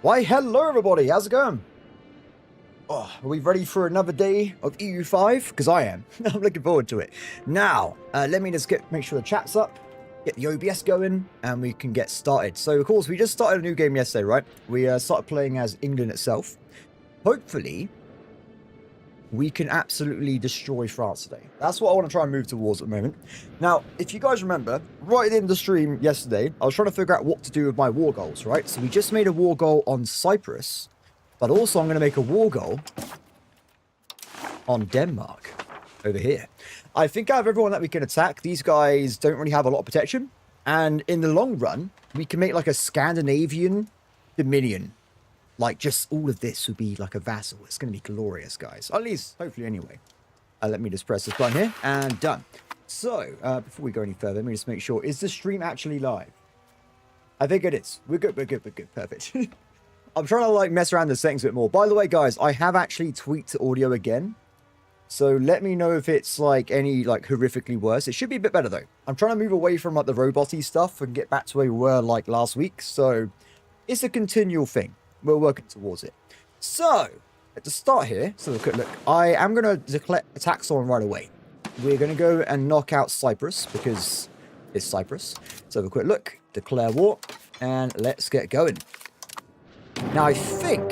Why, hello everybody, how's it going? Oh, are we ready for another day of EU5? Because I am. I'm looking forward to it. Now, let me just make sure the chat's up, get the OBS going, and we can get started. So, of course, we just started a new game yesterday, right? We started playing as England itself. Hopefully, we can absolutely destroy France today. That's what I want to try and move towards at the moment. Now, if you guys remember, right at the end of the stream yesterday, I was trying to figure out what to do with my war goals, right? So we just made a war goal on Cyprus, but also I'm going to make a war goal on Denmark over here. I think out of everyone that we can attack, these guys don't really have a lot of protection. And in the long run, we can make like a Scandinavian dominion. Like, just all of this would be like a vassal. It's going to be glorious, guys. At least, hopefully, anyway. Let me just press this button here, and done. So, before we go any further, let me just make sure. Is the stream actually live? I think it is. We're good, we're good, we're good. Perfect. I'm trying to, like, mess around the settings a bit more. By the way, guys, I have actually tweaked the audio again. So, let me know if it's, like, any, like, horrifically worse. It should be a bit better, though. I'm trying to move away from, like, the robot-y stuff and get back to where we were, like, last week. So, it's a continual thing. We're working towards it. So, at the start here, so a quick look. I am going to declare attack someone right away. We're going to go and knock out Cyprus, because it's Cyprus. So, have a quick look. Declare war, and let's get going. Now, I think,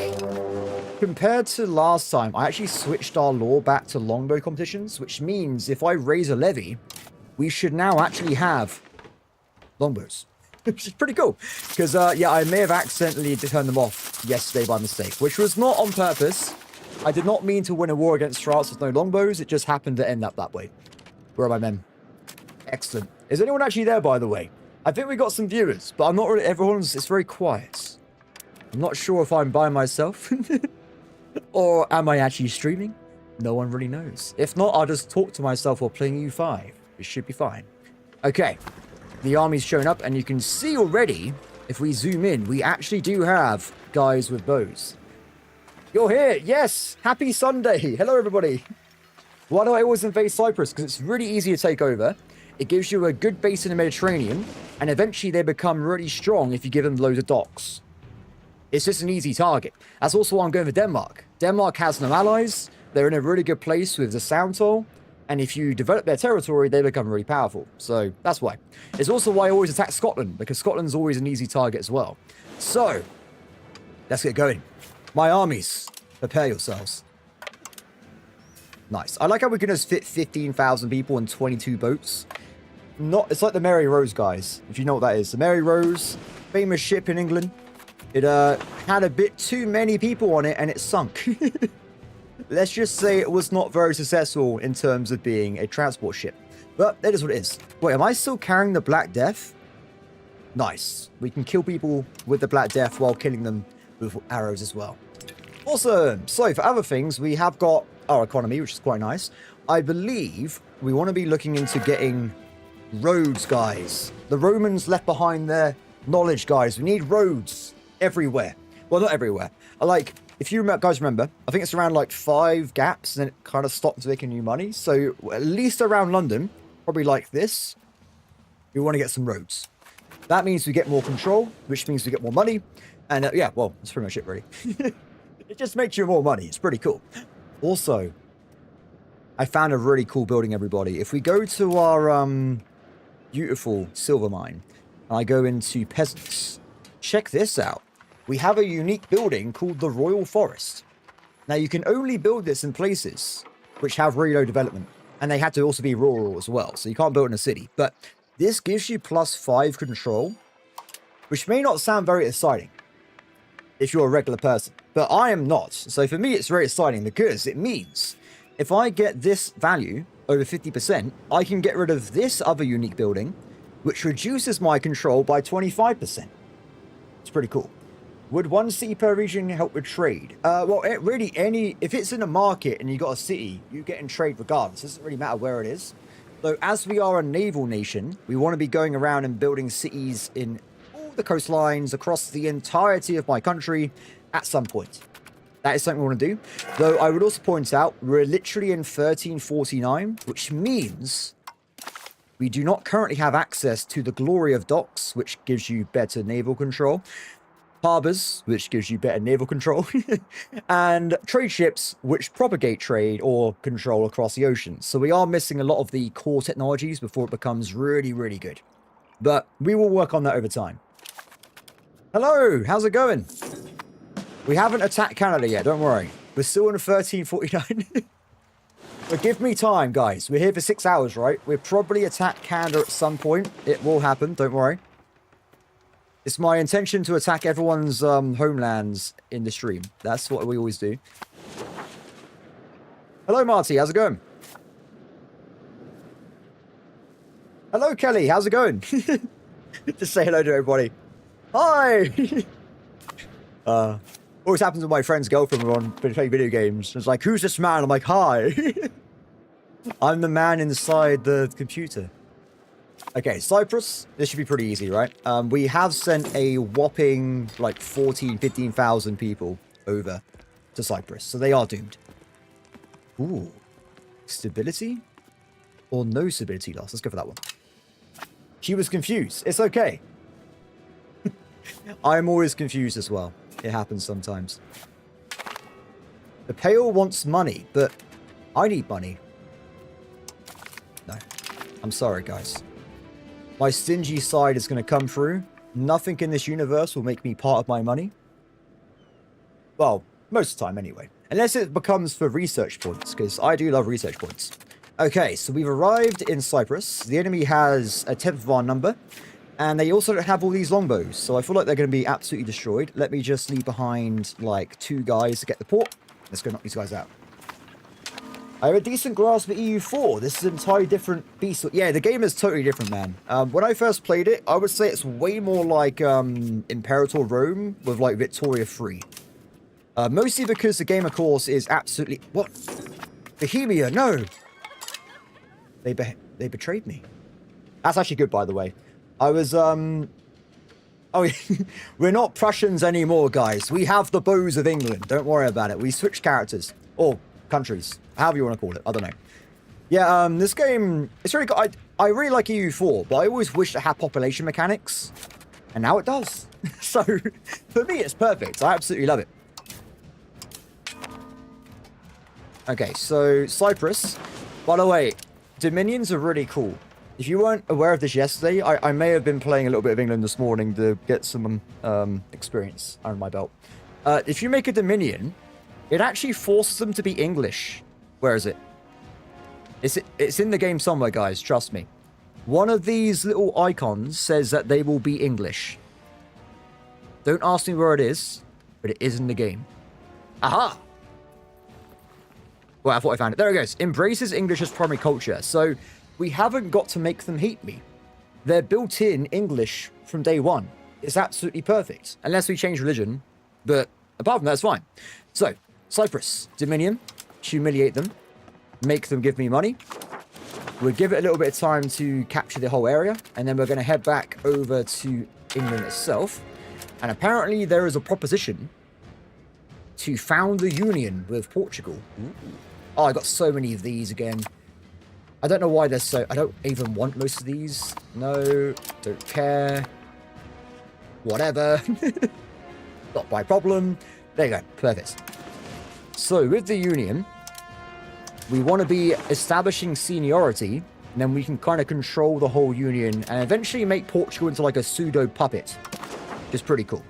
compared to last time, I actually switched our law back to longbow competitions, which means if I raise a levy, we should now actually have longbows. Which is pretty cool. Because, yeah, I may have accidentally turned them off yesterday by mistake. Which was not on purpose. I did not mean to win a war against France with no longbows. It just happened to end up that way. Where are my men? Excellent. Is anyone actually there, by the way? I think we got some viewers. But I'm not really... It's very quiet. I'm not sure if I'm by myself. Or am I actually streaming? No one really knows. If not, I'll just talk to myself while playing U5. It should be fine. Okay. The army's shown up, and you can see already, if we zoom in, we actually do have guys with bows. You're here! Yes! Happy Sunday! Hello, everybody! Why do I always invade Cyprus? Because it's really easy to take over. It gives you a good base in the Mediterranean, and eventually they become really strong if you give them loads of docks. It's just an easy target. That's also why I'm going for Denmark. Denmark has no allies. They're in a really good place with the Sound Toll. And if you develop their territory, they become really powerful. So, that's why. It's also why I always attack Scotland, because Scotland's always an easy target as well. So, let's get going. My armies, prepare yourselves. Nice. I like how we can just fit 15,000 people in 22 boats. It's like the Mary Rose, guys, if you know what that is. The Mary Rose, famous ship in England. It had a bit too many people on it, and it sunk. Let's just say it was not very successful in terms of being a transport ship. But that is what it is. Wait, am I still carrying the Black Death? Nice. We can kill people with the Black Death while killing them with arrows as well. Awesome. So for other things, we have got our economy, which is quite nice. I believe we want to be looking into getting roads, guys. The Romans left behind their knowledge, guys. We need roads everywhere. Well, not everywhere. If you guys remember, I think it's around like 5 gaps, and then it kind of stops making new money. So at least around London, probably like this, we want to get some roads. That means we get more control, which means we get more money. And yeah, well, that's pretty much it, really. It just makes you more money. It's pretty cool. Also, I found a really cool building, everybody. If we go to our beautiful silver mine, and I go into peasants, check this out. We have a unique building called the Royal Forest. Now, you can only build this in places which have really low development. And they had to also be rural as well. So you can't build in a city. But this gives you +5 control, which may not sound very exciting if you're a regular person. But I am not. So for me, it's very exciting because it means if I get this value over 50%, I can get rid of this other unique building, which reduces my control by 25%. It's pretty cool. Would one city per region help with trade? Well, if it's in a market and you got a city, you get in trade regardless. It doesn't really matter where it is. So as we are a naval nation, we want to be going around and building cities in all the coastlines across the entirety of my country at some point. That is something we want to do. Though I would also point out, we're literally in 1349, which means we do not currently have access to the glory of docks, which gives you better naval control. harbors, which gives you better naval control, and trade ships, which propagate trade or control across the oceans. So we are missing a lot of the core technologies before it becomes really, really good. But we will work on that over time. Hello, how's it going? We haven't attacked Canada yet, don't worry. We're still in 1349. But give me time, guys. We're here for 6 hours, right? We'll probably attack Canada at some point. It will happen, don't worry. It's my intention to attack everyone's homelands in the stream. That's what we always do. Hello, Marty. How's it going? Hello, Kelly. How's it going? Just say hello to everybody. Hi! Always happens with my friend's girlfriend when we're playing video games. It's like, who's this man? I'm like, hi. I'm the man inside the computer. Okay, Cyprus. This should be pretty easy, right? We have sent a whopping, like, 15,000 people over to Cyprus. So they are doomed. Ooh. Stability? Or no stability loss? Let's go for that one. She was confused. It's okay. I'm always confused as well. It happens sometimes. The Pale wants money, but I need money. No. I'm sorry, guys. My stingy side is going to come through. Nothing in this universe will make me part of my money. Well, most of the time anyway. Unless it becomes for research points, because I do love research points. Okay, so we've arrived in Cyprus. The enemy has a 10th of our number. And they also don't have all these longbows. So I feel like they're going to be absolutely destroyed. Let me just leave behind, like, 2 guys to get the port. Let's go knock these guys out. I have a decent grasp of EU4. This is an entirely different beast. Yeah, the game is totally different, man. When I first played it, I would say it's way more like Imperator Rome with, like, Victoria 3. Mostly because the game, of course, is absolutely... What? Bohemia, no! They betrayed me. That's actually good, by the way. I was, Oh, we're not Prussians anymore, guys. We have the bows of England. Don't worry about it. We switched characters. Or countries. However you want to call it. I don't know. Yeah, this game... It's really good. I really like EU4, but I always wished it had population mechanics. And now it does. So, for me, it's perfect. I absolutely love it. Okay, so Cyprus. By the way, Dominions are really cool. If you weren't aware of this yesterday, I may have been playing a little bit of England this morning to get some experience under my belt. If you make a Dominion, it actually forces them to be English. Where is it? It's in the game somewhere, guys. Trust me. One of these little icons says that they will be English. Don't ask me where it is, but it is in the game. Aha! Well, I thought I found it. There it goes. Embraces English as primary culture. So... we haven't got to make them hate me. They're built in English from day one. It's absolutely perfect. Unless we change religion. But apart from that, it's fine. So, Cyprus, Dominion, humiliate them, make them give me money. We'll give it a little bit of time to capture the whole area. And then we're going to head back over to England itself. And apparently there is a proposition to found the union with Portugal. Ooh. Oh, I got so many of these again. I don't know why they're so... I don't even want most of these. No, don't care. Whatever. Not my problem. There you go. Perfect. So, with the Union, we want to be establishing seniority, and then we can kind of control the whole Union, and eventually make Portugal into like a pseudo-puppet. Which is pretty cool.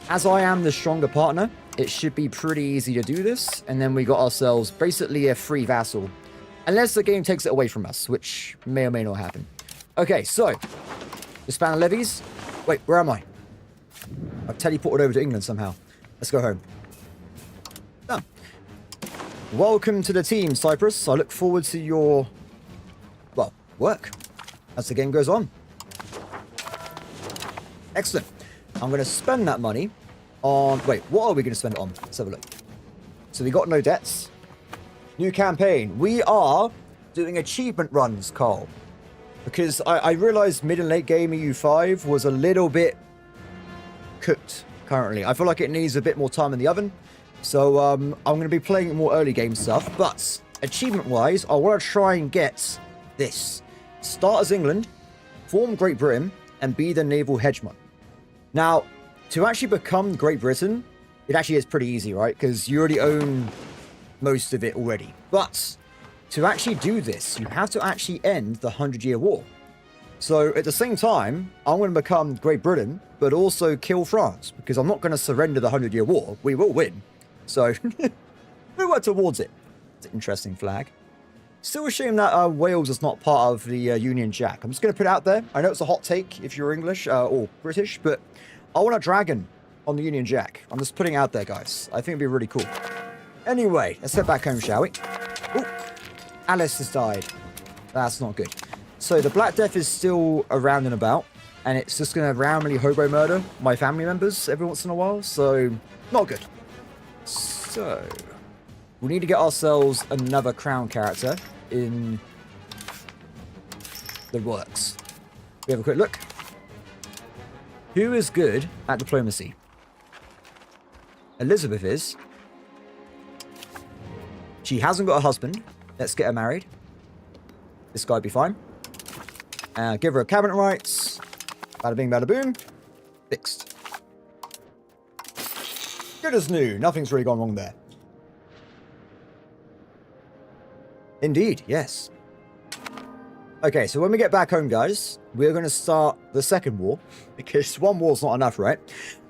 As I am the stronger partner, it should be pretty easy to do this, and then we got ourselves basically a free vassal. Unless the game takes it away from us, which may or may not happen. Okay, so. Expand levies. Wait, where am I? I've teleported over to England somehow. Let's go home. Done. Welcome to the team, Cyprus. I look forward to your... well, work. As the game goes on. Excellent. I'm going to spend that money on... wait, what are we going to spend it on? Let's have a look. So we got no debts. New campaign. We are doing achievement runs, Carl. Because I realized mid and late game EU5 was a little bit cooked currently. I feel like it needs a bit more time in the oven. So I'm going to be playing more early game stuff. But achievement-wise, I want to try and get this. Start as England, form Great Britain, and be the naval hegemon. Now, to actually become Great Britain, it actually is pretty easy, right? Because you already own most of it already. But to actually do this, you have to actually end the 100-Year War. So at the same time, I'm going to become Great Britain, but also kill France, because I'm not going to surrender the 100-Year War. We will win. So we work towards it. It's an interesting flag. Still a shame that Wales is not part of the Union Jack. I'm just going to put it out there. I know it's a hot take if you're English or British, but I want a dragon on the Union Jack. I'm just putting it out there, guys. I think it'd be really cool. Anyway, let's head back home, shall we? Oh, Alice has died. That's not good. So the Black Death is still around and about, and it's just going to randomly hobo murder my family members every once in a while, so not good. So we need to get ourselves another crown character in the works. We have a quick look. Who is good at diplomacy? Elizabeth is. She hasn't got a husband. Let's get her married. This guy'd be fine. Give her a cabinet rights. Bada bing, bada boom. Fixed. Good as new. Nothing's really gone wrong there. Indeed, yes. Okay, so when we get back home, guys, we're going to start the second war, because one war's not enough, right?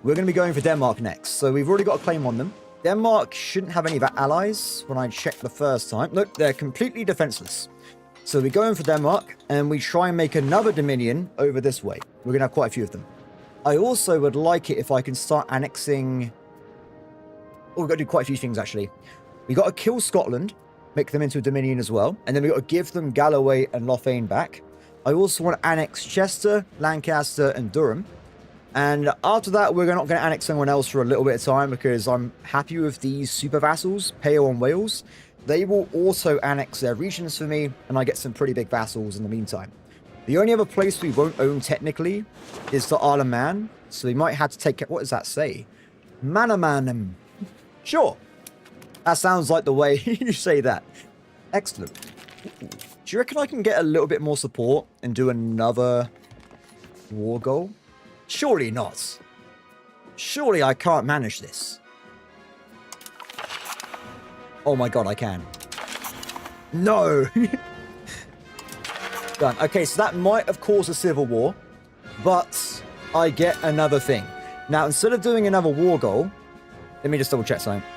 We're going to be going for Denmark next. So we've already got a claim on them. Denmark shouldn't have any of our allies when I checked the first time. Look, they're completely defenseless. So we go in for Denmark, and we try and make another dominion over this way. We're going to have quite a few of them. I also would like it if I can start annexing... Oh, we've got to do quite a few things, actually. We got to kill Scotland, make them into a dominion as well, and then we got to give them Galloway and Lothian back. I also want to annex Chester, Lancaster, and Durham. And after that, we're not going to annex anyone else for a little bit of time, because I'm happy with these super vassals, Pale and Wales. They will also annex their regions for me, and I get some pretty big vassals in the meantime. The only other place we won't own technically is the Isle of Man, so we might have to take... What does that say? Manamanum. Sure. That sounds like the way you say that. Excellent. Do you reckon I can get a little bit more support and do another war goal? Surely not. Surely I can't manage this. Oh my god, I can. No! Done. Okay, so that might have caused a civil war, but I get another thing. Now, instead of doing another war goal, let me just double check something.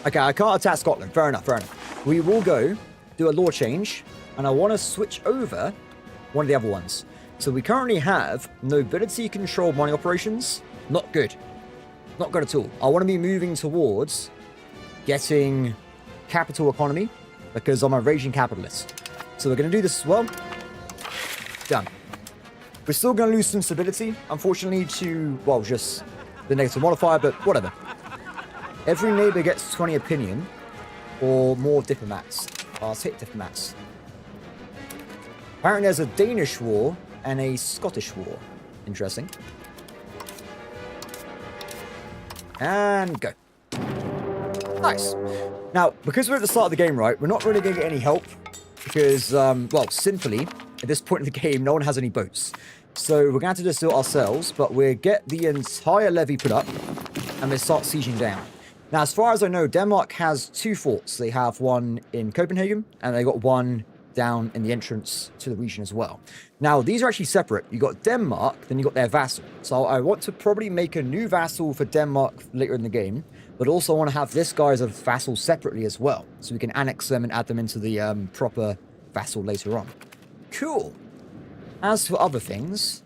Okay, I can't attack Scotland. Fair enough, fair enough. We will go do a law change, and I want to switch over one of the other ones. So we currently have nobility control money operations. Not good. Not good at all. I want to be moving towards getting capital economy, because I'm a raging capitalist. So we're going to do this as well. Done. We're still going to lose some stability, unfortunately, to, well, just the negative modifier, but whatever. Every neighbor gets 20 opinion or more diplomats. I'll take diplomats. Apparently there's a Danish war and a Scottish war. Interesting. And go. Nice. Now, because we're at the start of the game, right, we're not really going to get any help because, well, simply, at this point in the game, no one has any boats. So we're going to have to just do it ourselves, but we'll get the entire levy put up and we'll start sieging down. Now, as far as I know, Denmark has 2 forts. They have one in Copenhagen, and they got one down in the entrance to the region as well. Now, these are actually separate. You got Denmark, then you got their vassal. So I want to probably make a new vassal for Denmark later in the game, but also want to have this guy as a vassal separately as well, so we can annex them and add them into the proper vassal later on. Cool. As for other things,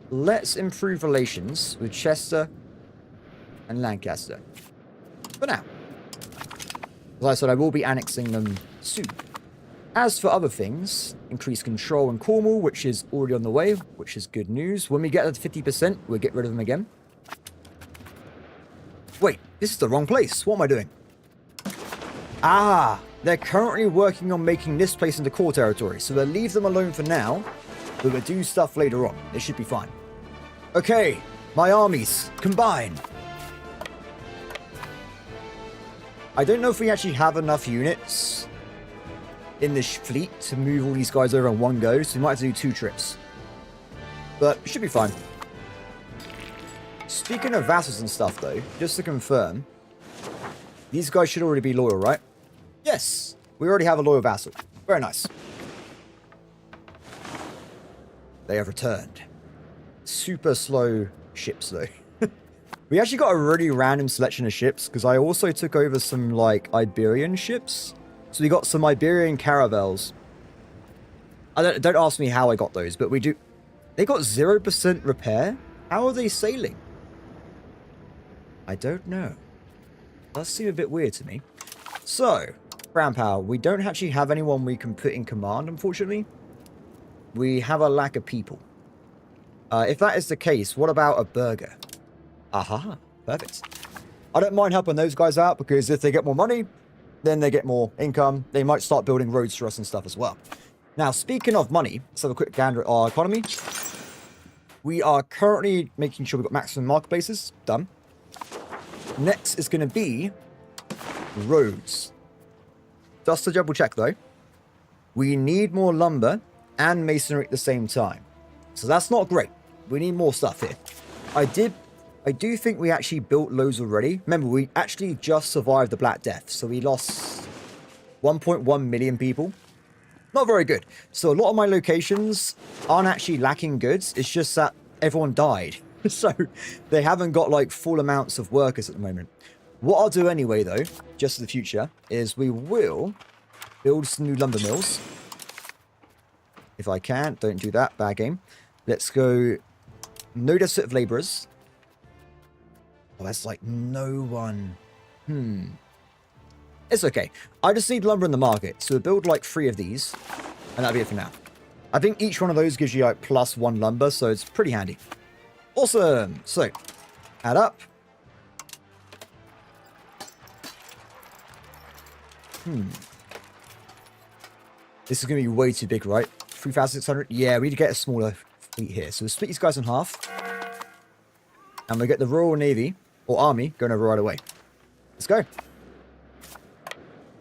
let's improve relations with Chester and Lancaster. For now. As I said, I will be annexing them soon. As for other things, increase control in Cornwall, which is already on the way, which is good news. When we get to 50%, we'll get rid of them again. Wait, this is the wrong place. What am I doing? Ah, they're currently working on making this place into core territory, so we'll leave them alone for now, but we'll do stuff later on. It should be fine. Okay, my armies, combine. I don't know if we actually have enough units in this fleet to move all these guys over in one go, so we might have to do 2 trips. But it should be fine. Speaking of vassals and stuff, though, just to confirm, these guys should already be loyal, right? Yes, we already have a loyal vassal. Very nice. They have returned. Super slow ships, though. We actually got a really random selection of ships, because I also took over some, like, Iberian ships. So we got some Iberian caravels. Don't ask me how I got those, but we do. They got 0% repair? How are they sailing? I don't know. Does seem a bit weird to me. So, Brown Power. We don't actually have anyone we can put in command, unfortunately. We have a lack of people. If that is the case, what about a burger? Aha, perfect. I don't mind helping those guys out, because if they get more money, then they get more income. They might start building roads for us and stuff as well. Now, speaking of money, let's have a quick gander at our economy. We are currently making sure we've got maximum marketplaces. Done. Next is going to be roads. Just to double check, though, we need more lumber and masonry at the same time. So that's not great. We need more stuff here. I do think we actually built loads already. Remember, we actually just survived the Black Death. So we lost 1.1 million people. Not very good. So a lot of my locations aren't actually lacking goods. It's just that everyone died. So they haven't got like full amounts of workers at the moment. What I'll do anyway, though, just for the future, is we will build some new lumber mills. If I can. Don't do that. Bad game. Let's go. No deficit of laborers. Oh, that's like no one. It's okay. I just need lumber in the market. So we'll build like 3 of these. And that'll be it for now. I think each one of those gives you like +1 lumber. So it's pretty handy. Awesome. So, add up. This is going to be way too big, right? 3,600? Yeah, we need to get a smaller fleet here. So we'll split these guys in half. And we'll get the Royal Navy, or Army, going over right away. Let's go.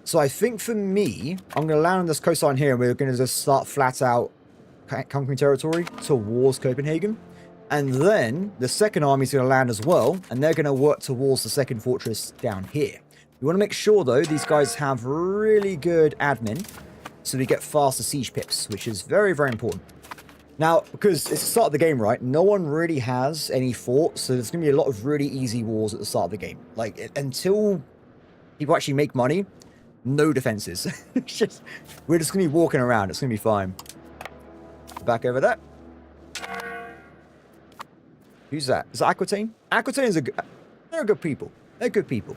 So I think for me, I'm going to land on this coastline here, and we're going to just start flat out conquering territory towards Copenhagen. And then the second army is going to land as well, and they're going to work towards the second fortress down here. We want to make sure, though, these guys have really good admin, so we get faster siege pips, which is very, very important. Now, because it's the start of the game, right? No one really has any forts, so there's going to be a lot of really easy wars at the start of the game. Like, until people actually make money, no defenses. We're just going to be walking around. It's going to be fine. Back over there. Who's that? Is that Aquitaine? Aquitaine is they're good people. They're good people.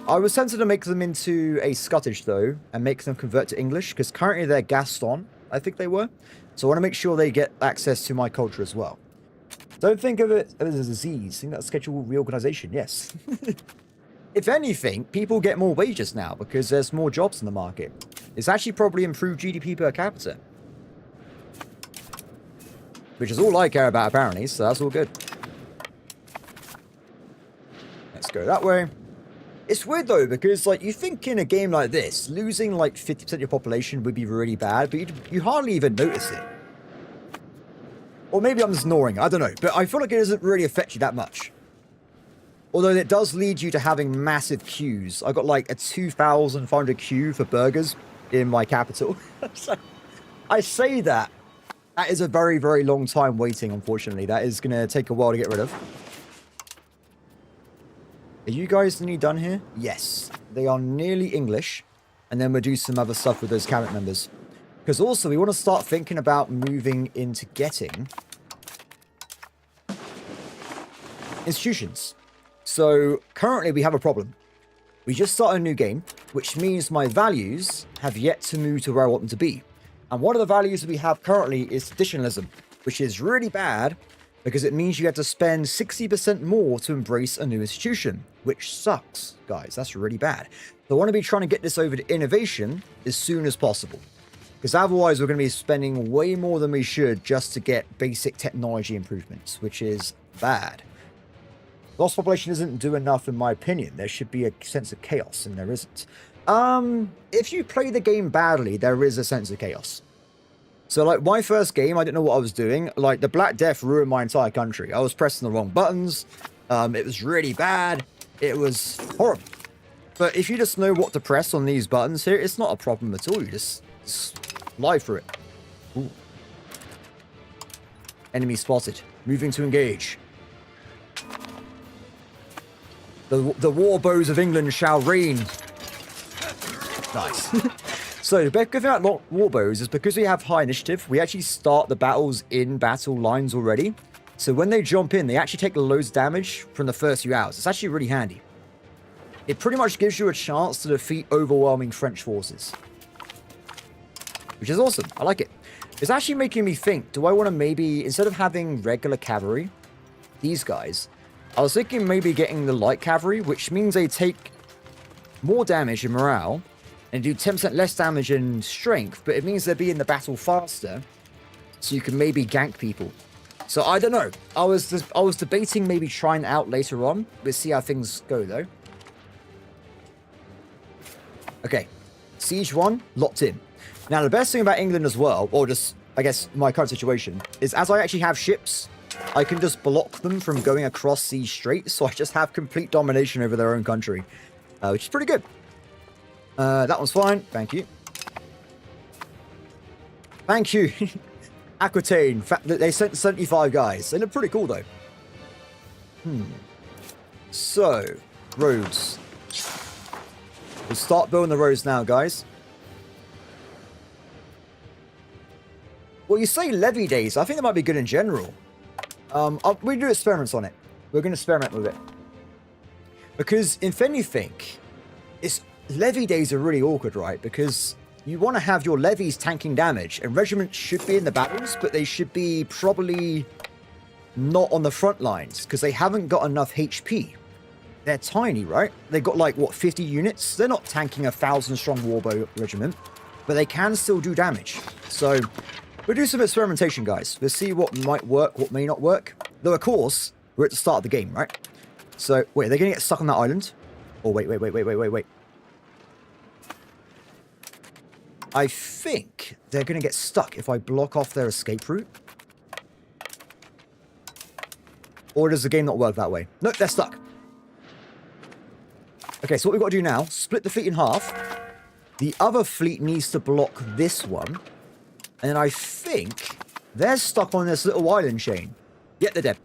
I was tempted to make them into a Scottish, though, and make them convert to English, because currently they're Gaston, I think they were. So I want to make sure they get access to my culture as well. Don't think of it as a disease. Think that's scheduled reorganization, yes. If anything, people get more wages now, because there's more jobs in the market. It's actually probably improved GDP per capita. Which is all I care about, apparently, so that's all good. Let's go that way. It's weird, though, because, like, you think in a game like this, losing, like, 50% of your population would be really bad, but you hardly even notice it. Or maybe I'm just ignoring it, I don't know. But I feel like it doesn't really affect you that much. Although it does lead you to having massive queues. I got, like, a 2,500 queue for burgers in my capital. So, I say that. That is a very, very long time waiting, unfortunately. That is going to take a while to get rid of. Are you guys nearly done here? Yes. They are nearly English. And then we'll do some other stuff with those cabinet members. Because also, we want to start thinking about moving into getting institutions. So, currently we have a problem. We just started a new game, which means my values have yet to move to where I want them to be. And one of the values that we have currently is traditionalism, which is really bad because it means you have to spend 60% more to embrace a new institution, which sucks, guys. That's really bad. So I want to be trying to get this over to innovation as soon as possible, because otherwise we're going to be spending way more than we should just to get basic technology improvements, which is bad. Lost population isn't do enough, in my opinion. There should be a sense of chaos, and there isn't. If you play the game badly, there is a sense of chaos. So, like, my first game, I didn't know what I was doing. Like, the Black Death ruined my entire country. I was pressing the wrong buttons. It was really bad. It was horrible. But if you just know what to press on these buttons here, it's not a problem at all. You just fly through it. Ooh. Enemy spotted. Moving to engage. The war bows of England shall reign. Nice. So the good thing about war bows is because we have high initiative, we actually start the battles in battle lines already. So when they jump in, they actually take loads of damage from the first few hours. It's actually really handy. It pretty much gives you a chance to defeat overwhelming French forces. Which is awesome. I like it. It's actually making me think, do I want to maybe, instead of having regular cavalry, these guys, I was thinking maybe getting the light cavalry, which means they take more damage in morale and do 10% less damage in strength, but it means they'll be in the battle faster, so you can maybe gank people. So I don't know. I was debating maybe trying it out later on. We'll see how things go though. Okay, Siege 1, locked in. Now the best thing about England as well, or just, I guess, my current situation, is as I actually have ships, I can just block them from going across these straits, so I just have complete domination over their own country, which is pretty good. That one's fine, thank you. Thank you. Aquitaine, they sent 75 guys. They look pretty cool though. So, roads. We'll start building the roads now, guys. Well, you say levy days. I think that might be good in general. We do experiments on it. We're going to experiment with it. Because, if anything, levy days are really awkward, right? Because you want to have your levies tanking damage, and regiments should be in the battles, but they should be probably not on the front lines, because they haven't got enough HP. They're tiny, right? They've got like, what, 50 units? They're not tanking a 1,000-strong warbow regiment, but they can still do damage. So, we'll do some experimentation, guys. We'll see what might work, what may not work. Though, of course, we're at the start of the game, right? So, wait, are they going to get stuck on that island? Oh, wait. I think they're going to get stuck if I block off their escape route. Or does the game not work that way? Nope, they're stuck. Okay, so what we've got to do now, split the fleet in half. The other fleet needs to block this one. And I think they're stuck on this little island chain. Yep, they're dead.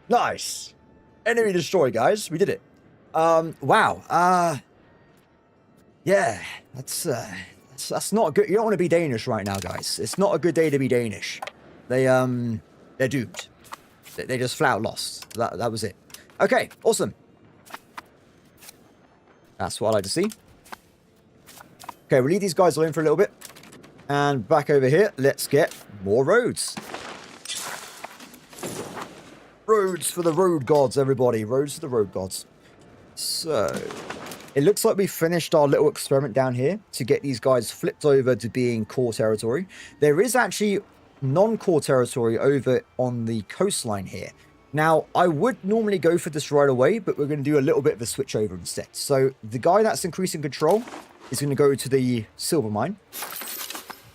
Nice. Enemy destroyed, guys. We did it. Wow. Yeah, that's not good. You don't want to be Danish right now, guys. It's not a good day to be Danish. They're doomed. They just flat out lost. That was it. Okay, awesome. That's what I like to see. Okay, we'll leave these guys alone for a little bit. And back over here, let's get more roads. Roads for the road gods, everybody. Roads for the road gods. So, it looks like we finished our little experiment down here to get these guys flipped over to being core territory. There is actually non-core territory over on the coastline here. Now, I would normally go for this right away, but we're going to do a little bit of a switch over instead. So, the guy that's increasing control is going to go to the silver mine.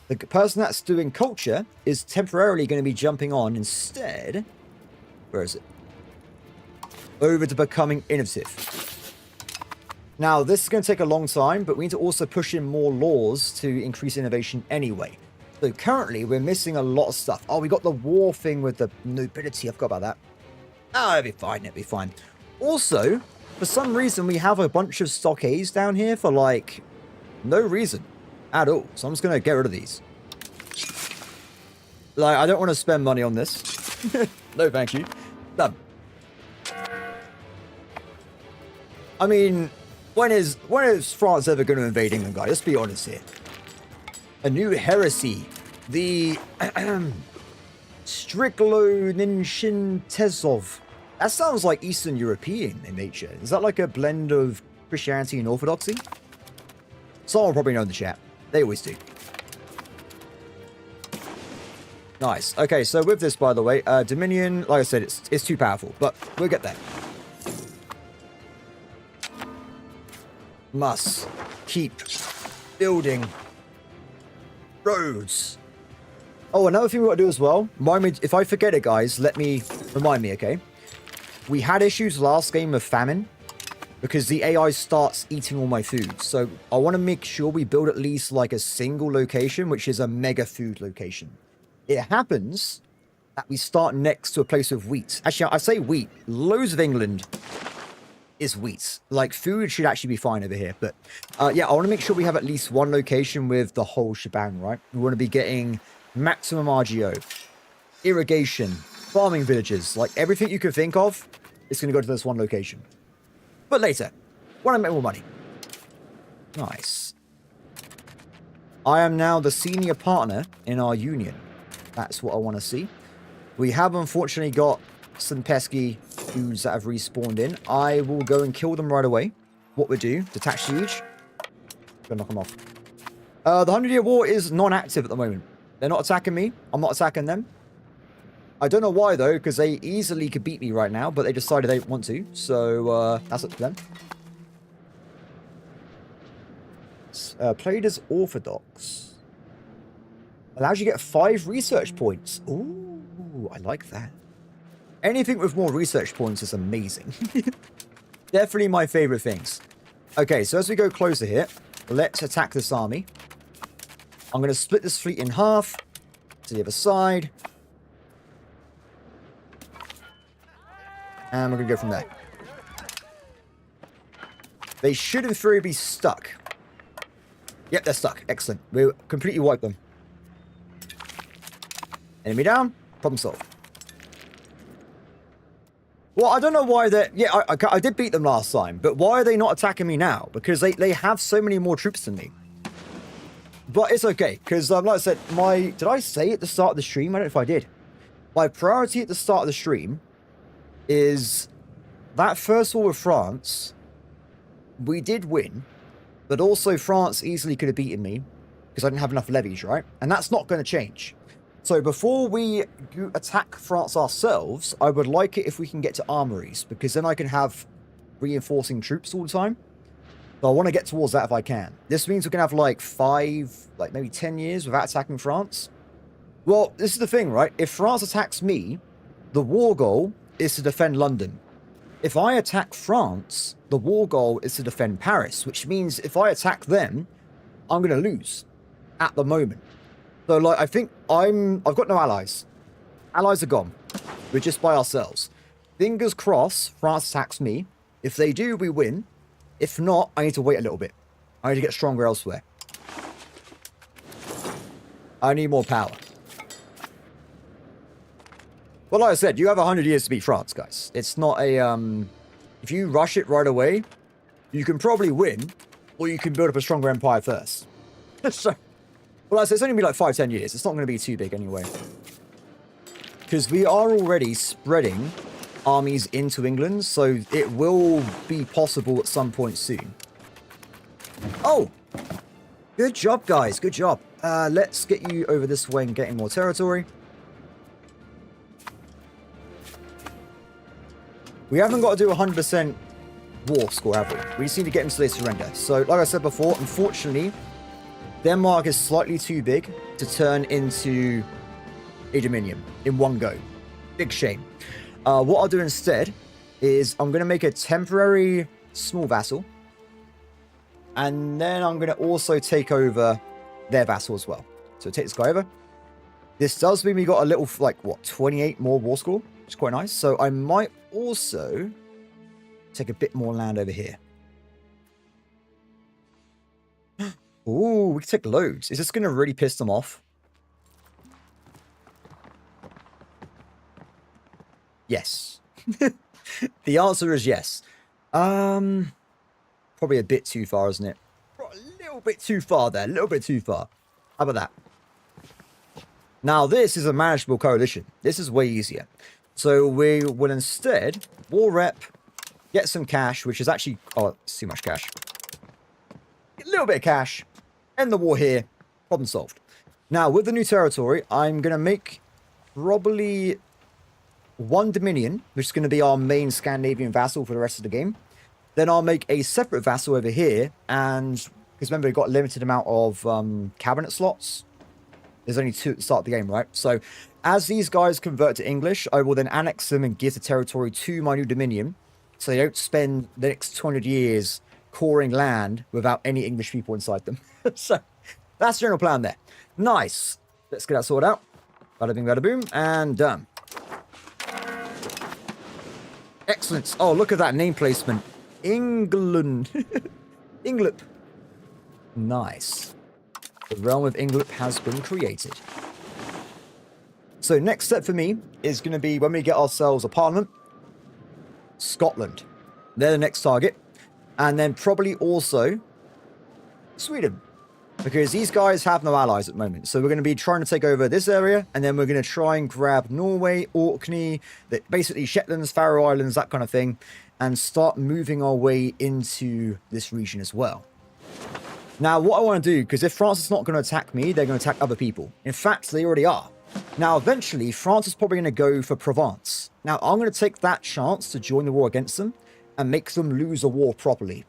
The person that's doing culture is temporarily going to be jumping on instead. Where is it? Over to becoming innovative. Now, this is going to take a long time, but we need to also push in more laws to increase innovation anyway. So currently, we're missing a lot of stuff. Oh, we got the war thing with the nobility. I forgot about that. Oh, it'll be fine. It'll be fine. Also, for some reason, we have a bunch of stockades down here for, like, no reason at all. So I'm just going to get rid of these. Like, I don't want to spend money on this. No, thank you. Done. I mean, when is France ever going to invade England, guys? Let's be honest here. A new heresy. The Strikloninshin-Tezov. That sounds like Eastern European in nature. Is that like a blend of Christianity and Orthodoxy? Someone will probably know in the chat. They always do. Nice. Okay, so with this, by the way, Dominion, like I said, it's too powerful, but we'll get there. Must keep building. Roads. Oh, another thing we got to do as well. Remind me, if I forget it, guys, remind me, okay? We had issues last game of famine because the AI starts eating all my food. So I want to make sure we build at least like a single location, which is a mega food location. It happens that we start next to a place with wheat. Actually, I say wheat. Loads of England is wheat. Like, food should actually be fine over here. But yeah, I want to make sure we have at least one location with the whole shebang, right? We want to be getting maximum RGO, irrigation, farming villages, like everything you can think of, it's going to go to this one location. But later, when I make more money. Nice. I am now the senior partner in our union. That's what I want to see. We have unfortunately got some pesky dudes that have respawned in. I will go and kill them right away. What we do, detach siege. Go knock them off. The 100-Year War is non-active at the moment. They're not attacking me. I'm not attacking them. I don't know why, though, because they easily could beat me right now, but they decided they don't want to. So, that's up to them. Played as Orthodox. Allows you to get 5 research points. Ooh, I like that. Anything with more research points is amazing. Definitely my favorite things. Okay, so as we go closer here, let's attack this army. I'm going to split this fleet in half to the other side. And we're going to go from there. They should, in theory, be stuck. Yep, they're stuck. Excellent. We completely wiped them. Enemy down. Problem solved. Well, I don't know why they're... Yeah, I did beat them last time. But why are they not attacking me now? Because they have so many more troops than me. But it's okay, because like I said, did I say at the start of the stream? I don't know if I did. My priority at the start of the stream is that first war with France, we did win, but also France easily could have beaten me because I didn't have enough levies, right? And that's not going to change. So before we attack France ourselves, I would like it if we can get to armories, because then I can have reinforcing troops all the time. So I want to get towards that if I can. This means we can have like maybe 10 years without attacking France. Well, this is the thing, right? If France attacks me, the war goal is to defend London. If I attack France, the war goal is to defend Paris, which means if I attack them, I'm going to lose at the moment. So, like, I think I've got no allies. Allies are gone. We're just by ourselves. Fingers crossed, France attacks me. If they do, we win. If not, I need to wait a little bit. I need to get stronger elsewhere. I need more power. Well, like I said, you have 100 years to beat France, guys. It's not a... if you rush it right away, you can probably win, or you can build up a stronger empire first. So, well, like I said, it's only going to be like 5-10 years. It's not going to be too big anyway. Because we are already spreading armies into England, so it will be possible at some point soon. Oh! Good job, guys. Good job. Let's get you over this way and getting more territory. We haven't got to do 100% war score, have we? We just need to get into their surrender. So, like I said before, unfortunately, Denmark is slightly too big to turn into a dominion in one go. Big shame. What I'll do instead is I'm going to make a temporary small vassal. And then I'm going to also take over their vassal as well. So take this guy over. This does mean we got a little, like, what, 28 more war score, which is quite nice. So I might also take a bit more land over here. Ooh, we can take loads. Is this going to really piss them off? Yes. The answer is yes. Probably a bit too far, isn't it? A little bit too far there. A little bit too far. How about that? Now, this is a manageable coalition. This is way easier. So we will instead war rep, get some cash, which is actually... Oh, it's too much cash. A little bit of cash. End the war here. Problem solved. Now, with the new territory, I'm going to make probably one dominion, which is going to be our main Scandinavian vassal for the rest of the game. Then I'll make a separate vassal over here, and because remember, we've got a limited amount of cabinet slots. There's only 2 at the start of the game, right? So as these guys convert to English, I will then annex them and give the territory to my new dominion, so they don't spend the next 200 years coring land without any English people inside them. So that's the general plan there. Nice. Let's get that sorted out. Bada bing, bada boom, and done. Excellent. Oh, look at that name placement. England. England. Nice. The realm of England has been created. So next step for me is going to be when we get ourselves a parliament, Scotland. They're the next target. And then probably also Sweden. Because these guys have no allies at the moment. So we're going to be trying to take over this area. And then we're going to try and grab Norway, Orkney, basically Shetlands, Faroe Islands, that kind of thing. And start moving our way into this region as well. Now, what I want to do, because if France is not going to attack me, they're going to attack other people. In fact, they already are. Now, eventually, France is probably going to go for Provence. Now, I'm going to take that chance to join the war against them and make them lose a war properly.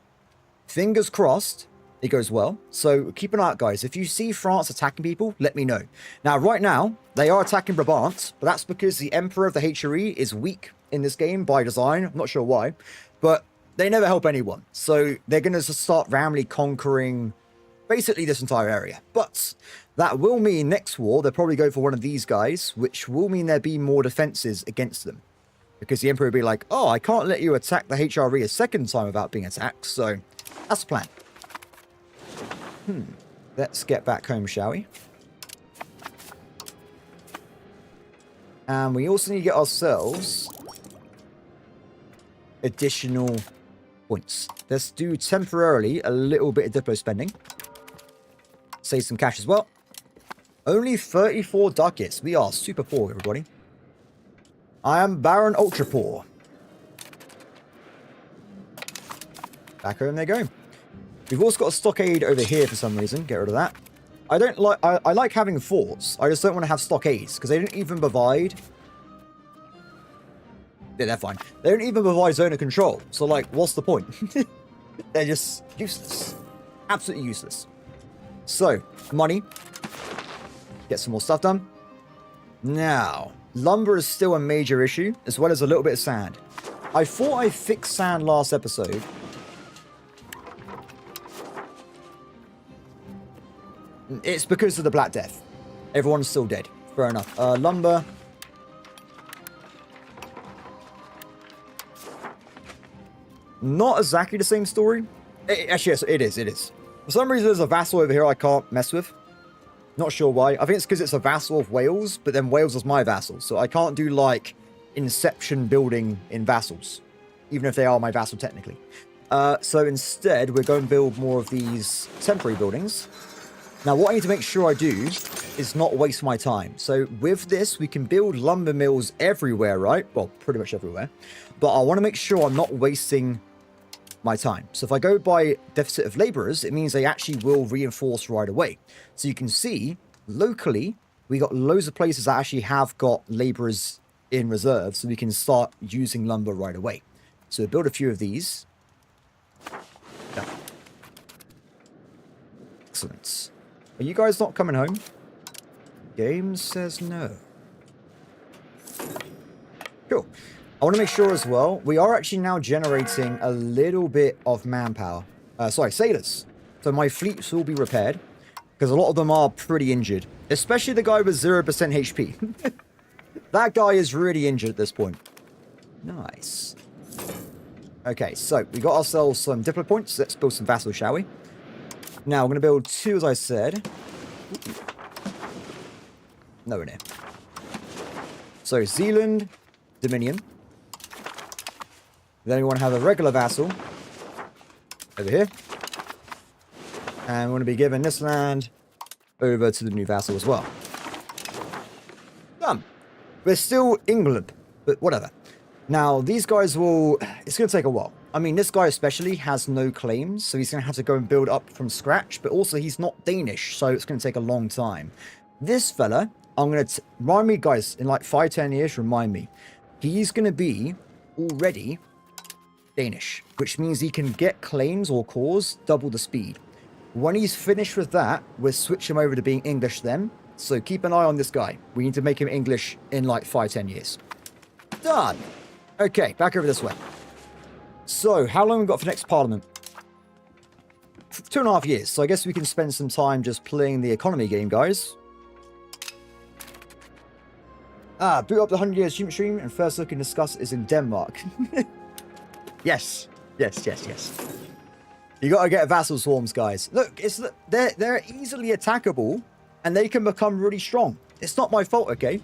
Fingers crossed, it goes well. So keep an eye out, guys. If you see France attacking people, let me know. Now, right now, they are attacking Brabant, but that's because the Emperor of the HRE is weak in this game by design. I'm not sure why, but they never help anyone. So they're going to start randomly conquering basically this entire area. But that will mean next war, they'll probably go for one of these guys, which will mean there'll be more defenses against them. Because the Emperor will be like, oh, I can't let you attack the HRE a second time without being attacked. So that's the plan. Let's get back home, shall we? And we also need to get ourselves additional points. Let's do temporarily a little bit of diplo spending. Save some cash as well. Only 34 ducats. We are super poor, everybody. I am Baron Ultra Poor. Back home they go. We've also got a stockade over here for some reason. Get rid of that. I don't like. I like having forts. I just don't want to have stockades because they don't even provide. Yeah, they're fine. They don't even provide zone of control. So, like, what's the point? They're just useless. Absolutely useless. So, money. Get some more stuff done. Now, lumber is still a major issue, as well as a little bit of sand. I thought I fixed sand last episode. It's because of the Black Death. Everyone's still dead. Fair enough. Lumber. Not exactly the same story. Actually, yes, it is. It is. For some reason, there's a vassal over here I can't mess with. Not sure why. I think it's because it's a vassal of Wales, but then Wales is my vassal. So I can't do, like, Inception building in vassals. Even if they are my vassal, technically. So instead, we're going to build more of these temporary buildings. Now, what I need to make sure I do is not waste my time. So with this, we can build lumber mills everywhere, right? Well, pretty much everywhere. But I want to make sure I'm not wasting my time. So if I go by deficit of laborers, it means they actually will reinforce right away. So you can see, locally, we got loads of places that actually have got laborers in reserve, so we can start using lumber right away. So we'll build a few of these. Yeah. Excellent. Are you guys not coming home? Game says no. Cool. I want to make sure as well, we are actually now generating a little bit of manpower. Sorry, sailors. So my fleets will be repaired, because a lot of them are pretty injured. Especially the guy with 0% HP. That guy is really injured at this point. Nice. Okay, so we got ourselves some diplo points. Let's build some vassals, shall we? Now, we're going to build 2, as I said. Nowhere near. So, Zealand, Dominion. Then we want to have a regular vassal over here. And we want to be giving this land over to the new vassal as well. Done. We're still England, but whatever. Now, these guys will... It's going to take a while. I mean, this guy especially has no claims, so he's going to have to go and build up from scratch, but also he's not Danish, so it's going to take a long time. This fella, I'm going to... Remind me, guys, in like 5-10 years, remind me. He's going to be already Danish, which means he can get claims or cause double the speed. When he's finished with that, we'll switch him over to being English then, So keep an eye on this guy. We need to make him English in like 5-10 years. Done. Okay, back over this way. So, how long have we got for next parliament? 2.5 years. So I guess we can spend some time just playing the economy game, guys. Boot up the 100 years achievement stream, and first look and discuss is in Denmark. Yes. You gotta get vassal swarms, guys. Look, they're easily attackable, and they can become really strong. It's not my fault, okay?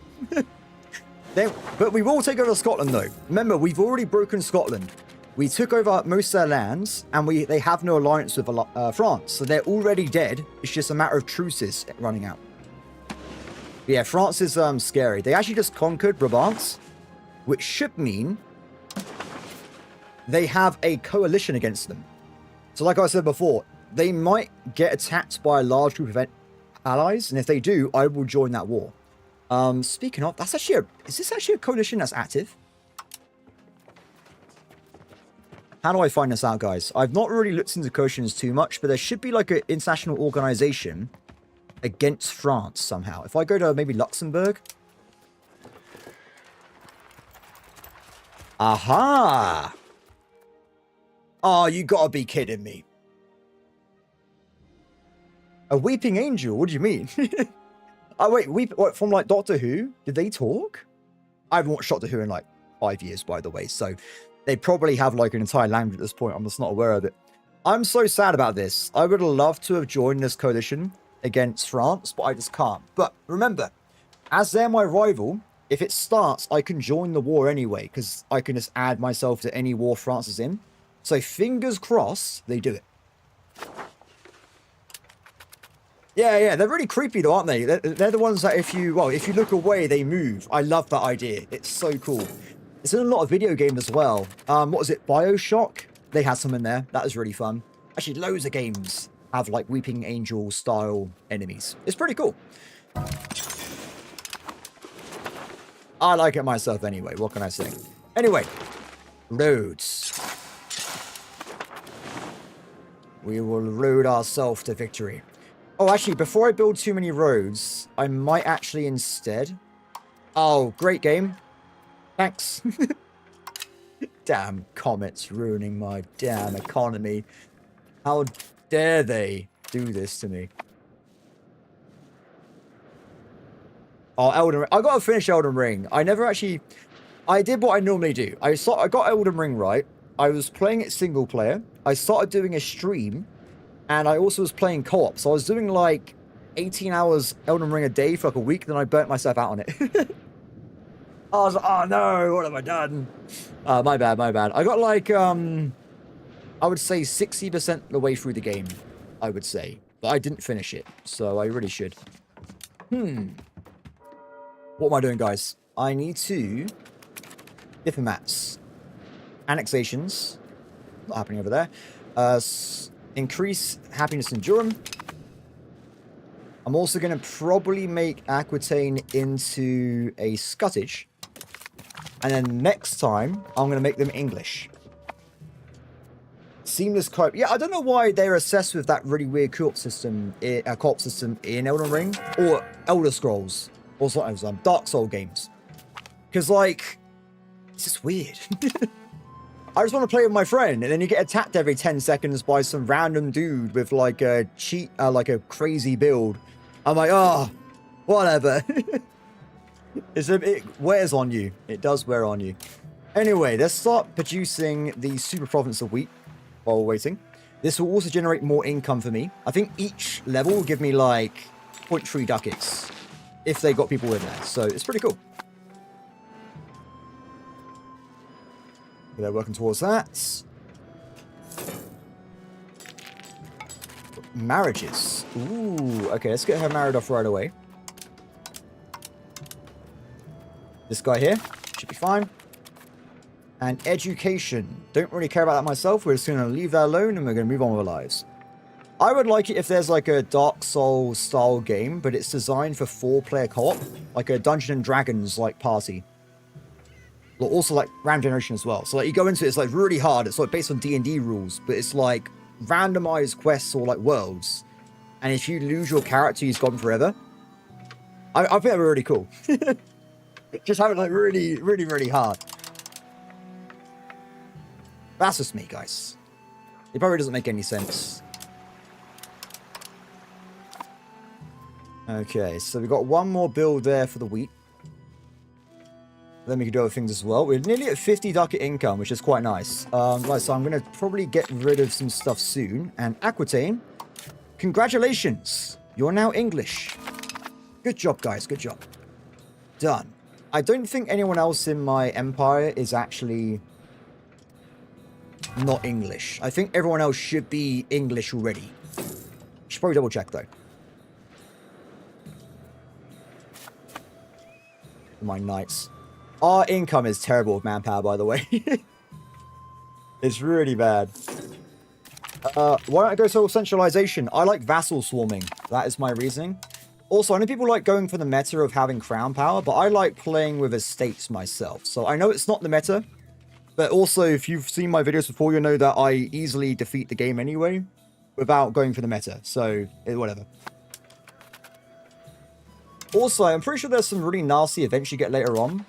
But we will take over Scotland, though. Remember, we've already broken Scotland. We took over most of their lands, and they have no alliance with France, so they're already dead. It's just a matter of truces running out. But yeah, France is scary. They actually just conquered Brabant, which should mean they have a coalition against them. So like I said before, they might get attacked by a large group of allies, and if they do, I will join that war. Speaking of, is this actually a coalition that's active? How do I find this out, guys? I've not really looked into coalitions too much, but there should be like an international organization against France somehow. If I go to maybe Luxembourg. Aha! Oh, you gotta be kidding me. A weeping angel? What do you mean? Oh, wait, what, from like Doctor Who? Did they talk? I haven't watched Doctor Who in like 5 years, by the way, so they probably have like an entire language at this point. I'm just not aware of it. I'm so sad about this. I would have loved to have joined this coalition against France, but I just can't. But remember, as they're my rival, if it starts, I can join the war anyway, because I can just add myself to any war France is in. So fingers crossed, they do it. Yeah, they're really creepy though, aren't they? They're the ones that if you look away, they move. I love that idea. It's so cool. It's in a lot of video games as well. What was it? BioShock? They had some in there. That was really fun. Actually, loads of games have like Weeping Angel style enemies. It's pretty cool. I like it myself anyway. What can I say? Anyway, roads. We will road ourselves to victory. Oh, actually, before I build too many roads, I might actually instead... Oh, great game. Thanks. Damn comets ruining my damn economy. How dare they do this to me? Oh, Elden Ring. I gotta finish Elden Ring. I never actually... I did what I normally do. I got Elden Ring right. I was playing it single player. I started doing a stream. And I also was playing co-op. So I was doing like 18 hours Elden Ring a day for like a week. Then I burnt myself out on it. I was like, oh no, what have I done? My bad. I got like, I would say 60% the way through the game, I would say. But I didn't finish it, so I really should. What am I doing, guys? I need to... Diplomats. Annexations. Not happening over there. Increase happiness in Durham. I'm also going to probably make Aquitaine into a Scottish. And then next time, I'm going to make them English. Seamless co-op. Yeah, I don't know why they're obsessed with that really weird co-op system in Elden Ring. Or Elder Scrolls. Or something, Dark Souls games. Because, like, it's just weird. I just want to play with my friend, and then you get attacked every 10 seconds by some random dude with, like, a crazy build. I'm like, oh, whatever. It wears on you. It does wear on you. Anyway, let's start producing the super province of wheat while we're waiting. This will also generate more income for me. I think each level will give me, like, 0.3 ducats if they got people in there. So it's pretty cool. They're working towards that. Marriages. Ooh, okay, let's get her married off right away. This guy here should be fine. And education. Don't really care about that myself. We're just going to leave that alone and we're going to move on with our lives. I would like it if there's like a Dark Souls style game, but it's designed for 4-player co-op. Like a Dungeons and Dragons like party. But also like random generation as well. So like you go into it, it's like really hard. It's like based on D&D rules, but it's like randomized quests or like worlds. And if you lose your character, he's gone forever. I think they're really cool. Just have it like really, really, really hard. That's just me, guys. It probably doesn't make any sense. Okay, so we've got one more build there for the wheat. Then we can do other things as well. We're nearly at 50 ducat income, which is quite nice. Right, so I'm going to probably get rid of some stuff soon. And Aquitaine, congratulations. You're now English. Good job, guys. Good job. Done. I don't think anyone else in my empire is actually not English. I think everyone else should be English already. Should probably double check, though. My knights. Our income is terrible with manpower, by the way. It's really bad. Why don't I go to centralization? I like vassal swarming. That is my reasoning. Also, I know people like going for the meta of having crown power, but I like playing with estates myself. So I know it's not the meta, but also if you've seen my videos before, you'll know that I easily defeat the game anyway without going for the meta. So, whatever. Also, I'm pretty sure there's some really nasty events you get later on.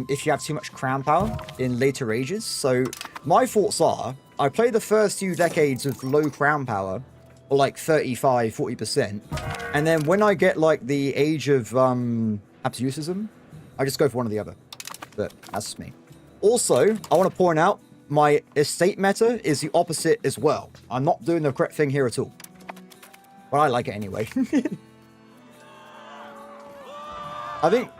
If you have too much crown power in later ages. So my thoughts are, I play the first few decades with low crown power, or like 35, 40%. And then when I get like the age of absolutism, I just go for one or the other. But that's just me. Also, I want to point out, my estate meta is the opposite as well. I'm not doing the correct thing here at all. But I like it anyway. I think,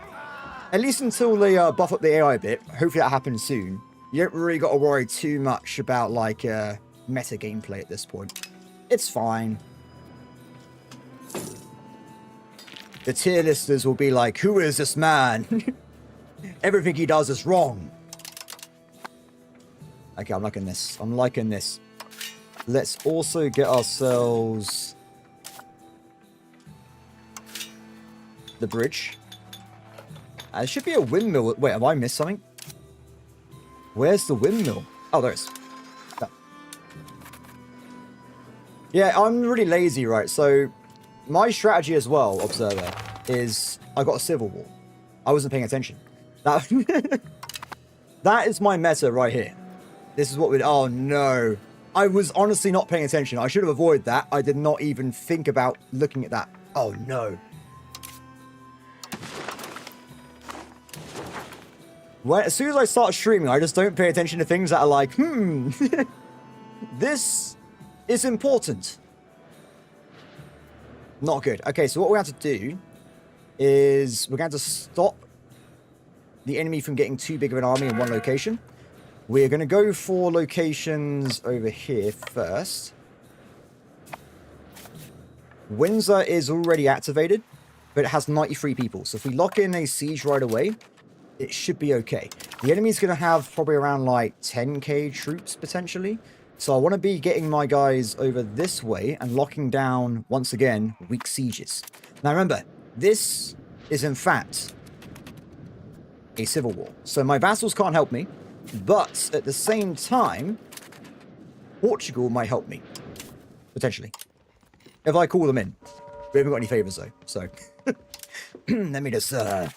at least until they buff up the AI a bit, hopefully that happens soon, you don't really got to worry too much about, like, meta gameplay at this point. It's fine. The tier listers will be like, who is this man? Everything he does is wrong. Okay, I'm liking this. I'm liking this. Let's also get ourselves the bridge. There should be a windmill. Wait, have I missed something? Where's the windmill? Oh, there it is. Oh. Yeah, I'm really lazy, right? So, my strategy as well, Observer, is I got a civil war. I wasn't paying attention. That, that is my meta right here. This is what we... Oh, no. I was honestly not paying attention. I should have avoided that. I did not even think about looking at that. Oh, no. When, as soon as I start streaming, I just don't pay attention to things that are like, this is important. Not good. Okay, so what we have to do is we're going to stop the enemy from getting too big of an army in one location. We're going to go for locations over here first. Windsor is already activated, but it has 93 people. So if we lock in a siege right away, it should be okay. The enemy's going to have probably around like 10k troops potentially. So I want to be getting my guys over this way and locking down, once again, weak sieges. Now remember, this is in fact a civil war. So my vassals can't help me, but at the same time, Portugal might help me. Potentially. If I call them in. We haven't got any favors though, so... Let me just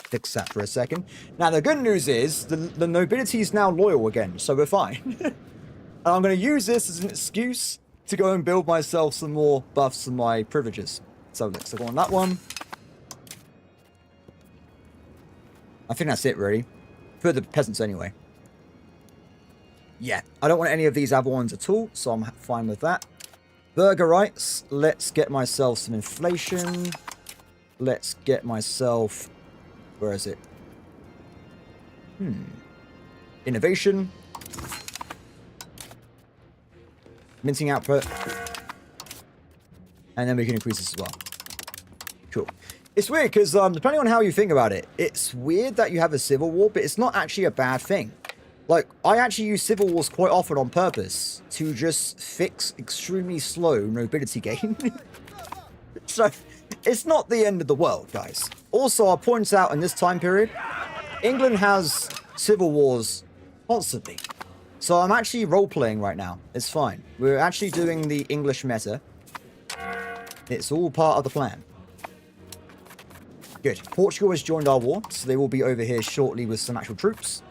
fix that for a second. Now, the good news is the nobility is now loyal again, so we're fine. And I'm going to use this as an excuse to go and build myself some more buffs and my privileges. So let's go on that one. I think that's it, really. For the peasants, anyway. Yeah, I don't want any of these other ones at all, so I'm fine with that. Burger rights. Let's get myself some inflation. Let's get myself... Where is it? Innovation. Minting output. And then we can increase this as well. Cool. It's weird because depending on how you think about it, it's weird that you have a civil war, but it's not actually a bad thing. Like, I actually use civil wars quite often on purpose to just fix extremely slow nobility gain. So... it's not the end of the world, guys. Also, I'll point out in this time period, England has civil wars constantly. So I'm actually role-playing right now. It's fine. We're actually doing the English meta. It's all part of the plan. Good. Portugal has joined our war, so they will be over here shortly with some actual troops.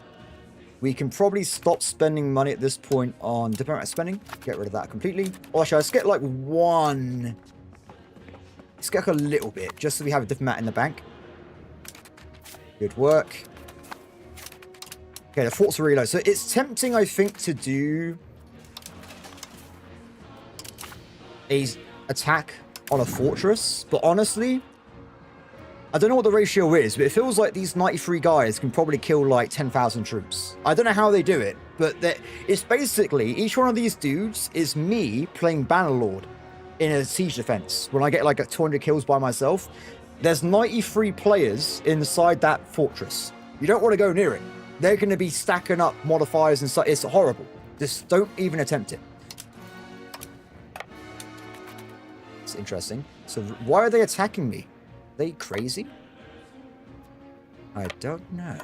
We can probably stop spending money at this point on diplomatic spending. Get rid of that completely. Or actually, let's get like one. Let's get like a little bit, just so we have a diplomat in the bank. Good work. Okay, the forts are really low. So it's tempting, I think, to do a attack on a fortress. But honestly, I don't know what the ratio is, but it feels like these 93 guys can probably kill like 10,000 troops. I don't know how they do it, but it's basically each one of these dudes is me playing Bannerlord in a siege defense. When I get like 200 kills by myself, there's 93 players inside that fortress. You don't want to go near it. They're going to be stacking up modifiers and stuff. It's horrible. Just don't even attempt it. It's interesting. So why are they attacking me? Are they crazy? I don't know.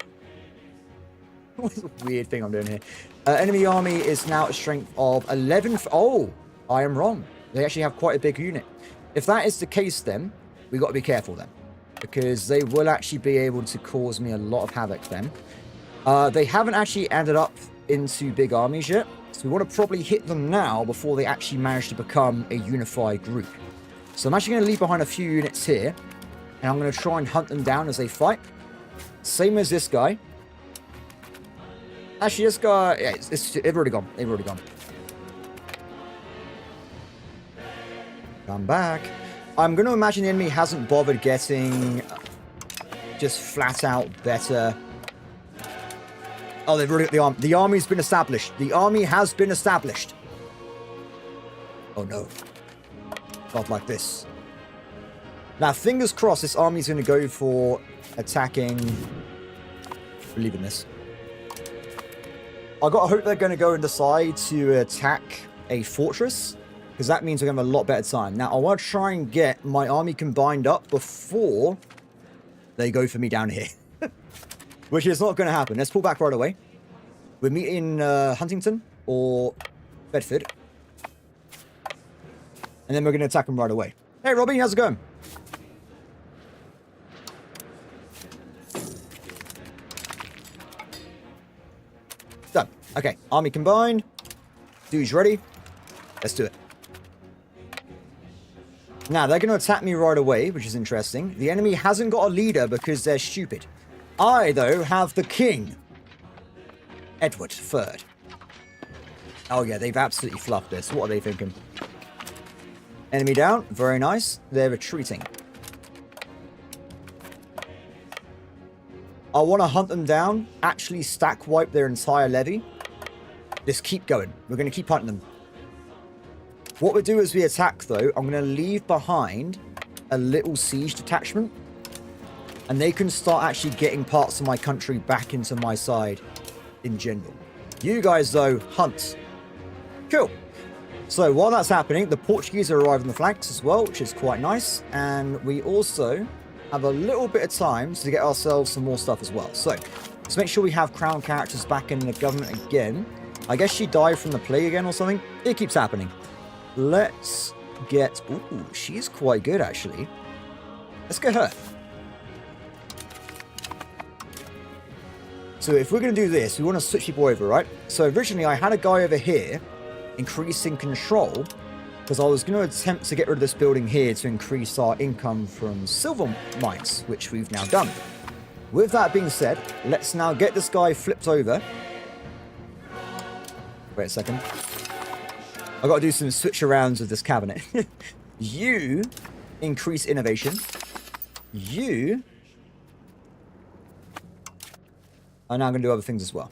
What a weird thing I'm doing here. Enemy army is now a strength of 11. Oh, I am wrong. They actually have quite a big unit. If that is the case, then we've got to be careful then, because they will actually be able to cause me a lot of havoc then. They haven't actually added up into big armies yet, so we want to probably hit them now before they actually manage to become a unified group. So I'm actually going to leave behind a few units here, and I'm going to try and hunt them down as they fight. Same as this guy. Actually, this guy, yeah, they've already gone. They've already gone. Come back. I'm going to imagine the enemy hasn't bothered getting just flat out better. Oh, they've already got the army. The army's been established. The army has been established. Oh, no. Not like this. Now, fingers crossed, this army's going to go for attacking. Believe in this. I got to hope they're going to go and decide to attack a fortress, because that means we're going to have a lot better time. Now, I want to try and get my army combined up before they go for me down here. Which is not going to happen. Let's pull back right away. We're meeting Huntington or Bedford. And then we're going to attack them right away. Hey, Robbie, how's it going? Done. Okay, army combined. Dude's ready. Let's do it. Now, they're going to attack me right away, which is interesting. The enemy hasn't got a leader because they're stupid. I, though, have the king. Edward III. Oh, yeah, they've absolutely fluffed this. What are they thinking? Enemy down. Very nice. They're retreating. I want to hunt them down. Actually stack wipe their entire levy. Just keep going. We're going to keep hunting them. What we do as we attack, though, I'm going to leave behind a little siege detachment. And they can start actually getting parts of my country back into my side in general. You guys, though, hunt. Cool. So while that's happening, the Portuguese are arriving on the flanks as well, which is quite nice. And we also have a little bit of time to get ourselves some more stuff as well. So let's make sure we have crown characters back in the government again. I guess she died from the plague again or something. It keeps happening. Let's get... Ooh, she's quite good, actually. Let's get her. So if we're going to do this, we want to switch people over, right? So originally I had a guy over here increasing control because I was going to attempt to get rid of this building here to increase our income from silver mines, which we've now done. With that being said, let's now get this guy flipped over. Wait a second. I've got to do some switch arounds with this cabinet. You increase innovation. You are now going to do other things as well.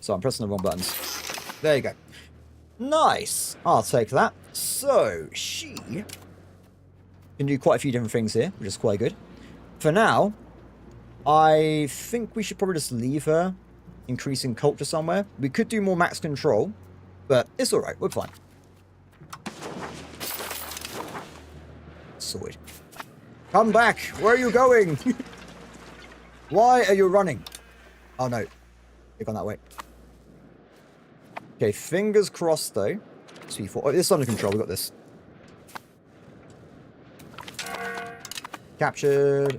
So I'm pressing the wrong buttons. There you go. Nice. I'll take that. So she can do quite a few different things here, which is quite good. For now, I think we should probably just leave her increasing culture somewhere. We could do more max control, but it's all right. We're fine. Sorted. Come back. Where are you going? Why are you running? Oh, no. They've gone that way. Okay, fingers crossed, though. C4. Oh, this is under control. We got this. captured.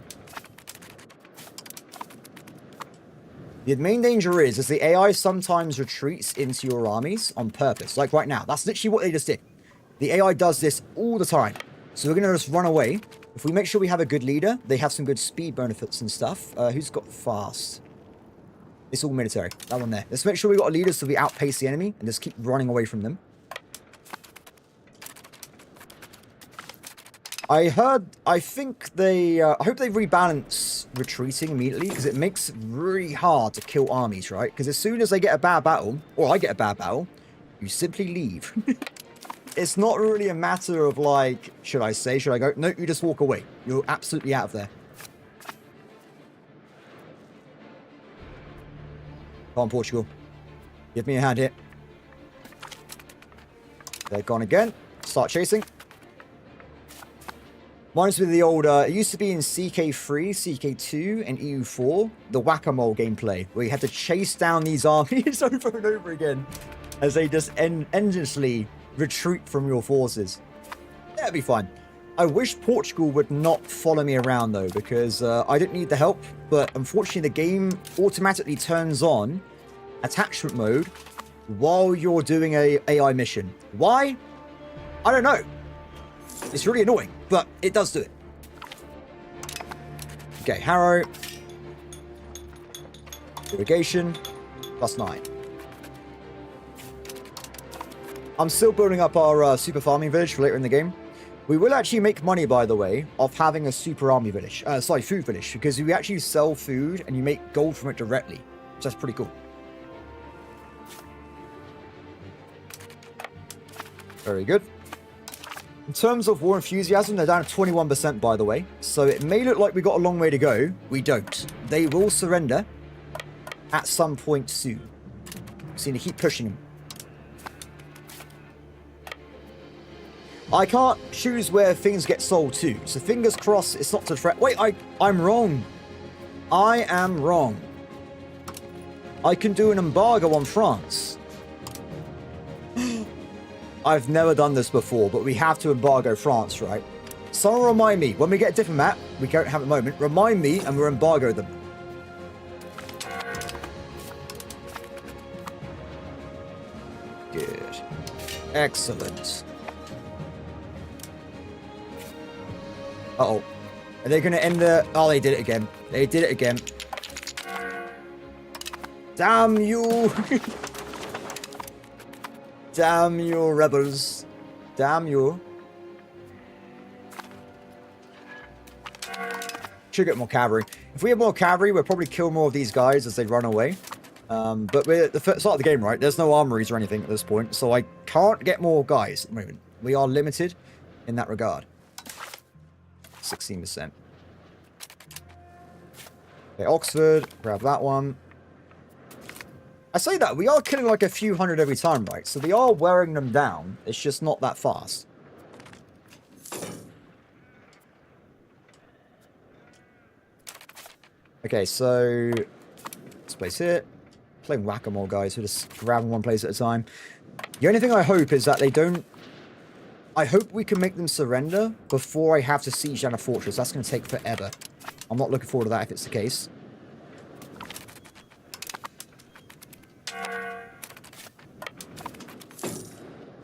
The main danger is the AI sometimes retreats into your armies on purpose. Like right now. That's literally what they just did. The AI does this all the time. So we're going to just run away. If we make sure we have a good leader, they have some good speed benefits and stuff. Who's got fast? It's all military. That one there. Let's make sure we got a leader so we outpace the enemy and just keep running away from them. I think they, I hope they rebalance retreating immediately, because it makes it really hard to kill armies, right? Because as soon as they get a bad battle, or I get a bad battle, you simply leave. It's not really a matter of like, should I go? No, you just walk away. You're absolutely out of there. Come on, Portugal. Give me a hand here. They're gone again. Start chasing. Reminds me of the old, it used to be in CK3, CK2, and EU4, the whack-a-mole gameplay, where you had to chase down these armies over and over again as they just endlessly retreat from your forces. That'd be fine. I wish Portugal would not follow me around, though, because I didn't need the help, but unfortunately the game automatically turns on attachment mode while you're doing a AI mission. Why? I don't know. It's really annoying, but it does do it. Okay, Harrow. Irrigation. +9. I'm still building up our super farming village for later in the game. We will actually make money, by the way, off having a super army village. Sorry, food village, because we actually sell food and you make gold from it directly. So that's pretty cool. Very good. In terms of war enthusiasm, they're down to 21%, by the way. So it may look like we got a long way to go. We don't. They will surrender at some point soon. So you need to keep pushing them. I can't choose where things get sold to. So fingers crossed it's not to threat. Wait, I'm wrong. I am wrong. I can do an embargo on France. I've never done this before, but we have to embargo France, right? Someone remind me. When we get a different map, we don't have a moment. Remind me and we'll embargo them. Good. Excellent. Uh-oh. Are they going to end the... Oh, they did it again. They did it again. Damn you. Damn you, rebels. Damn you. Should get more cavalry. If we have more cavalry, we'll probably kill more of these guys as they run away. But we're at the start of the game, right? There's no armories or anything at this point, so I can't get more guys at the moment. We are limited in that regard. 16%. Okay, Oxford. Grab that one. I say that, we are killing like a few hundred every time, right? So we are wearing them down. It's just not that fast. Okay, so... Let's place here. Playing whack-a-mole, guys. We're just grabbing one place at a time. The only thing I hope is that they don't... I hope we can make them surrender before I have to siege down a fortress. That's going to take forever. I'm not looking forward to that if it's the case.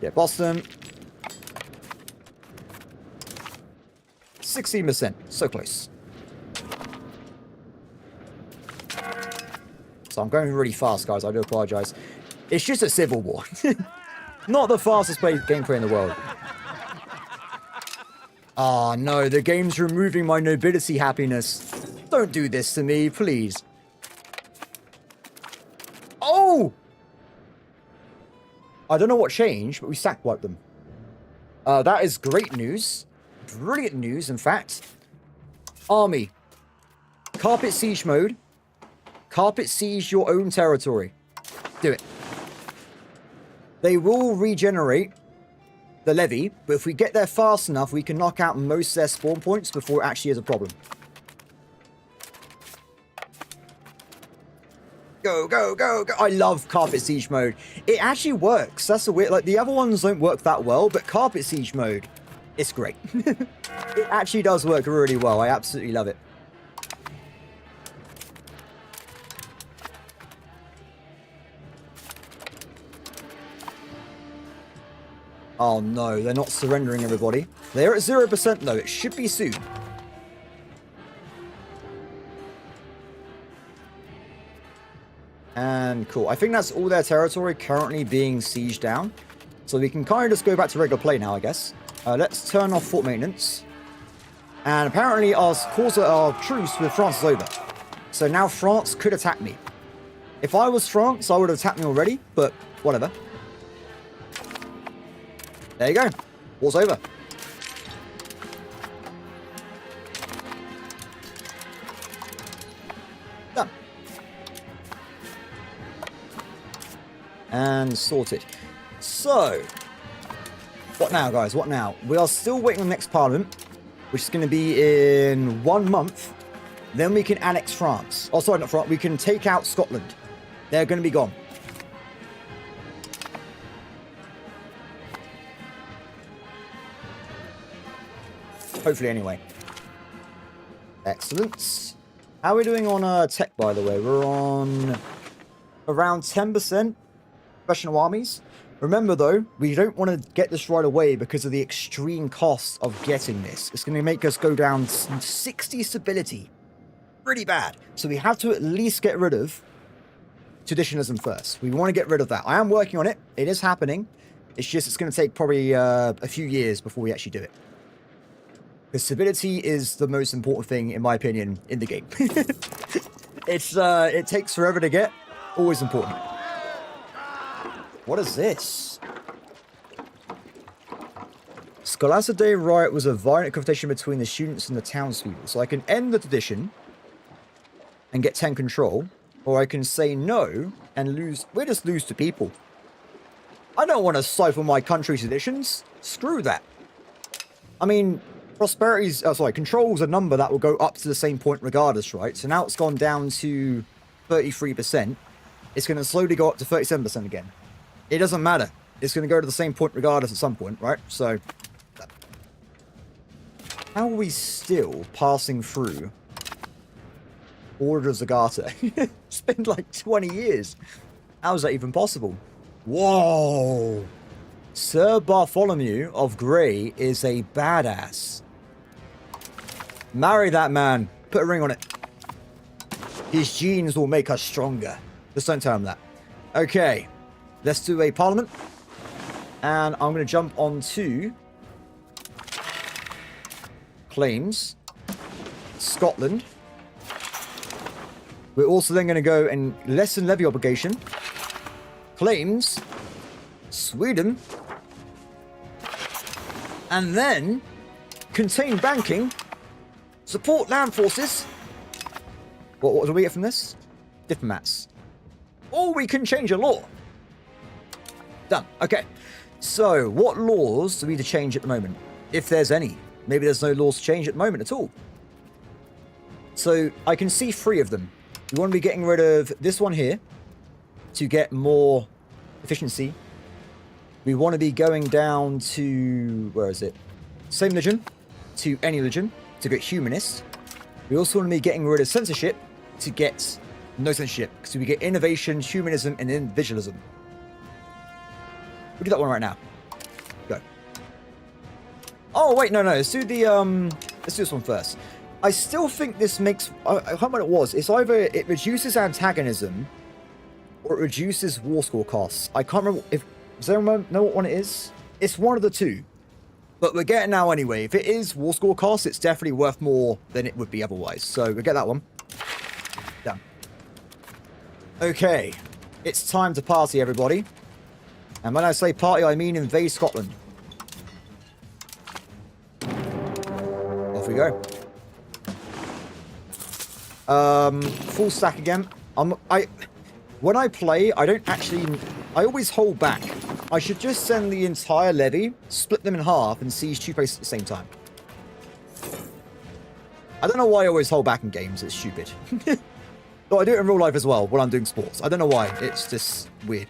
Yeah, Boston. 16%. So close. So I'm going really fast, guys. I do apologize. It's just a civil war. Not the fastest played gameplay in the world. Oh, no. The game's removing my nobility happiness. Don't do this to me, please. Oh! I don't know what changed, but we sack-wiped them. That is great news. Brilliant news, in fact. Army. Carpet siege mode. Carpet siege your own territory. Do it. They will regenerate the levy, but if we get there fast enough, we can knock out most of their spawn points before it actually is a problem. Go, go, go, go. I love carpet siege mode. It actually works. That's a weird... Like, the other ones don't work that well, but carpet siege mode, it's great. It actually does work really well. I absolutely love it. Oh no, they're not surrendering, everybody. They're at 0% though. It should be soon. And cool. I think that's all their territory currently being sieged down. So we can kind of just go back to regular play now, I guess. Let's turn off fort maintenance. And apparently our truce with France is over. So now France could attack me. If I was France, I would have attacked me already, but whatever. There you go. War's over. Done. And sorted. So, what now, guys? What now? We are still waiting on the next parliament, which is going to be in 1 month. Then we can annex France. Oh, sorry, not France. We can take out Scotland. They're going to be gone. Hopefully, anyway. Excellent. How are we doing on tech, by the way? We're on around 10% professional armies. Remember, though, we don't want to get this right away because of the extreme cost of getting this. It's going to make us go down 60 stability. Pretty bad. So we have to at least get rid of traditionalism first. We want to get rid of that. I am working on it. It is happening. It's just it's going to take probably a few years before we actually do it. Because stability is the most important thing, in my opinion, in the game. It takes forever to get. Always important. What is this? Scholastic Day riot was a violent confrontation between the students and the townspeople. So I can end the tradition and get 10 control, or I can say no and lose. We just lose to people. I don't want to stifle my country's traditions. Screw that. I mean, control's a number that will go up to the same point regardless, right? So now it's gone down to 33%. It's going to slowly go up to 37% again. It doesn't matter. It's going to go to the same point regardless at some point, right? So, how are we still passing through Order of Zagata? It's been like 20 years. How is that even possible? Whoa! Sir Bartholomew of Grey is a badass. Marry that man. Put a ring on it. His genes will make us stronger. Just don't tell him that. Okay. Let's do a parliament. And I'm going to jump on to claims. Scotland. We're also then going to go and lessen levy obligation. Claims. Sweden. And then contain banking. Support land forces. What do we get from this? Diplomats. Or we can change a law. Done. Okay. So, what laws do we need to change at the moment? If there's any. Maybe there's no laws to change at the moment at all. So, I can see 3 of them. We want to be getting rid of this one here to get more efficiency. We want to be going down to... where is it? Same religion to any religion to get humanist. We also want to be getting rid of censorship to get no censorship. Because we get innovation, humanism, and individualism. We'll do that one right now. Go. Oh, wait, no. Let's do the, let's do this one first. I still think this makes... I can't remember what it was. It's either it reduces antagonism or it reduces war score costs. I can't remember if... Does anyone know what one it is? It's one of the two. But we're getting now anyway. If it is war score costs, it's definitely worth more than it would be otherwise. So we'll get that one. Done. Okay. It's time to party, everybody. And when I say party, I mean invade Scotland. Off we go. Full stack again. When I play, I don't actually... I always hold back. I should just send the entire levy, split them in half, and siege 2 places at the same time. I don't know why I always hold back in games. It's stupid. Though I do it in real life as well, when I'm doing sports. I don't know why. It's just weird.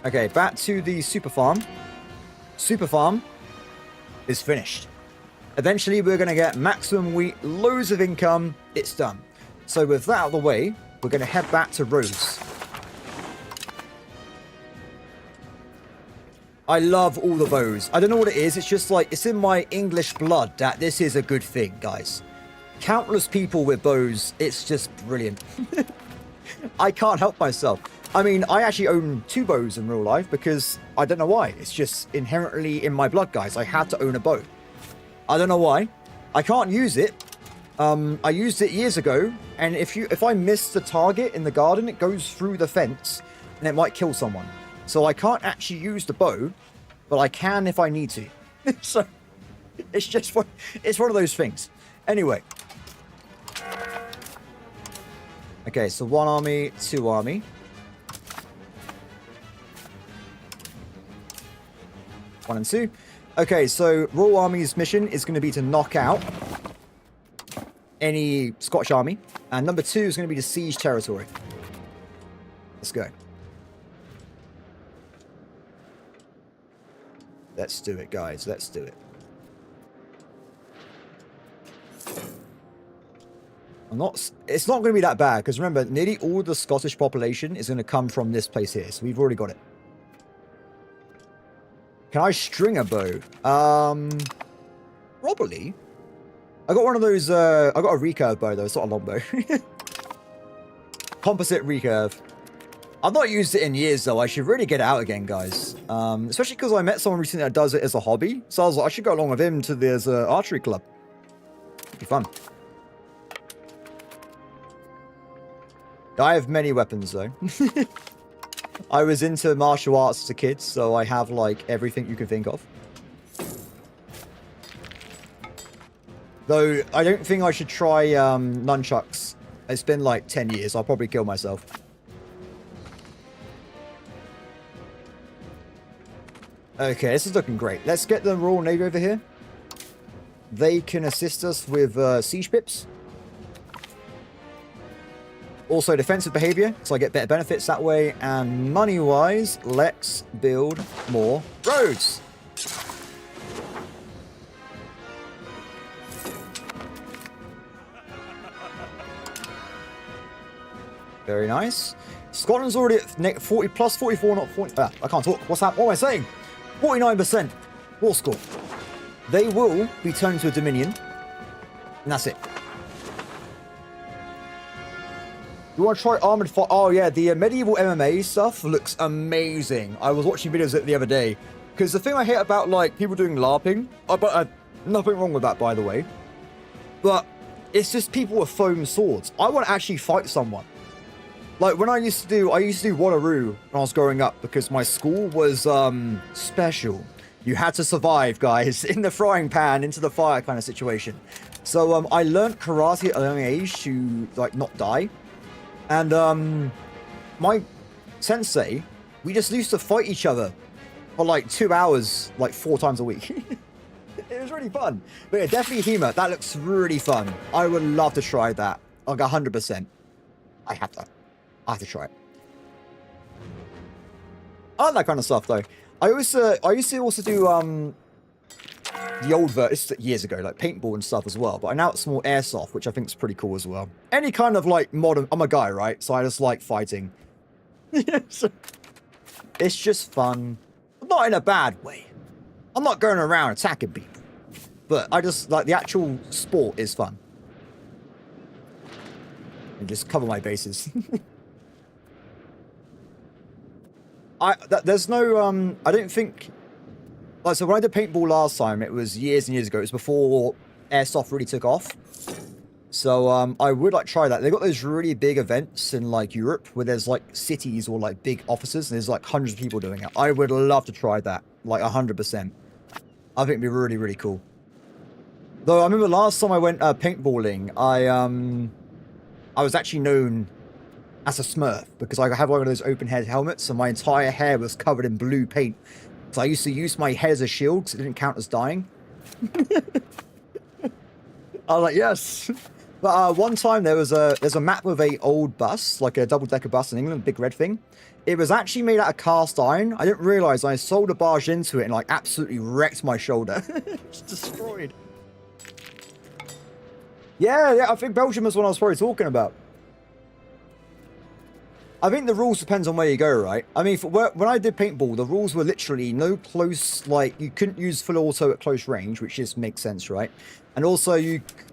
Okay, back to the super farm. super farm is finished. Eventually, we're going to get maximum wheat, loads of income. It's done. So with that out of the way, we're going to head back to Rhodes. I love all the bows. I don't know what it is. It's just like, it's in my English blood that this is a good thing, guys. Countless people with bows. It's just brilliant. I can't help myself. I mean, I actually own 2 bows in real life because I don't know why. It's just inherently in my blood, guys. I had to own a bow. I don't know why. I can't use it. I used it years ago, and if I miss the target in the garden, it goes through the fence, and it might kill someone. So I can't actually use the bow, but I can if I need to. So it's just it's one of those things. Anyway. Okay, so 1 army, 2 army. One and 2. Okay, so Royal Army's mission is going to be to knock out any Scottish army. And number 2 is going to be to siege territory. Let's go. Let's do it, guys. Let's do it. It's not going to be that bad, because remember, nearly all the Scottish population is going to come from this place here. So we've already got it. Can I string a bow? Probably. I got one of those, I got a recurve bow though. It's not a long bow. Composite recurve. I've not used it in years though. I should really get it out again, guys. Especially because I met someone recently that does it as a hobby. So I was like, I should go along with him to this archery club. It'd be fun. I have many weapons though. I was into martial arts as a kid, so I have like everything you can think of. Though I don't think I should try nunchucks. It's been like 10 years. I'll probably kill myself. Okay, this is looking great. Let's get the Royal Navy over here. They can assist us with siege pips. Also defensive behavior, so I get better benefits that way. And money-wise, let's build more roads. Very nice. Scotland's already at 40 plus 44, not 40. I can't talk. What's happening? What am I saying? 49% war score. They will be turned to a Dominion. And that's it. You want to try Armored Fight? Oh, yeah. The medieval MMA stuff looks amazing. I was watching videos of it the other day. Because the thing I hate about, like, people doing LARPing... but nothing wrong with that, by the way. But it's just people with foam swords. I want to actually fight someone. Like, when I used to do Waterloo when I was growing up. Because my school was, special. You had to survive, guys. In the frying pan, into the fire kind of situation. So, I learned karate at a young age to, like, not die. And my sensei, we just used to fight each other for like 2 hours, like 4 times a week. It was really fun. But yeah, definitely HEMA. That looks really fun. I would love to try that. Like 100%. I have to try it. I like that kind of stuff though. I used to also do the old version years ago, like paintball and stuff as well. But now it's more airsoft, which I think is pretty cool as well. Any kind of like modern. I'm a guy, right? So I just like fighting. So, it's just fun, not in a bad way. I'm not going around attacking people, but I just like the actual sport is fun. And just cover my bases. There's no I don't think. Like, so when I did paintball last time, it was years and years ago. It was before airsoft really took off. So I would like try that. They got those really big events in like Europe where there's like cities or like big offices and there's like hundreds of people doing it. I would love to try that, like 100%. I think it'd be really, really cool. Though I remember last time I went paintballing, I was actually known as a Smurf because I had one of those open head helmets and my entire hair was covered in blue paint. So I used to use my head as a shield because it didn't count as dying. I was like, yes, But one time there's a map of a old bus, like a double-decker bus in England, big red thing. It was actually made out of cast iron. I didn't realize I sold a barge into it and like absolutely wrecked my shoulder. It's destroyed. Yeah, I think Belgium is what I was probably talking about. I think the rules depends on where you go, right? I mean, when I did paintball, the rules were literally no close, like you couldn't use full auto at close range, which just makes sense, right? And also,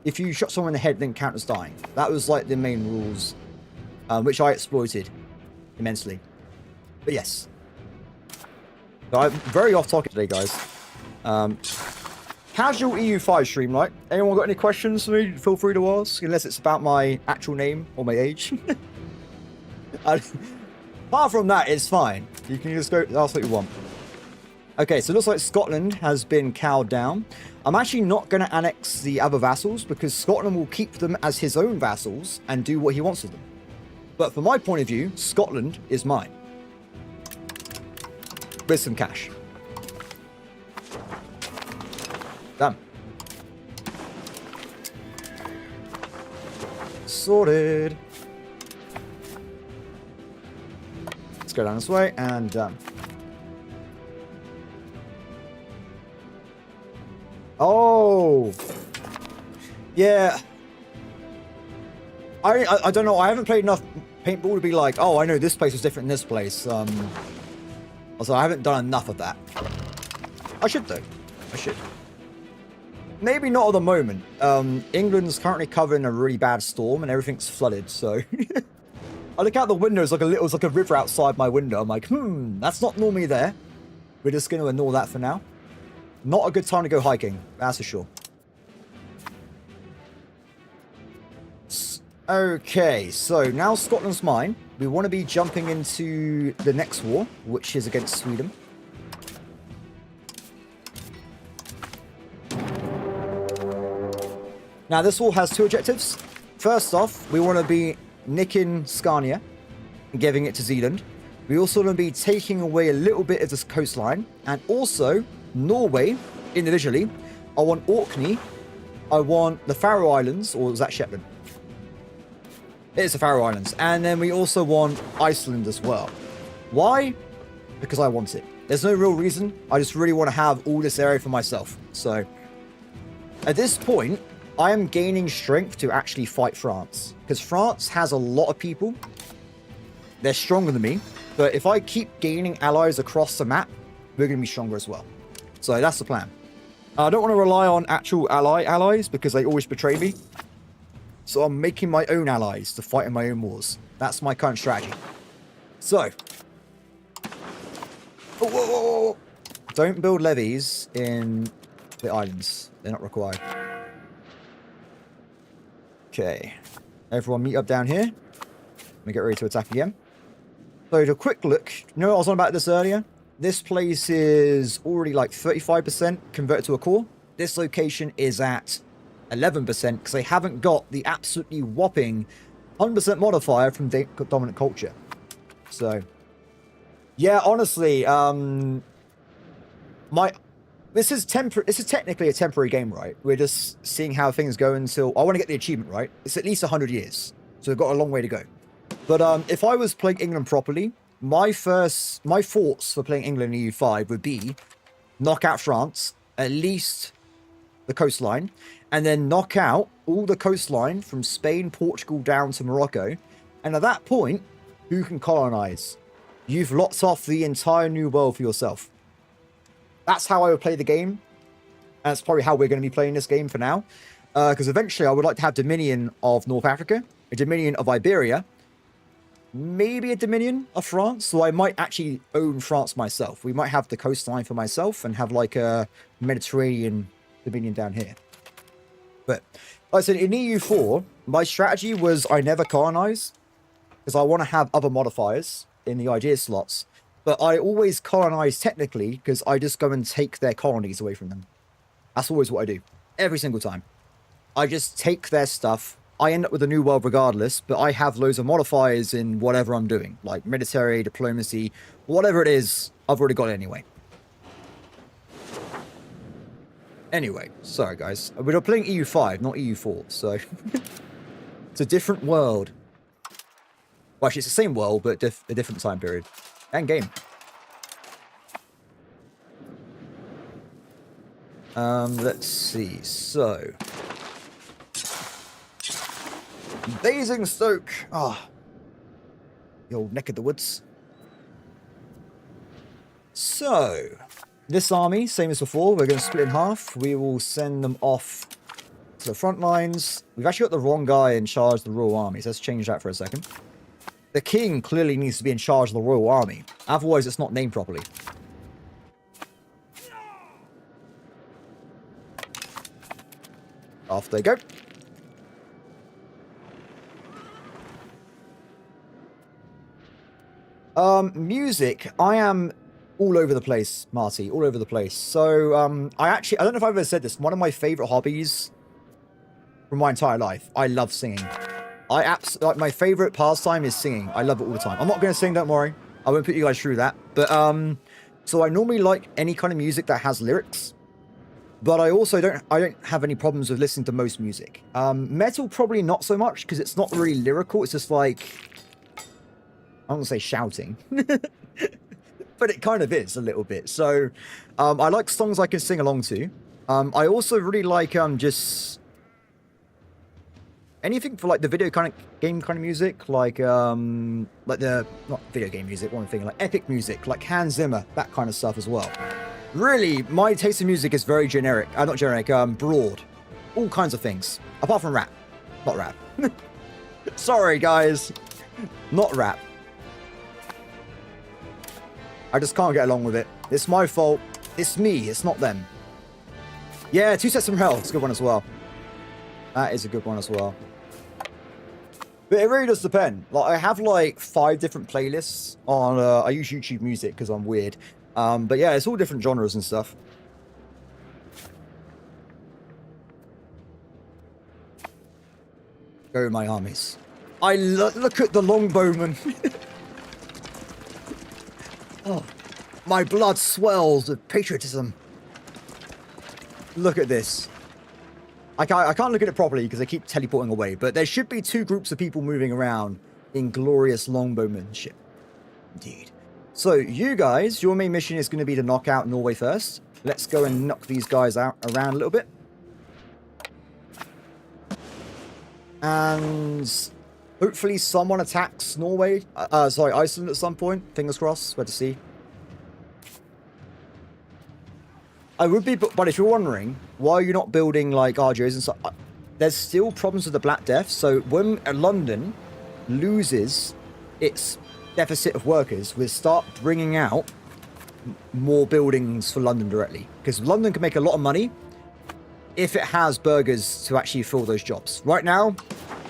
if you shot someone in the head, then count as dying. That was like the main rules, which I exploited immensely. But yes, so I'm very off topic today, guys. Casual EU5 stream, right? Anyone got any questions for me? Feel free to ask, unless it's about my actual name or my age. Apart from that, it's fine. You can just go ask what you want. Okay, so it looks like Scotland has been cowed down. I'm actually not going to annex the other vassals because Scotland will keep them as his own vassals and do what he wants with them. But from my point of view, Scotland is mine. With some cash. Done. Sorted. Let's go down this way and done. Oh. Yeah. I don't know. I haven't played enough paintball to be like, oh, I know this place is different than this place. Also, I haven't done enough of that. I should, though. I should. Maybe not at the moment. England's currently covering a really bad storm and everything's flooded, so... I look out the window, it's like a river outside my window. I'm like, that's not normally there. We're just going to ignore that for now. Not a good time to go hiking, that's for sure. Okay, so now Scotland's mine. We want to be jumping into the next war, which is against Sweden. Now, this war has two objectives. First off, we want to be nicking Scania and giving it to Zealand. We also want to be taking away a little bit of this coastline. And also, Norway, individually. I want Orkney. I want the Faroe Islands, or is that Shetland? It is the Faroe Islands. And then we also want Iceland as well. Why? Because I want it. There's no real reason. I just really want to have all this area for myself. So, at this point, I am gaining strength to actually fight France. Because France has a lot of people. They're stronger than me. But if I keep gaining allies across the map, we're going to be stronger as well. So that's the plan. I don't want to rely on actual allies because they always betray me. So I'm making my own allies to fight in my own wars. That's my current strategy. So. Whoa. Don't build levies in the islands. They're not required. Okay. Everyone meet up down here. Let me get ready to attack again. So to a quick look. You know what I was on about this earlier? This place is already like 35% converted to a core. This location is at 11% because they haven't got the absolutely whopping 100% modifier from dominant culture. So, yeah, honestly, this is technically a temporary game, right? We're just seeing how things go until I want to get the achievement, right? It's at least 100 years, so we've got a long way to go. But if I was playing England properly, my thoughts for playing England in EU5 would be knock out France, at least the coastline, and then knock out all the coastline from Spain, Portugal down to Morocco. And at that point, who can colonize? You've locked off the entire new world for yourself. That's how I would play the game. And that's probably how we're going to be playing this game for now. Because eventually I would like to have Dominion of North Africa, a Dominion of Iberia, maybe a Dominion of France. So I might actually own France myself. We might have the coastline for myself and have like a Mediterranean Dominion down here. But like I said, in EU4, my strategy was I never colonize because I want to have other modifiers in the idea slots. But I always colonize technically because I just go and take their colonies away from them. That's always what I do. Every single time. I just take their stuff. I end up with a new world regardless, but I have loads of modifiers in whatever I'm doing. Like military, diplomacy, whatever it is, I've already got it anyway. Anyway, sorry guys. We're playing EU5, not EU4, so... It's a different world. Well, actually, it's the same world, but a different time period. And game. Let's see. So... Basingstoke. Ah. The old neck of the woods. So... This army, same as before, we're going to split in half. We will send them off to the front lines. We've actually got the wrong guy in charge of the Royal Army, so let's change that for a second. The king clearly needs to be in charge of the Royal Army. Otherwise, it's not named properly. Off they go. Music. I am all over the place, Marty. All over the place. So, I don't know if I've ever said this. One of my favorite hobbies from my entire life. I love singing. Like, my favorite pastime is singing. I love it all the time. I'm not going to sing, don't worry. I won't put you guys through that. But, so I normally like any kind of music that has lyrics. But I also don't have any problems with listening to most music. Metal, probably not so much, because it's not really lyrical. It's just like, I don't want to say shouting. But it kind of is a little bit. So, I like songs I can sing along to. I also really like, just... anything for, like, the video game kind of music. Like the... not video game music, one thing. Like, epic music. Like Hans Zimmer. That kind of stuff as well. Really, my taste in music is very generic. Not generic, broad. All kinds of things. Apart from rap. Not rap. Sorry, guys. Not rap. I just can't get along with it. It's my fault. It's me. It's not them. Yeah, 2 Sets from Hell. It's a good one as well. That is a good one as well. But it really does depend. Like, I have like 5 different playlists on... I use YouTube Music because I'm weird. But yeah, it's all different genres and stuff. Go my armies. Look at the longbowmen. Oh, my blood swells with patriotism. Look at this. I can't look at it properly because I keep teleporting away, but there should be 2 groups of people moving around in glorious longbowmanship. Indeed. So, you guys, your main mission is going to be to knock out Norway first. Let's go and knock these guys out around a little bit. And hopefully someone attacks Norway. Sorry, Iceland at some point. Fingers crossed. Where to see. I would be, but if you're wondering, why are you not building, like, RGOs and stuff? There's still problems with the Black Death. So when London loses its deficit of workers, we'll start bringing out more buildings for London directly. Because London can make a lot of money if it has burgers to actually fill those jobs. Right now,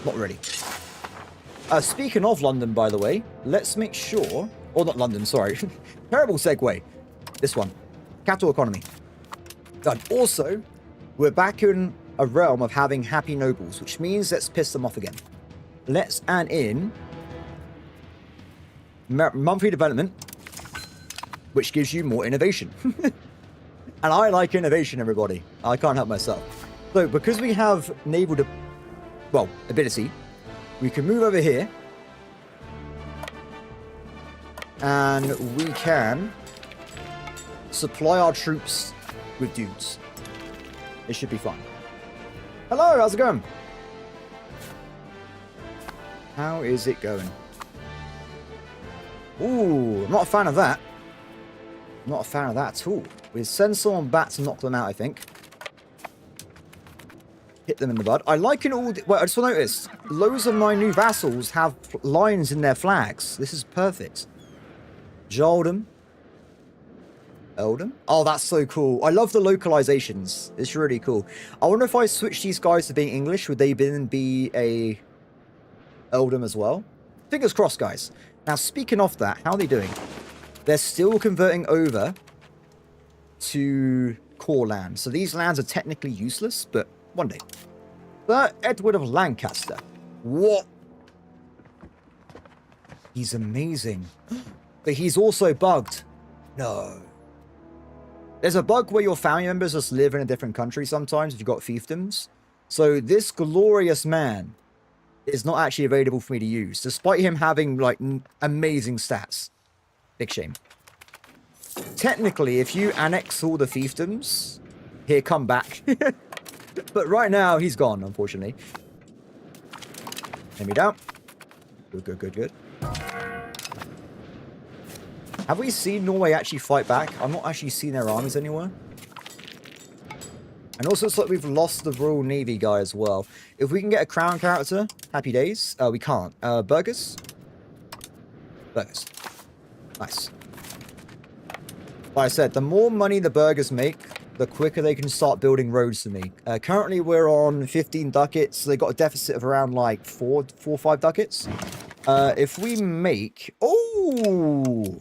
not really. Speaking of London, by the way, let's make sure... or not London, sorry. Terrible segue. This one. Capital economy. Done. Also, we're back in a realm of having happy nobles, which means let's piss them off again. Let's add in monthly development, which gives you more innovation. And I like innovation, everybody. I can't help myself. So, because we have naval ability, we can move over here. And we can supply our troops with dudes. It should be fun. Hello, how's it going? How is it going? Ooh, I'm not a fan of that. I'm not a fan of that at all. We'll send someone back to knock them out, I think. Hit them in the bud. I like in all... well, I just noticed, loads of my new vassals have lines in their flags. This is perfect. Jaldum. Eldom? Oh, that's so cool. I love the localizations. It's really cool. I wonder if I switch these guys to being English, would they then be a Eldom as well? Fingers crossed, guys. Now, speaking of that, how are they doing? They're still converting over to core land. So these lands are technically useless, but one day. Sir Edward of Lancaster. What? He's amazing. But he's also bugged. No. There's a bug where your family members just live in a different country sometimes if you've got fiefdoms. So this glorious man is not actually available for me to use, despite him having like amazing stats. Big shame. Technically, if you annex all the fiefdoms, he'll come back. But right now, he's gone, unfortunately. Enemy down. Good, good, good, good. Have we seen Norway actually fight back? I'm not actually seeing their armies anywhere. And also, it's like we've lost the Royal Navy guy as well. If we can get a crown character, happy days. We can't. Burgers? Burgers. Nice. Like I said, the more money the burgers make, the quicker they can start building roads for me. Currently, we're on 15 ducats. So they got a deficit of around like 4 or 5 ducats. If we make... Oh!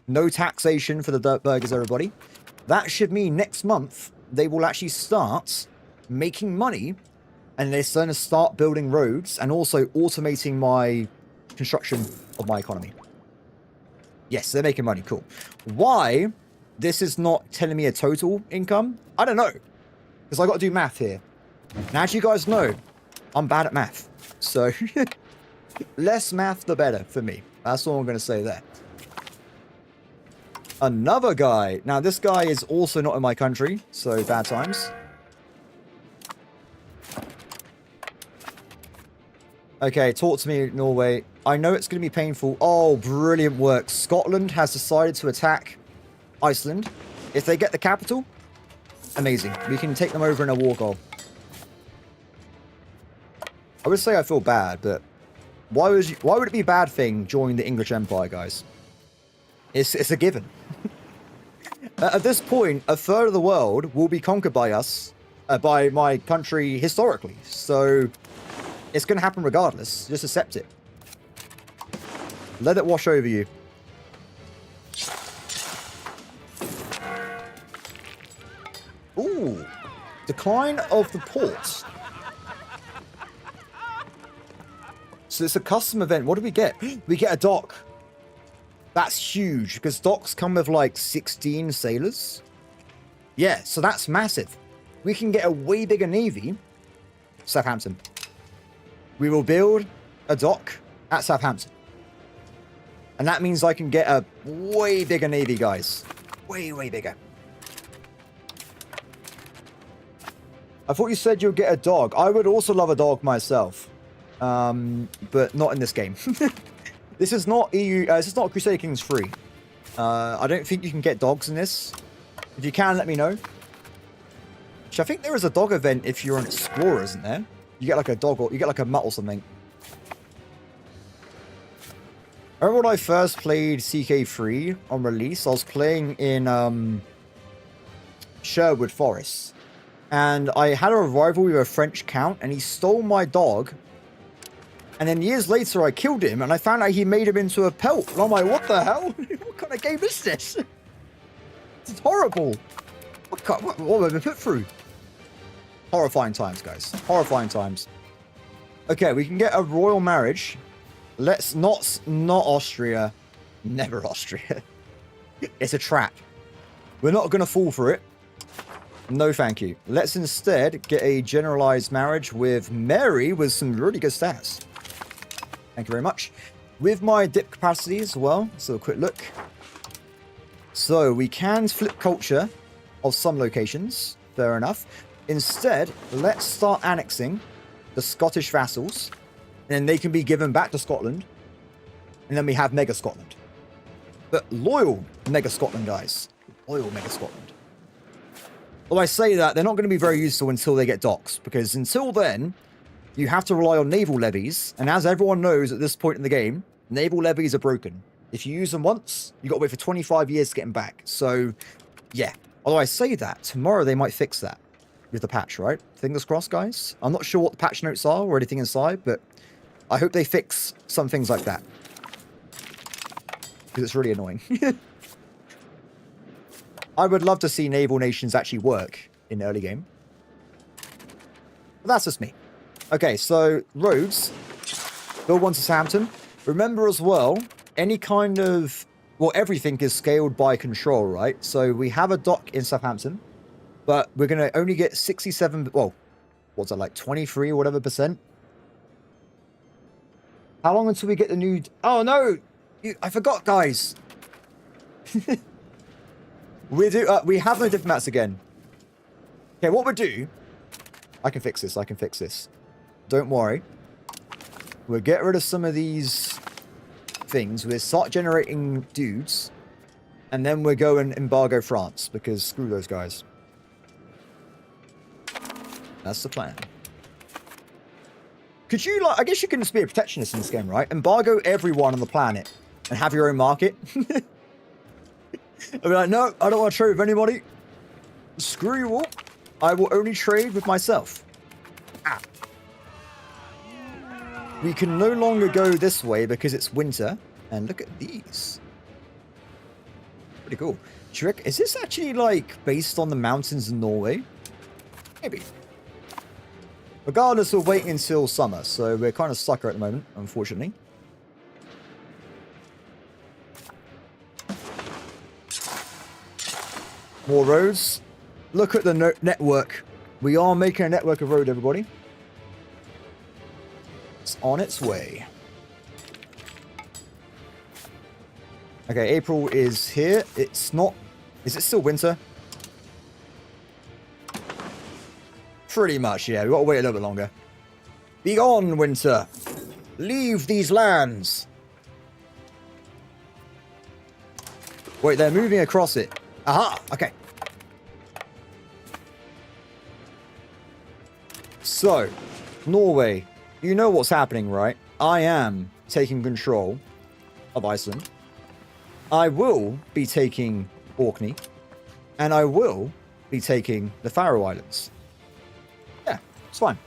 No taxation for the burgers, everybody. That should mean next month, they will actually start making money. And they're going to start building roads and also automating my construction of my economy. Yes, they're making money. Cool. Why this is not telling me a total income? I don't know. Because I got to do math here. And as you guys know, I'm bad at math. So, less math, the better for me. That's all I'm going to say there. Another guy. Now, this guy is also not in my country. So, bad times. Okay, talk to me, Norway. I know it's going to be painful. Oh, brilliant work. Scotland has decided to attack Iceland. If they get the capital, amazing. We can take them over in a war goal. I would say I feel bad, but why would it be a bad thing joining the English Empire, guys? It's a given. At this point, a third of the world will be conquered by us, by my country historically. So it's going to happen regardless. Just accept it. Let it wash over you. Ooh. Decline of the port. So it's a custom event. What do we get? We get a dock. That's huge, because docks come with like 16 sailors. Yeah, so that's massive. We can get a way bigger navy. Southampton. We will build a dock at Southampton. And that means I can get a way bigger navy, guys. Way, way bigger. I thought you said you'd get a dog. I would also love a dog myself. But not in this game. This is not EU. This is not Crusader Kings 3. I don't think you can get dogs in this. If you can, let me know. Which I think there is a dog event if you're an explorer, isn't there? You get like a dog, or you get like a mutt or something. I remember when I first played CK3 on release, I was playing in Sherwood Forest. And I had a rival with a French count, and he stole my dog. And then years later, I killed him, and I found out he made him into a pelt. And I'm like, what the hell? What kind of game is this? It's horrible. What have I been put through? Horrifying times, guys. Horrifying times. Okay, we can get a royal marriage. Let's not Austria. Never Austria. It's a trap. We're not going to fall for it. No, thank you. Let's instead get a generalized marriage with Mary with some really good stats. Thank you very much. With my dip capacity as well. So a quick look. So we can flip culture of some locations. Fair enough. Instead, let's start annexing the Scottish vassals. And then they can be given back to Scotland. And then we have Mega Scotland. But loyal Mega Scotland, guys. Loyal Mega Scotland. Well, I say that, they're not going to be very useful until they get docks. Because until then, you have to rely on naval levies. And as everyone knows at this point in the game, naval levies are broken. If you use them once, you've got to wait for 25 years to get them back. So, yeah. Although I say that, tomorrow they might fix that. With the patch, right? Fingers crossed, guys. I'm not sure what the patch notes are or anything inside, but I hope they fix some things like that. Because it's really annoying. I would love to see naval nations actually work in the early game. But that's just me. Okay, so roads. Build one to Southampton. Remember as well, any kind of... Well, everything is scaled by control, right? So we have a dock in Southampton. But we're going to only get 67... Well, what's that, like 23 or whatever percent? How long until we get the new... Oh, no! I forgot, guys. We have no diplomats again. Okay, what we'll do... I can fix this. I can fix this. Don't worry. We'll get rid of some of these things. We'll start generating dudes. And then we'll go and embargo France. Because screw those guys. That's the plan. Could you, like... I guess you can just be a protectionist in this game, right? Embargo everyone on the planet. And have your own market. I'll be like, no, I don't want to trade with anybody. Screw you all. I will only trade with myself. Ah. We can no longer go this way because it's winter. And look at these. Pretty cool. Trick, is this actually like based on the mountains in Norway? Maybe. Regardless, we're waiting until summer, so we're kind of stuck at the moment, unfortunately. More roads. Look at the network. We are making a network of road, everybody. It's on its way. Okay, April is here. It's not... Is it still winter? Pretty much, yeah. We've got to wait a little bit longer. Be gone, winter. Leave these lands. Wait, they're moving across it. Aha! Okay. So, Norway. You know what's happening, right? I am taking control of Iceland. I will be taking Orkney. And I will be taking the Faroe Islands. Yeah, it's fine.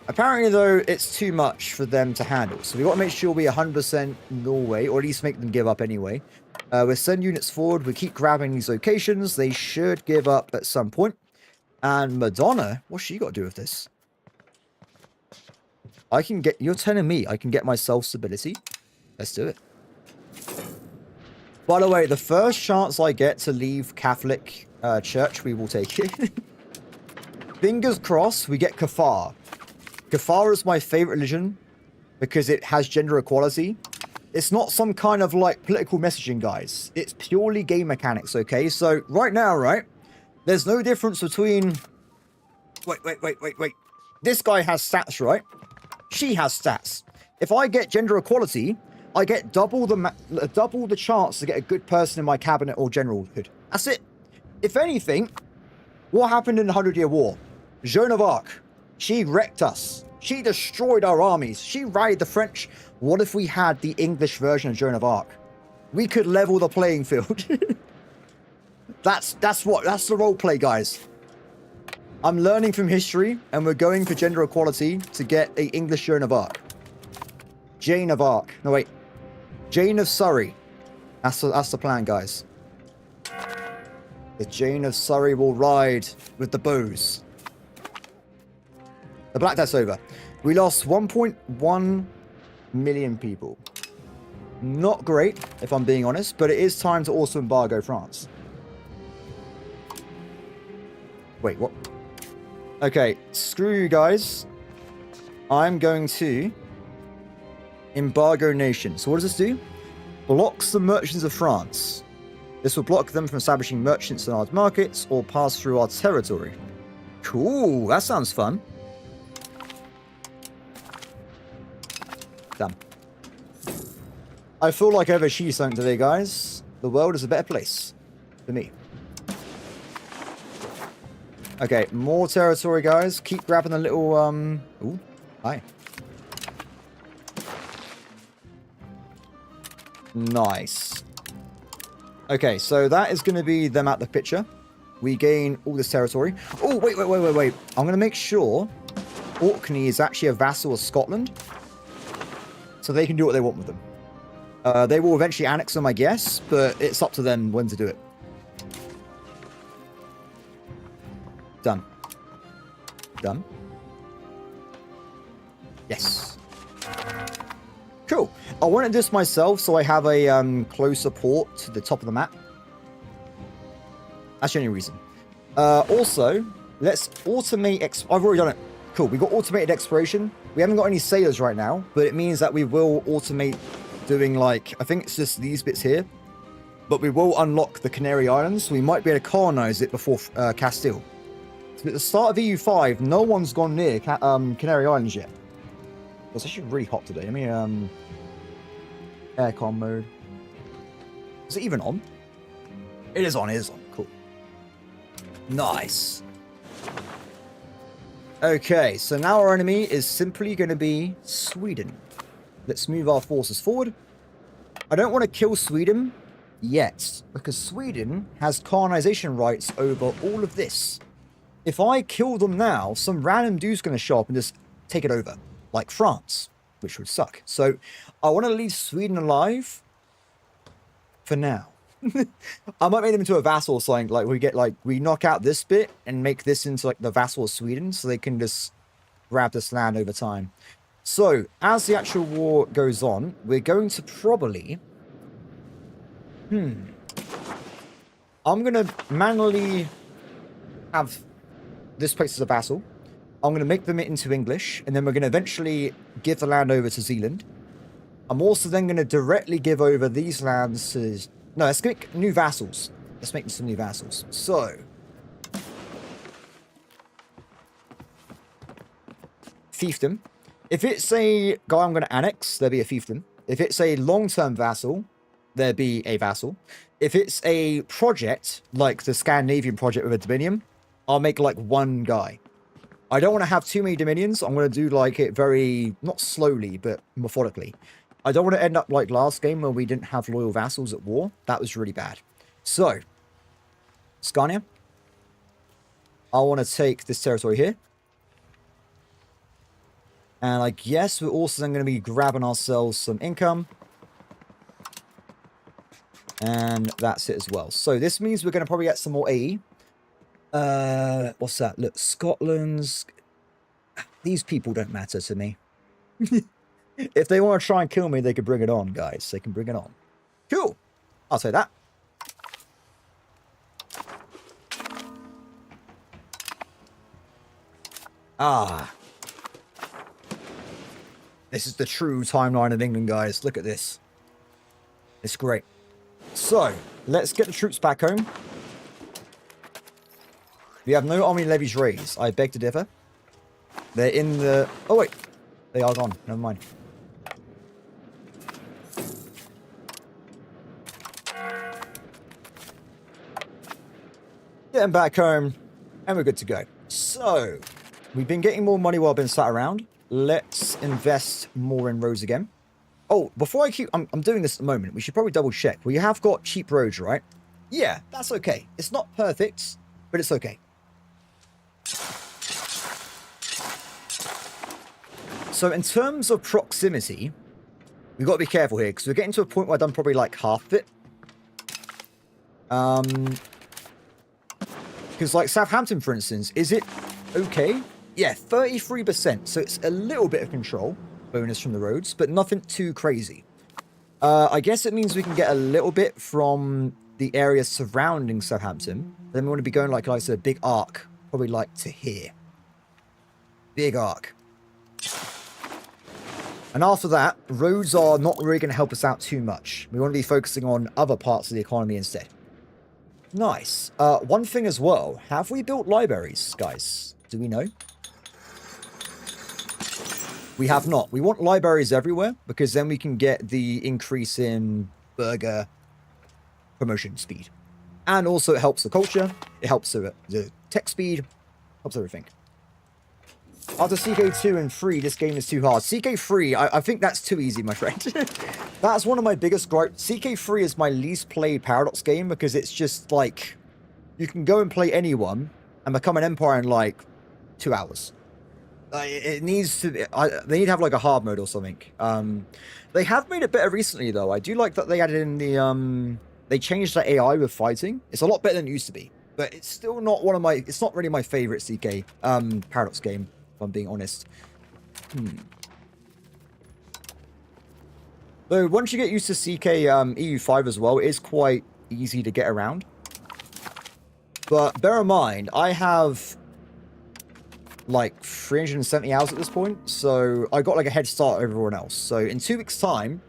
Apparently, though, it's too much for them to handle. So we got to make sure we 100% Norway, or at least make them give up anyway. We'll send units forward. We keep grabbing these locations. They should give up at some point. And Madonna, what's she got to do with this? I can get... You're telling me I can get myself stability? Let's do it. By the way, the first chance I get to leave Catholic Church, we will take it. Fingers crossed we get Kafar. Kafar is my favorite religion because it has gender equality. It's not some kind of like political messaging, guys. It's purely game mechanics, okay? So right now, right, there's no difference between... Wait. This guy has stats, right? She has stats. If I get gender equality, I get double the chance to get a good person in my cabinet or generalhood. That's it. If anything, what happened in the 100-Year War? Joan of Arc. She wrecked us. She destroyed our armies. She rallied the French. What if we had the English version of Joan of Arc? We could level the playing field. That's the role play, guys. I'm learning from history, and we're going for gender equality to get a English Joan of Arc. Jane of Arc. No, wait. Jane of Surrey. That's the plan, guys. The Jane of Surrey will ride with the bows. The Black Death's over. We lost 1.1 million people. Not great, if I'm being honest, but it is time to also embargo France. Wait, what? Okay, screw you guys. I'm going to embargo nation. So what does this do? Blocks the merchants of France. This will block them from establishing merchants in our markets or pass through our territory. Cool, that sounds fun. Damn. I feel like I've achieved something today, guys. The world is a better place for me. Okay, more territory, guys. Keep grabbing the little, Ooh, hi. Nice. Okay, so that is going to be them out the picture. We gain all this territory. Oh, wait. I'm going to make sure Orkney is actually a vassal of Scotland. So they can do what they want with them. They will eventually annex them, I guess, but it's up to them when to do it. Done. Done. Yes. Cool. I wanted this myself, so I have a closer port to the top of the map. That's the only reason. Also, let's automate... I've already done it. Cool. We got automated exploration. We haven't got any sailors right now, but it means that we will automate doing like, I think it's just these bits here, but we will unlock the Canary Islands, so we might be able to colonize it before Castile. So at the start of EU5, no one's gone near Canary Islands yet. It's actually really hot today. Let me aircon mode. Is it even on? It is on. It is on. Cool. Nice. Okay, so now our enemy is simply going to be Sweden. Let's move our forces forward. I don't want to kill Sweden yet, because Sweden has colonization rights over all of this. If I kill them now, some random dude's going to show up and just take it over, like France, which would suck. So I want to leave Sweden alive for now. I might make them into a vassal or something. Like we knock out this bit and make this into like the vassal of Sweden, so they can just grab this land over time. So as the actual war goes on, we're going to probably I'm gonna manually have this place as a vassal. I'm gonna make them into English, and then we're gonna eventually give the land over to Zealand. I'm also then gonna directly give over these lands to... No, let's make new vassals. Let's make some new vassals. So fiefdom. If it's a guy I'm gonna annex, there'll be a fiefdom. If it's a long-term vassal, there be a vassal. If it's a project, like the Scandinavian project with a dominion, I'll make like one guy. I don't want to have too many dominions. I'm going to do like it very, not slowly, but methodically. I don't want to end up like last game where we didn't have loyal vassals at war. That was really bad. So, Scania. I want to take this territory here. And I guess we're also then going to be grabbing ourselves some income. And that's it as well. So this means we're going to probably get some more AE. What's that? Look, Scotland's... These people don't matter to me. If they want to try and kill me, they can bring it on, guys. They can bring it on. Cool. I'll say that. Ah. This is the true timeline of England, guys. Look at this. It's great. So, let's get the troops back home. We have no army levies raised. I beg to differ. They're in the... Oh, wait. They are gone. Never mind. Get them back home, and we're good to go. So, we've been getting more money while I've been sat around. Let's invest more in roads again. Oh, before I keep... I'm doing this at the moment. We should probably double check. We have got cheap roads, right? Yeah, that's okay. It's not perfect, but it's okay. So in terms of proximity, we've got to be careful here, because we're getting to a point where I've done probably like half of it. Because like Southampton, for instance, is it okay? Yeah, 33%. So it's a little bit of control bonus from the roads, but nothing too crazy. I guess it means we can get a little bit from the area surrounding Southampton. Then we want to be going like I said, a big arc, probably like to here. Big arc. And after that, roads are not really going to help us out too much. We want to be focusing on other parts of the economy instead. Nice. One thing as well. Have we built libraries, guys? Do we know? We have not. We want libraries everywhere, because then we can get the increase in burger promotion speed. And also it helps the culture, it helps the tech speed, helps everything. After CK2 and 3, this game is too hard. CK3, I think that's too easy, my friend. That's one of my biggest gripes. CK3 is my least played Paradox game, because it's just like, you can go and play anyone and become an empire in like 2 hours. It needs to be, they need to have like a hard mode or something. They have made it better recently though. I do like that they added in the they changed the AI with fighting. It's a lot better than it used to be, but it's still not one of my, it's not really my favorite CK Paradox game, if I'm being honest. Though once you get used to CK EU5 as well, it is quite easy to get around. But bear in mind, I have like 370 hours at this point, so I got like a head start over everyone else. So in 2 weeks' time,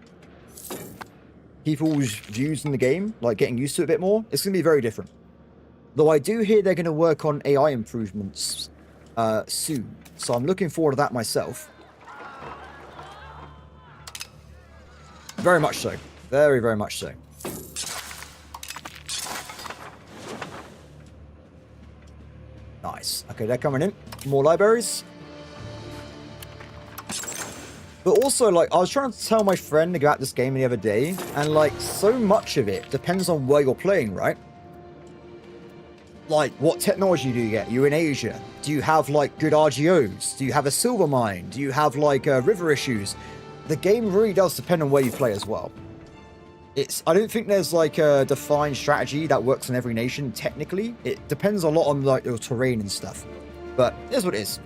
people's views in the game, like getting used to it a bit more, it's going to be very different. Though I do hear they're going to work on AI improvements soon, so I'm looking forward to that myself. Very much so. Very, very much so. Nice. Okay, they're coming in. More libraries. But also, like, I was trying to tell my friend about this game the other day, and, like, so much of it depends on where you're playing, right? Like, what technology do you get? You're in Asia. Do you have, like, good RGOs? Do you have a silver mine? Do you have, like, river issues? The game really does depend on where you play as well. I don't think there's, like, a defined strategy that works in every nation, technically. It depends a lot on, like, the terrain and stuff. But here's what it is.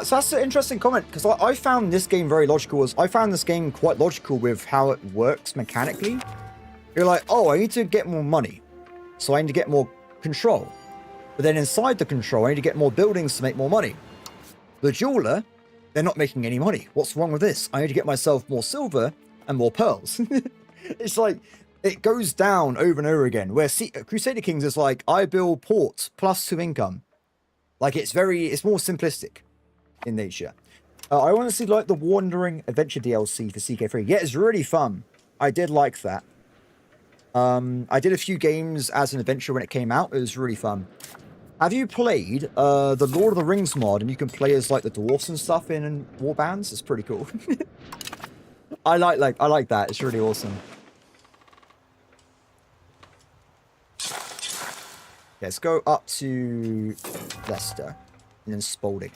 So that's an interesting comment, because I found this game very logical. I found this game quite logical with how it works mechanically. You're like, oh, I need to get more money, so I need to get more control. But then inside the control, I need to get more buildings to make more money. The jeweler, they're not making any money. What's wrong with this? I need to get myself more silver and more pearls. It's like, it goes down over and over again. Where Crusader Kings is like, I build ports plus 2 income. Like, it's more simplistic in nature. I honestly like the Wandering Adventure DLC for CK3. Yeah, it's really fun. I did like that. I did a few games as an adventure when it came out. It was really fun. Have you played the Lord of the Rings mod, and you can play as like the dwarfs and stuff in warbands? It's pretty cool. I like that. It's really awesome. Okay, let's go up to Leicester and then Spalding.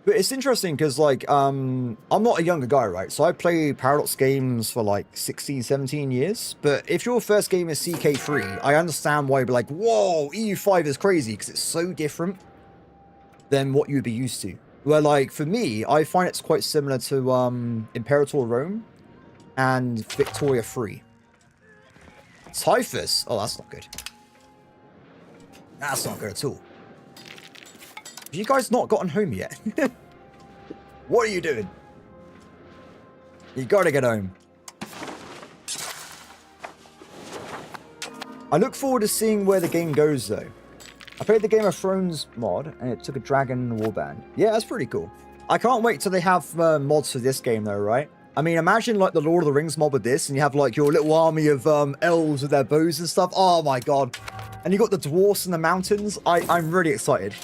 But it's interesting because, like, I'm not a younger guy, right? So I play Paradox games for, like, 16, 17 years. But if your first game is CK3, I understand why you'd be like, whoa, EU5 is crazy, because it's so different than what you'd be used to. Where, like, for me, I find it's quite similar to Imperator Rome and Victoria 3. Typhus? Oh, that's not good. That's not good at all. Have you guys not gotten home yet? What are you doing? You gotta get home. I look forward to seeing where the game goes, though. I played the Game of Thrones mod, and it took a dragon warband. Yeah, that's pretty cool. I can't wait till they have mods for this game, though, right? I mean, imagine, like, the Lord of the Rings mod with this, and you have, like, your little army of elves with their bows and stuff. Oh, my God. And you got the dwarfs in the mountains. I'm really excited.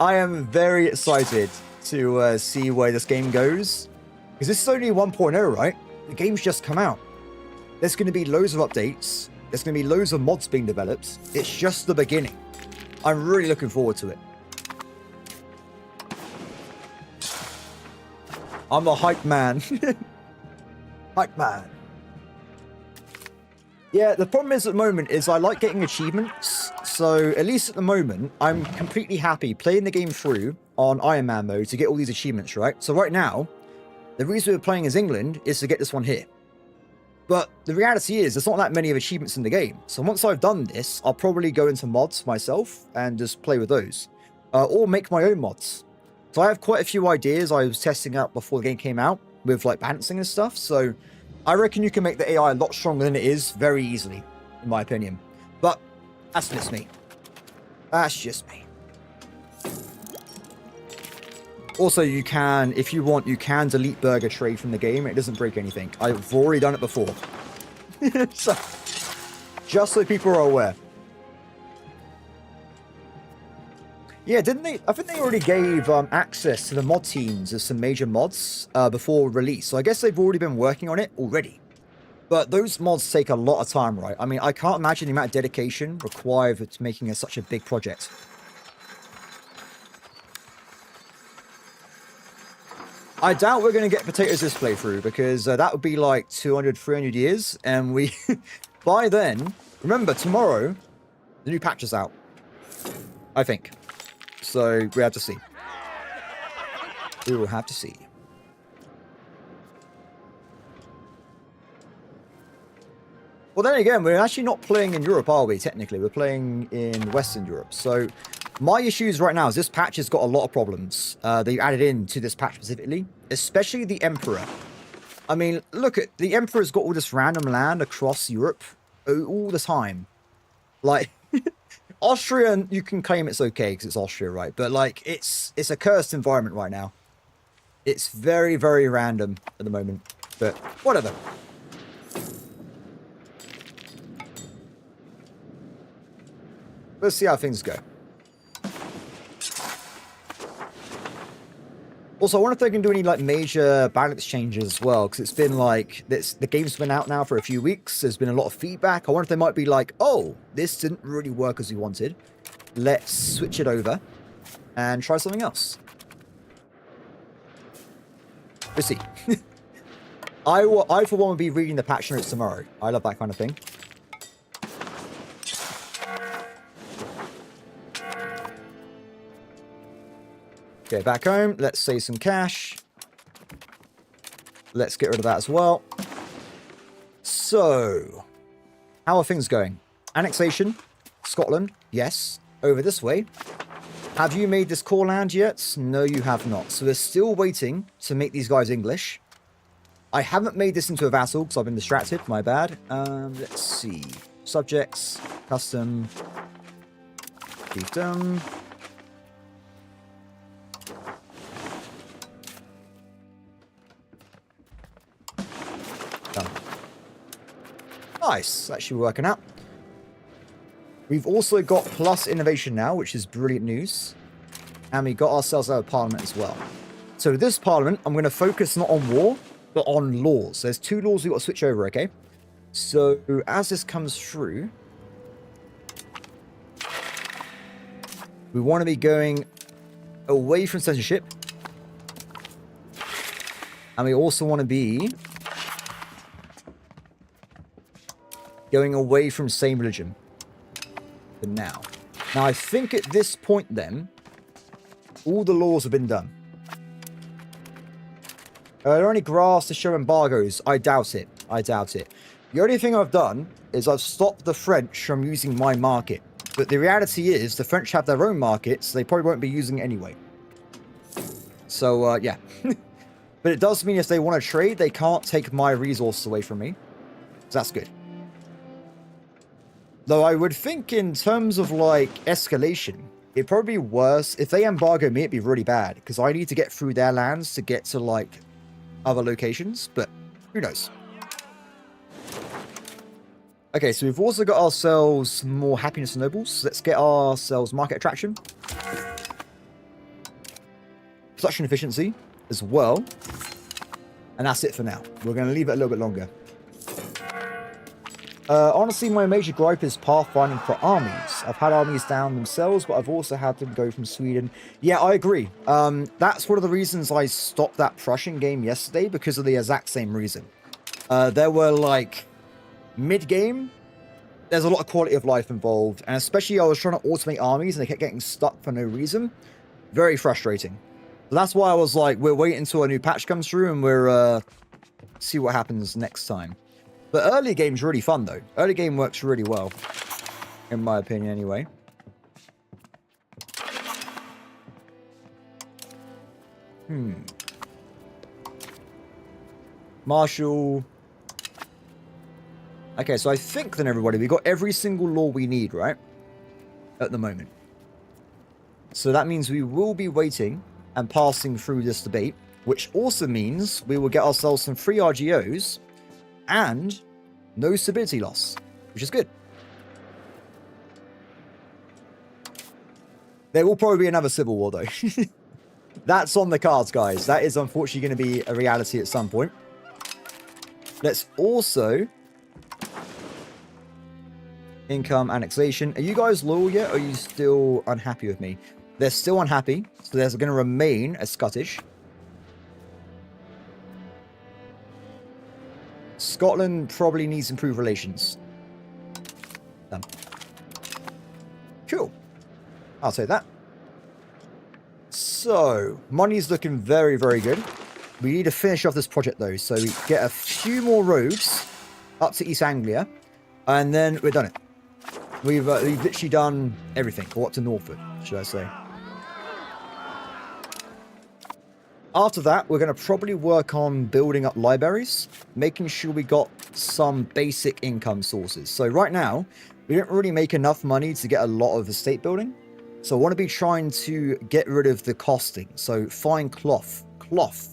I am very excited to see where this game goes. Because this is only 1.0, right? The game's just come out. There's going to be loads of updates. There's going to be loads of mods being developed. It's just the beginning. I'm really looking forward to it. I'm a hype man. Hype man. Yeah, the problem is at the moment is I like getting achievements. So at least at the moment, I'm completely happy playing the game through on Ironman mode to get all these achievements, right? So right now, the reason we're playing as England is to get this one here. But the reality is there's not that many of achievements in the game. So once I've done this, I'll probably go into mods myself and just play with those. Or make my own mods. So I have quite a few ideas I was testing out before the game came out with like balancing and stuff. So I reckon you can make the AI a lot stronger than it is very easily, in my opinion. But that's just me. That's just me. Also, you can, if you want, you can delete burger trade from the game. It doesn't break anything. I've already done it before. So, just so people are aware. Yeah, didn't they? I think they already gave access to the mod teams of some major mods before release. So I guess they've already been working on it already. But those mods take a lot of time, right? I mean, I can't imagine the amount of dedication required for making such a big project. I doubt we're going to get potatoes this playthrough because that would be like 200, 300 years. And we, by then, remember, tomorrow, the new patch is out. I think. So we have to see. We will have to see. Well, then again, we're actually not playing in Europe, are we? Technically, we're playing in Western Europe. So my issues right now is this patch has got a lot of problems. They added in to this patch specifically, especially the Emperor. I mean, look at the Emperor's got all this random land across Europe all the time. Like Austria, you can claim it's okay because it's Austria, right? But like, it's a cursed environment right now. It's very, very random at the moment. But whatever. Let's see how things go. Also, I wonder if they can do any like major balance changes as well, because it's been like the game's been out now for a few weeks. There's been a lot of feedback. I wonder if they might be like, "Oh, this didn't really work as we wanted. Let's switch it over and try something else." We'll see. I for one will be reading the patch notes tomorrow. I love that kind of thing. Okay, back home. Let's save some cash. Let's get rid of that as well. So, how are things going? Annexation, Scotland, yes. Over this way. Have you made this core land yet? No, you have not. So we're still waiting to make these guys English. I haven't made this into a vassal because I've been distracted. My bad. Let's see. Subjects, custom, fiefdom. Done. Nice. That's actually working out. We've also got plus innovation now, which is brilliant news. And we got ourselves out of parliament as well. So this parliament, I'm going to focus not on war, but on laws. There's 2 laws we've got to switch over, okay? So as this comes through, we want to be going away from censorship. And we also want to be going away from same religion. For now. Now, I think at this point then, all the laws have been done. Are there any graphs to show embargoes? I doubt it. I doubt it. The only thing I've done is I've stopped the French from using my market. But the reality is the French have their own markets, so they probably won't be using it anyway. So, yeah. But it does mean if they want to trade, they can't take my resources away from me. So that's good. Though I would think in terms of, like, escalation, it'd probably be worse. If they embargo me, it'd be really bad. Because I need to get through their lands to get to, like, other locations. But who knows? Okay, so we've also got ourselves more happiness nobles. Let's get ourselves market attraction. Production efficiency as well. And that's it for now. We're going to leave it a little bit longer. Honestly, my major gripe is pathfinding for armies. I've had armies down themselves, but I've also had them go from Sweden. Yeah, I agree. That's one of the reasons I stopped that Prussian game yesterday, because of the exact same reason. There were, like, mid-game, there's a lot of quality of life involved, and especially I was trying to automate armies, and they kept getting stuck for no reason. Very frustrating. So that's why I was like, we're waiting until a new patch comes through, and we're, see what happens next time. But early game's really fun, though. Early game works really well. In my opinion, anyway. Marshall. Okay, so I think then, everybody, we got every single law we need, right? At the moment. So that means we will be waiting and passing through this debate, which also means we will get ourselves some free RGOs and no stability loss, which is good. There will probably be another civil war, though. That's on the cards, guys. That is unfortunately going to be a reality at some point. Let's also... income annexation. Are you guys loyal yet, or are you still unhappy with me? They're still unhappy, so there's going to remain a Scottish. Scotland probably needs improved relations. Done. Cool. I'll say that. So, money's looking very, very good. We need to finish off this project, though. So, we get a few more roads up to East Anglia. And then we're done it. We've literally done everything. Or up to Norfolk, should I say. After that, we're going to probably work on building up libraries. Making sure we got some basic income sources. So, right now, we don't really make enough money to get a lot of estate building. So I want to be trying to get rid of the costing. So fine cloth,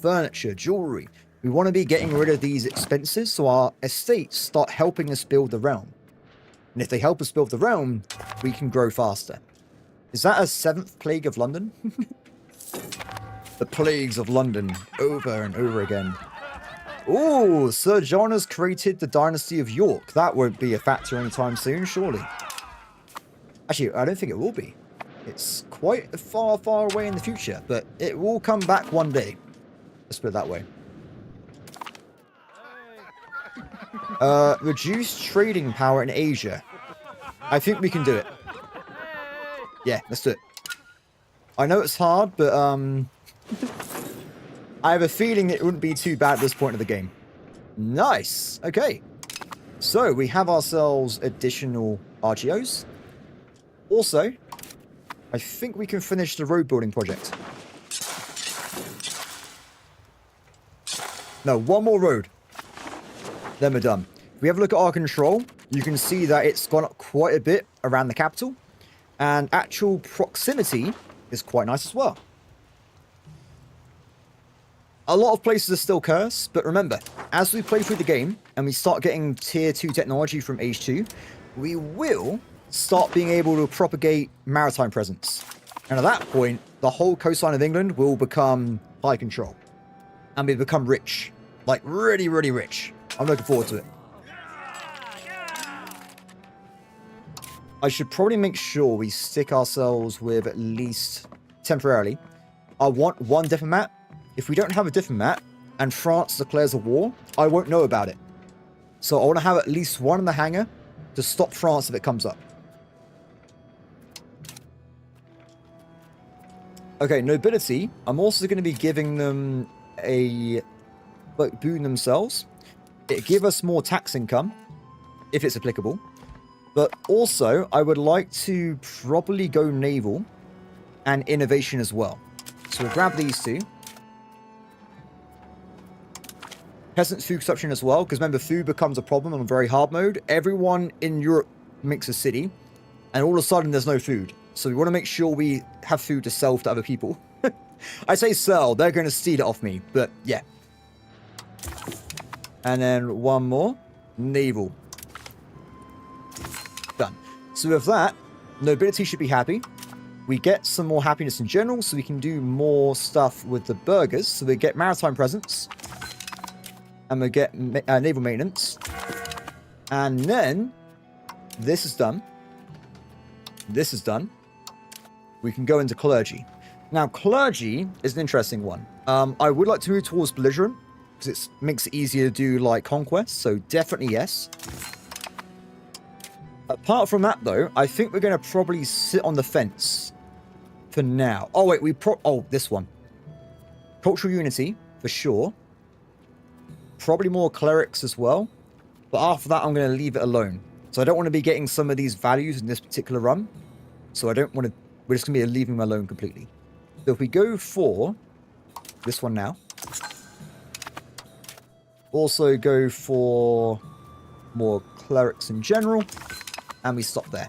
furniture, jewelry. We want to be getting rid of these expenses so our estates start helping us build the realm. And if they help us build the realm, we can grow faster. Is that a 7th plague of London? The plagues of London over and over again. Oh, Sir John has created the dynasty of York. That won't be a factor anytime soon, surely. Actually, I don't think it will be. It's quite far, far away in the future, but it will come back one day. Let's put it that way. Reduce trading power in Asia. I think we can do it. Yeah, let's do it. I know it's hard, but I have a feeling it wouldn't be too bad at this point of the game. Nice. Okay. So we have ourselves additional RGOs. Also, I think we can finish the road building project. No, one more road. Then we're done. If we have a look at our control, you can see that it's gone up quite a bit around the capital. And actual proximity is quite nice as well. A lot of places are still cursed, but remember, as we play through the game and we start getting tier 2 technology from Age 2, we will start being able to propagate maritime presence. And at that point, the whole coastline of England will become high control. And we become rich. Like, really, really rich. I'm looking forward to it. I should probably make sure we stick ourselves with at least, temporarily, I want one diplomat. If we don't have a diplomat, and France declares a war, I won't know about it. So I want to have at least one in the hangar to stop France if it comes up. Okay, nobility. I'm also going to be giving them a boon themselves. It give us more tax income, if it's applicable. But also, I would like to probably go naval and innovation as well. So we'll grab these two. Peasant food consumption as well, because remember, food becomes a problem on very hard mode. Everyone in Europe makes a city, and all of a sudden there's no food. So we want to make sure we have food to sell to other people. I say sell, they're going to steal it off me, but yeah. And then one more. Naval. Done. So with that, nobility should be happy. We get some more happiness in general, so we can do more stuff with the burghers. So we get maritime presence. And we get naval maintenance. And then, this is done. This is done. We can go into clergy. Now, clergy is an interesting one. I would like to move towards belligerent, because it makes it easier to do, like, conquest. So, definitely yes. Apart from that, though, I think we're going to probably sit on the fence for now. Oh, wait, this one. Cultural unity, for sure. Probably more clerics as well. But after that, I'm going to leave it alone. So I don't want to be getting some of these values in this particular run. So I don't want to... We're just going to be leaving them alone completely. So if we go for this one now. Also go for more clerics in general. And we stop there.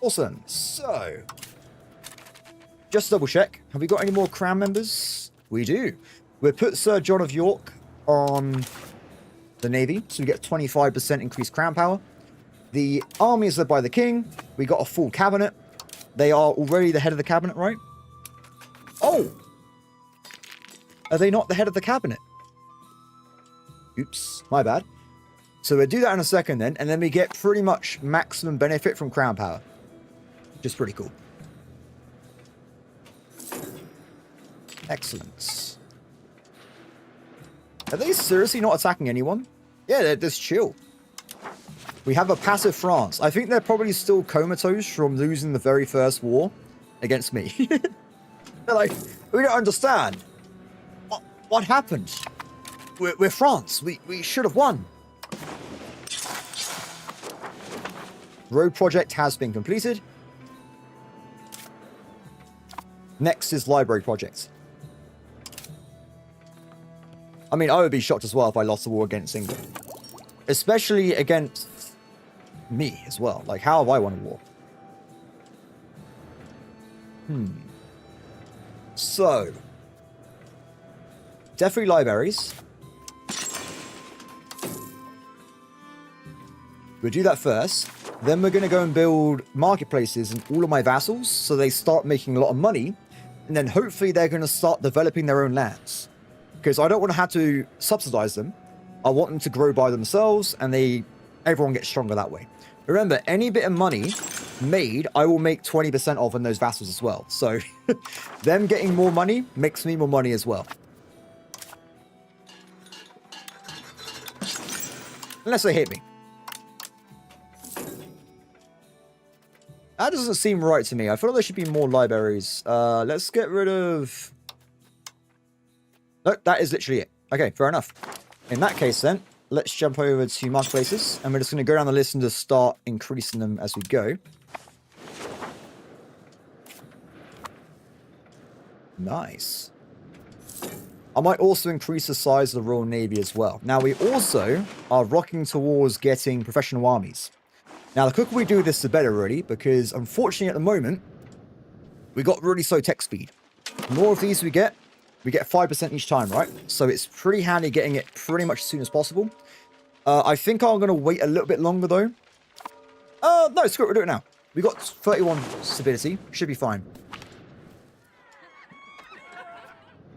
Awesome. So, just double check. Have we got any more crown members? We do. We'll put Sir John of York on the navy. So we get 25% increased crown power. The army is led by the king. We got a full cabinet. They are already the head of the cabinet, right? Oh! Are they not the head of the cabinet? Oops, my bad. So we'll do that in a second then, and then we get pretty much maximum benefit from crown power. Just pretty cool. Excellent. Are they seriously not attacking anyone? Yeah, they're just chill. We have a passive France. I think they're probably still comatose from losing the very first war against me. They're like, we don't understand. What happened? We're France. We should have won. Road project has been completed. Next is library project. I mean, I would be shocked as well if I lost the war against England. Especially against me as well. Like, how have I won a war? So, definitely libraries. We'll do that first. Then we're going to go and build marketplaces in all of my vassals so they start making a lot of money. And then hopefully they're going to start developing their own lands. Because I don't want to have to subsidize them. I want them to grow by themselves and everyone gets stronger that way. Remember, any bit of money made, I will make 20% of on those vassals as well. So them getting more money makes me more money as well. Unless they hit me. That doesn't seem right to me. I feel like there should be more libraries. Let's get rid of... No, that is literally it. Okay, fair enough. In that case then, let's jump over to marketplaces. And we're just going to go down the list and just start increasing them as we go. Nice. I might also increase the size of the Royal Navy as well. Now, we also are rocking towards getting professional armies. Now, the quicker we do this, the better, really, because unfortunately at the moment, we got really slow tech speed. The more of these we get 5% each time, right? So it's pretty handy getting it pretty much as soon as possible. I think I'm going to wait a little bit longer, though. No, screw it, we'll do it now. We got 31 stability. Should be fine.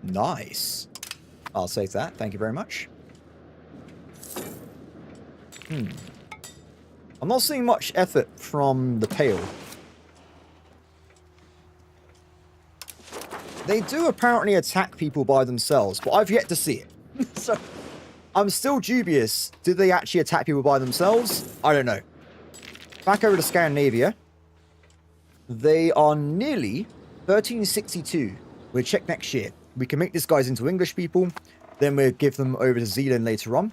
Nice. I'll save that. Thank you very much. I'm not seeing much effort from the Pale. They do apparently attack people by themselves, but I've yet to see it. So, I'm still dubious. Did they actually attack people by themselves? I don't know. Back over to Scandinavia. They are nearly 1362. We'll check next year. We can make these guys into English people. Then we'll give them over to Zealand later on.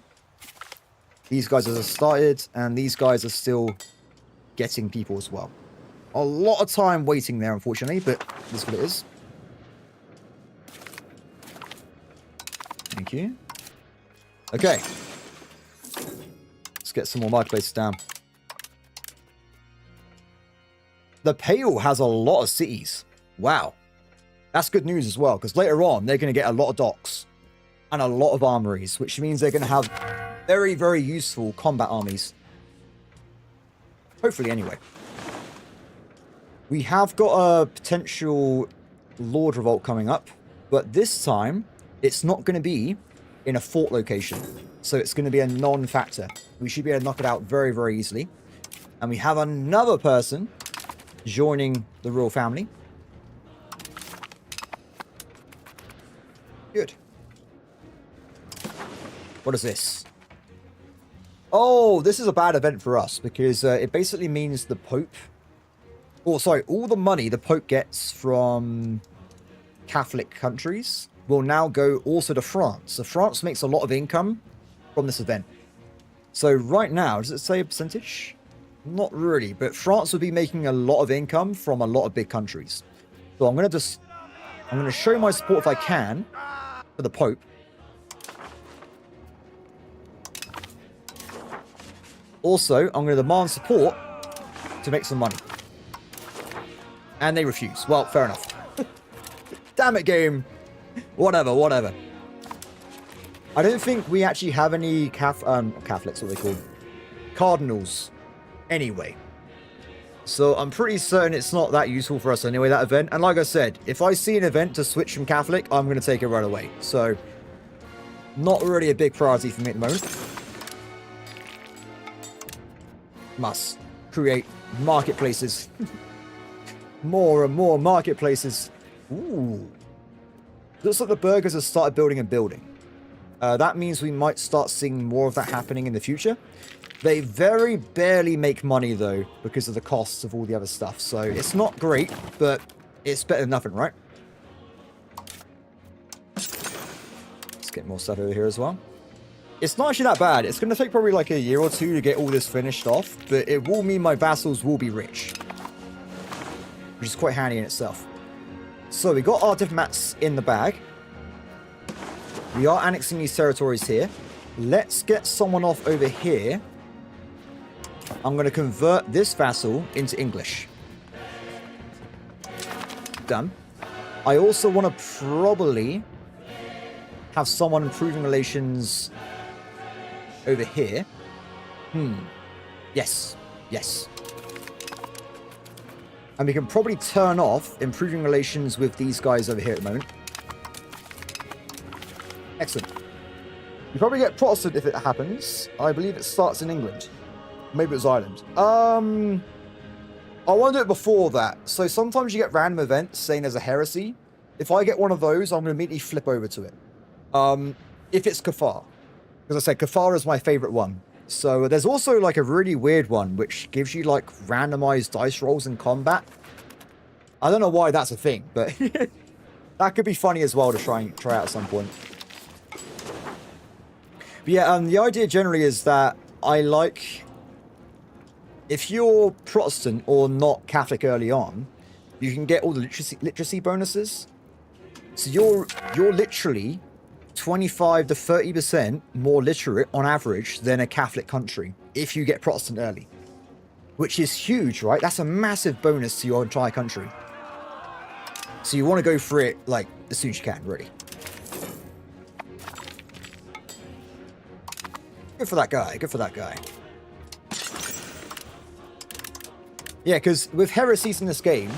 These guys are started, and these guys are still getting people as well. A lot of time waiting there, unfortunately, but that's what it is. Thank you. Okay. Let's get some more marketplaces down. The Pale has a lot of cities. Wow. That's good news as well, because later on, they're going to get a lot of docks and a lot of armories, which means they're going to have very, very useful combat armies. Hopefully, anyway. We have got a potential Lord Revolt coming up, but this time, it's not going to be in a fort location. So it's going to be a non-factor. We should be able to knock it out very, very easily. And we have another person joining the royal family. Good. What is this? Oh, this is a bad event for us because it basically means the Pope... Oh, sorry, all the money the Pope gets from Catholic countries will now go also to France. So France makes a lot of income from this event. So right now, does it say a percentage? Not really, but France will be making a lot of income from a lot of big countries. So I'm going to show my support if I can for the Pope. Also, I'm going to demand support to make some money. And they refuse. Well, fair enough. Damn it, game. Whatever, whatever. I don't think we actually have any Catholics, what they call cardinals. Anyway. So I'm pretty certain it's not that useful for us anyway, that event. And like I said, if I see an event to switch from Catholic, I'm going to take it right away. So, not really a big priority for me at the moment. Must create marketplaces. More and more marketplaces. Ooh. Looks like the burghers have started building a building. That means we might start seeing more of that happening in the future. They very barely make money, though, because of the costs of all the other stuff. So it's not great, but it's better than nothing, right? Let's get more stuff over here as well. It's not actually that bad. It's going to take probably like a year or two to get all this finished off, but it will mean my vassals will be rich, which is quite handy in itself. So we got our diplomats in the bag. We are annexing these territories here. Let's get someone off over here. I'm going to convert this vassal into English. Done. I also want to probably have someone improving relations over here. Yes. Yes. And we can probably turn off improving relations with these guys over here at the moment. Excellent. You probably get Protestant if it happens. I believe it starts in England. Maybe it's Ireland. I want to do it before that. So sometimes you get random events saying there's a heresy. If I get one of those, I'm going to immediately flip over to it. If it's Kafar. As I said, Kafar is my favorite one. So there's also like a really weird one, which gives you like randomized dice rolls in combat. I don't know why that's a thing, but that could be funny as well to try out at some point. But yeah, the idea generally is that I like, if you're Protestant or not Catholic early on, you can get all the literacy bonuses. So you're literally 25 to 30% more literate on average than a Catholic country if you get Protestant early, which is huge, right? That's a massive bonus to your entire country. So you want to go for it like as soon as you can, really. Good for that guy. Good for that guy. Yeah, because with heresies in this game,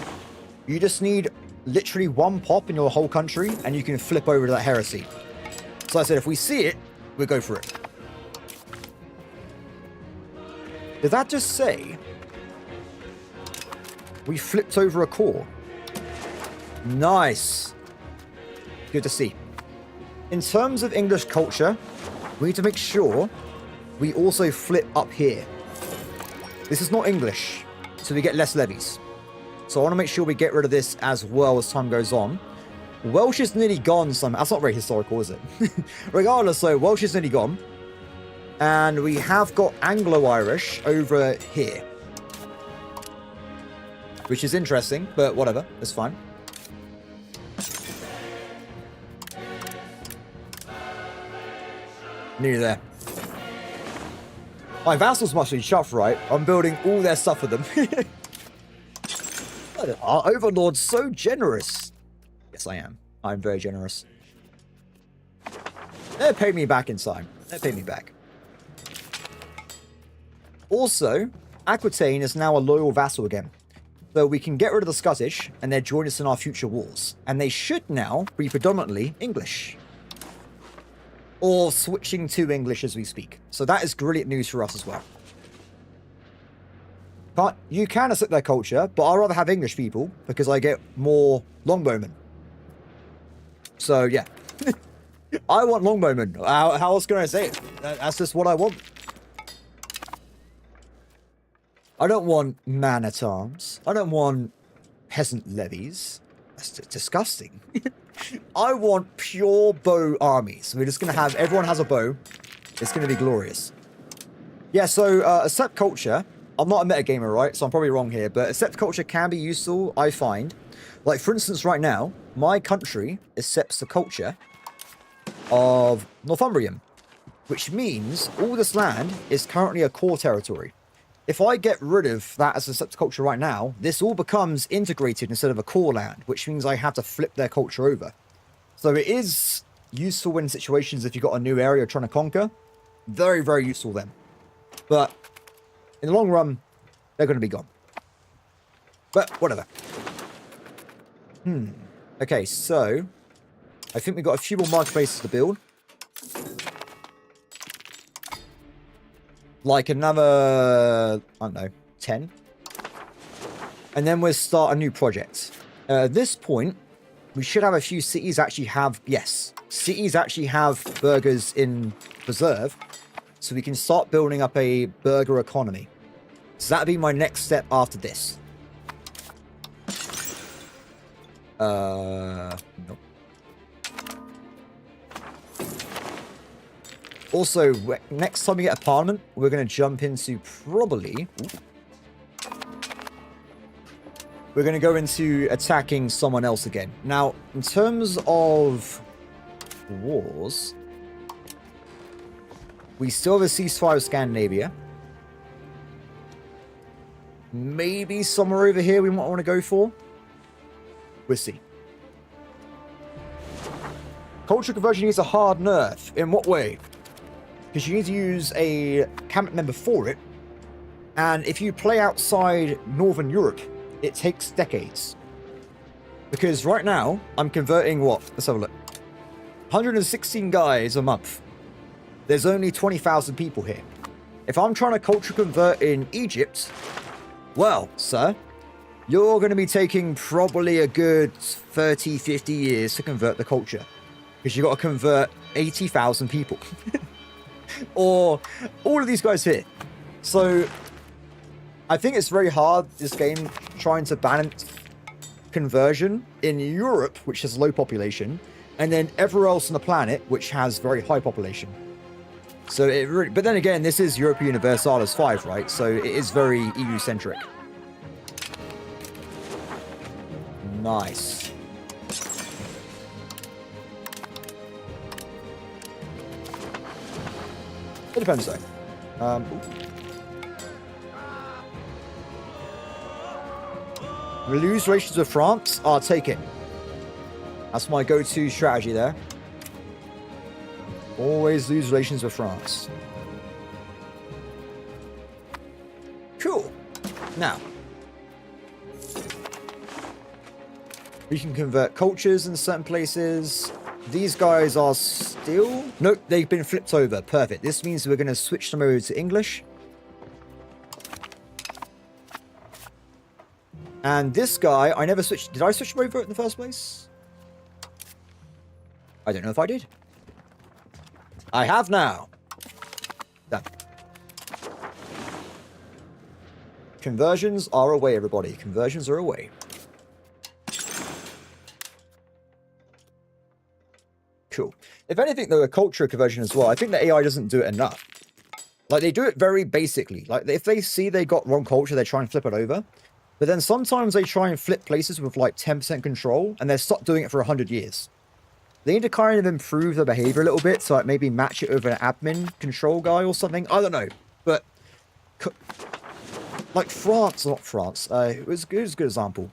you just need literally one pop in your whole country, and you can flip over to that heresy. So I said, if we see it, we'll go for it. Did that just say we flipped over a core? Nice. Good to see. In terms of English culture, we need to make sure we also flip up here. This is not English, so we get less levies. So I want to make sure we get rid of this as well as time goes on. Welsh is nearly gone somehow. That's not very historical, is it? Regardless, so Welsh is nearly gone. And we have got Anglo-Irish over here. Which is interesting, but whatever. It's fine. Nearly there. My vassals must be chuffed, right? I'm building all their stuff for them. Our overlord's so generous. Yes, I am. I'm very generous. They'll pay me back in time. They'll pay me back. Also, Aquitaine is now a loyal vassal again. So we can get rid of the Scottish, and they'll join us in our future wars. And they should now be predominantly English. Or switching to English as we speak. So that is brilliant news for us as well. But you can accept their culture, but I'd rather have English people because I get more longbowmen. So yeah, I want longbowmen. How else can I say it? That's just what I want. I don't want man-at-arms. I don't want peasant levies. That's disgusting. I want pure bow armies. We're just going to have, everyone has a bow. It's going to be glorious. Yeah, so accept culture. I'm not a metagamer, right? So I'm probably wrong here. But accept culture can be useful, I find. Like, for instance, right now, my country accepts the culture of Northumbrian, which means all this land is currently a core territory. If I get rid of that as a accept culture right now, this all becomes integrated instead of a core land, which means I have to flip their culture over. So it is useful in situations if you've got a new area trying to conquer. Very, very useful then. But in the long run, they're going to be gone. But whatever. Okay, so I think we've got a few more marketplaces to build. Like another, I don't know, 10. And then we'll start a new project. At this point, we should have a few cities actually have, yes, cities actually have burgers in reserve. So we can start building up a burger economy. So that'd be my next step after this. Nope. Also, next time we get a parliament, we're going to jump into probably... We're going to go into attacking someone else again. Now, in terms of wars, we still have a ceasefire with Scandinavia. Maybe somewhere over here we might want to go for. We'll see. Culture conversion needs a hard nerf. In what way? Because you need to use a cabinet member for it. And if you play outside Northern Europe, it takes decades. Because right now, I'm converting what? Let's have a look. 116 guys a month. There's only 20,000 people here. If I'm trying to culture convert in Egypt, well, sir, you're going to be taking probably a good 30, 50 years to convert the culture. Because you've got to convert 80,000 people. Or all of these guys here. So I think it's very hard, this game, trying to balance conversion in Europe, which has low population, and then everywhere else on the planet, which has very high population. So it really, but then again, this is Europa Universalis 5, right? So it is very EU-centric. Nice. It depends, though. We lose relations with France. I'll take it. That's my go-to strategy there. Always lose relations with France. Cool. Now, we can convert cultures in certain places. These guys are still... Nope, they've been flipped over. Perfect. This means we're going to switch them over to English. And this guy, I never switched... Did I switch him over in the first place? I don't know if I did. I have now. Done. Conversions are away, everybody. Conversions are away. Cool. If anything, though, a culture conversion as well, I think the AI doesn't do it enough. Like, they do it very basically. Like, if they see they got wrong culture, they try and flip it over. But then sometimes they try and flip places with, like, 10% control, and they're stuck doing it for 100 years. They need to kind of improve their behavior a little bit, so like maybe match it with an admin control guy or something. I don't know. But, like France, not France. It was a good example.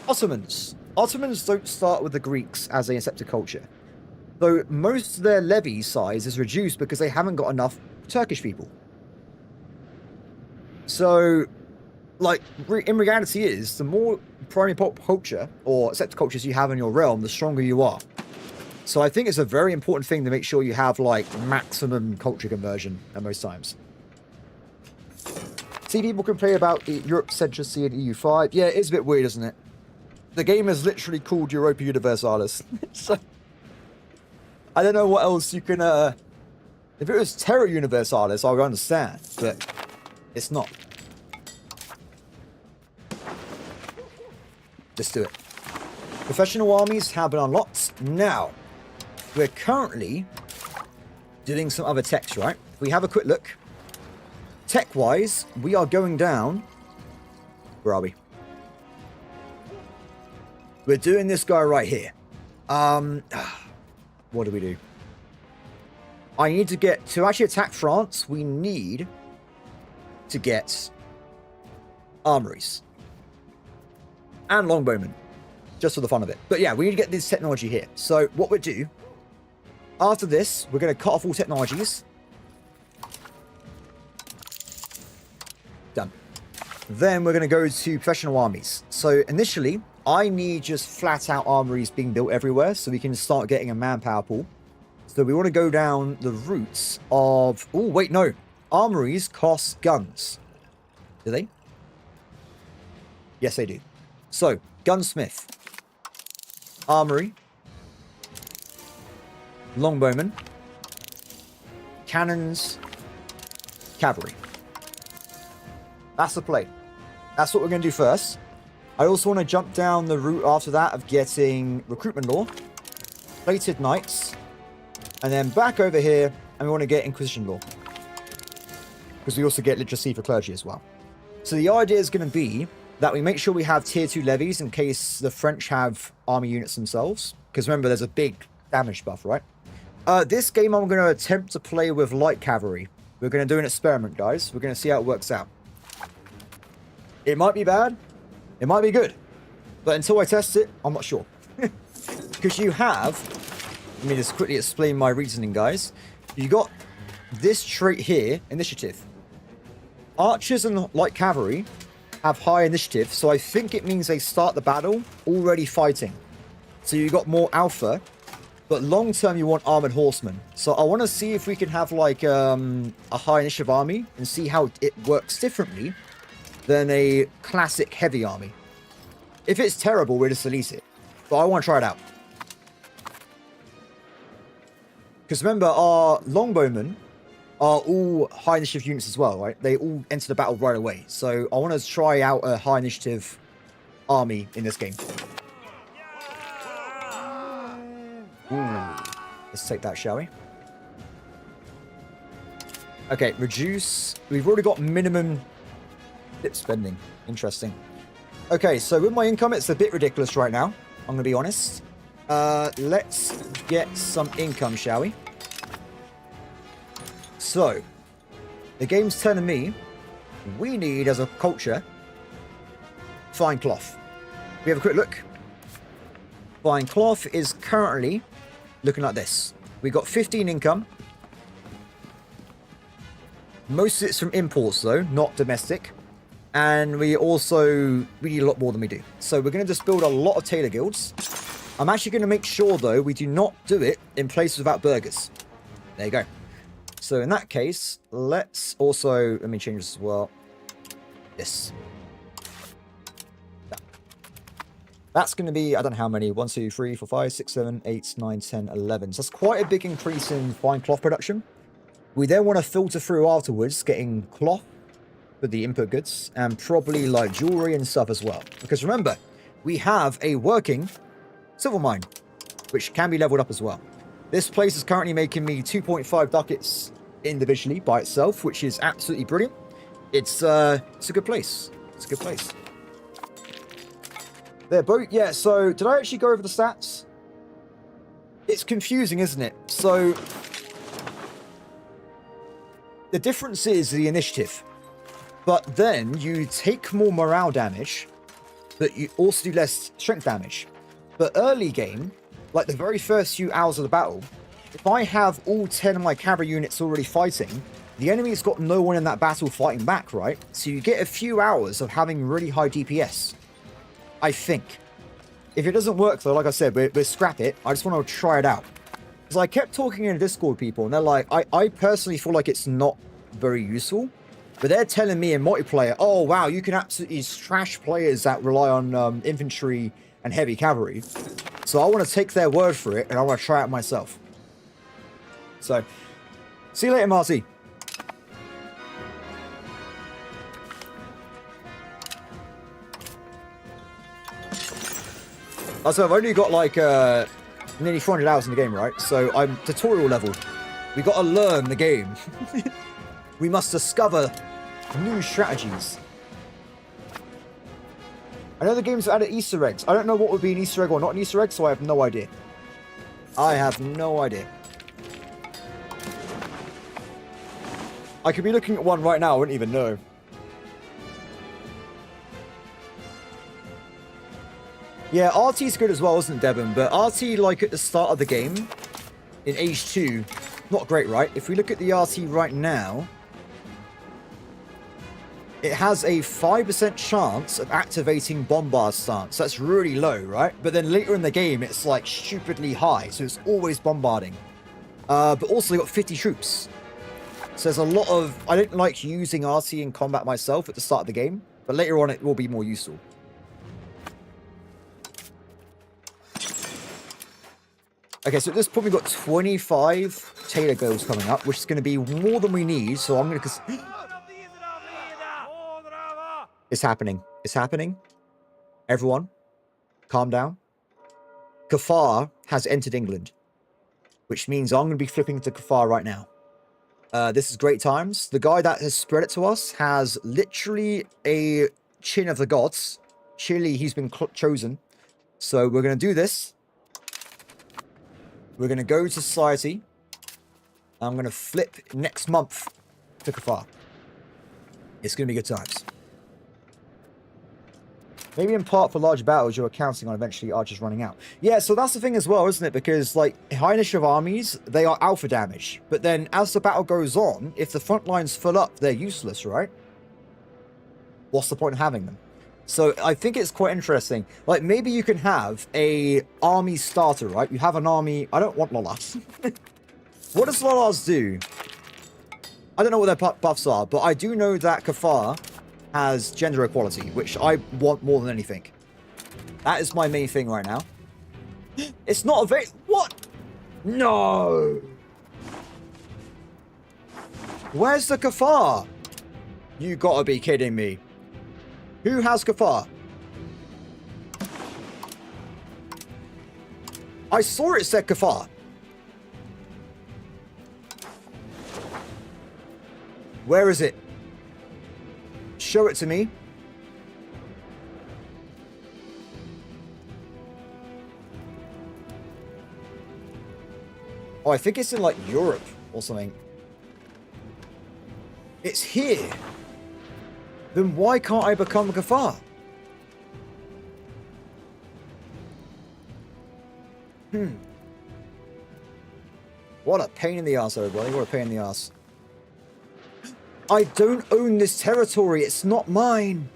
Ottomans. Ottomans don't start with the Greeks as a accepted culture. So most of their levy size is reduced because they haven't got enough Turkish people. So, like, in reality is, the more primary pop culture or accepted cultures you have in your realm, the stronger you are. So I think it's a very important thing to make sure you have, like, maximum culture conversion at most times. See, people complain about Europe centricity in EU5. Yeah, it's a bit weird, isn't it? The game is literally called Europa Universalis. So, I don't know what else you can, if it was Terra Universalis, I would understand, but it's not. Just do it. Professional armies have been unlocked. Now, we're currently doing some other techs, right? If we have a quick look. Tech-wise, we are going down... Where are we? We're doing this guy right here. What do we do? I need to get... To actually attack France, we need to get armories. And longbowmen. Just for the fun of it. But yeah, we need to get this technology here. So what we'll do... After this, we're going to cut off all technologies. Done. Then we're going to go to professional armies. So initially... I need just flat out armories being built everywhere so we can start getting a manpower pool. So we want to go down the routes of... Oh, wait, no. Armories cost guns. Do they? Yes, they do. So, Gunsmith. Armory. Longbowman. Cannons. Cavalry. That's the play. That's what we're going to do first. I also want to jump down the route after that of getting recruitment law, plated knights, and then back over here, and we want to get inquisition law. Because we also get literacy for clergy as well. So the idea is going to be that we make sure we have tier 2 levies in case the French have army units themselves. Because remember, there's a big damage buff, right? This game I'm going to attempt to play with light cavalry. We're going to do an experiment, guys. We're going to see how it works out. It might be bad. It might be good. But until I test it, I'm not sure. Because you have... Let me just quickly explain my reasoning, guys. You got this trait here, initiative. Archers and light cavalry have high initiative, so I think it means they start the battle already fighting. So you got more alpha, but long term you want armored horsemen. So I want to see if we can have like a high initiative army and see how it works differently than a classic heavy army. If it's terrible, we'll just release it. But I want to try it out. Because remember, our longbowmen are all high initiative units as well, right? They all enter the battle right away. So I want to try out a high initiative army in this game. Ooh. Let's take that, shall we? Okay, reduce. We've already got minimum dip spending. Interesting. Okay, so with my income, it's a bit ridiculous right now. I'm going to be honest. Let's get some income, shall we? So, the game's telling me we need, as a culture, fine cloth. We have a quick look. Fine cloth is currently looking like this. We got 15 income. Most of it's from imports, though, not domestic. And we need a lot more than we do. So we're going to just build a lot of tailor guilds. I'm actually going to make sure, though, we do not do it in places without burgers. There you go. So in that case, let's also... Let me change this as well. This. That's going to be, I don't know how many. 1, 2, 3, 4, 5, 6, 7, 8, 9, 10, 11. So that's quite a big increase in fine cloth production. We then want to filter through afterwards, getting cloth for the input goods, and probably like jewelry and stuff as well. Because remember, we have a working silver mine, which can be leveled up as well. This place is currently making me 2.5 ducats individually by itself, which is absolutely brilliant. It's a good place. It's a good place. There, boat. Yeah, so did I actually go over the stats? It's confusing, isn't it? So the difference is the initiative. But then you take more morale damage, but you also do less strength damage. But early game, like the very first few hours of the battle, if I have all 10 of my cavalry units already fighting, the enemy's got no one in that battle fighting back, right? So you get a few hours of having really high DPS. I think. If it doesn't work, though, like I said, we'll scrap it. I just want to try it out. Because I kept talking in Discord people, and they're like, I personally feel like it's not very useful. But they're telling me in multiplayer, oh, wow, you can absolutely trash players that rely on infantry and heavy cavalry. So I want to take their word for it, and I want to try it myself. So, see you later, Marty. Also, I've only got like nearly 400 hours in the game, right? So I'm tutorial level. We got to learn the game. We must discover new strategies. I know the game's added Easter eggs. I don't know what would be an Easter egg or not an Easter egg, so I have no idea. I have no idea. I could be looking at one right now, I wouldn't even know. Yeah, RT's good as well, isn't it, Devon? But RT, like at the start of the game, in Age 2, not great, right? If we look at the RT right now, it has a 5% chance of activating bombard stance. That's really low, right? But then later in the game, it's like stupidly high, so it's always bombarding. But also, got 50 troops. So there's a lot of... I don't like using RT in combat myself at the start of the game, but later on it will be more useful. Okay, so at this point we've got 25 Taylor goals coming up, which is going to be more than we need. So I'm going to... It's happening. It's happening. Everyone, calm down. Kafar has entered England, which means I'm going to be flipping to Kafar right now. This is great times. The guy that has spread it to us has literally a chin of the gods. Chile, he's been chosen. So we're going to do this. We're going to go to society. I'm going to flip next month to Kafar. It's going to be good times. Maybe in part for large battles, you're counting on eventually archers running out. Yeah, so that's the thing as well, isn't it? Because, like, high initiative armies, they are alpha damage. But then, as the battle goes on, if the front lines fill up, they're useless, right? What's the point of having them? So, I think it's quite interesting. Like, maybe you can have a army starter, right? You have an army... I don't want Lolas. What does Lolas do? I don't know what their buffs are, but I do know that Kafar has gender equality, which I want more than anything. That is my main thing right now. It's not a very... What? No! Where's the Kafar? You gotta be kidding me. Who has Kafar? I saw it said Kafar. Where is it? Show it to me. Oh, I think it's in, like, Europe or something. It's here. Then why can't I become a Kafar? What a pain in the ass, everybody. What a pain in the ass. I don't own this territory. It's not mine.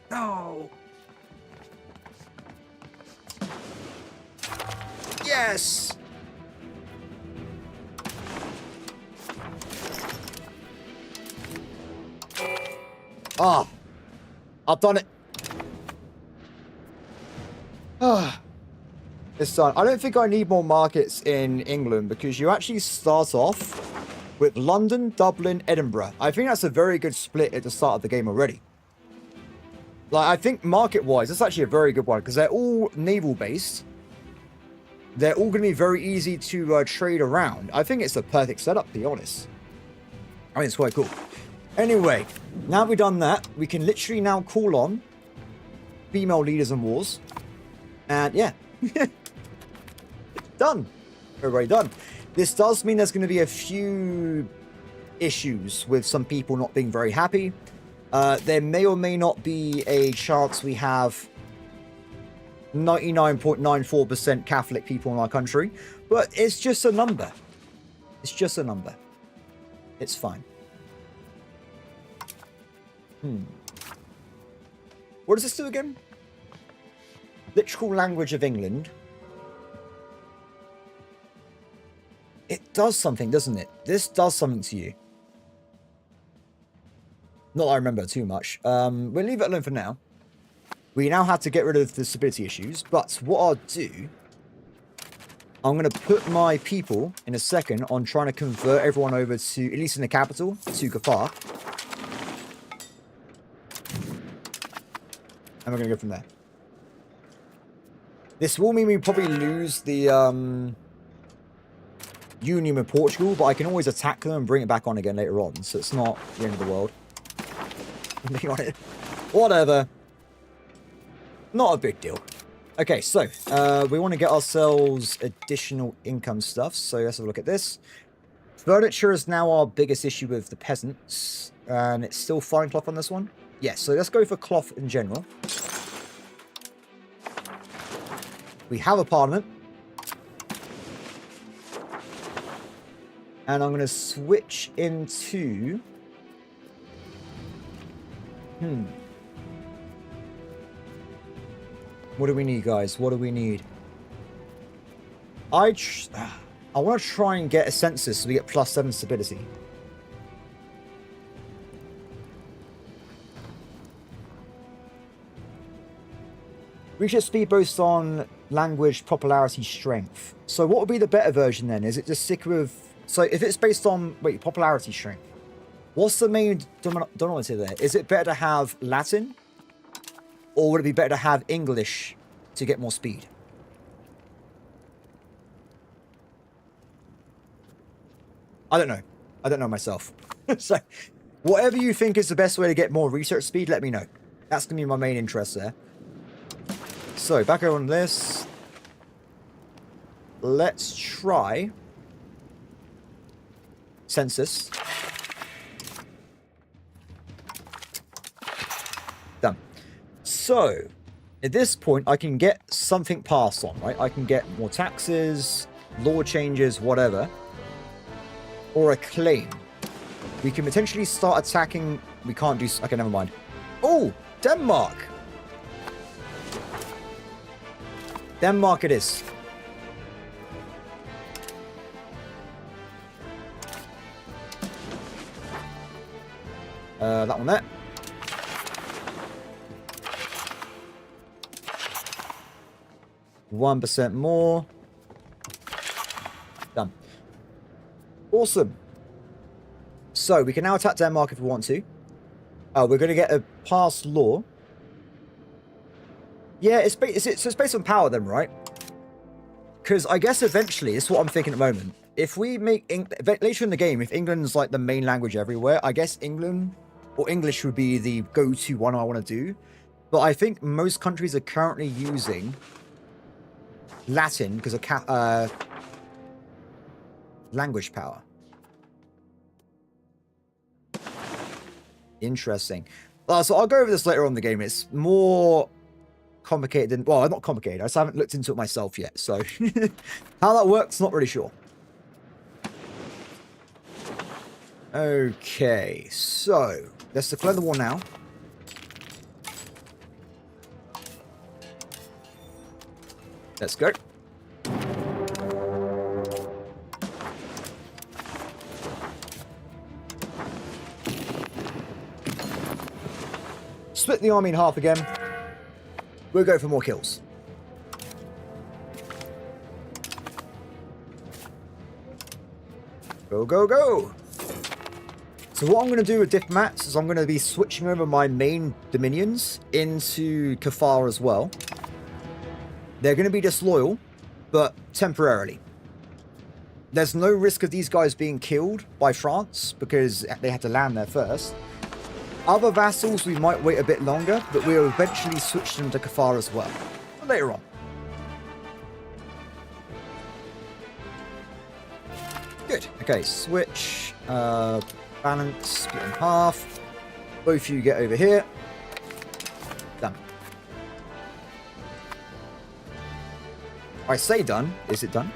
No. Yes. Ah. I've done it. Ah. It's done. I don't think I need more markets in England because you actually start off with London, Dublin, Edinburgh. I think that's a very good split at the start of the game already. Like, I think market-wise, that's actually a very good one because they're all naval-based. They're all going to be very easy to trade around. I think it's a perfect setup, to be honest. I mean, it's quite cool. Anyway, now we've done that, we can literally now call on female leaders in wars. And, yeah. Done. Everybody done. This does mean there's going to be a few issues with some people not being very happy. There may or may not be a chance we have 99.94% Catholic people in our country, but it's just a number. It's just a number. It's fine. What does this do again? Literal language of England. It does something, doesn't it? This does something to you. Not that I remember too much. We'll leave it alone for now. We now have to get rid of the stability issues, but what I'll do... I'm going to put my people, in a second, on trying to convert everyone over to, at least in the capital, to Kafar. And we're going to go from there. This will mean we probably lose the union with Portugal, but I can always attack them and bring it back on again later on, so it's not the end of the world. Whatever. Not a big deal. Okay, so we want to get ourselves additional income stuff, so let's have a look at this. Furniture is now our biggest issue with the peasants, and it's still fine cloth on this one. Yes, so let's go for cloth in general. We have a parliament. And I'm going to switch into... What do we need, guys? What do we need? I want to try and get a census so we get +7 stability. Reach speed boost on language, popularity, strength. So what would be the better version then? Is it just stick with... So if it's based on... Wait, popularity, strength. What's the main denominator there? Is it better to have Latin? Or would it be better to have English to get more speed? I don't know. I don't know myself. So, whatever you think is the best way to get more research speed, let me know. That's going to be my main interest there. So, back over on this. Let's try census. Done. So, at this point, I can get something passed on, right? I can get more taxes, law changes, whatever. Or a claim. We can potentially start attacking... We can't do... Okay, never mind. Oh! Denmark! Denmark it is. That one there. %1 more. Done. Awesome. So, we can now attack Denmark if we want to. We're going to get a passed law. Yeah, it's based on power then, right? Because I guess eventually, it's what I'm thinking at the moment. If we make... later in the game, if England's like the main language everywhere, I guess England or English would be the go-to one I want to do. But I think most countries are currently using Latin because of language power. Interesting. So I'll go over this later on in the game. It's more complicated than... Well, not complicated. I just haven't looked into it myself yet. So how that works, not really sure. Okay. So let's declare the war now. Let's go. Split the army in half again. We'll go for more kills. Go, go, go. So what I'm going to do with diplomats is I'm going to be switching over my main dominions into Kafar as well. They're going to be disloyal, but temporarily. There's no risk of these guys being killed by France because they had to land there first. Other vassals, we might wait a bit longer, but we'll eventually switch them to Kafar as well. Later on. Good. Okay, switch. Balance, split in half. Both of you get over here. Done. I say done. Is it done?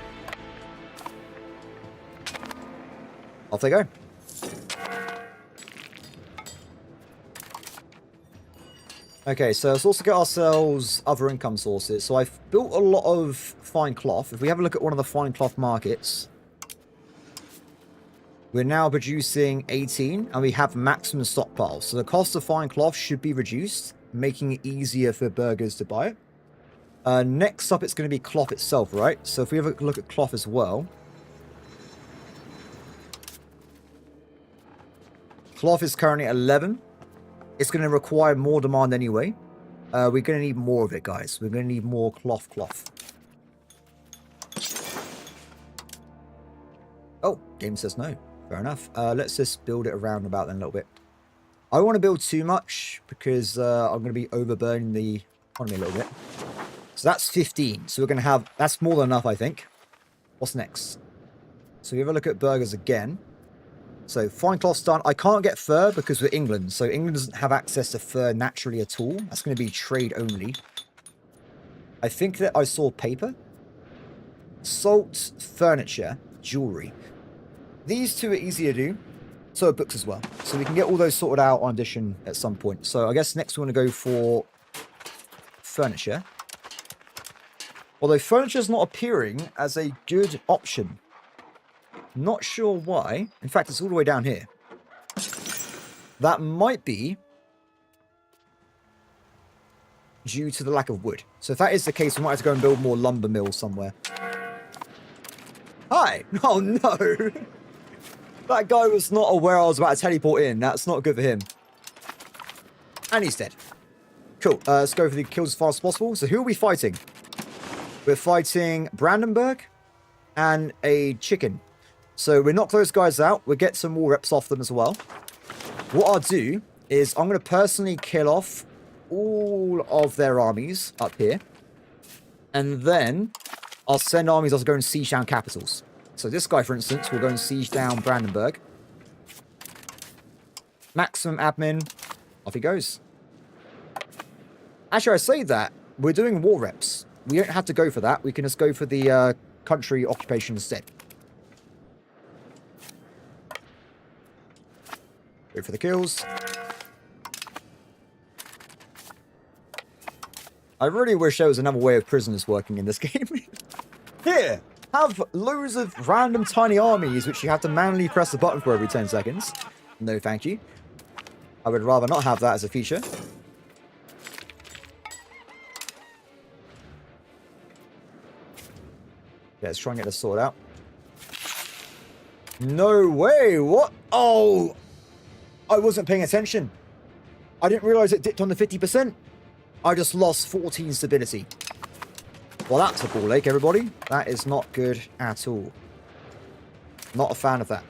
Off they go. Okay, so let's also get ourselves other income sources. So I've built a lot of fine cloth. If we have a look at one of the fine cloth markets, we're now producing 18 and we have maximum stockpiles. So the cost of fine cloth should be reduced, making it easier for burghers to buy it. Next up, it's going to be cloth itself, right? So if we have a look at cloth as well. Cloth is currently at 11. It's going to require more demand anyway. We're going to need more of it, guys. We're going to need more cloth. Oh, game says no. Fair enough. Let's just build it around about then a little bit. I don't want to build too much because I'm going to be overburning the economy a little bit. So that's 15. So we're going to have... That's more than enough, I think. What's next? So we have a look at burghers again. So, fine cloth's done. I can't get fur because we're England. So, England doesn't have access to fur naturally at all. That's going to be trade only. I think that I saw paper. Salt, furniture, jewelry. These two are easy to do. So are books as well. So, we can get all those sorted out on addition at some point. So, I guess next we want to go for furniture. Although furniture is not appearing as a good option. Not sure why. In fact, it's all the way down here. That might be due to the lack of wood. So if that is the case, we might have to go and build more lumber mills somewhere. Hi! Oh no! That guy was not aware I was about to teleport in. That's not good for him. And he's dead. Cool. Let's go for the kills as fast as possible. So who are we fighting? We're fighting Brandenburg and a chicken. So we knock those guys out. We'll get some more reps off them as well. What I'll do is I'm going to personally kill off all of their armies up here. And then I'll send armies to go and siege down capitals. So this guy, for instance, will go and siege down Brandenburg. Maximum admin. Off he goes. Actually, I say that. We're doing war reps. We don't have to go for that. We can just go for the country occupation instead. Go for the kills. I really wish there was another way of prisoners working in this game. Here, have loads of random tiny armies which you have to manually press the button for every 10 seconds. No, thank you. I would rather not have that as a feature. Yeah, let's try and get this sorted out. No way! What? Oh! I wasn't paying attention. I didn't realize it dipped on the 50%. I just lost 14 stability. Well, that's a ball ache, everybody. That is not good at all. Not a fan of that.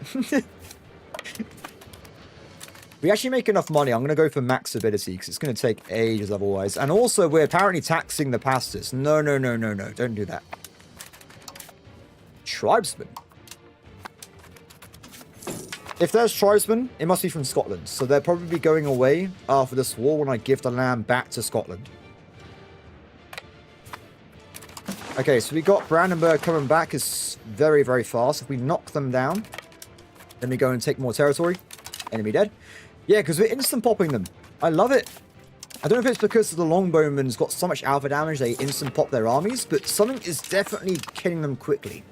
We actually make enough money. I'm going to go for max stability because it's going to take ages otherwise. And also, we're apparently taxing the pastors. No, no, no, no, no. Don't do that. Tribesmen. If there's tribesmen, it must be from Scotland. So they'll probably be going away after this war when I give the land back to Scotland. Okay, so we got Brandenburg coming back is very, very fast. If we knock them down, then we go and take more territory. Enemy dead. Yeah, because we're instant popping them. I love it. I don't know if it's because the longbowmen's got so much alpha damage they instant pop their armies, but something is definitely killing them quickly.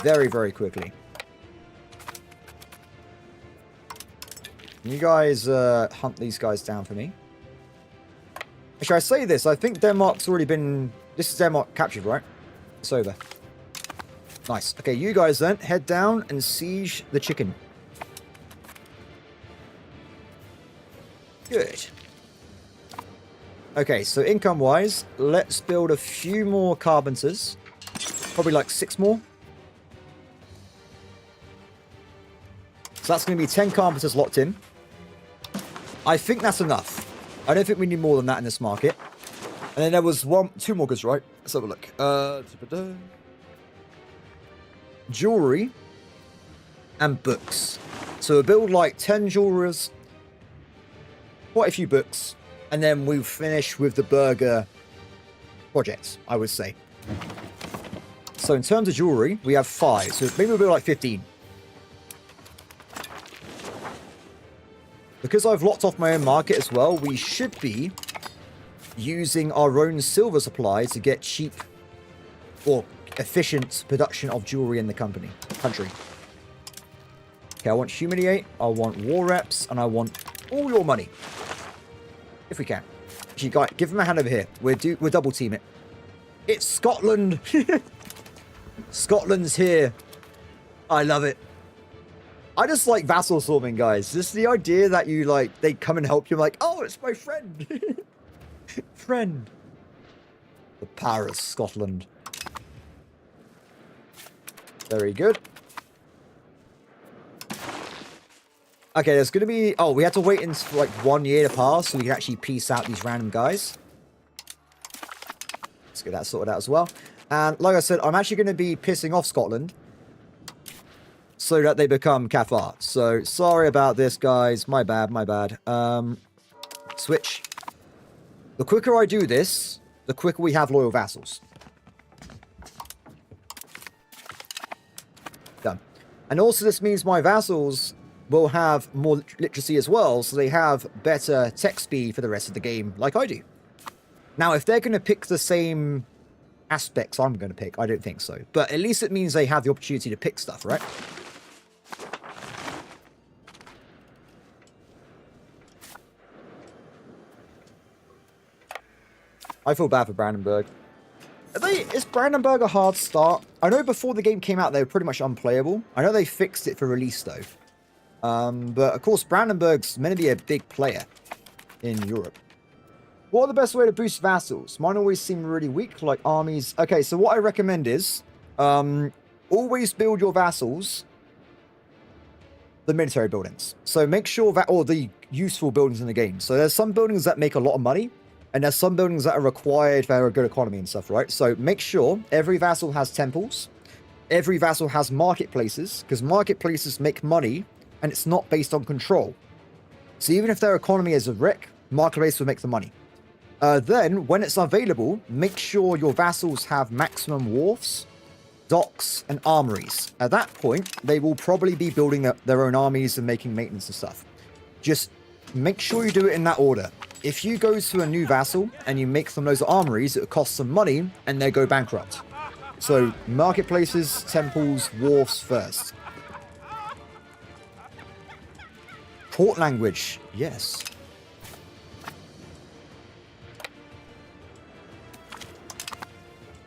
Very, very quickly. You guys hunt these guys down for me. Actually, I say this. I think Denmark's already been... This is Denmark captured, right? It's over. Nice. Okay, you guys then head down and siege the chicken. Good. Okay, so income-wise, let's build a few more carpenters. Probably like 6 more. So that's going to be 10 carpenters locked in. I think that's enough. I don't think we need more than that in this market. And then there was 2 more goods, right? Let's have a look. Jewelry and books. So we'll build like 10 jewelers, quite a few books, and then we'll finish with the burger project, I would say. So in terms of jewelry, we have 5. So maybe we'll build like 15. Because I've locked off my own market as well, we should be using our own silver supply to get cheap or efficient production of jewelry in the country. Okay, I want humiliate, I want war reps, and I want all your money. If we can. Actually, guys, give them a hand over here. We'll double team it. It's Scotland. Scotland's here. I love it. I just like vassal storming, guys. Just the idea that you, like, they come and help you. I'm like, oh, it's my friend. Friend. The power of Scotland. Very good. Okay, there's going to be... Oh, we had to wait for, like, 1 year to pass so we can actually piece out these random guys. Let's get that sorted out as well. And, like I said, I'm actually going to be pissing off Scotland so that they become Cathar. So, sorry about this, guys. My bad, my bad. Switch. The quicker I do this, the quicker we have loyal vassals. Done. And also this means my vassals will have more literacy as well, so they have better tech speed for the rest of the game, like I do. Now, if they're going to pick the same aspects I'm going to pick, I don't think so. But at least it means they have the opportunity to pick stuff, right? I feel bad for Brandenburg. Is Brandenburg a hard start? I know before the game came out, they were pretty much unplayable. I know they fixed it for release, though. But, of course, Brandenburg's meant to be a big player in Europe. What are the best way to boost vassals? Mine always seem really weak, like armies. Okay, so what I recommend is always build your vassals the military buildings. So make sure that, or the useful buildings in the game. So there's some buildings that make a lot of money, and there's some buildings that are required for a good economy and stuff, right? So make sure every vassal has temples. Every vassal has marketplaces, because marketplaces make money, and it's not based on control. So even if their economy is a wreck, marketplace will make the money. Then, when it's available, make sure your vassals have maximum wharfs, docks, and armories. At that point, they will probably be building their own armies and making maintenance and stuff. Just make sure you do it in that order. If you go to a new vassal and you make them those armories, it costs some money and they go bankrupt. So, marketplaces, temples, wharfs first. Court language, yes.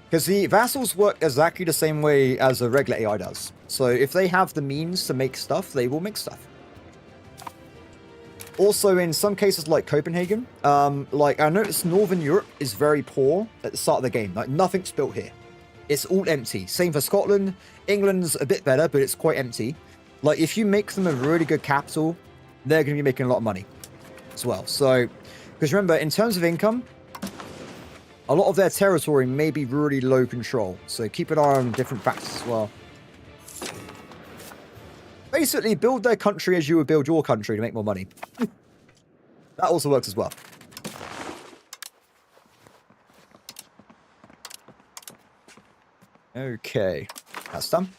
Because the vassals work exactly the same way as a regular AI does. So if they have the means to make stuff, they will make stuff. Also, in some cases like Copenhagen, like I noticed Northern Europe is very poor at the start of the game. Like nothing's built here. It's all empty. Same for Scotland. England's a bit better, but it's quite empty. Like if you make them a really good capital, they're going to be making a lot of money as well. So, because remember, in terms of income, a lot of their territory may be really low control, so keep an eye on different factors as well. Basically, build their country as you would build your country to make more money. That also works as well. Okay, that's done.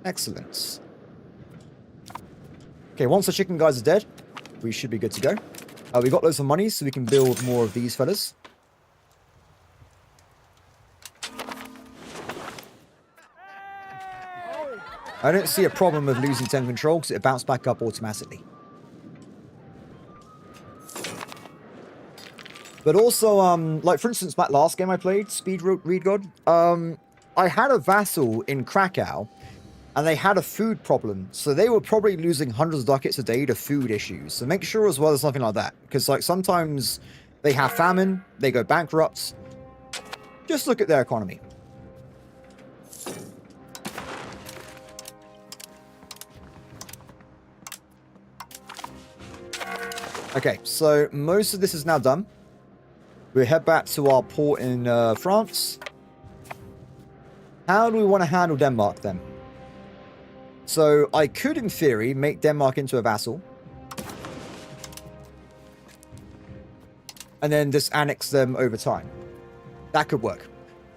Excellent. Okay, once the chicken guys are dead, we should be good to go. We got loads of money, so we can build more of these fellas. I don't see a problem with losing 10 control, because it bounced back up automatically. But also, like for instance, that last game I played, Speed Read God, I had a vassal in Krakow, and they had a food problem, so they were probably losing hundreds of ducats a day to food issues. So make sure as well there's nothing like that, because like sometimes they have famine, they go bankrupt. Just look at their economy. Okay, so most of this is now done. We head back to our port in France. How do we want to handle Denmark then? So I could, in theory, make Denmark into a vassal. And then just annex them over time. That could work.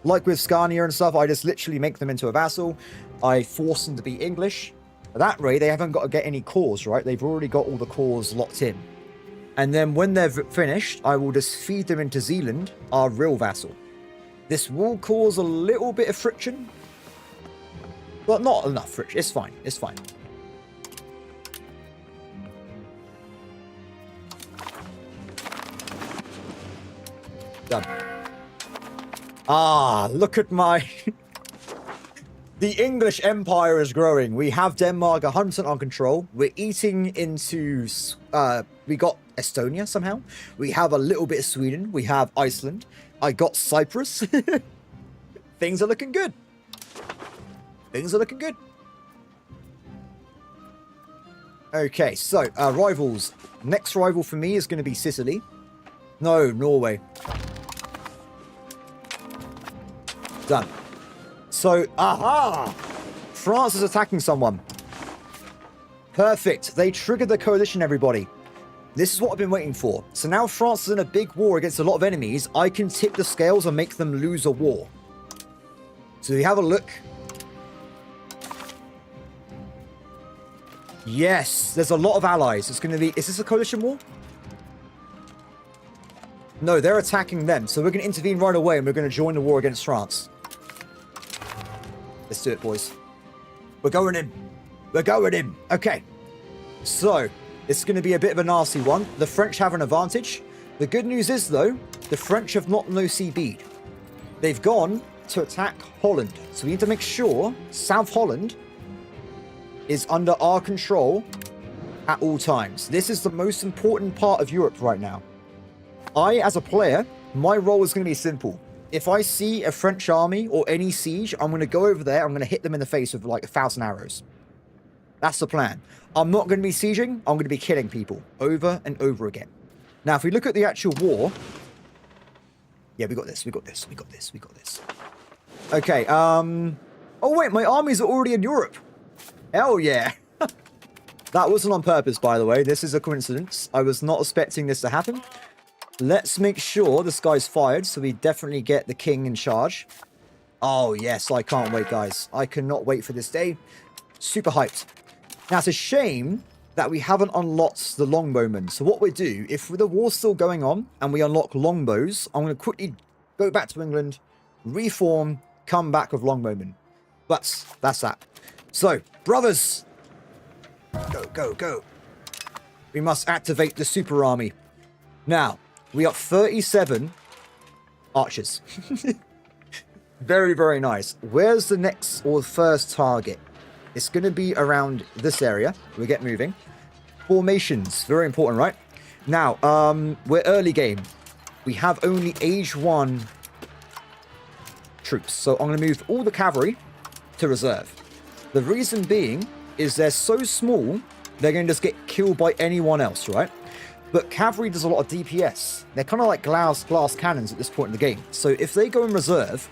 Like with Scania and stuff, I just literally make them into a vassal. I force them to be English. That way, they haven't got to get any cores, right? They've already got all the cores locked in. And then when they're finished, I will just feed them into Zealand, our real vassal. This will cause a little bit of friction. But not enough friction. It's fine. It's fine. Done. Ah, look at my... The English Empire is growing. We have Denmark 100% on control. We're eating into... we got Estonia somehow. We have a little bit of Sweden. We have Iceland. I got Cyprus. Things are looking good. Things are looking good. Okay, so, rivals. Next rival for me is going to be Sicily. No, Norway. Done. So, aha! France is attacking someone. Perfect. They triggered the coalition, everybody. This is what I've been waiting for. So now France is in a big war against a lot of enemies. I can tip the scales and make them lose a war. So we have a look. Yes, there's a lot of allies. It's going to be... Is this a coalition war? No, they're attacking them. So we're going to intervene right away and we're going to join the war against France. Let's do it, boys. We're going in. We're going in. Okay. So, it's going to be a bit of a nasty one. The French have an advantage. The good news is, though, the French have not no-CB'd. They've gone to attack Holland. So we need to make sure South Holland is under our control at all times. This is the most important part of Europe right now. I, as a player, my role is going to be simple. If I see a French army or any siege, I'm going to go over there. I'm going to hit them in the face with like 1,000 arrows. That's the plan. I'm not going to be sieging. I'm going to be killing people over and over again. Now, if we look at the actual war... Yeah, we got this. We got this. We got this. We got this. Okay. Oh, wait. My armies are already in Europe. Hell yeah. That wasn't on purpose, by the way. This is a coincidence. I was not expecting this to happen. Let's make sure this guy's fired, so we definitely get the king in charge. Oh, yes. I can't wait, guys. I cannot wait for this day. Super hyped. Now, it's a shame that we haven't unlocked the longbowmen. So what we do, if the war's still going on and we unlock longbows, I'm going to quickly go back to England, reform, come back with longbowmen. But that's that. So, brothers, go, go, go. We must activate the super army. Now, we got 37 archers. Very, very nice. Where's the next or first target? It's going to be around this area. We get moving. Formations. Very important, right? Now, we're early game. We have only age 1 troops. So I'm going to move all the cavalry to reserve. The reason being is they're so small, they're going to just get killed by anyone else, right? But cavalry does a lot of DPS. They're kind of like glass cannons at this point in the game. So if they go in reserve,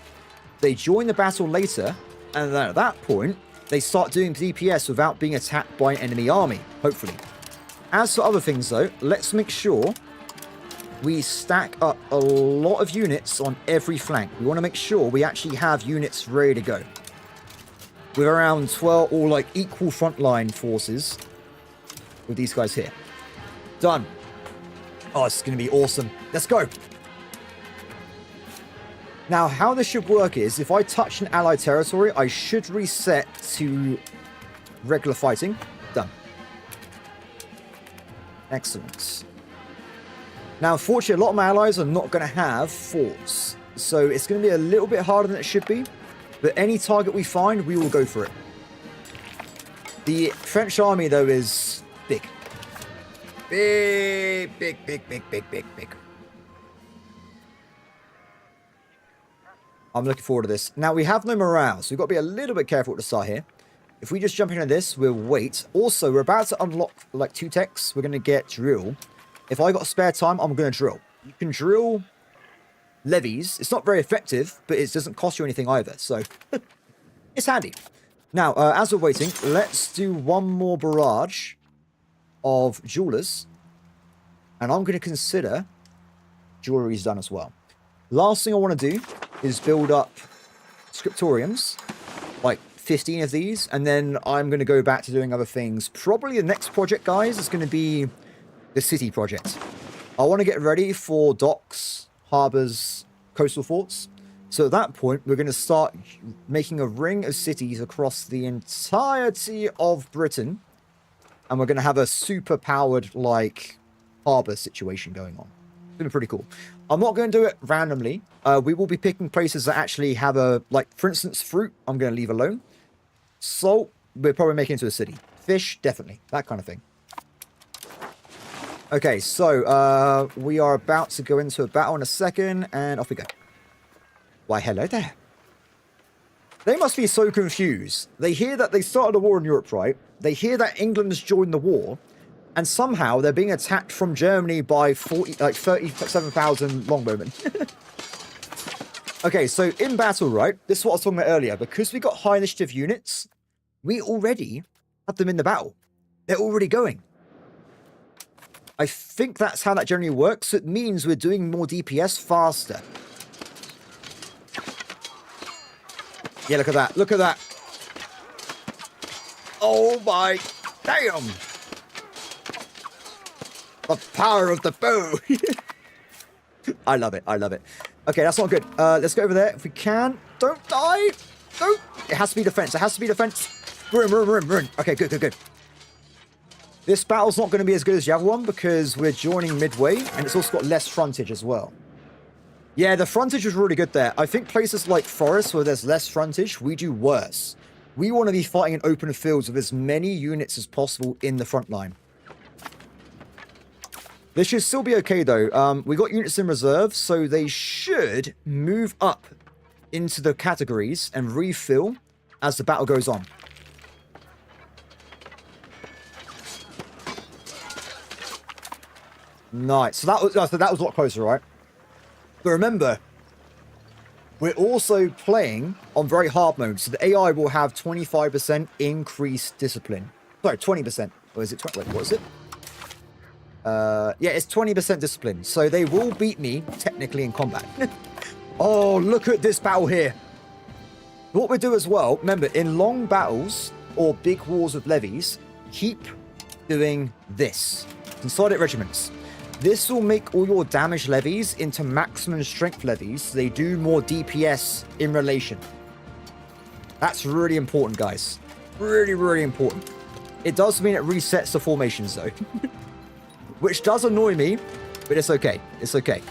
they join the battle later, and then at that point, they start doing DPS without being attacked by an enemy army, hopefully. As for other things, though, let's make sure we stack up a lot of units on every flank. We want to make sure we actually have units ready to go. With around 12 or like equal frontline forces with these guys here. Done. Oh, it's going to be awesome. Let's go. Now, how this should work is, if I touch an allied territory, I should reset to regular fighting. Done. Excellent. Now, unfortunately, a lot of my allies are not going to have forts. So it's going to be a little bit harder than it should be. But any target we find, we will go for it. The French army, though, is big. Big, big, big, big, big, big, big. I'm looking forward to this. Now, we have no morale, so we've got to be a little bit careful at the start here. If we just jump into this, we'll wait. Also, we're about to unlock, like, 2 techs. We're going to get drill. If I got spare time, I'm going to drill. You can drill levies. It's not very effective, but it doesn't cost you anything either, so it's handy. Now, as we're waiting, let's do one more barrage of jewelers, and I'm going to consider jewelry's done as well. Last thing I want to do is build up scriptoriums, like 15 of these, and then I'm going to go back to doing other things. Probably the next project, guys, is going to be the city project. I want to get ready for docks, harbors, coastal forts. So at that point, we're going to start making a ring of cities across the entirety of Britain, and we're going to have a super powered, like, harbor situation going on. It's going to be pretty cool. I'm not going to do it randomly. We will be picking places that actually have a, like, for instance, fruit, I'm going to leave alone. Salt, we're probably making into a city. Fish, definitely. That kind of thing. Okay, so we are about to go into a battle in a second, and off we go. Why, hello there. They must be so confused. They hear that they started a war in Europe, right? They hear that England has joined the war, and somehow they're being attacked from Germany by 37,000 longbowmen. Okay, so in battle, right? This is what I was talking about earlier. Because we got high initiative units, we already have them in the battle. They're already going. I think that's how that generally works. It means we're doing more DPS faster. Yeah, look at that. Look at that. Oh my, damn. The power of the bow. I love it. I love it. Okay, that's not good. Let's go over there if we can. Don't die. Don't. It has to be defense. It has to be defense. We're in. Okay, good, good, good. This battle's not going to be as good as the other one because we're joining midway, and it's also got less frontage as well. Yeah, the frontage was really good there. I think places like Forest, where there's less frontage, we do worse. We want to be fighting in open fields with as many units as possible in the front line. This should still be okay, though. We got units in reserve, so they should move up into the categories and refill as the battle goes on. Nice. So that was a lot closer, right? But remember, we're also playing on very hard mode, so the AI will have 25% increased discipline. Sorry, 20%. Or is it 20? Wait, what is it? Yeah, it's 20% discipline. So they will beat me technically in combat. Oh, look at this battle here. What we do as well, remember, in long battles or big wars with levies, keep doing this. Consolidate regiments. This will make all your damage levies into maximum strength levies, so they do more DPS in relation. That's really important, guys. Really, really important. It does mean it resets the formations, though. Which does annoy me, but it's okay. It's okay.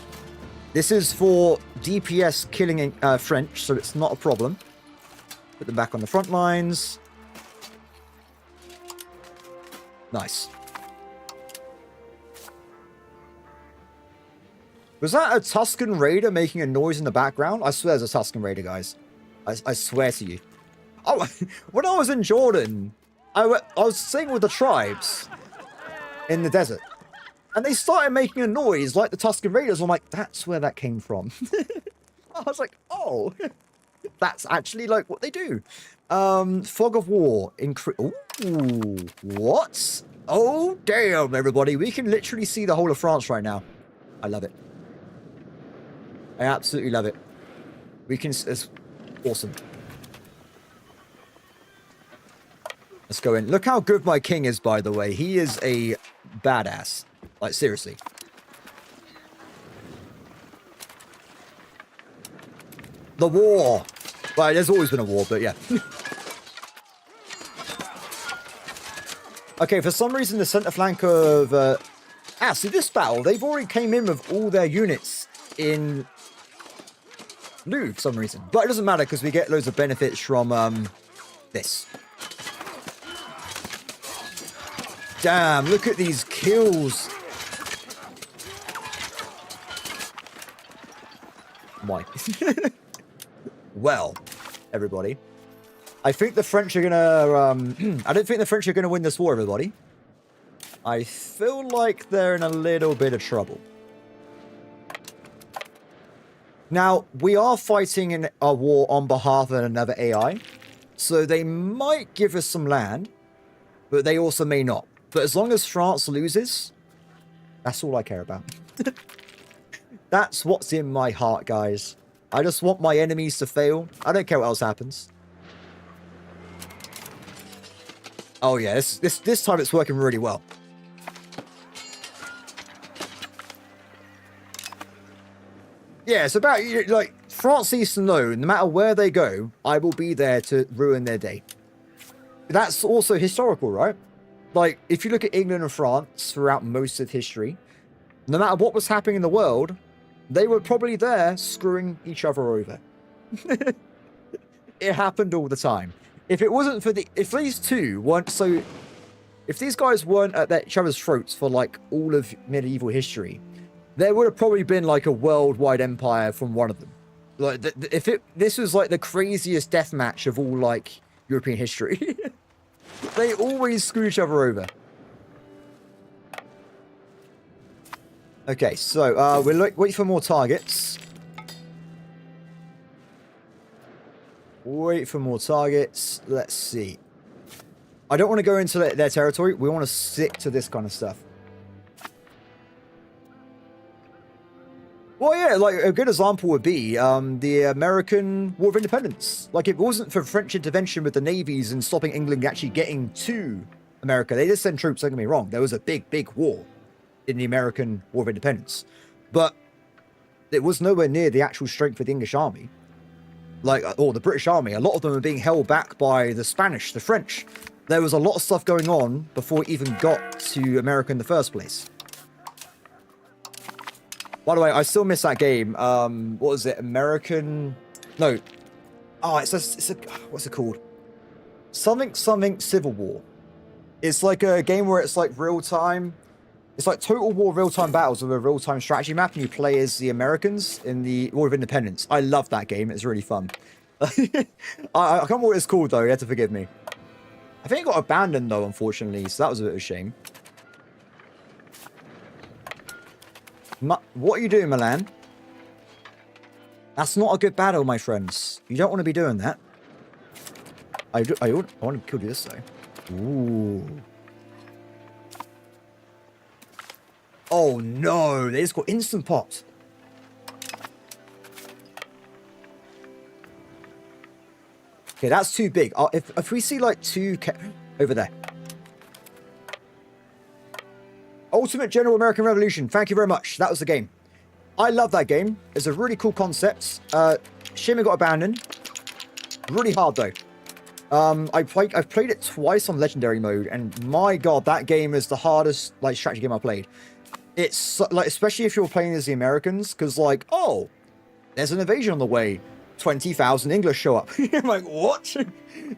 This is for DPS killing French, so it's not a problem. Put them back on the front lines. Nice. Was that a Tuscan raider making a noise in the background? I swear there's a Tuscan raider, guys. I swear to you. Oh, when I was in Jordan, I was sitting with the tribes in the desert. And they started making a noise like the Tuscan raiders. I'm like, that's where that came from. I was like, oh, that's actually like what they do. Fog of war. Ooh, what? Oh, damn, everybody. We can literally see the whole of France right now. I love it. I absolutely love it. We can... It's awesome. Let's go in. Look how good my king is, by the way. He is a badass. Like, seriously. The war. Well, there's always been a war, but yeah. Okay, for some reason, the center flank of... see, this battle, they've already came in with all their units in Louvre for some reason. But it doesn't matter because we get loads of benefits from this. Damn, look at these kills. Why? Well, everybody. I think the French are gonna... I don't think the French are gonna win this war, everybody. I feel like they're in a little bit of trouble. Now, we are fighting in a war on behalf of another AI, so they might give us some land, but they also may not. But as long as France loses, that's all I care about. That's what's in my heart, guys. I just want my enemies to fail. I don't care what else happens. Oh yeah, this time it's working really well. Yeah, it's about, like, France needs to know, no matter where they go, I will be there to ruin their day. That's also historical, right? Like, if you look at England and France throughout most of history, no matter what was happening in the world, they were probably there screwing each other over. It happened all the time. If it wasn't for if these two weren't so... If these guys weren't at each other's throats for, like, all of medieval history, there would have probably been like a worldwide empire from one of them. Like, this was like the craziest death match of all like European history. They always screw each other over. Okay, so we'll wait for more targets. Wait for more targets. Let's see. I don't want to go into their territory. We want to stick to this kind of stuff. Well, yeah, like a good example would be the American War of Independence. Like, if it wasn't for French intervention with the navies and stopping England actually getting to America, they just sent troops, don't get me wrong. There was a big, big war in the American War of Independence. But it was nowhere near the actual strength of the English army. Like, or the British army. A lot of them are being held back by the Spanish, the French. there was a lot of stuff going on before we even got to America in the first place. By the way, I still miss that game. What was it? American... No. Oh, it's a... What's it called? Something Civil War. It's like a game where it's like real-time... It's like Total War real-time battles with a real-time strategy map, and you play as the Americans in the War of Independence. I love that game. It's really fun. I can't remember what it's called, though. You have to forgive me. I think it got abandoned, though, unfortunately, so that was a bit of a shame. What are you doing, Milan? That's not a good battle, my friends. You don't want to be doing that. I want to kill you this, though. Ooh. Oh, no. They just got instant popped. Okay, that's too big. If we see, like, two... Over there. Ultimate General American Revolution. Thank you very much. That was the game. I love that game. It's a really cool concept. Shimmy got abandoned. Really hard, though. I've played it twice on Legendary mode, and my god, that game is the hardest, like, strategy game I played. It's, like, especially if you're playing as the Americans, because, like, oh, there's an invasion on the way. 20,000 English show up. I'm like, what?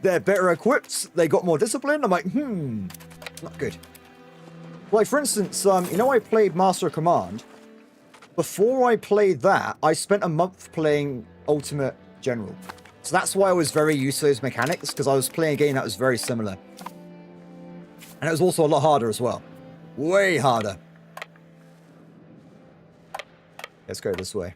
They're better equipped. They got more discipline. I'm like, not good. Like, for instance, you know, I played Master of Command. Before I played that, I spent a month playing Ultimate General. So that's why I was very used to those mechanics, because I was playing a game that was very similar. And it was also a lot harder as well. Way harder. Let's go this way.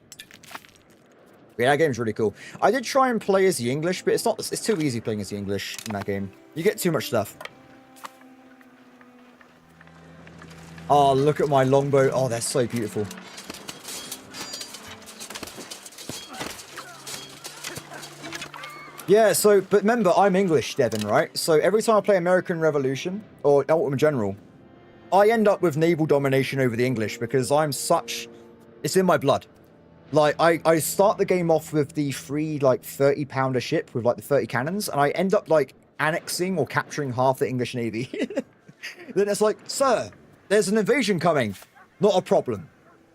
Yeah, that game's really cool. I did try and play as the English, but it's too easy playing as the English in that game. You get too much stuff. Oh, look at my longbow. Oh, they're so beautiful. Yeah, so, but remember, I'm English, Devin, right? So every time I play American Revolution, or Ultimate General, I end up with naval domination over the English, because I'm such... It's in my blood. Like, I start the game off with the free, like, 30-pounder ship with, like, the 30 cannons, and I end up, like, annexing or capturing half the English Navy. Then it's like, sir, there's an invasion coming. Not a problem.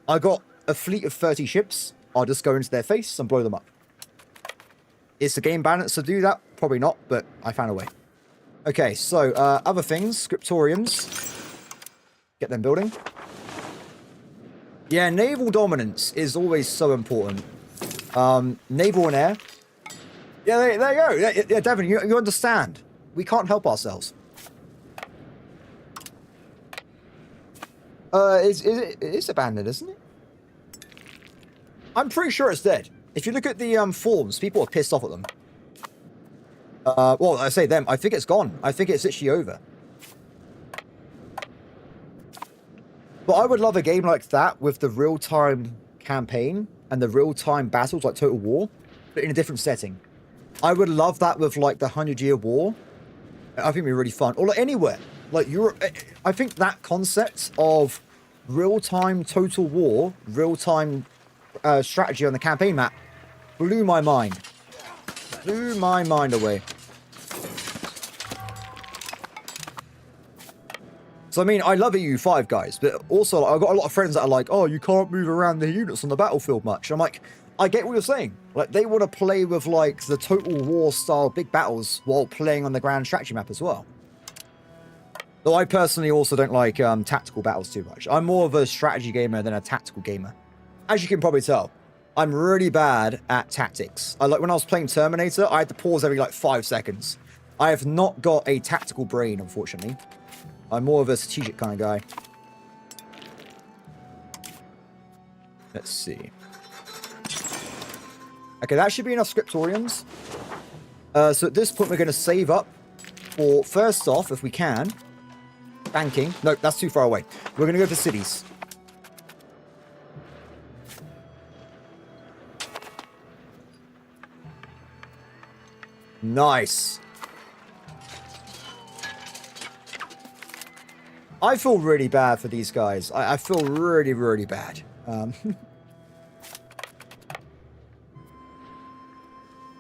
I got a fleet of 30 ships. I'll just go into their face and blow them up. Is the game balanced to do that? Probably not, but I found a way. Okay, so, other things. Scriptoriums. Get them building. Yeah, naval dominance is always so important. Naval and air. Yeah, there you go. Yeah, Devin, you understand. We can't help ourselves. It's abandoned, isn't it? I'm pretty sure it's dead. If you look at the forums, people are pissed off at them. Well, I say them. I think it's gone. I think it's actually over. But I would love a game like that with the real-time campaign and the real-time battles like Total War, but in a different setting. I would love that with, like, the 100-Year War. I think it'd be really fun. Or, like, anywhere. Like, Europe. I think that concept of real-time Total War, real-time strategy on the campaign map blew my mind. Blew my mind away. So, I mean, I love EU5, guys, but also, like, I've got a lot of friends that are like, oh, you can't move around the units on the battlefield much. I'm like, I get what you're saying. Like, they want to play with, like, the Total War style big battles while playing on the grand strategy map as well. Though I personally also don't like tactical battles too much. I'm more of a strategy gamer than a tactical gamer. As you can probably tell, I'm really bad at tactics. Like, when I was playing Terminator, I had to pause every, like, 5 seconds. I have not got a tactical brain, unfortunately. I'm more of a strategic kind of guy. Let's see. Okay, that should be enough scriptoriums. So at this point, we're going to save up for, first off, if we can, banking. No, that's too far away. We're going to go for cities. Nice. I feel really bad for these guys. I feel really, really bad.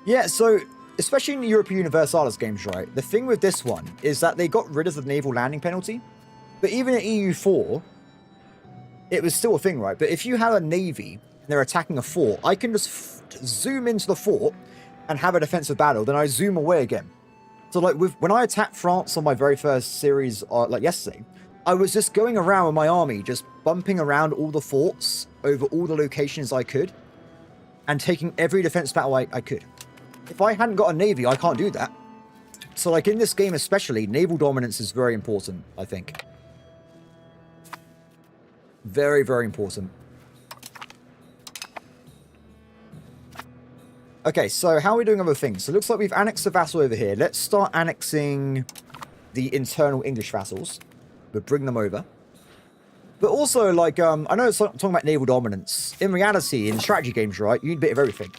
Yeah, so especially in the Europa Universalis games, right? The thing with this one is that they got rid of the naval landing penalty. But even at EU4, it was still a thing, right? But if you have a navy and they're attacking a fort, I can just zoom into the fort and have a defensive battle. Then I zoom away again. So like when I attacked France on my very first series, like yesterday, I was just going around with my army, just bumping around all the forts over all the locations I could and taking every defense battle I could. If I hadn't got a navy, I can't do that. So like in this game especially, naval dominance is very important, I think. Very, very important. Okay, so how are we doing other things? So it looks like we've annexed a vassal over here. Let's start annexing the internal English vassals. We'll bring them over. But also, like, I know it's talking about naval dominance. In reality, in strategy games, right, you need a bit of everything.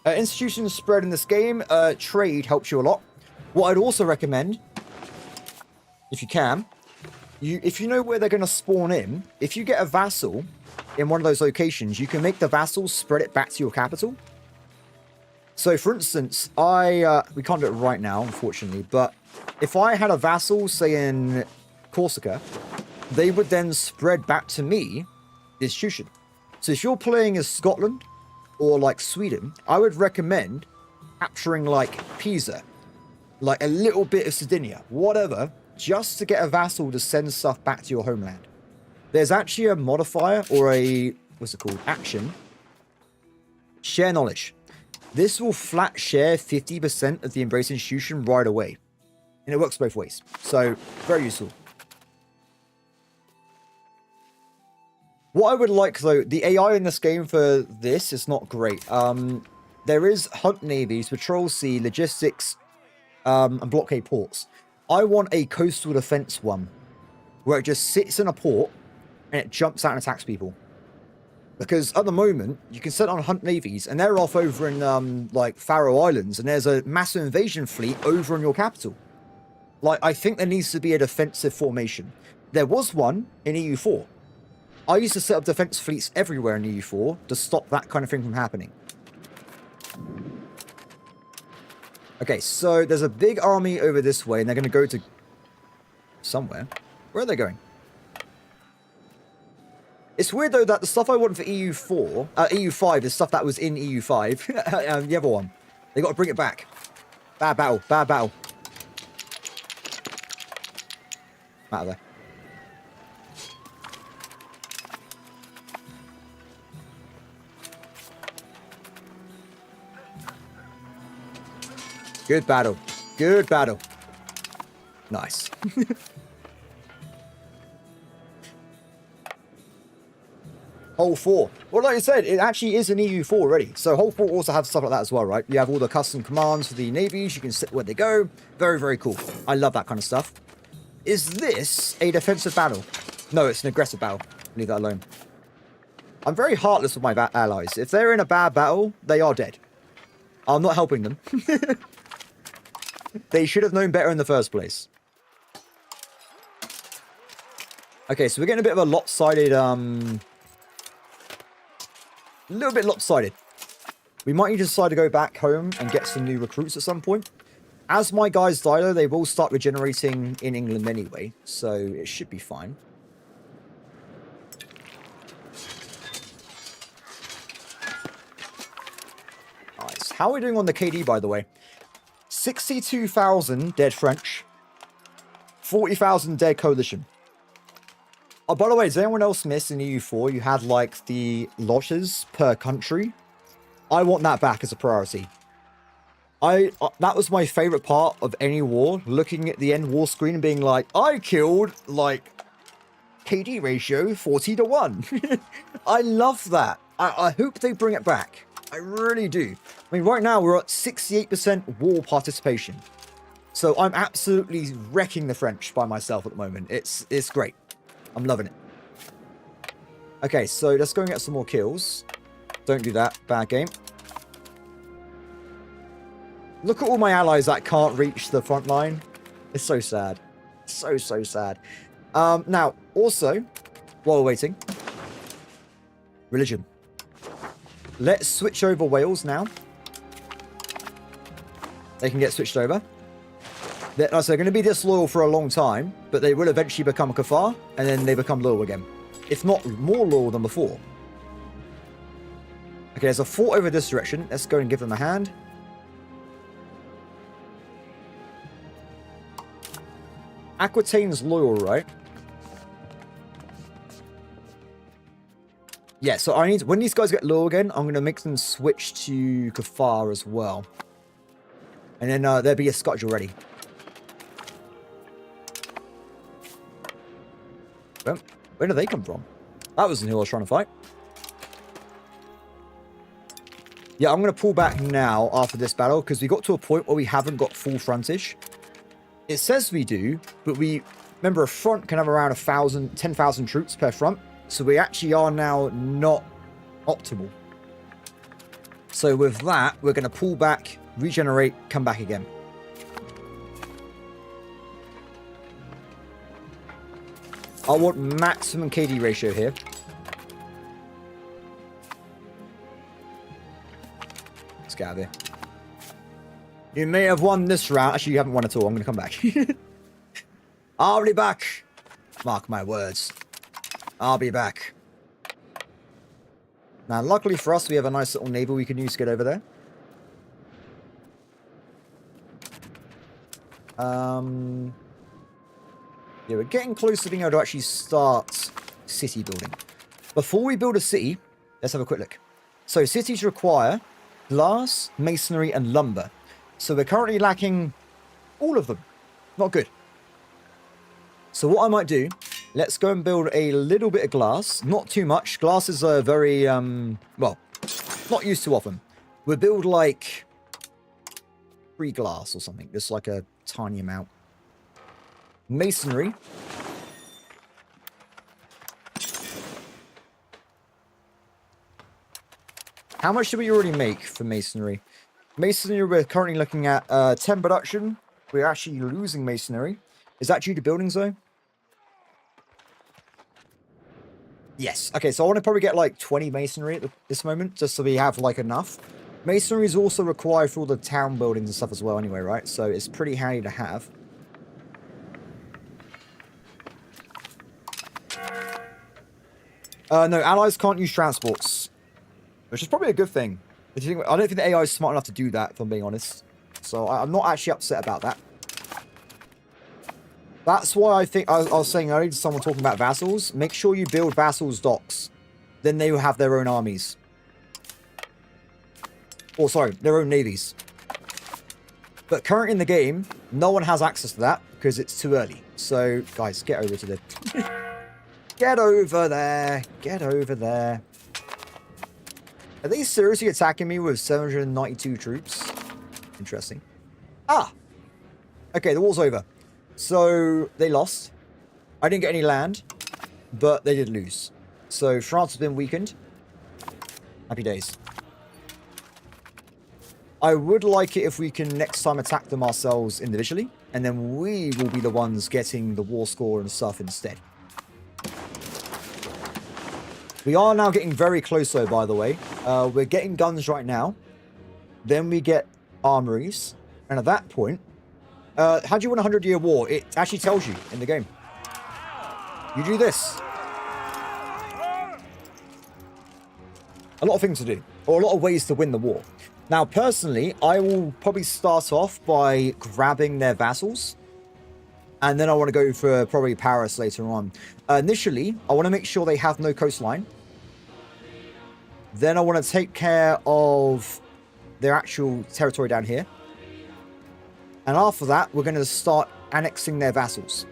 Institutions spread in this game. Trade helps you a lot. What I'd also recommend, if you can, if you know where they're going to spawn in, if you get a vassal in one of those locations, you can make the vassals spread it back to your capital. So, for instance, we can't do it right now, unfortunately, but if I had a vassal, say, in Corsica, they would then spread back to me the institution. So if you're playing as Scotland or, like, Sweden, I would recommend capturing, like, Pisa, like a little bit of Sardinia, whatever, just to get a vassal to send stuff back to your homeland. There's actually a modifier or a, what's it called, action. Share knowledge. This will flat share 50% of the embraced institution right away. And it works both ways. So, very useful. What I would like, though, the AI in this game for this is not great. There is hunt navies, patrol sea, logistics, and blockade ports. I want a coastal defense one, where it just sits in a port, and it jumps out and attacks people. Because at the moment, you can set on hunt navies, and they're off over in, like, Faroe Islands, and there's a massive invasion fleet over in your capital. Like, I think there needs to be a defensive formation. There was one in EU4. I used to set up defense fleets everywhere in EU4 to stop that kind of thing from happening. Okay, so there's a big army over this way, and they're going to go to somewhere. Where are they going? It's weird, though, that the stuff I want for EU5 is stuff that was in EU5. The other one. They got to bring it back. Bad battle. Bad battle. Out of there. Good battle. Good battle. Nice. Hull 4. Well, like I said, it actually is an EU4 already. So Hull 4 also have stuff like that as well, right? You have all the custom commands for the navies. You can sit where they go. Very, very cool. I love that kind of stuff. Is this a defensive battle? No, it's an aggressive battle. Leave that alone. I'm very heartless with my allies. If they're in a bad battle, they are dead. I'm not helping them. They should have known better in the first place. Okay, so we're getting a bit of a lopsided, a little bit lopsided. We might need to decide to go back home and get some new recruits at some point. As my guys die, though, they will start regenerating in England anyway, so it should be fine. Nice. How are we doing on the KD, by the way? 62,000 dead French. 40,000 dead coalition. Oh, by the way, does anyone else miss in EU4? You had, like, the losses per country. I want that back as a priority. That was my favorite part of any war, looking at the end war screen and being like, I killed, like, KD ratio 40-1. I love that. I hope they bring it back. I really do. I mean, right now we're at 68% war participation. So I'm absolutely wrecking the French by myself at the moment. It's great. I'm loving it. Okay, so let's go and get some more kills. Don't do that. Bad game. Look at all my allies that can't reach the front line. It's so sad. So, so sad. Now, also, while we're waiting, religion. Let's switch over Wales now. they can get switched over. They're going to be disloyal for a long time, but they will eventually become a kafar, and then they become loyal again. If not more loyal than before. Okay, there's a fort over this direction. Let's go and give them a hand. Aquitaine's loyal, right? Yeah, so I need, when these guys get loyal again, I'm going to make them switch to kafar as well. And then there'll be a Scotch already. Well, where do they come from? That wasn't who I was trying to fight. Yeah, I'm going to pull back now after this battle, because we got to a point where we haven't got full frontage. It says we do, but we... Remember, a front can have around 10,000 troops per front. So we actually are now not optimal. So with that, we're going to pull back, regenerate, come back again. I want maximum KD ratio here. Let's get out of here. You may have won this round. Actually, you haven't won at all. I'm going to come back. I'll be back. Mark my words. I'll be back. Now, luckily for us, we have a nice little naval we can use to get over there. Yeah, we're getting close to being able to actually start city building. Before we build a city, let's have a quick look. So cities require glass, masonry, and lumber. So we're currently lacking all of them. Not good. So what I might do, let's go and build a little bit of glass. Not too much. Glass is a very, well, not used too often. We'll build like 3 glass or something. Just like a tiny amount. Masonry. How much do we already make for masonry? Masonry, we're currently looking at 10 production. We're actually losing masonry. Is that due to buildings, though? Yes. Okay, so I want to probably get like 20 masonry at this moment, just so we have like enough. Masonry is also required for all the town buildings and stuff as well anyway, right? So it's pretty handy to have. No, allies can't use transports. Which is probably a good thing. I don't think the AI is smart enough to do that, if I'm being honest. So I'm not actually upset about that. That's why I think I was saying earlier to someone talking about vassals. Make sure you build vassals' docks. Then they will have their own armies. Or sorry, their own navies. But currently in the game, no one has access to that because it's too early. So guys, get over to the... Get over there. Get over there. Are they seriously attacking me with 792 troops? Interesting. Ah! Okay, the war's over. So, they lost. I didn't get any land, but they did lose. So, France has been weakened. Happy days. I would like it if we can next time attack them ourselves individually, and then we will be the ones getting the war score and stuff instead. We are now getting very close, though, by the way. We're getting guns right now. Then we get armories. And at that point, how do you win a 100-year war? It actually tells you in the game. You do this. A lot of things to do. Or a lot of ways to win the war. Now, personally, I will probably start off by grabbing their vassals. And then I want to go for probably Paris later on. Initially, I want to make sure they have no coastline. Then I want to take care of their actual territory down here. And after that, we're going to start annexing their vassals.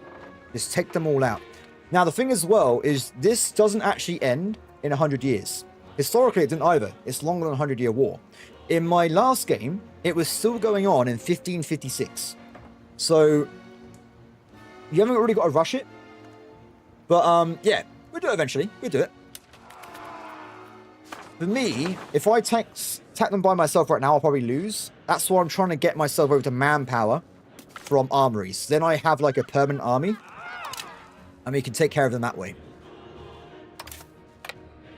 Just take them all out. Now, the thing as well is this doesn't actually end in 100 years. Historically, it didn't either. It's longer than a 100-year war. In my last game, it was still going on in 1556. So... you haven't really got to rush it. But, yeah. We'll do it eventually. We'll do it. For me, if I attack them by myself right now, I'll probably lose. That's why I'm trying to get myself over to manpower from armories. Then I have, like, a permanent army. And we can take care of them that way.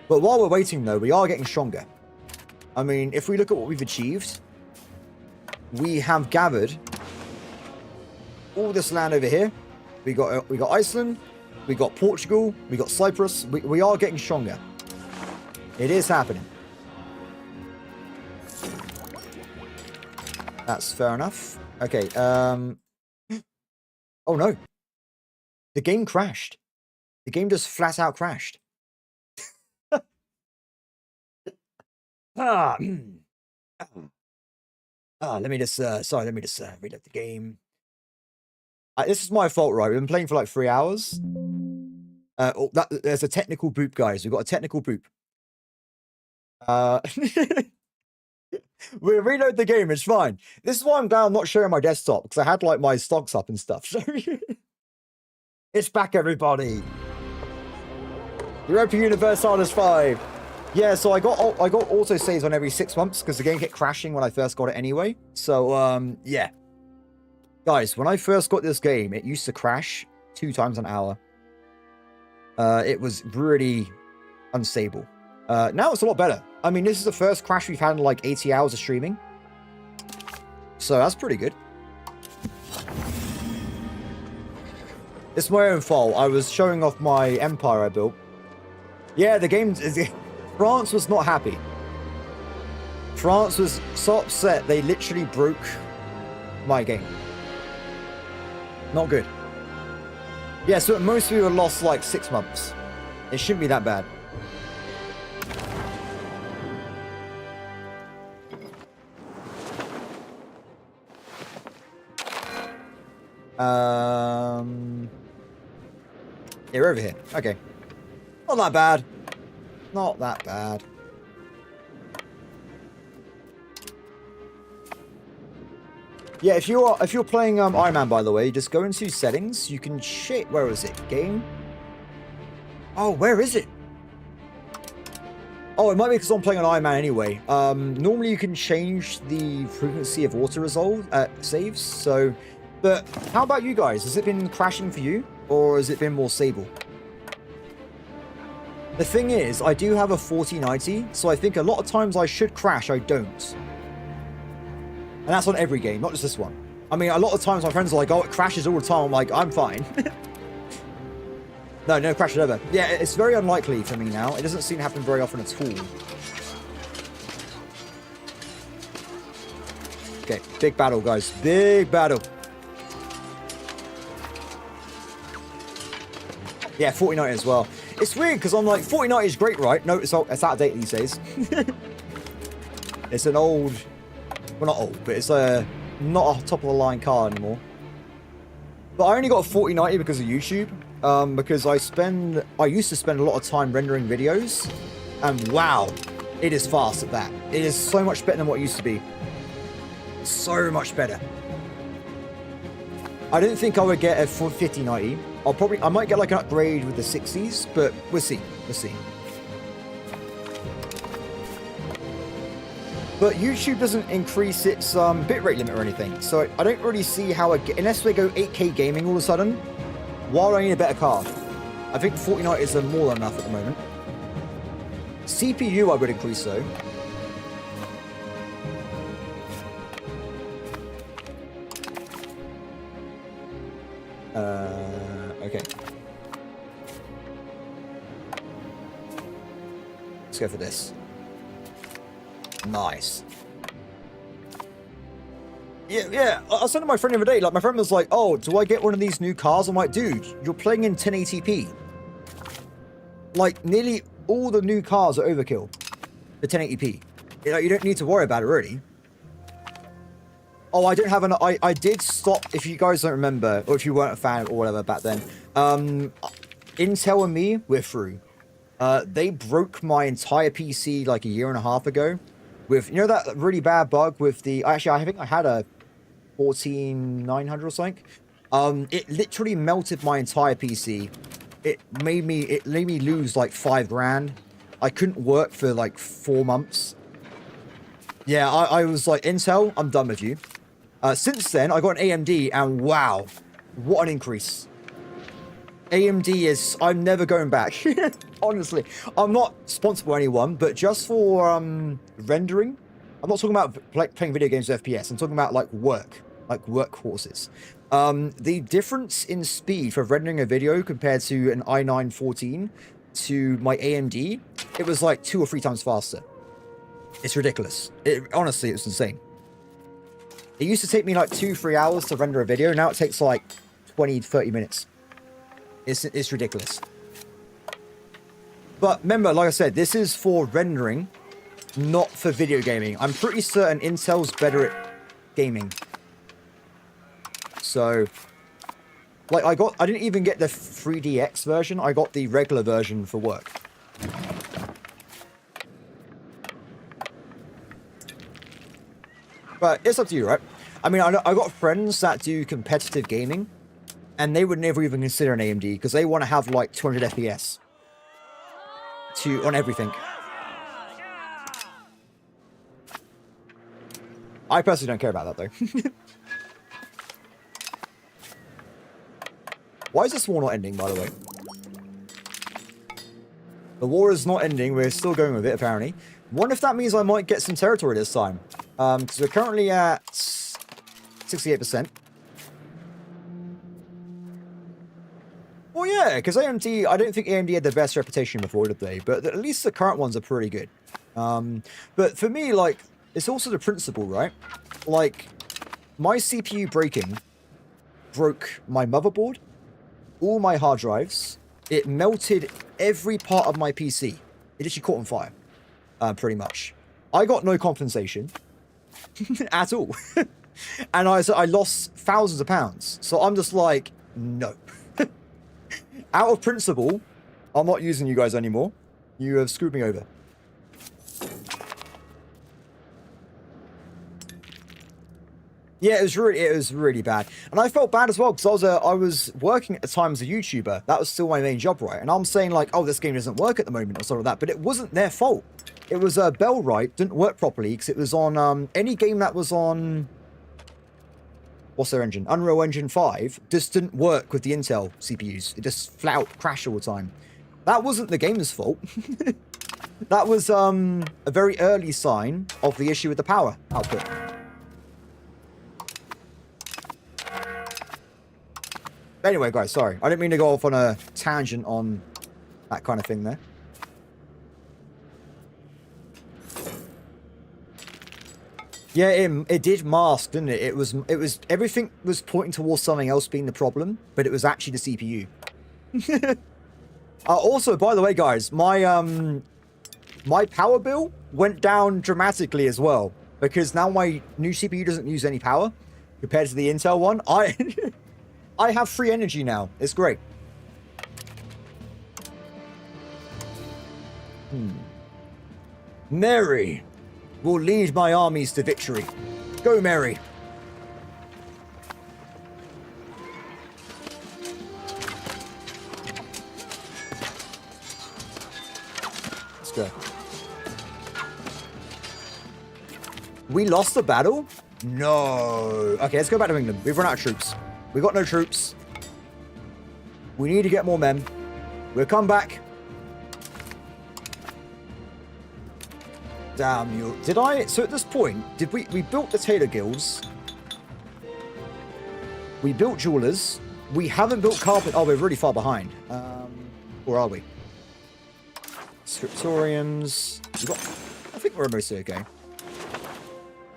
But while we're waiting, though, we are getting stronger. I mean, if we look at what we've achieved... we have gathered all this land over here. We got Iceland, we got Portugal, we got Cyprus. We are getting stronger. It is happening. That's fair enough. Okay. Oh no, the game crashed. The game just flat out crashed. Let me just reload the game. This is my fault, right? We've been playing for like 3 hours. There's a technical boop, guys. We've got a technical boop. We'll reload the game. It's fine. This is why I'm glad I'm not sharing my desktop, because I had like my stocks up and stuff. So it's back, everybody. Europa Universalis 5. Yeah, so I got auto saves on every 6 months because the game kept crashing when I first got it anyway. So yeah, guys, when I first got this game, it used to crash 2 times an hour. It was really unstable. Now it's a lot better. I mean, this is the first crash we've had in like 80 hours of streaming, so that's pretty good. It's my own fault. I was showing off my empire I built. Yeah, the game. France was not happy. France was so upset they literally broke my game. Not good. Yeah, so at most we were lost like 6 months. It shouldn't be that bad. You're over here. Okay. Not that bad. Not that bad. Yeah, if you're playing Ironman, by the way, just go into settings. You can where is it? Game. Oh, where is it? Oh, it might be because I'm playing on Ironman anyway. Normally you can change the frequency of auto resolve saves. So, but how about you guys? Has it been crashing for you, or has it been more stable? The thing is, I do have a 4090, so I think a lot of times I should crash, I don't. And that's on every game, not just this one. I mean, a lot of times my friends are like, oh, it crashes all the time. I'm like, I'm fine. No crashes ever. Yeah, it's very unlikely for me now. It doesn't seem to happen very often at all. Okay, big battle, guys. Big battle. Yeah, 4090 as well. It's weird because I'm like, 4090 is great, right? No, it's out of date these days. It's an old, well, not old, but it's not a top of the line car anymore. But I only got a 4090 because of YouTube. Because I used to spend a lot of time rendering videos, and wow, it is fast at that. It is so much better than what it used to be. So much better. I don't think I would get a 5090. I might get like an upgrade with the 60s, but we'll see. We'll see. But YouTube doesn't increase its bitrate limit or anything, so I don't really see how unless they go 8K gaming all of a sudden. Why do I need a better card? I think 4090 is more than enough at the moment. CPU I would increase though. Okay. Let's go for this. Nice. Yeah. I was telling my friend the other day, like, my friend was like, oh, do I get one of these new cars? I'm like, dude, you're playing in 1080p. Like, nearly all the new cars are overkill for 1080p. You don't need to worry about it, really. Oh, I don't have an... I did stop, if you guys don't remember, or if you weren't a fan or whatever back then. Intel and me, we're through. They broke my entire PC like a year and a half ago. With, you know that really bad bug with the... Actually, I think I had a 14900 or something. It literally melted my entire PC. It made me lose like $5,000. I couldn't work for like 4 months. Yeah, I was like, Intel, I'm done with you. Since then, I got an AMD, and wow, what an increase. AMD is... I'm never going back. Honestly, I'm not sponsored by anyone, but just for rendering, I'm not talking about playing video games with FPS. I'm talking about like workhorses. The difference in speed for rendering a video compared to an i9-14 to my AMD, it was like 2 or 3 times faster. It's ridiculous. Honestly, it's insane. It used to take me like 2-3 hours to render a video. Now it takes like 20-30 minutes. It's ridiculous. But remember, like I said, this is for rendering, not for video gaming. I'm pretty certain Intel's better at gaming. So, like, I didn't even get the 3DX version. I got the regular version for work. But it's up to you, right? I mean, I got friends that do competitive gaming, and they would never even consider an AMD because they want to have like 200 FPS on everything. I personally don't care about that though. Why is this war not ending, by the way? The war is not ending. We're still going with it, apparently. Wonder if that means I might get some territory this time. Because we're currently at 68%. Well, yeah, because AMD, I don't think AMD had the best reputation before, did they? But at least the current ones are pretty good. But for me, like, it's also the principle, right? Like, my CPU breaking broke my motherboard, all my hard drives. It melted every part of my PC. It actually caught on fire, pretty much. I got no compensation at all. And I lost thousands of pounds. So I'm just like, no. Out of principle, I'm not using you guys anymore. You have screwed me over. Yeah, it was really bad. And I felt bad as well because I was working at the time as a YouTuber. That was still my main job, right? And I'm saying like, oh, this game doesn't work at the moment or something like that. But it wasn't their fault. It was Bellwright didn't work properly because it was on any game that was on, what's their engine? Unreal Engine 5 just didn't work with the Intel CPUs. It just flat out crashed all the time. That wasn't the gamer's fault. That was a very early sign of the issue with the power output. Anyway, guys, sorry. I didn't mean to go off on a tangent on that kind of thing there. Yeah, it did mask, didn't it? It was everything was pointing towards something else being the problem, but it was actually the CPU. Also, by the way, guys, my power bill went down dramatically as well because now my new CPU doesn't use any power compared to the Intel one. I have free energy now. It's great. Mary will lead my armies to victory. Go, Mary. Let's go. We lost the battle? No. Okay, let's go back to England. We've run out of troops. We got no troops. We need to get more men. We'll come back. Damn you. Did I? So at this point, did we built the tailor guilds. We built jewelers. We haven't built carpet. Oh, we're really far behind. Or are we? Scriptorians. I think we're mostly okay.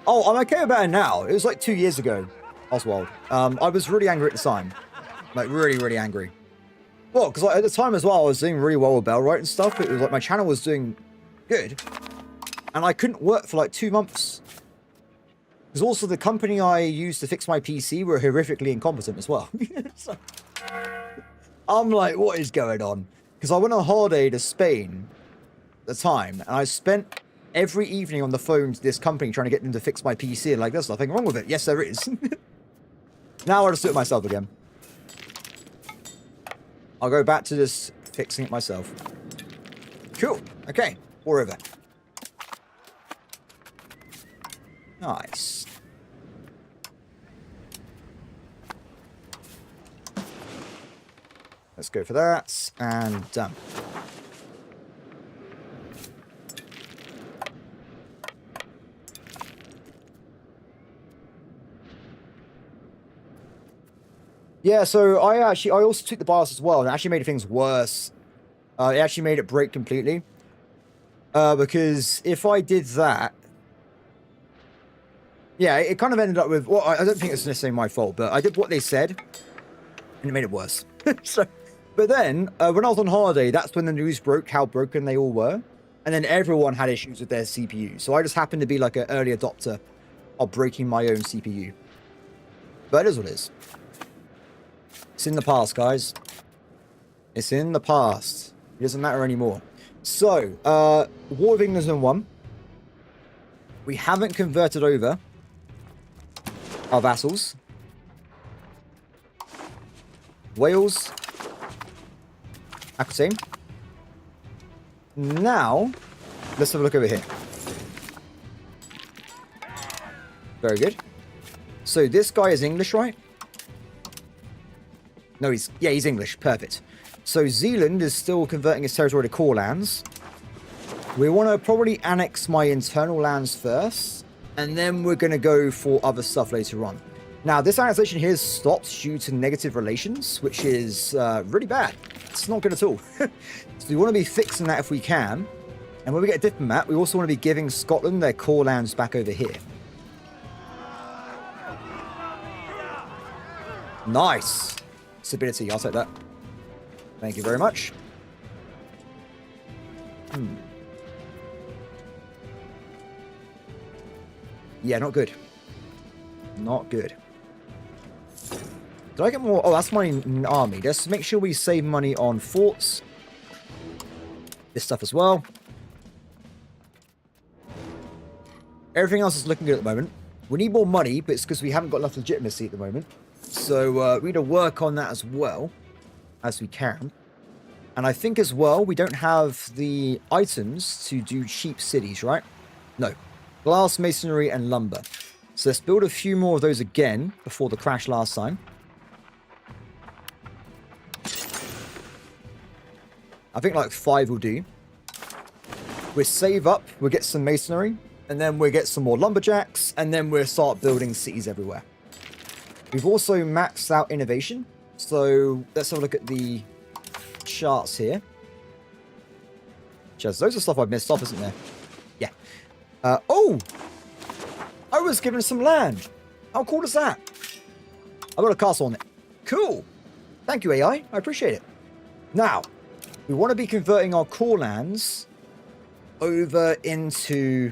Oh, I'm okay about it now. It was like 2 years ago. Oswald. I was really angry at the time. Like, really, really angry. Well, because like, at the time as well, I was doing really well with Bellwright and stuff. It was like my channel was doing good. And I couldn't work for like 2 months. Because also the company I used to fix my PC were horrifically incompetent as well. So, I'm like, what is going on? Because I went on holiday to Spain at the time. And I spent every evening on the phone to this company trying to get them to fix my PC. And like, there's nothing wrong with it. Yes, there is. Now I'll just do it myself again. I'll go back to just fixing it myself. Cool. Okay. War over. Nice. Let's go for that. And done. Yeah, so I also took the BIOS as well, and it actually made things worse. It actually made it break completely. Because if I did that, yeah, it kind of ended up with, well, I don't think it's necessarily my fault, but I did what they said, and it made it worse. So, but then, when I was on holiday, that's when the news broke how broken they all were, and then everyone had issues with their CPU. So I just happened to be like an early adopter of breaking my own CPU. But it is what it is. It's in the past, guys. It's in the past. It doesn't matter anymore. So, War of England's been won. We haven't converted over our vassals. Wales. Aquitaine. Now, let's have a look over here. Very good. So this guy is English, right? No, he's English. Perfect. So Zealand is still converting his territory to core lands. We want to probably annex my internal lands first, and then we're going to go for other stuff later on. Now, this annexation here stopped due to negative relations, which is really bad. It's not good at all. So we want to be fixing that if we can. And when we get a diplomat, we also want to be giving Scotland their core lands back over here. Nice. Stability, I'll take that. Thank you very much. Yeah, not good. Not good. Did I get more? Oh, that's my army. Let's make sure we save money on forts. This stuff as well. Everything else is looking good at the moment. We need more money, but it's because we haven't got enough legitimacy at the moment. So we need to work on that as well as we can. And I think as well, we don't have the items to do cheap cities, right? No. Glass, masonry, and lumber. So let's build a few more of those again before the crash last time. I think like 5 will do. We'll save up, we'll get some masonry, and then we'll get some more lumberjacks, and then we'll start building cities everywhere. We've also maxed out innovation. So let's have a look at the charts here. Just those are stuff I've missed off, isn't there? Yeah. Oh! I was given some land. How cool is that? I've got a castle on it. Cool. Thank you, AI. I appreciate it. Now, we want to be converting our core lands over into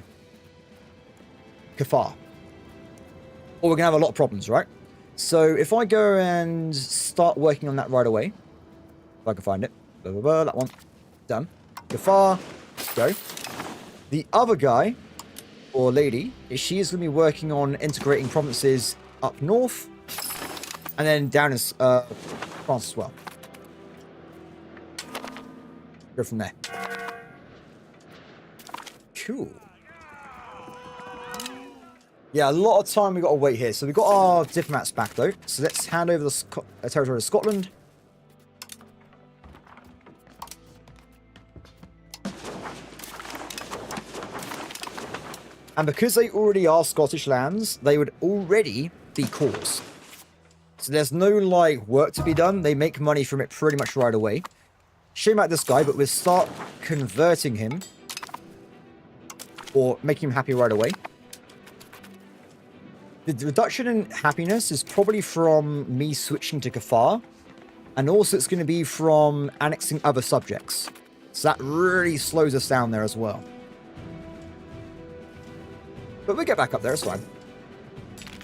Kafar. Or we're going to have a lot of problems, right? So if I go and start working on that right away, if I can find it, blah, blah, blah, that one, done. Kafar, go. The other guy, or lady, she is going to be working on integrating provinces up north, and then down in France as well. Go from there. Cool. Yeah, a lot of time we got to wait here. So we got our diplomats back though. So let's hand over the territory to Scotland. And because they already are Scottish lands, they would already be cores. So there's no like work to be done. They make money from it pretty much right away. Shame about this guy, but we'll start converting him. Or making him happy right away. The reduction in happiness is probably from me switching to Kafar. And also it's going to be from annexing other subjects. So that really slows us down there as well. But we'll get back up there, it's fine.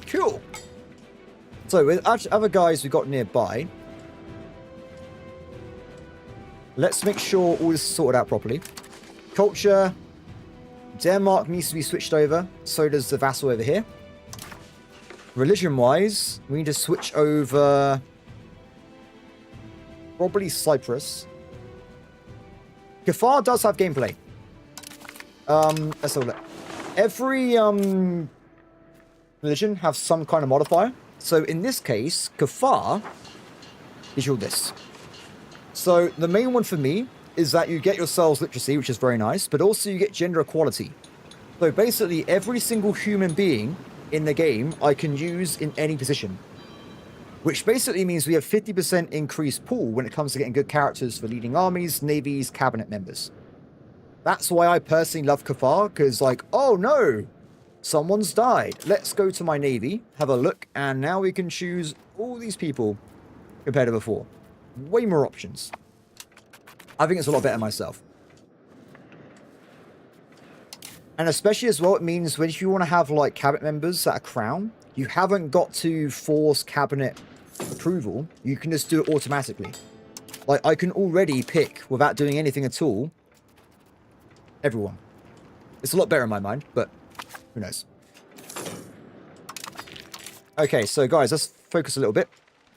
Cool. So with other guys we've got nearby, let's make sure all this is sorted out properly. Culture. Denmark needs to be switched over. So does the vassal over here. Religion-wise, we need to switch over probably Cyprus. Kafar does have gameplay. Let's have a look. Every religion have some kind of modifier. So in this case, Kafar is your this. So the main one for me is that you get yourselves literacy, which is very nice, but also you get gender equality. So basically every single human being in the game I can use in any position. which basically means we have 50% increased pool when it comes to getting good characters for leading armies, navies, cabinet members. That's why I personally love Kafar, because like, oh no, someone's died. Let's go to my navy, have a look, and now we can choose all these people compared to before. Way more options. I think it's a lot better myself. And especially as well, it means when if you want to have like cabinet members that are crown, you haven't got to force cabinet approval. You can just do it automatically. Like I can already pick without doing anything at all. Everyone. It's a lot better in my mind, but who knows? Okay, so guys, let's focus a little bit.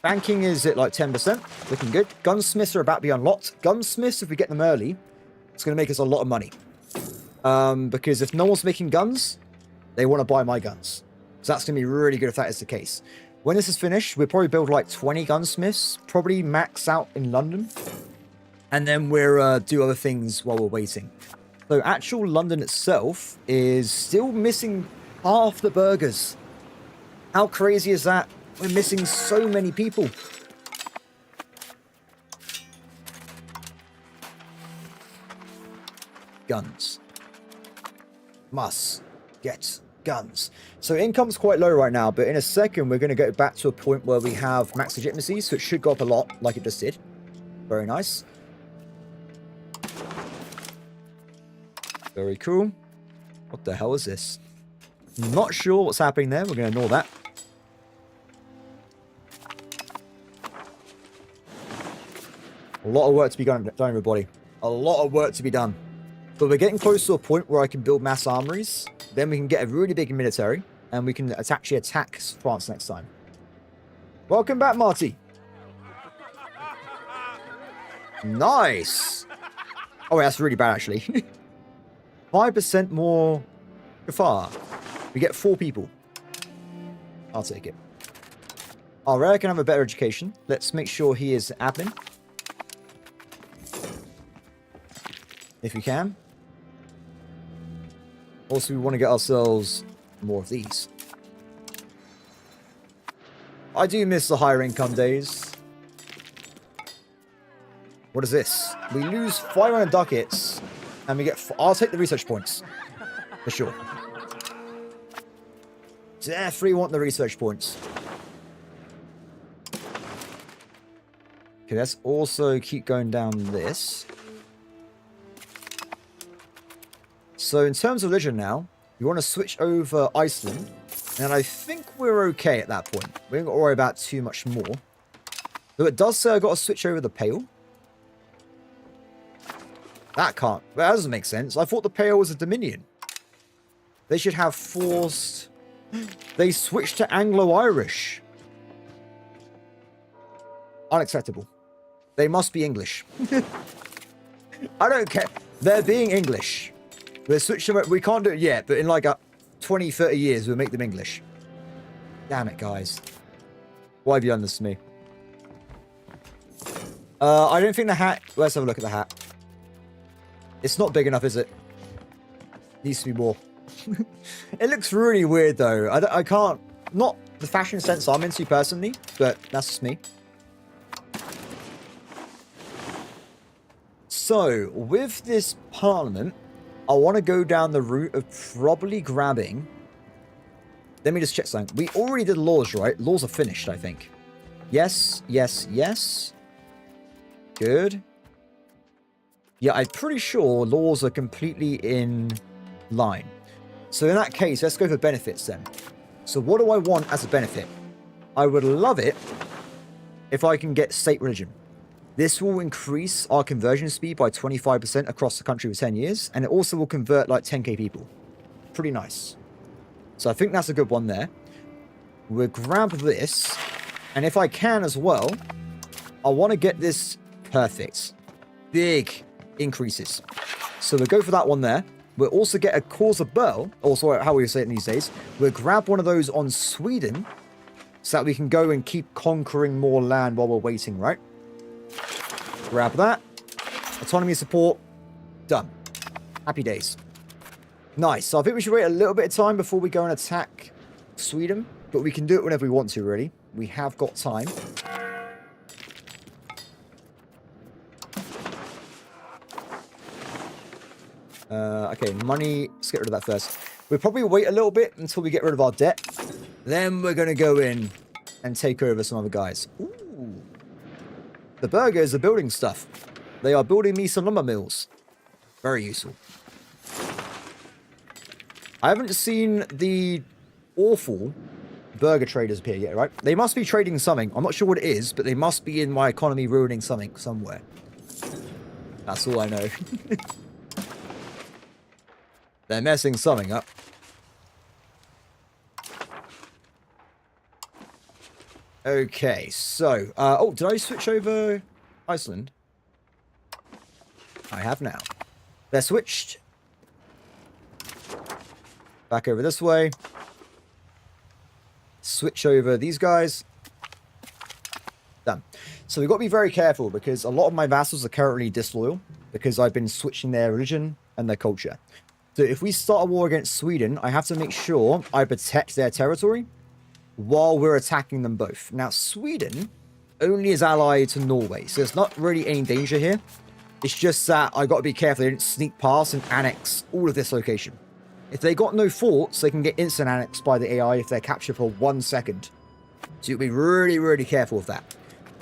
Banking is at like 10%. Looking good. Gunsmiths are about to be unlocked. Gunsmiths, if we get them early, it's going to make us a lot of money. Because if no one's making guns, they want to buy my guns. So that's going to be really good if that is the case. When this is finished, we'll probably build like 20 gunsmiths. Probably max out in London. And then we'll do other things while we're waiting. So actual London itself is still missing half the burgers. How crazy is that? We're missing so many people. Guns. Must get guns. So income's quite low right now, but in a second we're going to go back to a point where we have max legitimacy, so it should go up a lot like it just did. Very nice. Very cool. What the hell is this? Not sure what's happening there. We're going to ignore that. A lot of work to be done, everybody. A lot of work to be done. But we're getting close to a point where I can build mass armories. Then we can get a really big military. And we can actually attack France next time. Welcome back, Marty. Nice. Oh, that's really bad, actually. 5% more Kafar. We get 4 people. I'll take it. Alright, I can have a better education. Let's make sure he is admin. If we can. Also, we want to get ourselves more of these. I do miss the higher income days. What is this? We lose 500 ducats. And we get... I'll take the research points. For sure. Definitely want the research points. Okay, let's also keep going down this. So in terms of religion now, you want to switch over Iceland. And I think we're okay at that point. We ain't got to worry about too much more. Though it does say I've got to switch over the Pale. That can't... That doesn't make sense. I thought the Pale was a Dominion. They should have forced... They switched to Anglo-Irish. Unacceptable. They must be English. I don't care. They're being English. We're switching... We can't do it yet, but in like 20, 30 years, we'll make them English. Damn it, guys. Why have you done this to me? I don't think the hat... Let's have a look at the hat. It's not big enough, is it? Needs to be more. It looks really weird, though. I can't... Not the fashion sense I'm into, personally, but that's just me. So, with this parliament, I want to go down the route of probably grabbing... Let me just check something. We already did laws, right? Laws are finished, I think. Yes, yes, yes. Good. Yeah, I'm pretty sure laws are completely in line. So in that case, let's go for benefits then. So what do I want as a benefit? I would love it if I can get state religion. This will increase our conversion speed by 25% across the country for 10 years. And it also will convert like 10k people. Pretty nice. So I think that's a good one there. We'll grab this. And if I can as well, I want to get this perfect. Big increases. So we'll go for that one there. We'll also get a cause of Burl, also how we say it these days. We'll grab one of those on Sweden so that we can go and keep conquering more land while we're waiting, right? Grab that. Autonomy support. Done. Happy days. Nice. So I think we should wait a little bit of time before we go and attack Sweden. But we can do it whenever we want to, really. We have got time. Okay, money. Let's get rid of that first. We'll probably wait a little bit until we get rid of our debt. Then we're going to go in and take over some other guys. Ooh. The burgers are building stuff. They are building me some lumber mills. Very useful. I haven't seen the awful burger traders appear yet, right? They must be trading something. I'm not sure what it is, but they must be in my economy ruining something somewhere. That's all I know. They're messing something up. Okay, so... oh, did I switch over Iceland? I have now. They're switched. Back over this way. Switch over these guys. Done. So we've got to be very careful because a lot of my vassals are currently disloyal because I've been switching their religion and their culture. So if we start a war against Sweden, I have to make sure I protect their territory while we're attacking them both. Now, Sweden only is allied to Norway, so there's not really any danger here. It's just that I got to be careful they don't sneak past and annex all of this location. If they got no forts, they can get instant annexed by the AI if they're captured for 1 second. So you'll be really, really careful with that.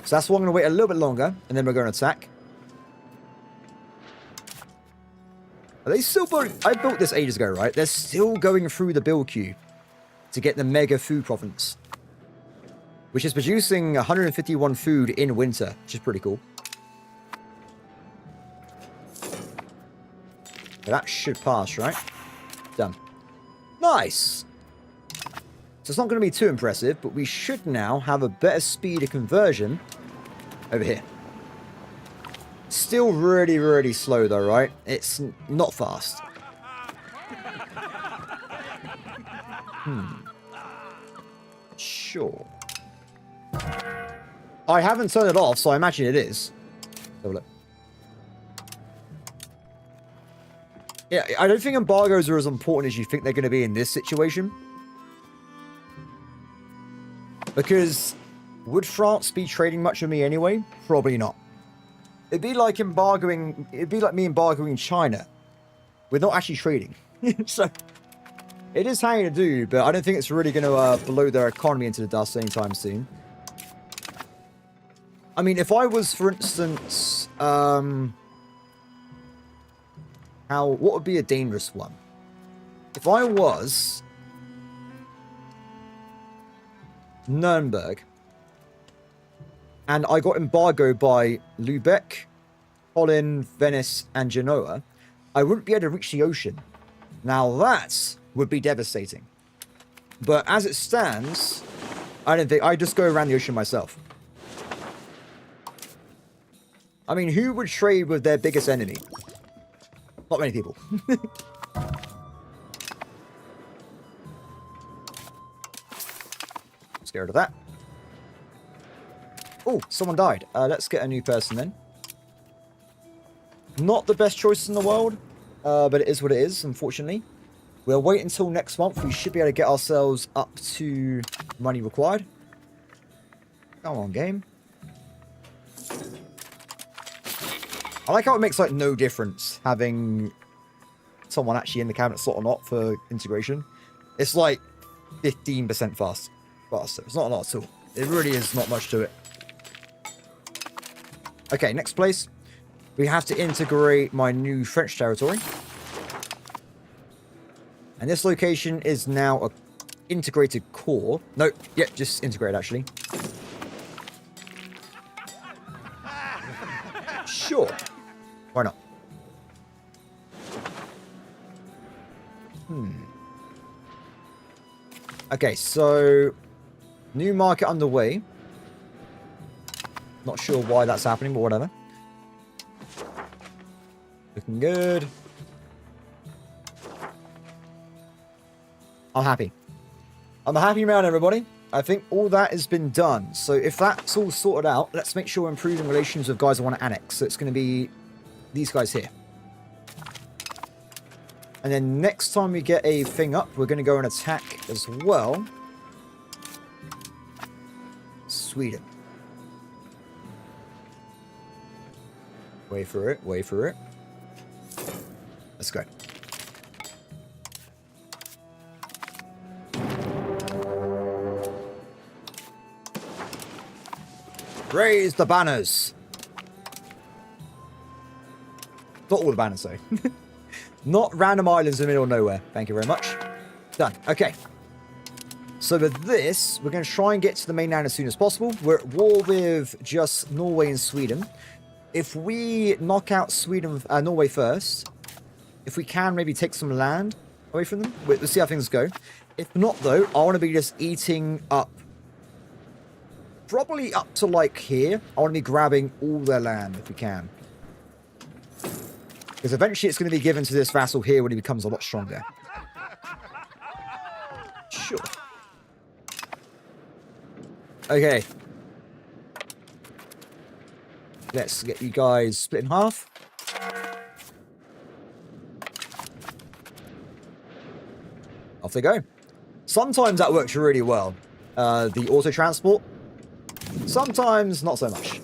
So that's why I'm going to wait a little bit longer, and then we're going to attack. Are they still building? I built this ages ago, right? They're still going through the build queue to get the mega food province, which is producing 151 food in winter, which is pretty cool. But that should pass, right? Done. Nice. So it's not going to be too impressive, but we should now have a better speed of conversion over here. Still really, really slow though, right? It's not fast. Sure. I haven't turned it off, so I imagine it is. Have a look. Yeah, I don't think embargoes are as important as you think they're going to be in this situation. Because would France be trading much with me anyway? Probably not. It'd be like me embargoing China. We're not actually trading. So it is hanging to do, but I don't think it's really going to blow their economy into the dust anytime soon. I mean, if I was, for instance, what would be a dangerous one? If I was Nuremberg and I got embargoed by Lubeck, Holland, Venice, and Genoa, I wouldn't be able to reach the ocean. Now that would be devastating. But as it stands, I don't think I just go around the ocean myself. I mean, who would trade with their biggest enemy? Not many people. Scared of that. Oh, someone died. Let's get a new person then. Not the best choice in the world, but it is what it is, unfortunately. We'll wait until next month. We should be able to get ourselves up to money required. Come on, game. I like how it makes, like, no difference having someone actually in the cabinet slot or not for integration. It's, like, 15% faster. It's not a lot at all. It really is not much to it. Okay, next place. We have to integrate my new French territory. And this location is now a integrated core. No, yeah, just integrate, actually. Sure. Why not? Okay, so new market underway. Not sure why that's happening, but whatever. Looking good. I'm happy. I'm a happy man, everybody. I think all that has been done. So if that's all sorted out, let's make sure we're improving relations with guys I want to annex. So it's going to be these guys here. And then next time we get a thing up, we're going to go and attack as well. Sweden. Wait for it, wait for it. Let's go. Raise the banners. Not all the banners, though. Not random islands in the middle of nowhere. Thank you very much. Done. Okay. So with this, we're going to try and get to the mainland as soon as possible. We're at war with just Norway and Sweden. If we knock out Norway first, if we can maybe take some land away from them, let's see how things go. If not, though, I want to be just eating up. Probably up to like here. I want to be grabbing all their land if we can. Because eventually it's going to be given to this vassal here when he becomes a lot stronger. Sure. Okay. Let's get you guys split in half. Off they go. Sometimes that works really well. The auto-transport. Sometimes not so much.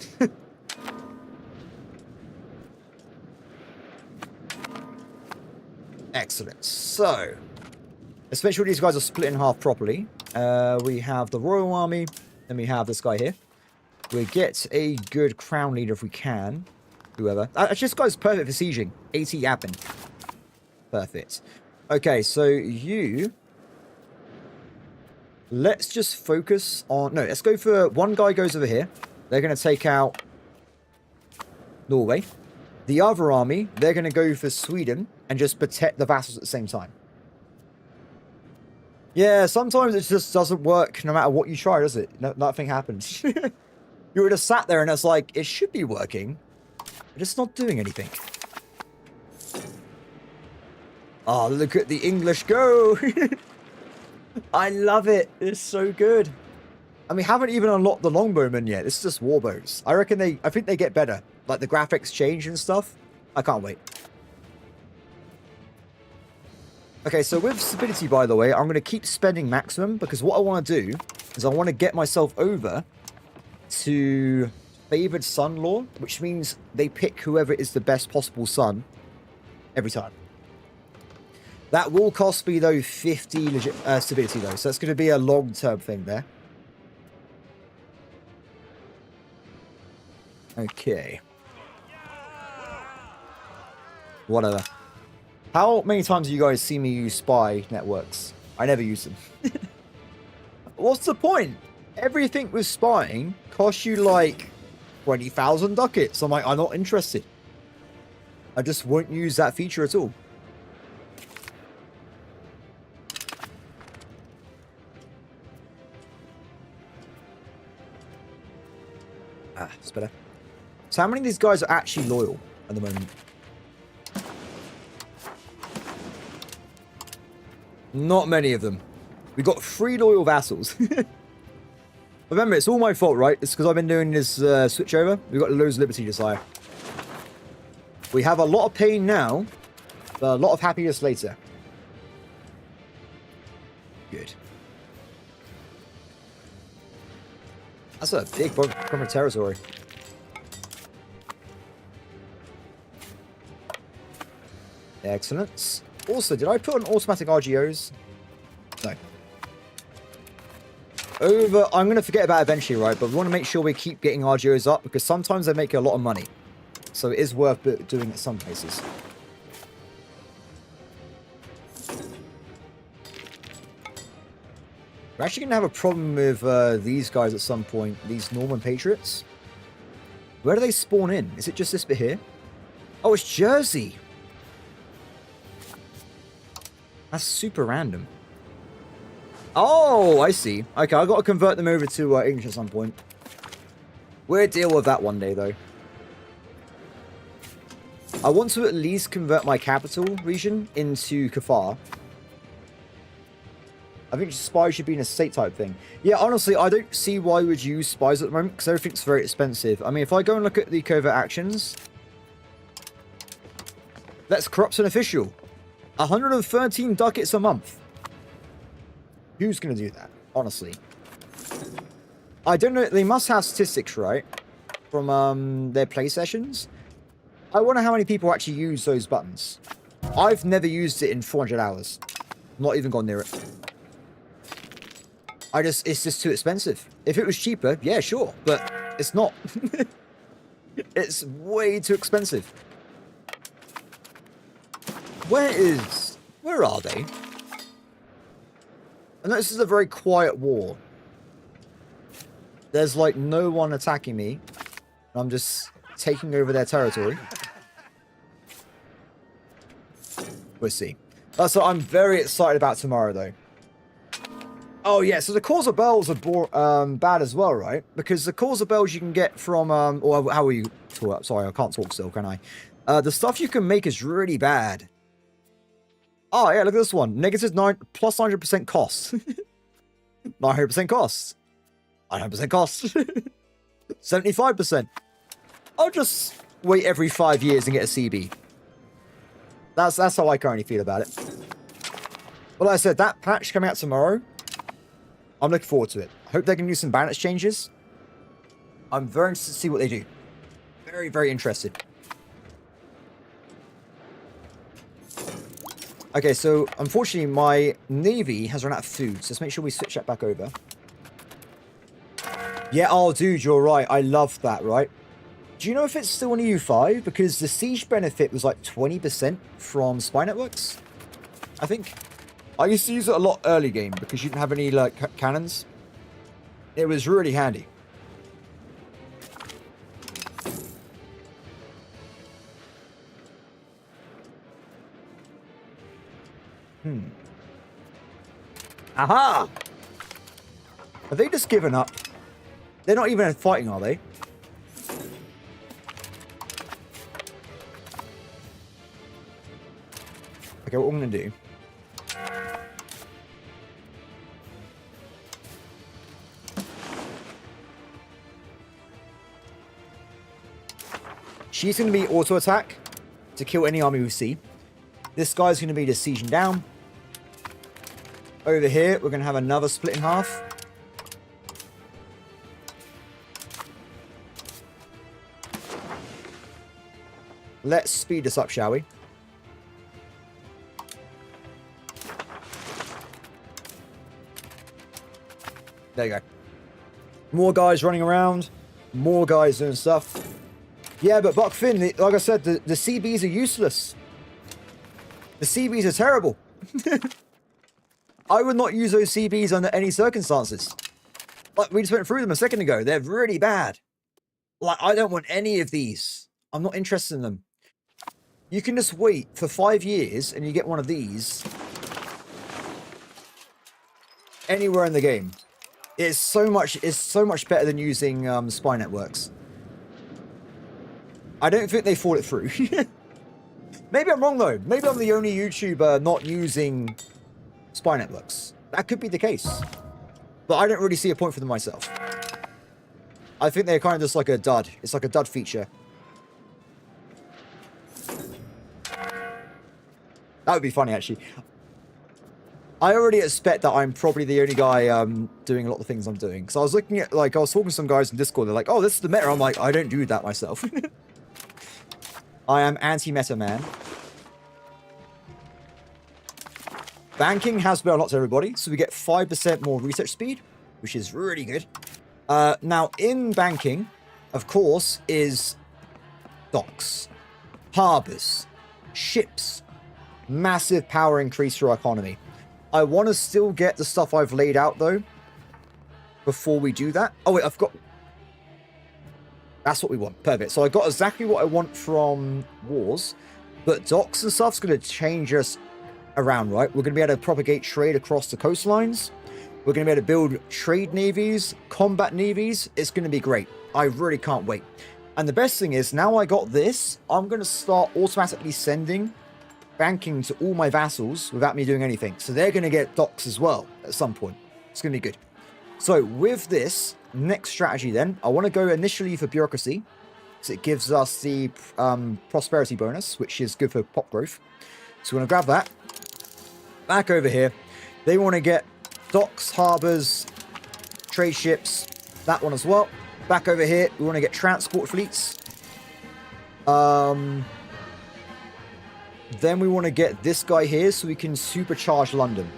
Excellent. So, let's make sure these guys are split in half properly. We have the Royal Army, and we have this guy here. We get a good crown leader if we can. Whoever. Actually, this guy's perfect for sieging. 80 admin. Perfect. Okay, so you... Let's just focus on... No, let's go for... One guy goes over here. They're going to take out Norway. The other army, they're going to go for Sweden and just protect the vassals at the same time. Yeah, sometimes it just doesn't work no matter what you try, does it? Nothing happens. You would have sat there and it's like, it should be working, but it's not doing anything. Oh, look at the English go! I love it. It's so good. And we haven't even unlocked the longbowmen yet. This is just warbows. I think they get better. Like the graphics change and stuff. I can't wait. Okay, so with stability, by the way, I'm going to keep spending maximum because what I want to do is I want to get myself over to favored son law, which means they pick whoever is the best possible son every time. That will cost me, though, 50 legit stability, though. So that's going to be a long-term thing there. Okay. Whatever. How many times do you guys see me use spy networks? I never use them. What's the point? Everything with spying costs you, like, 20,000 ducats. I'm like, I'm not interested. I just won't use that feature at all. Ah, it's better. So how many of these guys are actually loyal at the moment? Not many of them. We've got 3 loyal vassals. Remember, it's all my fault, right? It's because I've been doing this switch over. We've got loads of liberty desire. We have a lot of pain now, but a lot of happiness later. Good. That's a big problem of territory. Excellent. Also, did I put on automatic RGOs? No. I'm going to forget about it eventually, right? But we want to make sure we keep getting RGOs up because sometimes they make a lot of money. So it is worth doing at some places. We're actually going to have a problem with these guys at some point. These Norman Patriots. Where do they spawn in? Is it just this bit here? Oh, it's Jersey. That's super random. Oh, I see. Okay, I've got to convert them over to English at some point. We'll deal with that one day, though. I want to at least convert my capital region into Kafar. I think spies should be an estate type thing. Yeah, honestly, I don't see why we would use spies at the moment, because everything's very expensive. I mean, if I go and look at the covert actions... Let's corrupt an official. 113 ducats a month. Who's going to do that? Honestly. I don't know. They must have statistics, right? From their play sessions. I wonder how many people actually use those buttons. I've never used it in 400 hours. Not even gone near it. It's just too expensive. If it was cheaper, yeah, sure. But it's not. It's way too expensive. Where are they? I know this is a very quiet war. There's like no one attacking me. I'm just taking over their territory. We'll see. So I'm very excited about tomorrow, though. Oh, yeah. So the calls of bells are bad as well, right? Because the calls of bells you can get from... or how are you... Sorry, I can't talk still, can I? The stuff you can make is really bad. Oh, yeah, look at this one. Negative 9... Plus 900% cost. 900% cost. 900% cost. 75%. I'll just wait every 5 years and get a CB. That's how I currently feel about it. Well, like I said, that patch coming out tomorrow, I'm looking forward to it. I hope they can do some balance changes. I'm very interested to see what they do. Very, very interested. Okay, so unfortunately, my Navy has run out of food. So let's make sure we switch that back over. Yeah, oh, dude, you're right. I love that, right? Do you know if it's still on EU5? Because the siege benefit was like 20% from spy networks, I think. I used to use it a lot early game because you didn't have any like cannons. It was really handy. Aha! Have they just given up? They're not even fighting, are they? Okay, what I'm going to do... She's going to be auto-attack to kill any army we see. This guy's going to be just sieging down. Over here, we're going to have another split in half. Let's speed this up, shall we? There you go. More guys running around. More guys doing stuff. Yeah, but Buck Finn, like I said, the CBs are useless. The CBs are terrible. I would not use those CBs under any circumstances. Like, we just went through them a second ago. They're really bad. Like, I don't want any of these. I'm not interested in them. You can just wait for 5 years and you get one of these anywhere in the game. It's so much better than using spy networks. I don't think they thought it through. Maybe I'm wrong though. Maybe I'm the only YouTuber not using spy networks. That could be the case. But I don't really see a point for them myself. I think they're kind of just like a dud. It's like a dud feature. That would be funny, actually. I already expect that I'm probably the only guy doing a lot of the things I'm doing. Because I was looking at, like, I was talking to some guys in Discord. They're like, oh, this is the meta. I'm like, I don't do that myself. I am anti-meta, man. Banking has been unlocked to everybody. So we get 5% more research speed, which is really good. Now, in banking, of course, is docks, harbors, ships. Massive power increase for our economy. I want to still get the stuff I've laid out, though, before we do that. Oh, wait, I've got... That's what we want. Perfect. So I got exactly what I want from wars, but docks and stuff's going to change us around, right? We're going to be able to propagate trade across the coastlines. We're going to be able to build trade navies, combat navies. It's going to be great. I really can't wait. And the best thing is, now I got this, I'm going to start automatically sending banking to all my vassals without me doing anything. So they're going to get docks as well at some point. It's going to be good. So with this next strategy then, I want to go initially for bureaucracy. So it gives us the prosperity bonus, which is good for pop growth. So we're going to grab that. Back over here. They want to get docks, harbors, trade ships, That one as well. Back over here, we want to get transport fleets. Then we want to get this guy here so we can supercharge London.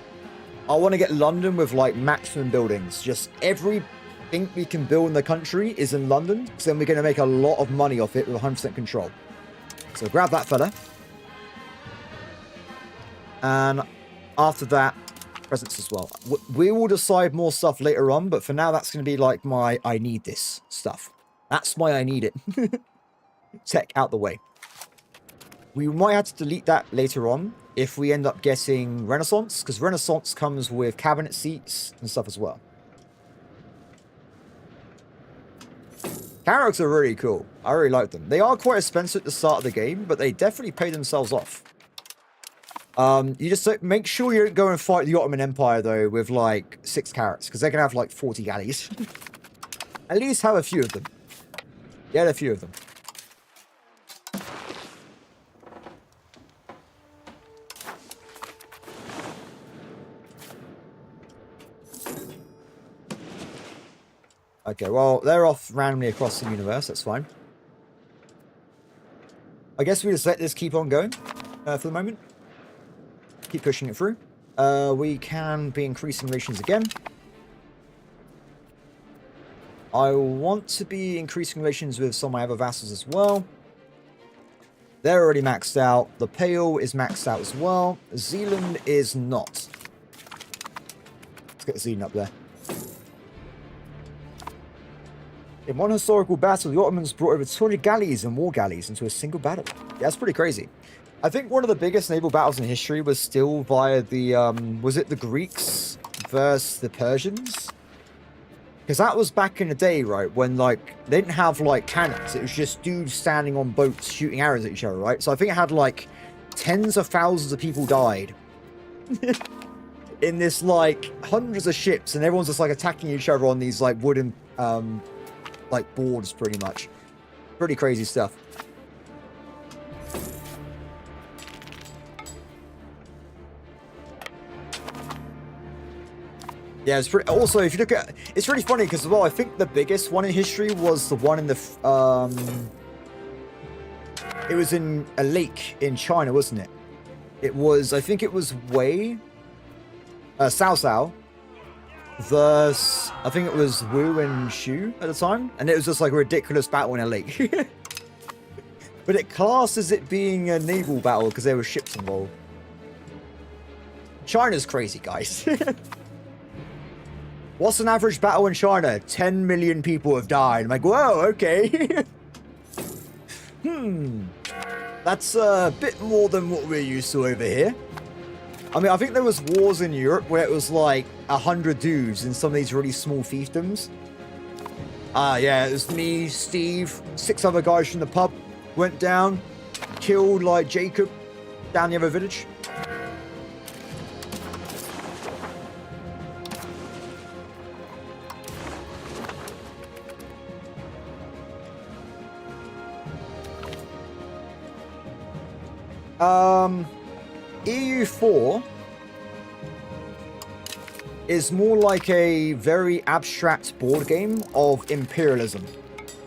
I want to get London with like maximum buildings. Just everything we can build in the country is in London. So then we're going to make a lot of money off it with 100% control. So grab that fella. And after that, presents as well. We will decide more stuff later on, but for now, that's going to be like my I need this stuff. That's why I need it. Tech out the way. We might have to delete that later on if we end up getting Renaissance, because Renaissance comes with cabinet seats and stuff as well. Carrocks are really cool. I really like them. They are quite expensive at the start of the game, but they definitely pay themselves off. You just make sure you don't go and fight the Ottoman Empire, though, with, like, 6 carrots, because they're going to have, like, 40 galleys. At least have a few of them. Get a few of them. Okay, well, they're off randomly across the universe. That's fine. I guess we just let this keep on going for the moment. Keep pushing it through. We can be increasing relations again. I want to be increasing relations with some of my other vassals as well. They're already maxed out. The Pale is maxed out as well. Zealand is not. Let's get Zealand up there. In one historical battle, the Ottomans brought over 200 galleys and war galleys into a single battle. Yeah, that's pretty crazy. I think one of the biggest naval battles in history was still via the, was it the Greeks versus the Persians? Because that was back in the day, right, when, like, they didn't have, like, cannons. It was just dudes standing on boats shooting arrows at each other, right? So I think it had, like, tens of thousands of people died in this, like, hundreds of ships, and everyone's just, like, attacking each other on these, like, wooden, like, boards, pretty much. Pretty crazy stuff. Yeah, it's pretty. Also, if you look at, it's really funny because, well, I think the biggest one in history was the one in the, it was in a lake in China, wasn't it? It was, I think it was Wei, Cao Cao, versus, I think it was Wu and Shu at the time, and it was just like a ridiculous battle in a lake. But it classes it being a naval battle because there were ships involved. China's crazy, guys. What's an average battle in China? 10 million people have died. I'm like, whoa, okay. That's a bit more than what we're used to over here. I mean, I think there was wars in Europe where it was like 100 dudes in some of these really small fiefdoms. Yeah, it was me, Steve, 6 other guys from the pub. Went down, killed like Jacob down the other village. EU4 is more like a very abstract board game of imperialism.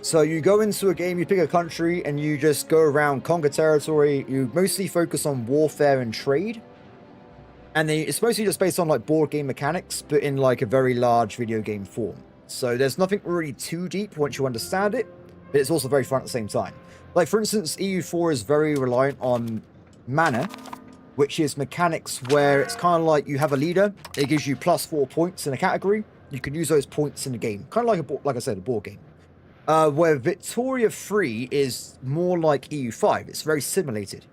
So you go into a game, you pick a country, and you just go around, conquer territory. You mostly focus on warfare and trade. And it's mostly just based on like board game mechanics, but in like a very large video game form. So there's nothing really too deep once you understand it, but it's also very fun at the same time. Like, for instance, EU4 is very reliant on mana, which is mechanics where it's kind of like you have a leader. It gives you +4 points in a category. You can use those points in the game, kind of like like I said, a board game. Where Victoria 3 is more like EU5. It's very simulated.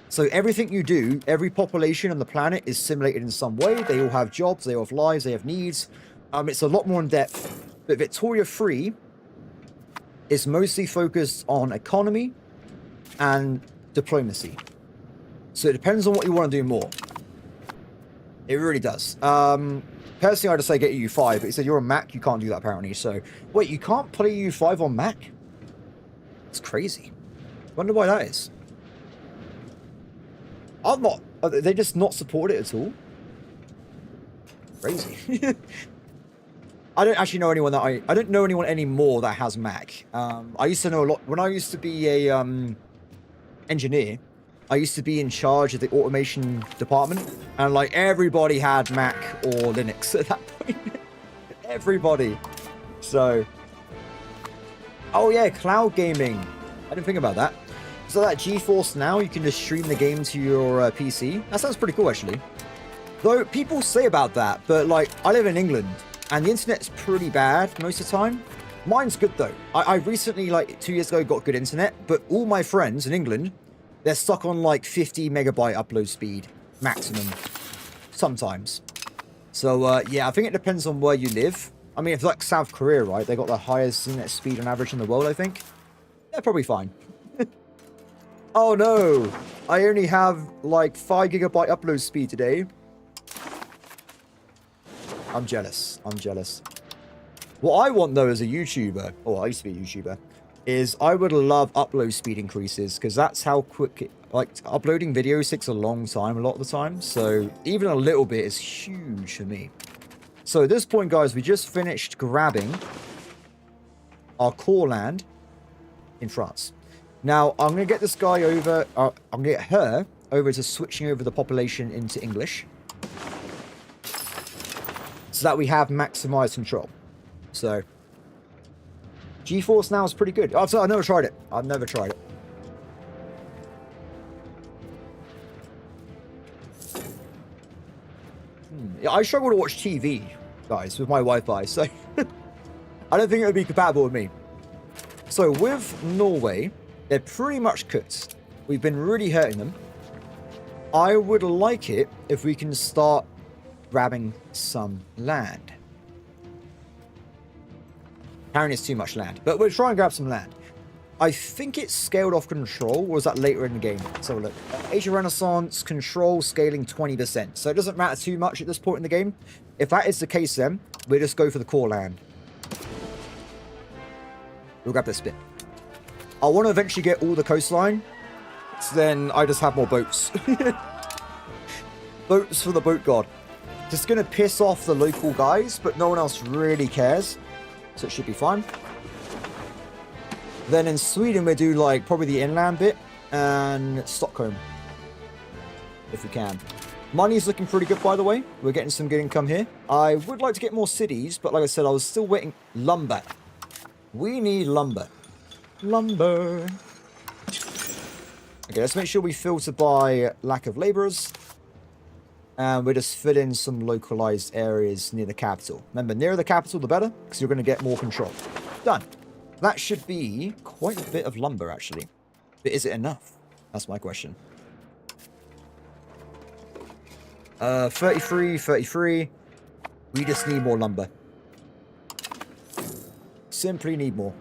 So everything you do, every population on the planet is simulated in some way. They all have jobs, they all have lives, they have needs. It's a lot more in depth. But Victoria 3 is mostly focused on economy and diplomacy. So it depends on what you want to do more. It really does. Personally, I'd just say get EU5, but he said you're on Mac, you can't do that apparently. So, wait, you can't play EU5 on Mac? It's crazy. Wonder why that is. I'm not... They just not support it at all? Crazy. I don't actually know anyone that I don't know anyone anymore that has Mac. I used to know a lot when I used to be a engineer. I used to be in charge of the automation department, and like everybody had Mac or Linux at that point. Everybody. So, oh yeah, cloud gaming. I didn't think about that. So that GeForce Now, you can just stream the game to your PC. That sounds pretty cool, actually. Though people say about that, but like I live in England, and the internet's pretty bad most of the time. Mine's good though. I recently, like 2 years ago, got good internet, but all my friends in England, they're stuck on like 50 megabyte upload speed maximum sometimes. So yeah, I think it depends on where you live. I mean, if like South Korea, right, they got the highest internet speed on average in the world, I think. They're probably fine. Oh no, I only have like 5 gigabyte upload speed today. I'm jealous. I'm jealous. What I want though as a YouTuber, or I used to be a YouTuber, is I would love upload speed increases, because that's how quick like uploading videos takes a long time a lot of the time. So even a little bit is huge for me. So at this point, guys, we just finished grabbing our core land in France. Now I'm gonna get this guy over. I'm gonna get her over to switching over the population into English, so that we have maximized control. So GeForce Now is pretty good. I've never tried it. I've never tried it. Yeah, I struggle to watch TV, guys, with my Wi-Fi, so I don't think it would be compatible with me. So with Norway, they're pretty much cooked. We've been really hurting them. I would like it if we can start grabbing some land. Apparently it's too much land, but we'll try and grab some land. I think it's scaled off control, or was that later in the game? Let's have a look. Age of Renaissance, control scaling 20%. So it doesn't matter too much at this point in the game. If that is the case, then we'll just go for the core land. We'll grab this bit. I want to eventually get all the coastline, so then I just have more boats. Boats for the boat god. Just gonna piss off the local guys, but no one else really cares. So it should be fine. Then in Sweden, we do like probably the inland bit and Stockholm, if we can. Money's looking pretty good, by the way. We're getting some good income here. I would like to get more cities, but like I said, I was still waiting. Lumber. We need lumber. Lumber. Okay, let's make sure we filter by lack of laborers. And we'll just fill in some localized areas near the capital. Remember, nearer the capital, the better, because you're going to get more control. Done. That should be quite a bit of lumber, actually. But is it enough? That's my question. 33, 33. We just need more lumber. Simply need more.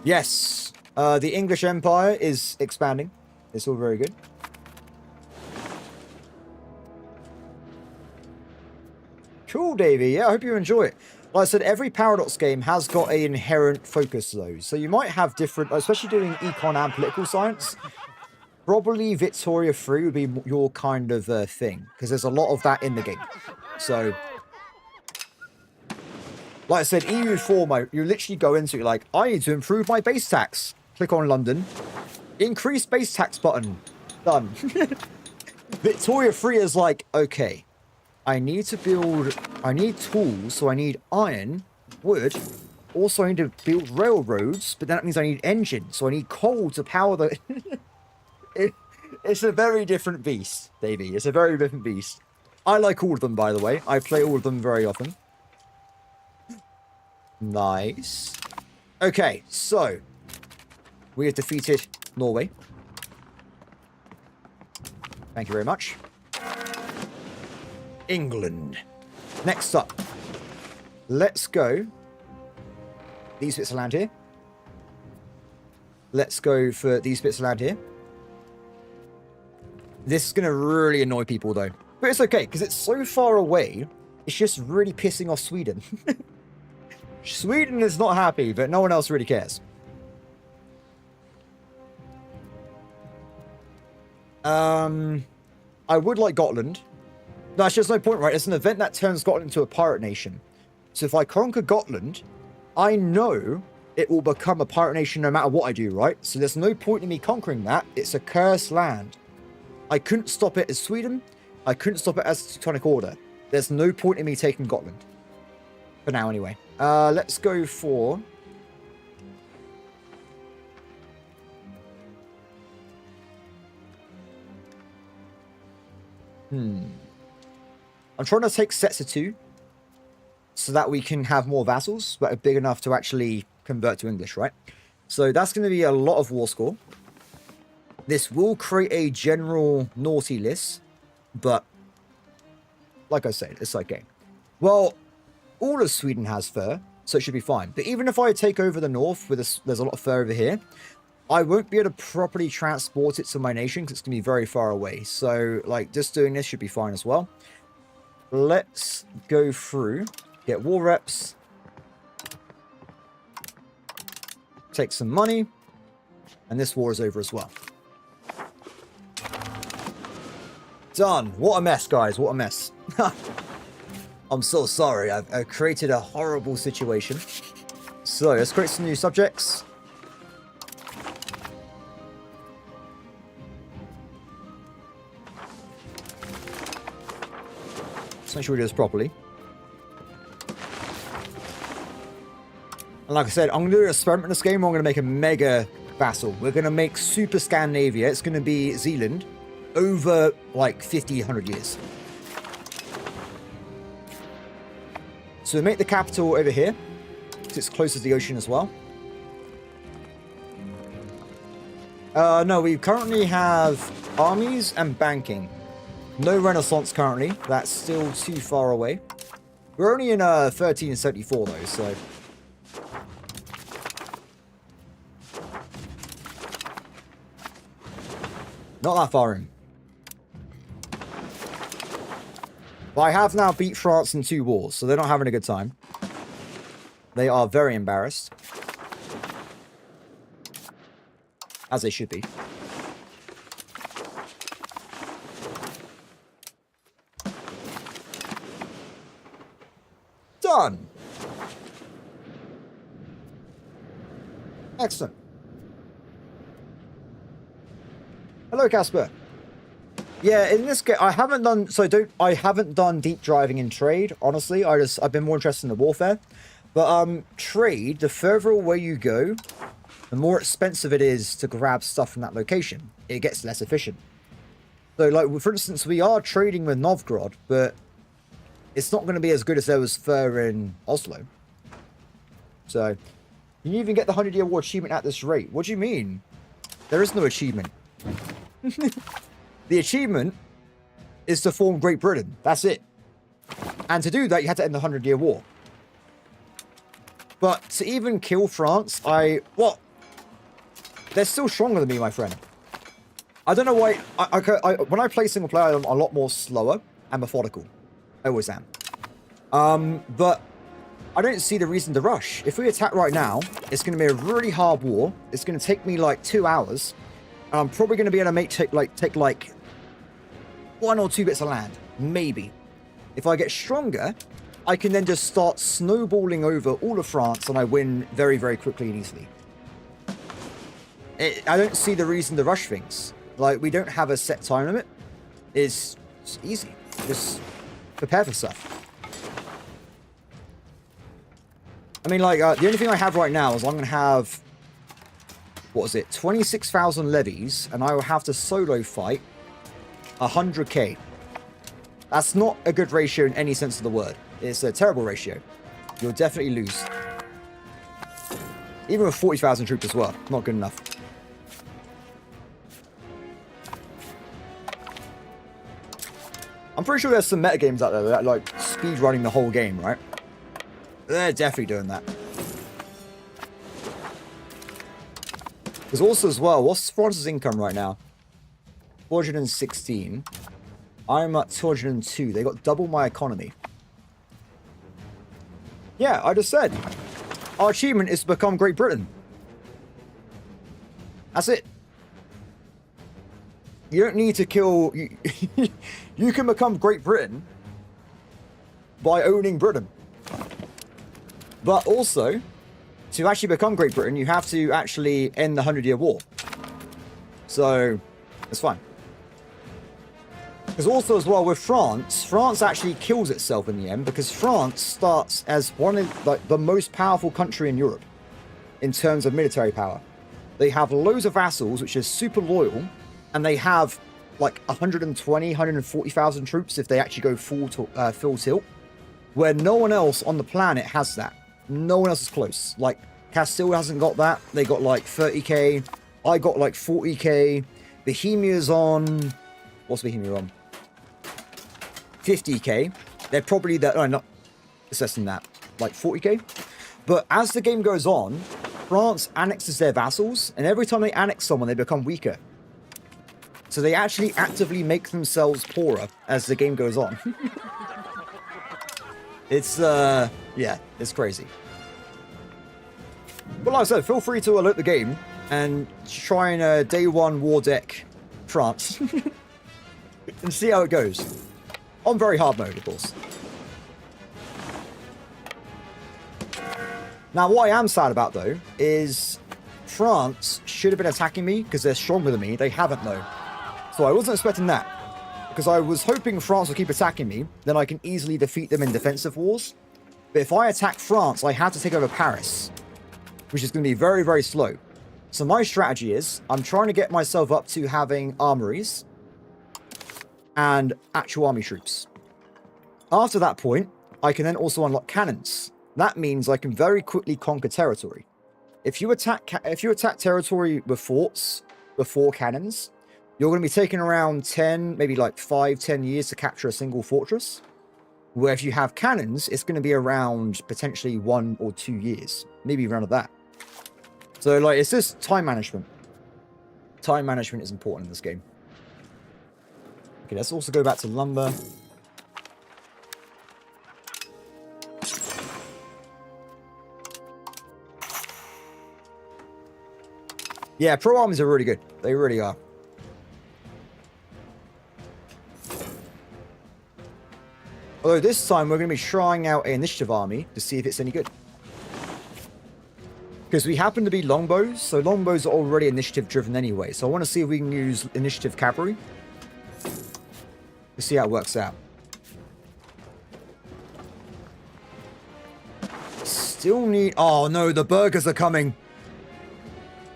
Yes. The English Empire is expanding. It's all very good. Cool, Davey. Yeah, I hope you enjoy it. Like I said, every Paradox game has got an inherent focus, though. So you might have different, especially doing econ and political science. Probably Victoria 3 would be your kind of thing, because there's a lot of that in the game. So, like I said, EU4, you literally go into it like, I need to improve my base tax. Click on London. Increase base tax button. Done. Victoria 3 is like, okay, I need to build, I need tools, so I need iron, wood. Also, I need to build railroads, but that means I need engines, so I need coal to power the... It's a very different beast, Davey. It's a very different beast. I like all of them, by the way. I play all of them very often. Nice. Okay, so we have defeated Norway. Thank you very much. England. Next up, let's go. These bits of land here. Let's go for these bits of land here. This is going to really annoy people, though. But it's okay, because it's so far away, it's just really pissing off Sweden. Sweden is not happy, but no one else really cares. I would like Gotland. No, that's just no point, right? It's an event that turns Scotland into a pirate nation. So if I conquer Gotland, I know it will become a pirate nation no matter what I do, right? So there's no point in me conquering that. It's a cursed land. I couldn't stop it as Sweden. I couldn't stop it as the Teutonic Order. There's no point in me taking Gotland. For now, anyway. Let's go for... I'm trying to take sets of 2 so that we can have more vassals that are big enough to actually convert to English, right? So that's going to be a lot of war score. This will create a general naughty list, but like I said, it's okay. Well, all of Sweden has fur, so it should be fine. But even if I take over the north, with this, there's a lot of fur over here, I won't be able to properly transport it to my nation because it's going to be very far away. So, like, just doing this should be fine as well. Let's go through, get war reps, take some money, and this war is over as well. Done. What a mess, guys. What a mess. I'm so sorry. I've created a horrible situation. So, let's create some new subjects. Let's make sure we do this properly. And like I said, I'm going to do an experiment in this game. I'm going to make a mega vassal. We're going to make Super Scandinavia. It's going to be Zealand over like 50, 100 years. So we make the capital over here, because it's close to the ocean as well. No, we currently have armies and banking. No Renaissance currently. That's still too far away. We're only in 1374 though, so... Not that far in. But I have now beat France in 2 wars, so they're not having a good time. They are very embarrassed. As they should be. Done! Excellent. Hello, Casper. Yeah, in this game, I haven't done deep driving in trade, honestly. I've been more interested in the warfare. But trade, the further away you go, the more expensive it is to grab stuff from that location. It gets less efficient. So, like, for instance, we are trading with Novgorod, but it's not going to be as good as there was fur in Oslo. So, you even get the 100-year war achievement at this rate. What do you mean? There is no achievement. The achievement is to form Great Britain. That's it. And to do that, you had to end the 100-year war. But to even kill France, what? They're still stronger than me, my friend. I don't know why. When I play single player, I'm a lot more slower and methodical. I always am. But I don't see the reason to rush. If we attack right now, it's going to be a really hard war. It's going to take me like 2 hours. And I'm probably going to be able to take 1 or 2 bits of land. Maybe. If I get stronger, I can then just start snowballing over all of France and I win very, very quickly and easily. I don't see the reason to rush things. Like, we don't have a set time limit. It's easy. Just prepare for stuff. I mean, like, the only thing I have right now is I'm going to have, what was it, 26,000 levies, and I will have to solo fight 100k. That's not a good ratio in any sense of the word. It's a terrible ratio. You'll definitely lose. Even with 40,000 troops as well. Not good enough. I'm pretty sure there's some metagames out there that like speed running the whole game, right? They're definitely doing that. There's also as well, what's France's income right now? 416. I'm at 202. They got double my economy. Yeah, I just said. Our achievement is to become Great Britain. That's it. You don't need to kill... You can become Great Britain by owning Britain. But also, to actually become Great Britain, you have to actually end the 100-Year War. So, it's fine. Because also as well with France, France actually kills itself in the end because France starts as one of like the most powerful country in Europe in terms of military power. They have loads of vassals, which is super loyal, and they have like 120, 140,000 troops if they actually go full tilt, where no one else on the planet has that. No one else is close. Like Castile hasn't got that. They got like 30k. I got like 40k. Bohemia's on... What's Bohemia on? 50k. They're probably that. Oh, not assessing that. Like 40k. But as the game goes on, France annexes their vassals, and every time they annex someone, they become weaker. So they actually actively make themselves poorer as the game goes on. It's, yeah, it's crazy. But like I said, feel free to alert the game and try and day one war deck France and see how it goes. On very hard mode, of course. Now, what I am sad about, though, is France should have been attacking me because they're stronger than me. They haven't, though. So I wasn't expecting that. Because I was hoping France would keep attacking me, then I can easily defeat them in defensive wars. But if I attack France, I have to take over Paris, which is going to be very, very slow. So my strategy is, I'm trying to get myself up to having armories and actual army troops. After that point, I can then also unlock cannons. That means I can very quickly conquer territory. If you attack territory with forts before cannons, you're going to be taking around 10, maybe like 5, 10 years to capture a single fortress. Where if you have cannons, it's going to be around potentially 1 or 2 years. Maybe around that. So like, it's just time management. Time management is important in this game. Okay, let's also go back to lumber. Yeah, pro armies are really good. They really are. Although this time we're going to be trying out an initiative army to see if it's any good. Because we happen to be longbows, so longbows are already initiative driven anyway. So I want to see if we can use initiative cavalry to see how it works out. Still need... Oh no, the burghers are coming.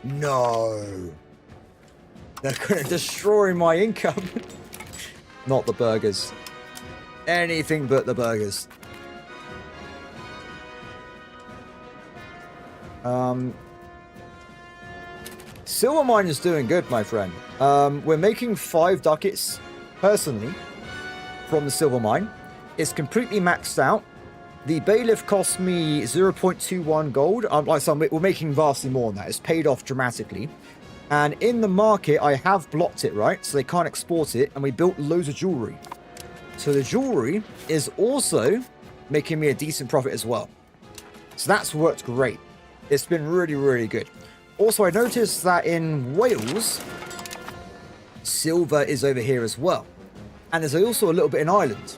No. They're going to destroy my income. Not the burghers. Anything but the burghers. Silver mine is doing good, my friend. We're making 5 ducats personally from the silver mine. It's completely maxed out. The bailiff cost me 0.21 gold. We're making vastly more than that. It's paid off dramatically. And in the market, I have blocked it, right? So they can't export it. And we built loads of jewelry. So the jewelry is also making me a decent profit as well. So that's worked great. It's been really, really good. Also, I noticed that in Wales, silver is over here as well. And there's also a little bit in Ireland.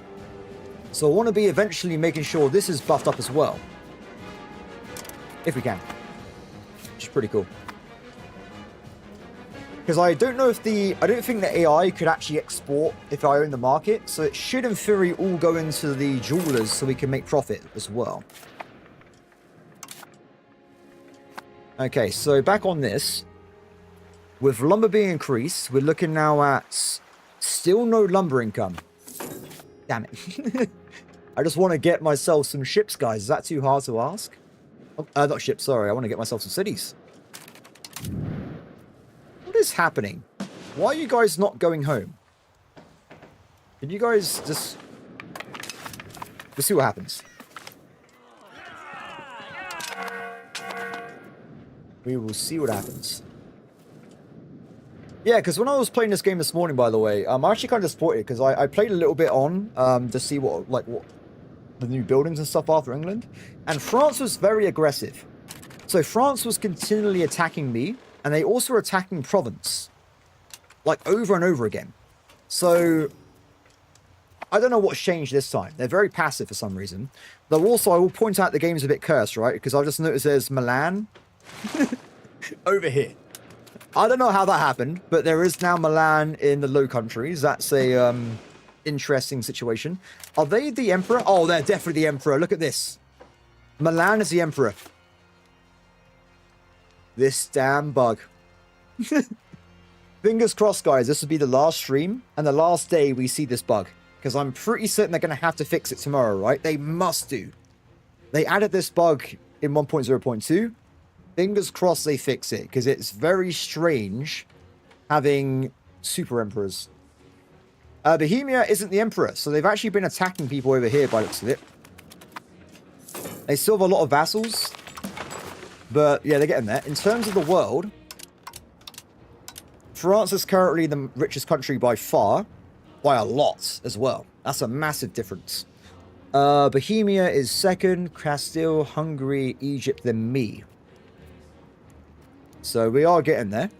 So I want to be eventually making sure this is buffed up as well. If we can. Which is pretty cool. Because I don't know if I don't think the AI could actually export if I own the market. So it should in theory all go into the jewelers so we can make profit as well. Okay, so back on this. With lumber being increased, we're looking now at still no lumber income. Damn it. I just want to get myself some ships, guys. Is that too hard to ask? Oh, not ships, sorry. I want to get myself some cities. What is happening? Why are you guys not going home? Can you guys just... We'll see what happens. We will see what happens. Yeah, because when I was playing this game this morning, by the way, I'm actually kind of disappointed because I played a little bit on to see what the new buildings and stuff are for England. And France was very aggressive. So France was continually attacking me, and they also were attacking Provence. like over and over again. So I don't know what's changed this time. They're very passive for some reason. Though also, I will point out the game's a bit cursed, right? Because I've just noticed there's Milan over here. I don't know how that happened, but there is now Milan in the Low Countries. That's a interesting situation. Are they the emperor? Oh, they're definitely the emperor. Look at this. Milan is the emperor. This damn bug. Fingers crossed, guys. This will be the last stream and the last day we see this bug. Because I'm pretty certain they're going to have to fix it tomorrow, right? They must do. They added this bug in 1.0.2. Fingers crossed they fix it. Because it's very strange having super emperors. Bohemia isn't the emperor. So they've actually been attacking people over here by the looks of it. They still have a lot of vassals. But yeah, they're getting there. In terms of the world, France is currently the richest country by far. By a lot as well. That's a massive difference. Bohemia is second. Castile, Hungary, Egypt, then me. So we are getting there.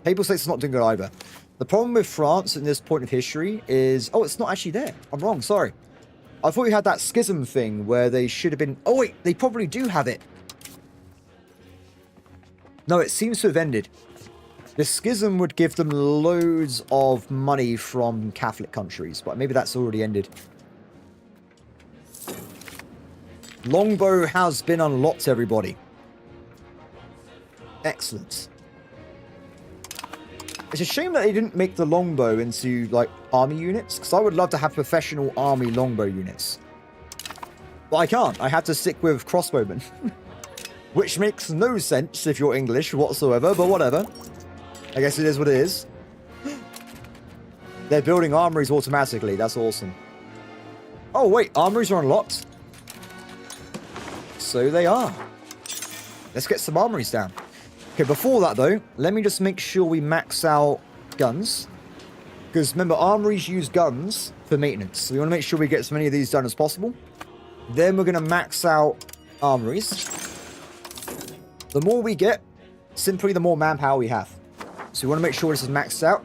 Papal State's not doing good either. The problem with France in this point of history is... Oh, it's not actually there. I'm wrong, sorry. I thought we had that schism thing where they should have been... Oh wait, they probably do have it. No, it seems to have ended. The schism would give them loads of money from Catholic countries, but maybe that's already ended. Longbow has been unlocked, everybody. Excellent. It's a shame that they didn't make the longbow into, like, army units, because I would love to have professional army longbow units. But I can't. I had to stick with crossbowmen. Which makes no sense if you're English whatsoever, but whatever. I guess it is what it is. They're building armories automatically. That's awesome. Oh, wait. Armories are unlocked? So they are. Let's get some armories down. Okay, before that, though, let me just make sure we max out guns. Because, remember, armories use guns for maintenance. So we want to make sure we get as many of these done as possible. Then we're going to max out armories. The more we get, simply the more manpower we have. So we want to make sure this is maxed out.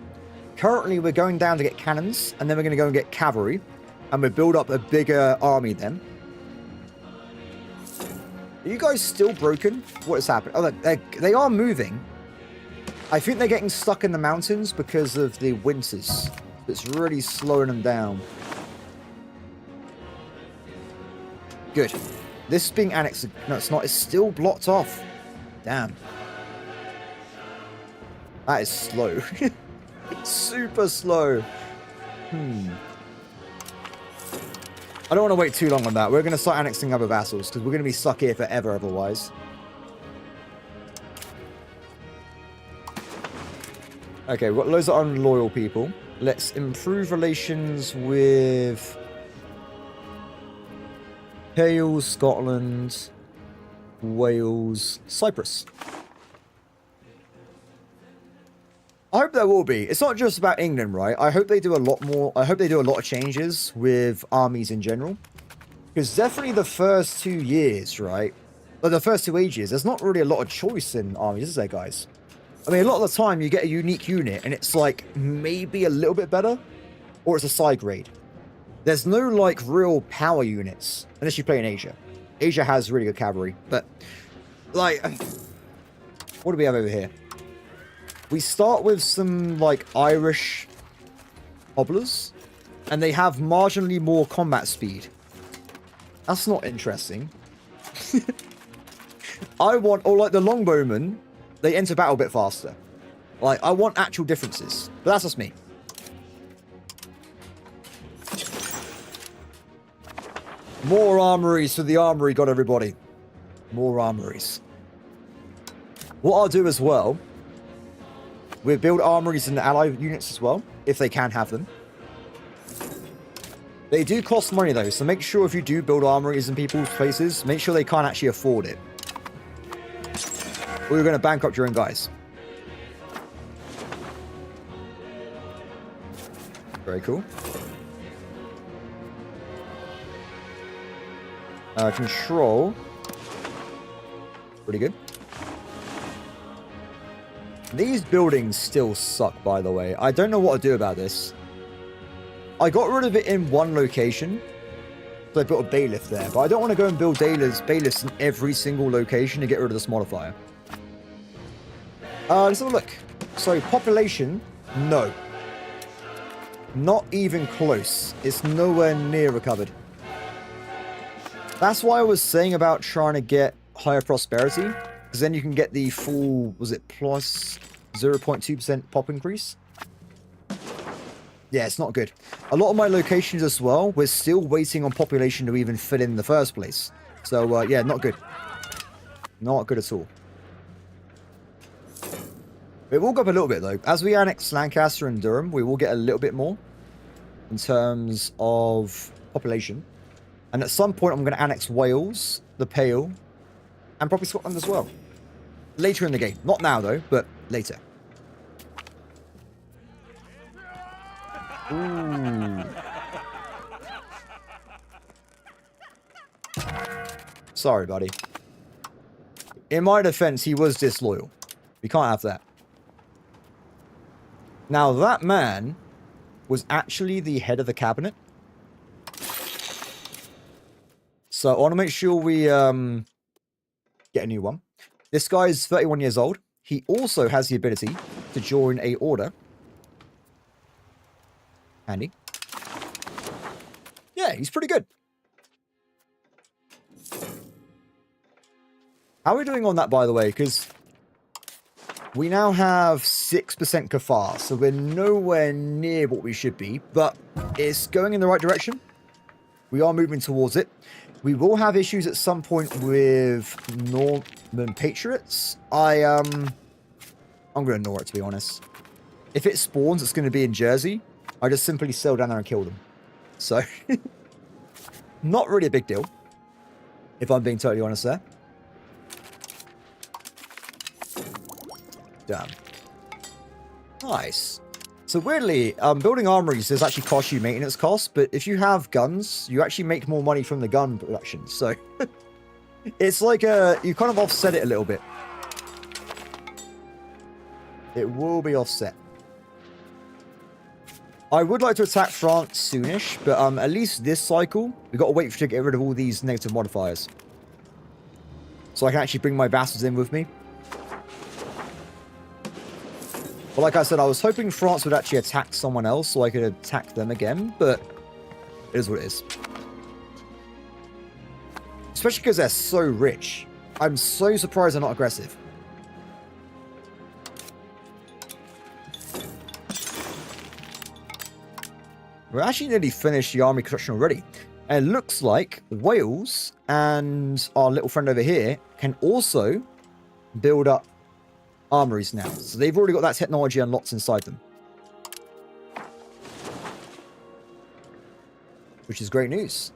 Currently, we're going down to get cannons, and then we're going to go and get cavalry. And we'll build up a bigger army then. Are you guys still broken? What has happened? Oh, they are moving. I think they're getting stuck in the mountains because of the winters. It's really slowing them down. Good. This is being annexed. No, it's not. It's still blocked off. Damn. That is slow. Super slow. I don't want to wait too long on that. We're going to start annexing other vassals because we're going to be stuck here forever otherwise. Okay, we've got loads of unloyal people. Let's improve relations with Wales, Scotland, Wales, Cyprus. I hope there will be. It's not just about England, right? I hope they do a lot more. I hope they do a lot of changes with armies in general. Because definitely the first 2 years, right? Or the first 2 ages, there's not really a lot of choice in armies, is there, guys? I mean, a lot of the time you get a unique unit and it's like maybe a little bit better. Or it's a side grade. There's no like real power units. Unless you play in Asia. Asia has really good cavalry. But like, what do we have over here? We start with some, like, Irish hobblers. And they have marginally more combat speed. That's not interesting. I want, or like the longbowmen, they enter battle a bit faster. Like, I want actual differences. But that's just me. More armories for the armory, got everybody. More armories. What I'll do as well... We'll build armories in the allied units as well, if they can have them. They do cost money though, so make sure if you do build armories in people's places, make sure they can't actually afford it. Or you're going to bankrupt your own guys. Very cool. Control. Pretty good. These buildings still suck, by the way. I don't know what to do about this. I got rid of it in one location. So I built a bailiff there. But I don't want to go and build bailiffs in every single location to get rid of this modifier. Let's have a look. So, population, no. Not even close. It's nowhere near recovered. That's why I was saying about trying to get higher prosperity. Because then you can get the full, was it plus 0.2% pop increase? Yeah, it's not good. A lot of my locations as well, we're still waiting on population to even fit in the first place. So, yeah, not good. Not good at all. It will go up a little bit, though. As we annex Lancaster and Durham, we will get a little bit more in terms of population. And at some point, I'm going to annex Wales, the Pale, and probably Scotland as well. Later in the game. Not now, though, but later. Ooh. Sorry, buddy. In my defense, he was disloyal. We can't have that. Now, that man was actually the head of the cabinet. So, I want to make sure we get a new one. This guy is 31 years old. He also has the ability to join a order. Handy. Yeah, he's pretty good. How are we doing on that, by the way? Because we now have 6% kafar, so we're nowhere near what we should be, but it's going in the right direction. We are moving towards it. We will have issues at some point with Norman Patriots. I'm going to ignore it, to be honest. If it spawns, it's going to be in Jersey. I just simply sail down there and kill them. So, not really a big deal, if I'm being totally honest there. Damn. Nice. So weirdly, building armories does actually cost you maintenance costs, but if you have guns, you actually make more money from the gun production. So it's like you kind of offset it a little bit. It will be offset. I would like to attack France soonish, but at least this cycle, we've got to wait to get rid of all these negative modifiers. So I can actually bring my bastards in with me. But like I said, I was hoping France would actually attack someone else so I could attack them again, but it is what it is. Especially because they're so rich. I'm so surprised they're not aggressive. We're actually nearly finished the army construction already. And it looks like Wales and our little friend over here can also build up armories now. So they've already got that technology unlocked inside them. Which is great news.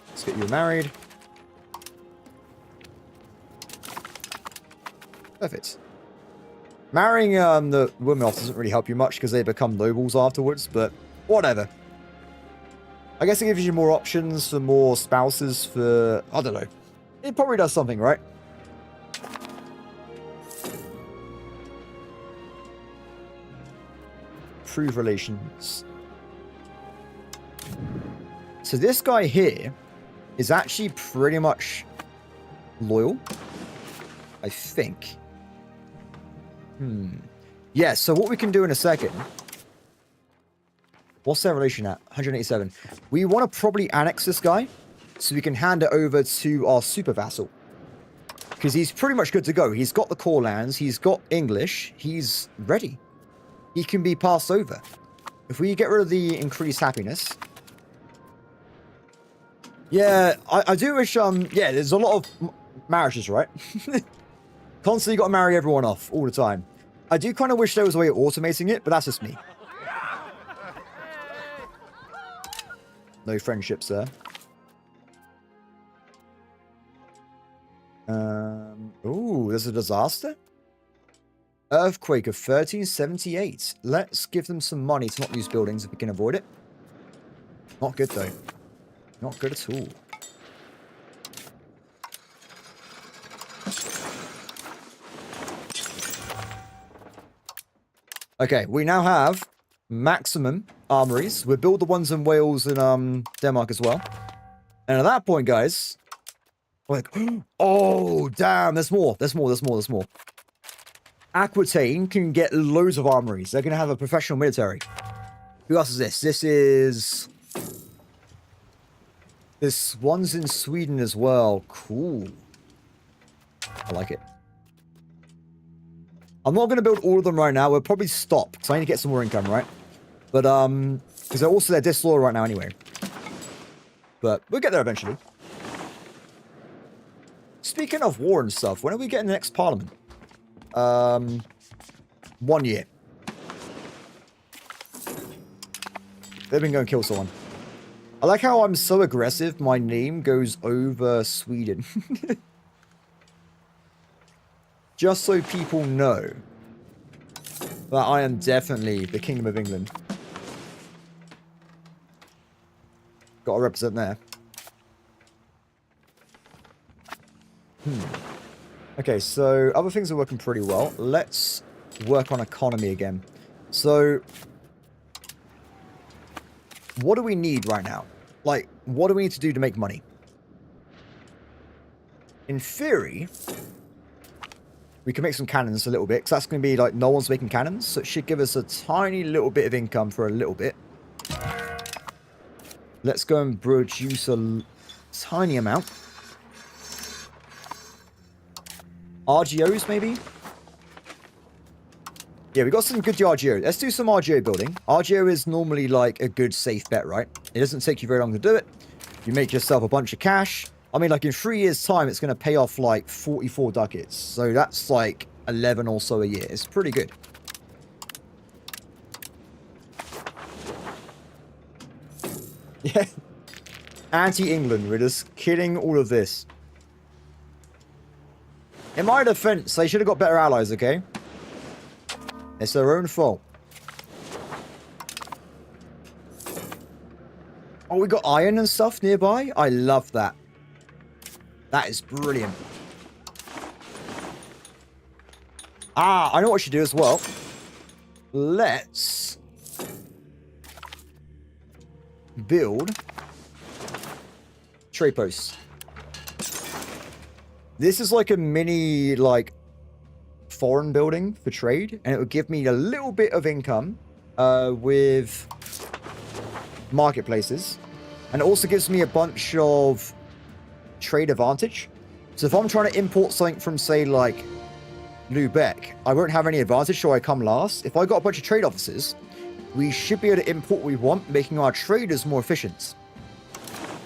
Let's get you married. Perfect. Marrying the women off doesn't really help you much because they become nobles afterwards, but whatever. I guess it gives you more options for more spouses for... I don't know. It probably does something, right? Improve relations. So this guy here is actually pretty much loyal, I think. Yeah, so what we can do in a second... What's their relation at? 187. We want to probably annex this guy so we can hand it over to our super vassal. Because he's pretty much good to go. He's got the core lands. He's got English. He's ready. He can be passed over. If we get rid of the increased happiness... Yeah, I do wish... Yeah, there's a lot of marriages, right? Constantly got to marry everyone off all the time. I do kind of wish there was a way of automating it, but that's just me. No friendships there. Ooh, there's a disaster? Earthquake of 1378. Let's give them some money to not lose buildings if we can avoid it. Not good, though. Not good at all. Okay, we now have maximum armories. We'll build the ones in Wales and Denmark as well. And at that point, guys, we're like, oh, damn, there's more. There's more. There's more. There's more. Aquitaine can get loads of armories. They're going to have a professional military. Who else is this? This one's in Sweden as well. Cool. I like it. I'm not going to build all of them right now. We'll probably stop because I need to get some more income, right? But, because they're also, they're disloyal right now anyway. But we'll get there eventually. Speaking of war and stuff, when are we getting the next parliament? 1 year. They've been going to kill someone. I like how I'm so aggressive, my name goes over Sweden. Just so people know that I am definitely the Kingdom of England. Gotta represent there. Okay, so other things are working pretty well. Let's work on economy again. So, what do we need right now? Like, what do we need to do to make money? In theory, we can make some cannons a little bit, because that's going to be like, no one's making cannons, so it should give us a tiny little bit of income for a little bit. Let's go and produce a tiny amount. RGOs, maybe? Yeah, we got some good RGO. Let's do some RGO building. RGO is normally like a good safe bet, right? It doesn't take you very long to do it. You make yourself a bunch of cash. I mean, like in 3 years' time, it's going to pay off like 44 ducats. So that's like 11 or so a year. It's pretty good. Yeah. Anti-England. We're just kidding all of this. In my defense, they should have got better allies, okay? It's their own fault. Oh, we got iron and stuff nearby? I love that. That is brilliant. Ah, I know what I should do as well. Let's build trade posts. This is like a mini, like, foreign building for trade, and it would give me a little bit of income with marketplaces, and it also gives me a bunch of trade advantage. So if I'm trying to import something from, say, like Lubeck, I won't have any advantage, so I come last. If I got a bunch of trade officers, we should be able to import what we want, making our traders more efficient.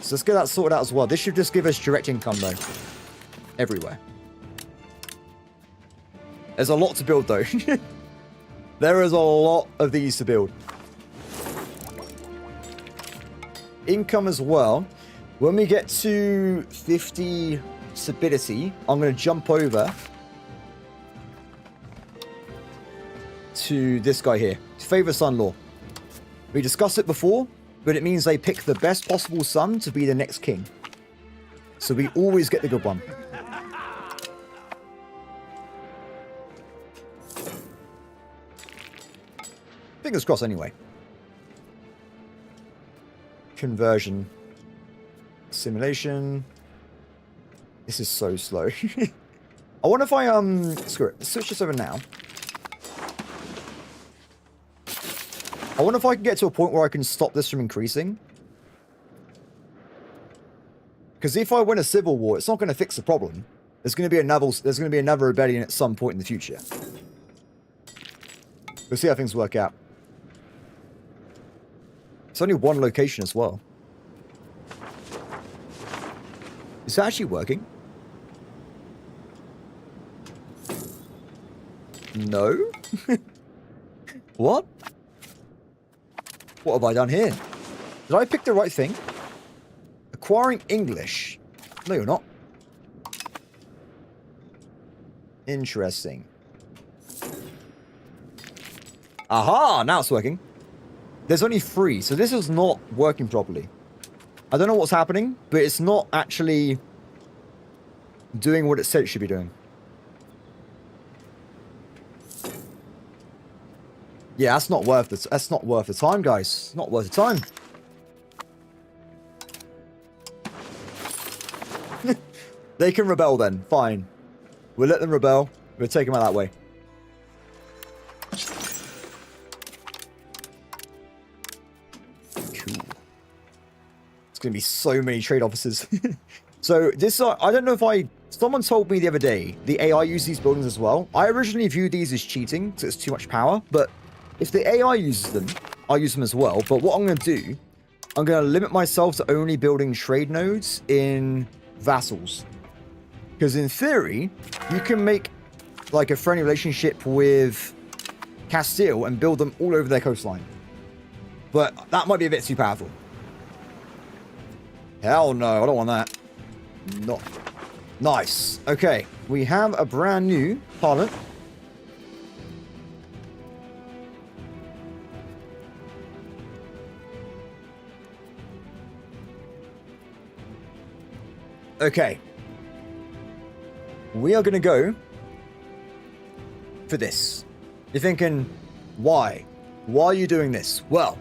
So let's get that sorted out as well. This should just give us direct income, though. Everywhere. There's a lot to build, though. There is a lot of these to build. Income as well. When we get to 50 stability, I'm going to jump over to this guy here. Favor son law. We discussed it before, but it means they pick the best possible son to be the next king. So we always get the good one. Fingers crossed anyway. Conversion. Simulation. This is so slow. I wonder if I, screw it. Let's switch this over now. I wonder if I can get to a point where I can stop this from increasing. Because if I win a civil war, it's not going to fix the problem. There's going to be another rebellion at some point in the future. We'll see how things work out. It's only one location as well. Is that actually working? No? What? What have I done here? Did I pick the right thing? Acquiring English. No, you're not. Interesting. Aha! Now it's working. There's only 3, so this is not working properly. I don't know what's happening, but it's not actually doing what it said it should be doing. Yeah, that's not worth it. That's not worth the time, guys. Not worth the time. They can rebel then. Fine. We'll let them rebel. We'll take them out that way. Cool. It's going to be so many trade officers. So this, I don't know if someone told me the other day, the AI uses these buildings as well. I originally viewed these as cheating because it's too much power. But if the AI uses them, I use them as well. But what I'm going to do, I'm going to limit myself to only building trade nodes in vassals. Because in theory, you can make like a friendly relationship with Castile and build them all over their coastline. But that might be a bit too powerful. Hell no, I don't want that. Not nice. Okay, we have a brand new parliament. Okay. We are going to go for this. You're thinking, why? Why are you doing this? Well,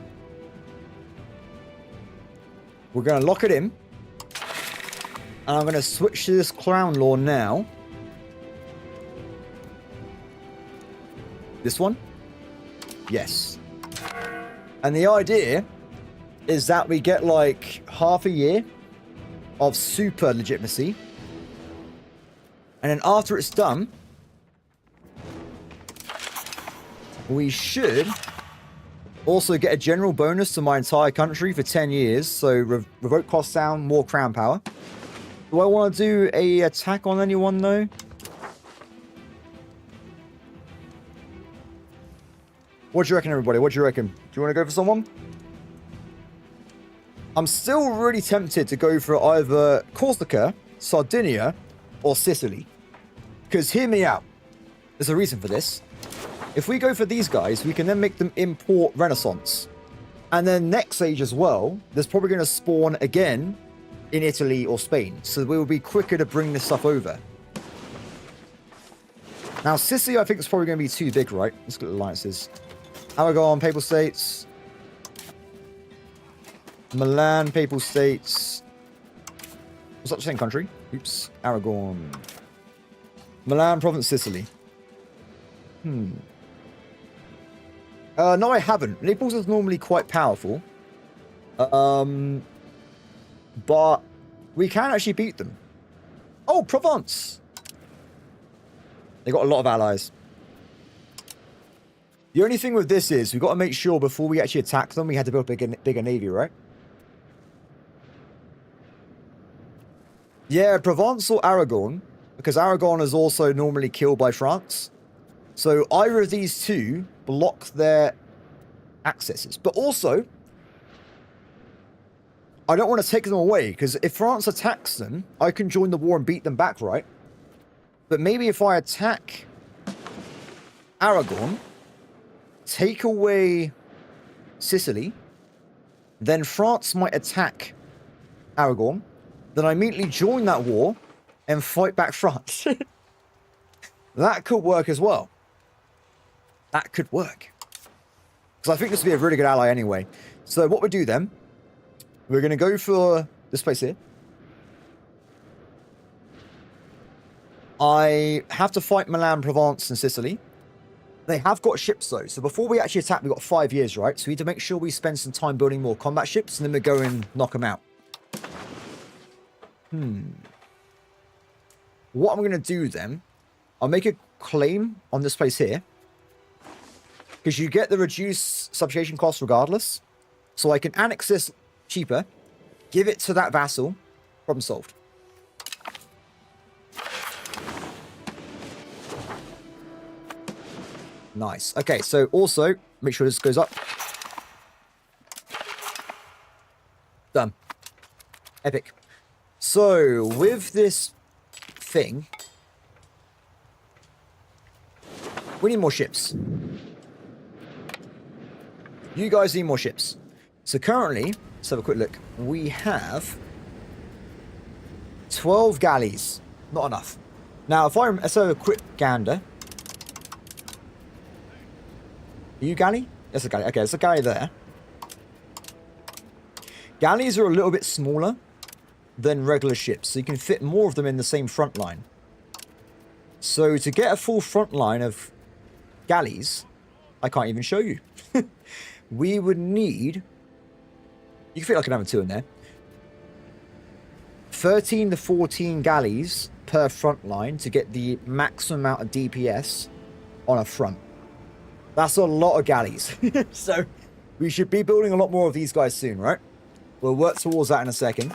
we're going to lock it in. And I'm going to switch to this crown law now. This one? Yes. And the idea is that we get like half a year of super legitimacy. And then after it's done, we should also get a general bonus to my entire country for 10 years. So revoke cost down, more crown power. Do I want to do a attack on anyone though? What do you reckon, everybody? What do you reckon? Do you want to go for someone? I'm still really tempted to go for either Corsica, Sardinia, or Sicily. Because hear me out. There's a reason for this. If we go for these guys, we can then make them import Renaissance. And then next age as well, there's probably going to spawn again in Italy or Spain. So we will be quicker to bring this stuff over. Now, Sicily, I think is probably going to be too big, right? Let's look at alliances. Aragon, Papal States. Milan, Papal States. Was that the same country? Oops. Aragon. Milan, Province, Sicily. No, I haven't. Naples is normally quite powerful. But we can actually beat them. Oh, Provence. They got a lot of allies. The only thing with this is we've got to make sure before we actually attack them, we had to build a bigger navy, right? Yeah, Provence or Aragon, because Aragon is also normally killed by France. So either of these two block their accesses. But also, I don't want to take them away, because if France attacks them, I can join the war and beat them back, right? But maybe if I attack Aragon, take away Sicily, then France might attack Aragon, then I immediately join that war and fight back France. That could work as well. That could work. Because I think this would be a really good ally anyway. So what we do then, we're going to go for this place here. I have to fight Milan, Provence, and Sicily. They have got ships though. So before we actually attack, we've got 5 years, right? So we need to make sure we spend some time building more combat ships, and then we go and knock them out. What I'm going to do then, I'll make a claim on this place here. Because you get the reduced subjugation cost regardless. So I can annex this cheaper, give it to that vassal, problem solved. Nice. Okay, so also, make sure this goes up. Done. Epic. So, with this thing, we need more ships. You guys need more ships. So currently, let's have a quick look. We have 12 galleys. Not enough. Now, let's have a quick gander. Are you galley? That's a galley. Okay, there's a galley there. Galleys are a little bit smaller than regular ships, so you can fit more of them in the same front line. So to get a full front line of galleys, I can't even show you. We would need... You can fit like another 2 in there. 13 to 14 galleys per front line to get the maximum amount of DPS on a front. That's a lot of galleys. So we should be building a lot more of these guys soon, right? We'll work towards that in a second.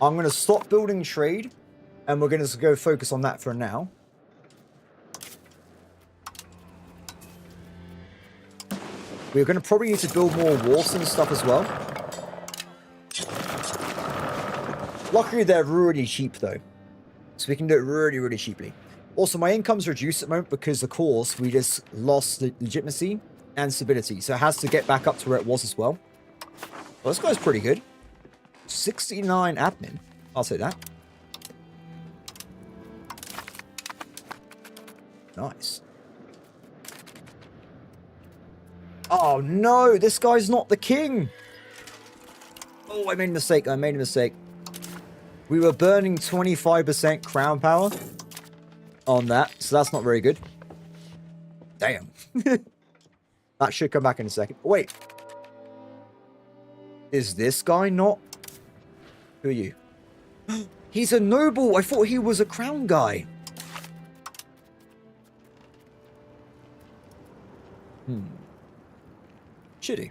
I'm going to stop building trade, and we're going to go focus on that for now. We're going to probably need to build more wharfs and stuff as well. Luckily, they're really cheap, though. So we can do it really, really cheaply. Also, my income's reduced at the moment because, of course, we just lost the legitimacy and stability. So it has to get back up to where it was as well. Well, this guy's pretty good. 69 admin. I'll say that. Nice. Oh, no. This guy's not the king. Oh, I made a mistake. I made a mistake. We were burning 25% crown power on that, so that's not very good. Damn. That should come back in a second. Wait. Is this guy not? Who are you? He's a noble. I thought he was a crown guy. Should he?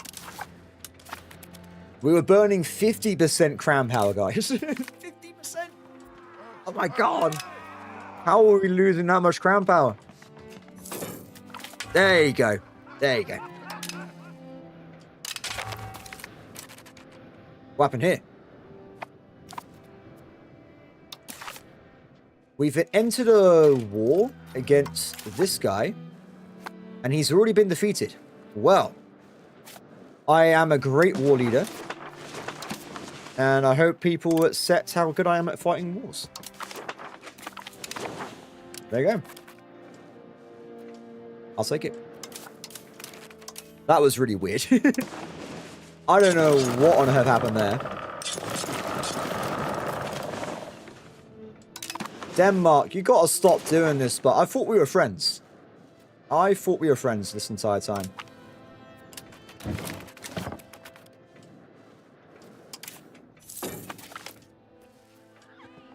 We were burning 50% crown power, guys. 50%? Oh my god. How are we losing that much crown power? There you go. There you go. What happened here? We've entered a war against this guy, and he's already been defeated. Well, I am a great war leader, and I hope people accept how good I am at fighting wars. There you go. I'll take it. That was really weird. I don't know what on earth happened there. Denmark, you gotta stop doing this, but I thought we were friends. I thought we were friends this entire time.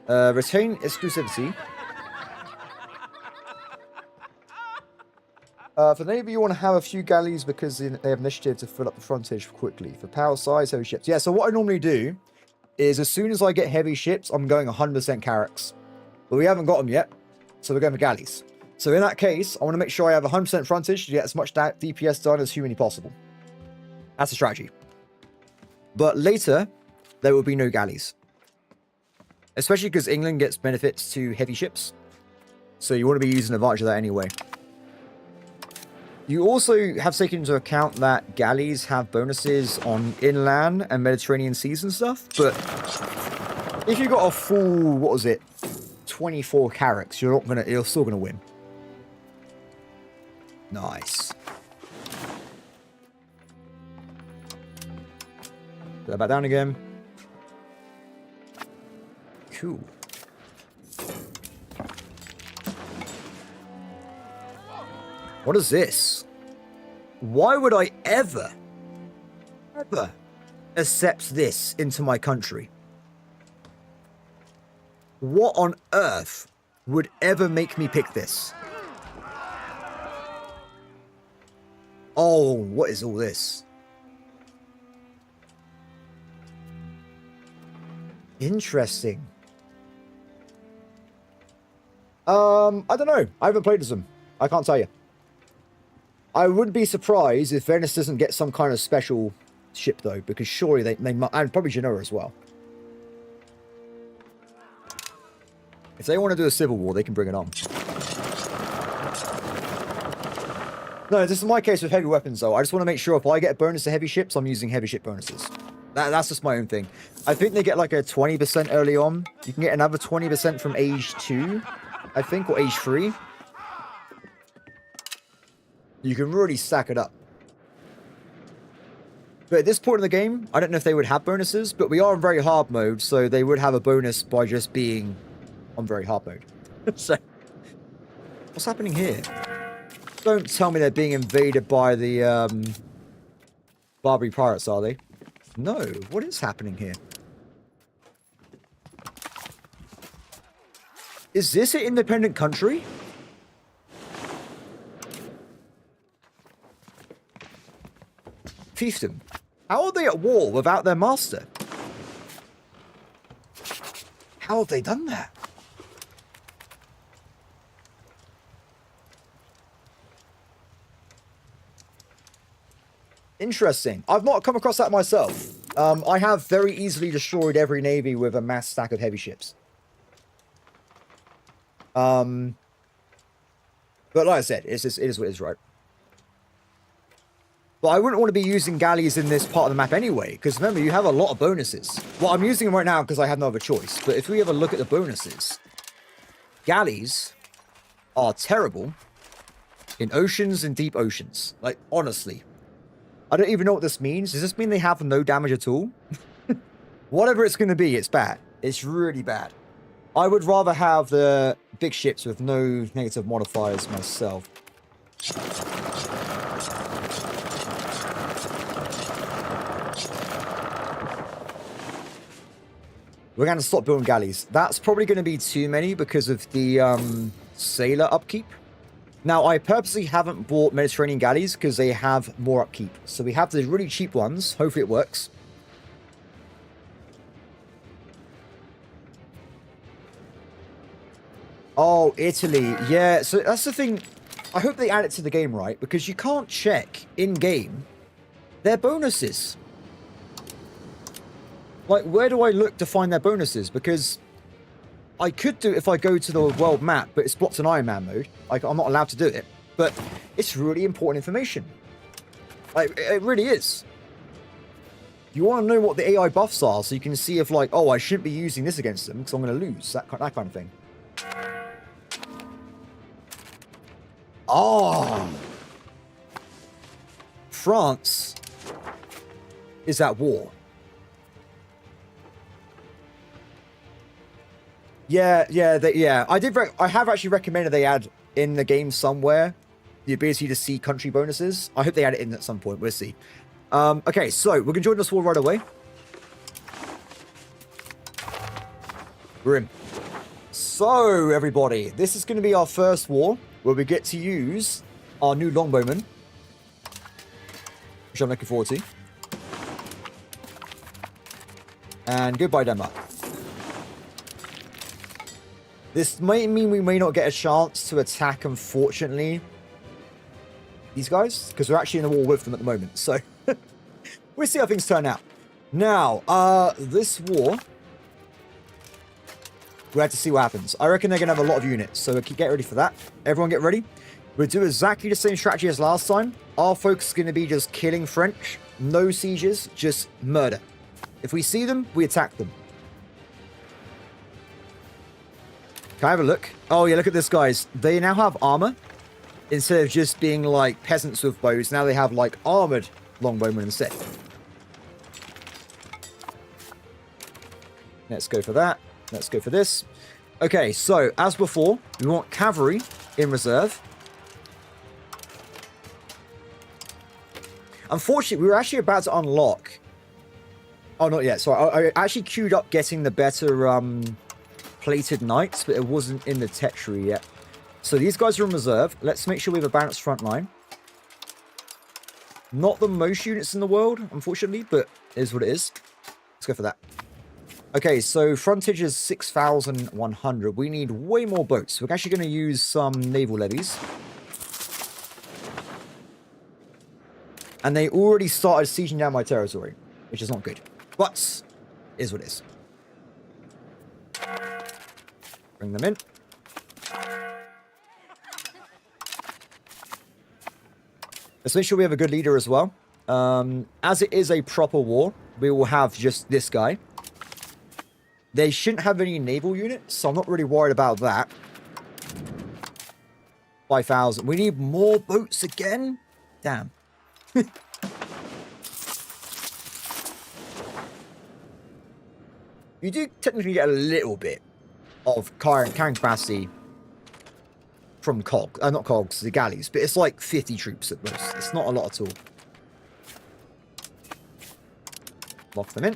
Retain exclusivity. For the Navy, you want to have a few galleys because they have initiative to fill up the frontage quickly. For power size, heavy ships. Yeah, so what I normally do is as soon as I get heavy ships, I'm going 100% carracks. But we haven't got them yet, so we're going for galleys. So in that case, I want to make sure I have 100% frontage to get as much DPS done as humanly possible. That's the strategy. But later, there will be no galleys. Especially because England gets benefits to heavy ships. So you want to be using advantage of that anyway. You also have taken into account that galleys have bonuses on inland and Mediterranean seas and stuff. But if you got a full, what was it, 24 carracks, you're still gonna win. Nice. Put that back down again. Cool. What is this? Why would I ever accept this into my country? What on earth would ever make me pick this? Oh, what is all this? Interesting. I don't know. I haven't played as them. I can't tell you. I wouldn't be surprised if Venice doesn't get some kind of special ship, though, because surely they might, and probably Genoa as well. If they want to do a civil war, they can bring it on. No, this is my case with heavy weapons, though. I just want to make sure if I get a bonus to heavy ships, I'm using heavy ship bonuses. That's just my own thing. I think they get like a 20% early on. You can get another 20% from age 2, I think, or age 3. You can really stack it up. But at this point in the game, I don't know if they would have bonuses, but we are in very hard mode, so they would have a bonus by just being on very hard mode. So, what's happening here? Don't tell me they're being invaded by the Barbary pirates, are they? No, what is happening here? Is this an independent country? Fiefdom. How are they at war without their master? How have they done that? Interesting. I've not come across that myself. I have very easily destroyed every navy with a mass stack of heavy ships. But like I said, it is what it is, right? But I wouldn't want to be using galleys in this part of the map anyway, because remember, you have a lot of bonuses. Well, I'm using them right now because I have no other choice. But if we have a look at the bonuses, galleys are terrible in oceans and deep oceans. Like, honestly. I don't even know what this means. Does this mean they have no damage at all? Whatever it's going to be, it's bad. It's really bad. I would rather have the big ships with no negative modifiers myself. We're going to stop building galleys. That's probably going to be too many because of the sailor upkeep. Now, I purposely haven't bought Mediterranean galleys because they have more upkeep. So we have the really cheap ones. Hopefully it works. Oh, Italy. Yeah, so that's the thing. I hope they add it to the game, right? Because you can't check in-game their bonuses. Like, where do I look to find their bonuses? Because I could do it if I go to the world map, but it's blocked in Ironman mode. Like, I'm not allowed to do it. But it's really important information. Like, it really is. You want to know what the AI buffs are so you can see if, like, oh, I shouldn't be using this against them because I'm going to lose. That kind of thing. Oh. France is at war. Yeah. I have actually recommended they add in the game somewhere the ability to see country bonuses. I hope they add it in at some point. We'll see. Okay, so we're going to join this war right away. We're in. So, everybody, this is going to be our first war where we get to use our new longbowman, which I'm looking forward to. And goodbye, Denmark. This might mean we may not get a chance to attack, unfortunately, these guys, because we're actually in a war with them at the moment. So, we'll see how things turn out. Now, this war, we have to see what happens. I reckon they're going to have a lot of units, so get ready for that. Everyone get ready. We'll do exactly the same strategy as last time. Our focus is going to be just killing French. No sieges, just murder. If we see them, we attack them. Can I have a look? Oh, yeah, look at this, guys. They now have armor. Instead of just being like peasants with bows, now they have like armored longbowmen instead. Let's go for that. Let's go for this. Okay, so as before, we want cavalry in reserve. Unfortunately, we were actually about to unlock... Oh, not yet. Sorry, I actually queued up getting the better plated knights, but it wasn't in the tech tree yet. So these guys are in reserve. Let's make sure we have a balanced front line. Not the most units in the world, unfortunately, but it is what it is. Let's go for that. Okay, so frontage is 6,100. We need way more boats. We're actually going to use some naval levies. And they already started sieging down my territory, which is not good. But, it is what it is. Bring them in. Let's make sure we have a good leader as well. As it is a proper war, we will have just this guy. They shouldn't have any naval units, so I'm not really worried about that. 5,000. We need more boats again? Damn. You do technically get a little bit of carrying capacity from cogs. Not cogs, the galleys. But it's like 50 troops at most. It's not a lot at all. Lock them in.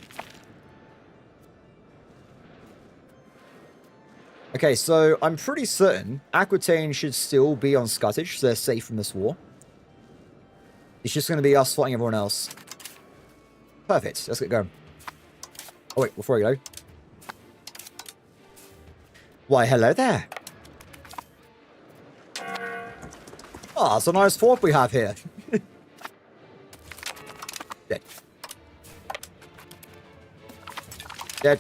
Okay, so I'm pretty certain Aquitaine should still be on Scottish, so they're safe from this war. It's just going to be us fighting everyone else. Perfect. Let's get going. Oh, wait, before we go. Why, hello there. Ah, it's a nice fort we have here. Dead. Dead.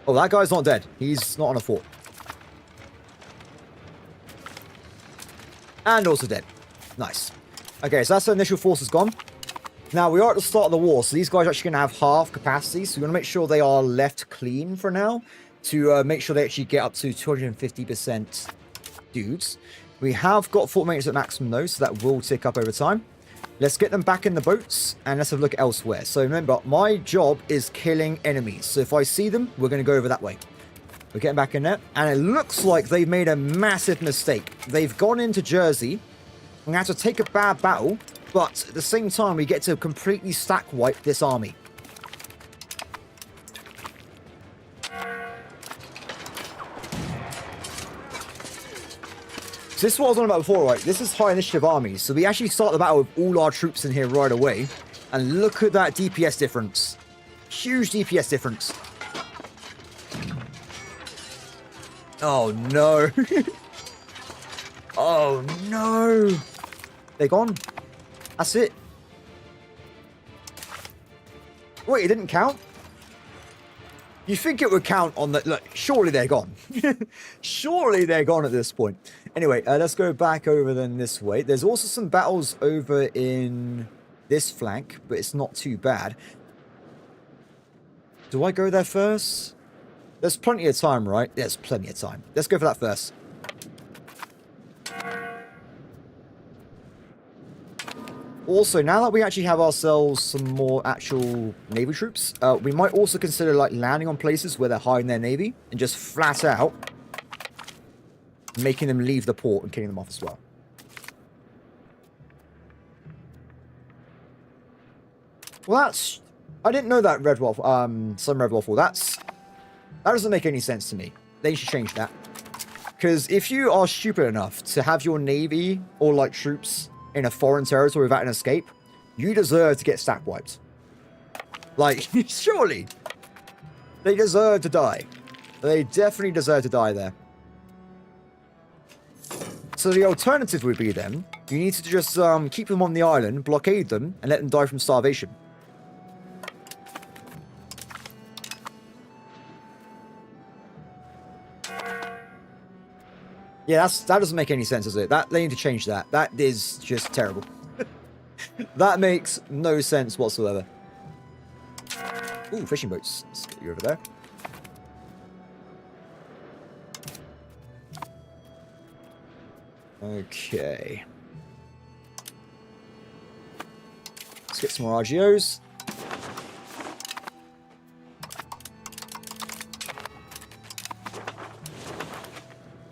Oh, that guy's not dead. He's not on a fort. And also dead. Nice. Okay, so that's the initial forces gone. Now, we are at the start of the war, so these guys are actually going to have half capacity, so we want to make sure they are left clean for now, to make sure they actually get up to 250% dudes. We have got fort maintenance at maximum though, so that will tick up over time. Let's get them back in the boats, and let's have a look elsewhere. So remember, my job is killing enemies, so if I see them, we're going to go over that way. We're getting back in there, and it looks like they've made a massive mistake. They've gone into Jersey, and have to take a bad battle, but at the same time, we get to completely stack wipe this army. So this is what I was on about before, right? This is high initiative armies, so we actually start the battle with all our troops in here right away, and look at that DPS difference. Huge DPS difference. Oh no. Oh no. They're gone. That's it. Wait, it didn't count? You think it would count on the... Look, surely they're gone. Surely they're gone at this point. Anyway, let's go back over then this way. There's also some battles over in this flank, but it's not too bad. Do I go there first? There's plenty of time, right? There's plenty of time. Let's go for that first. Also, now that we actually have ourselves some more actual Navy troops, we might also consider like landing on places where they're hiding their Navy and just flat out making them leave the port and killing them off as well. Well, that's... I didn't know that Red Waffle, some Red Waffle. That doesn't make any sense to me. They should change that. Because if you are stupid enough to have your Navy or like troops in a foreign territory without an escape, you deserve to get stack wiped. Like, surely. They deserve to die. They definitely deserve to die there. So the alternative would be then, you need to just keep them on the island, blockade them, and let them die from starvation. Yeah, that doesn't make any sense, does it? They need to change that. That is just terrible. That makes no sense whatsoever. Ooh, fishing boats. Let's get you over there. Okay. Let's get some more RGOs.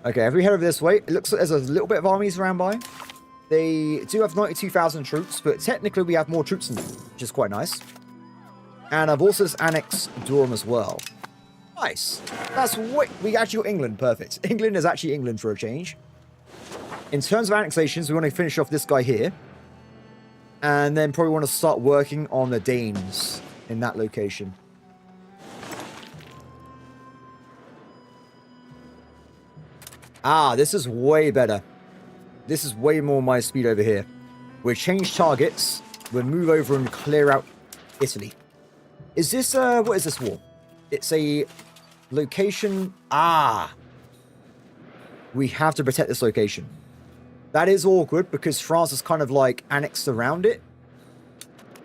Okay, if we head over this way, it looks like there's a little bit of armies around by. They do have 92,000 troops, but technically we have more troops than them, which is quite nice. And I've also just annexed Durham as well. Nice. That's what we actually got England. Perfect. England is actually England for a change. In terms of annexations, we want to finish off this guy here. And then probably want to start working on the Danes in that location. Ah, this is way better. This is way more my speed over here. We'll change targets. We'll move over and clear out Italy. Is this, what is this war? It's a location. Ah. We have to protect this location. That is awkward because France is kind of like annexed around it.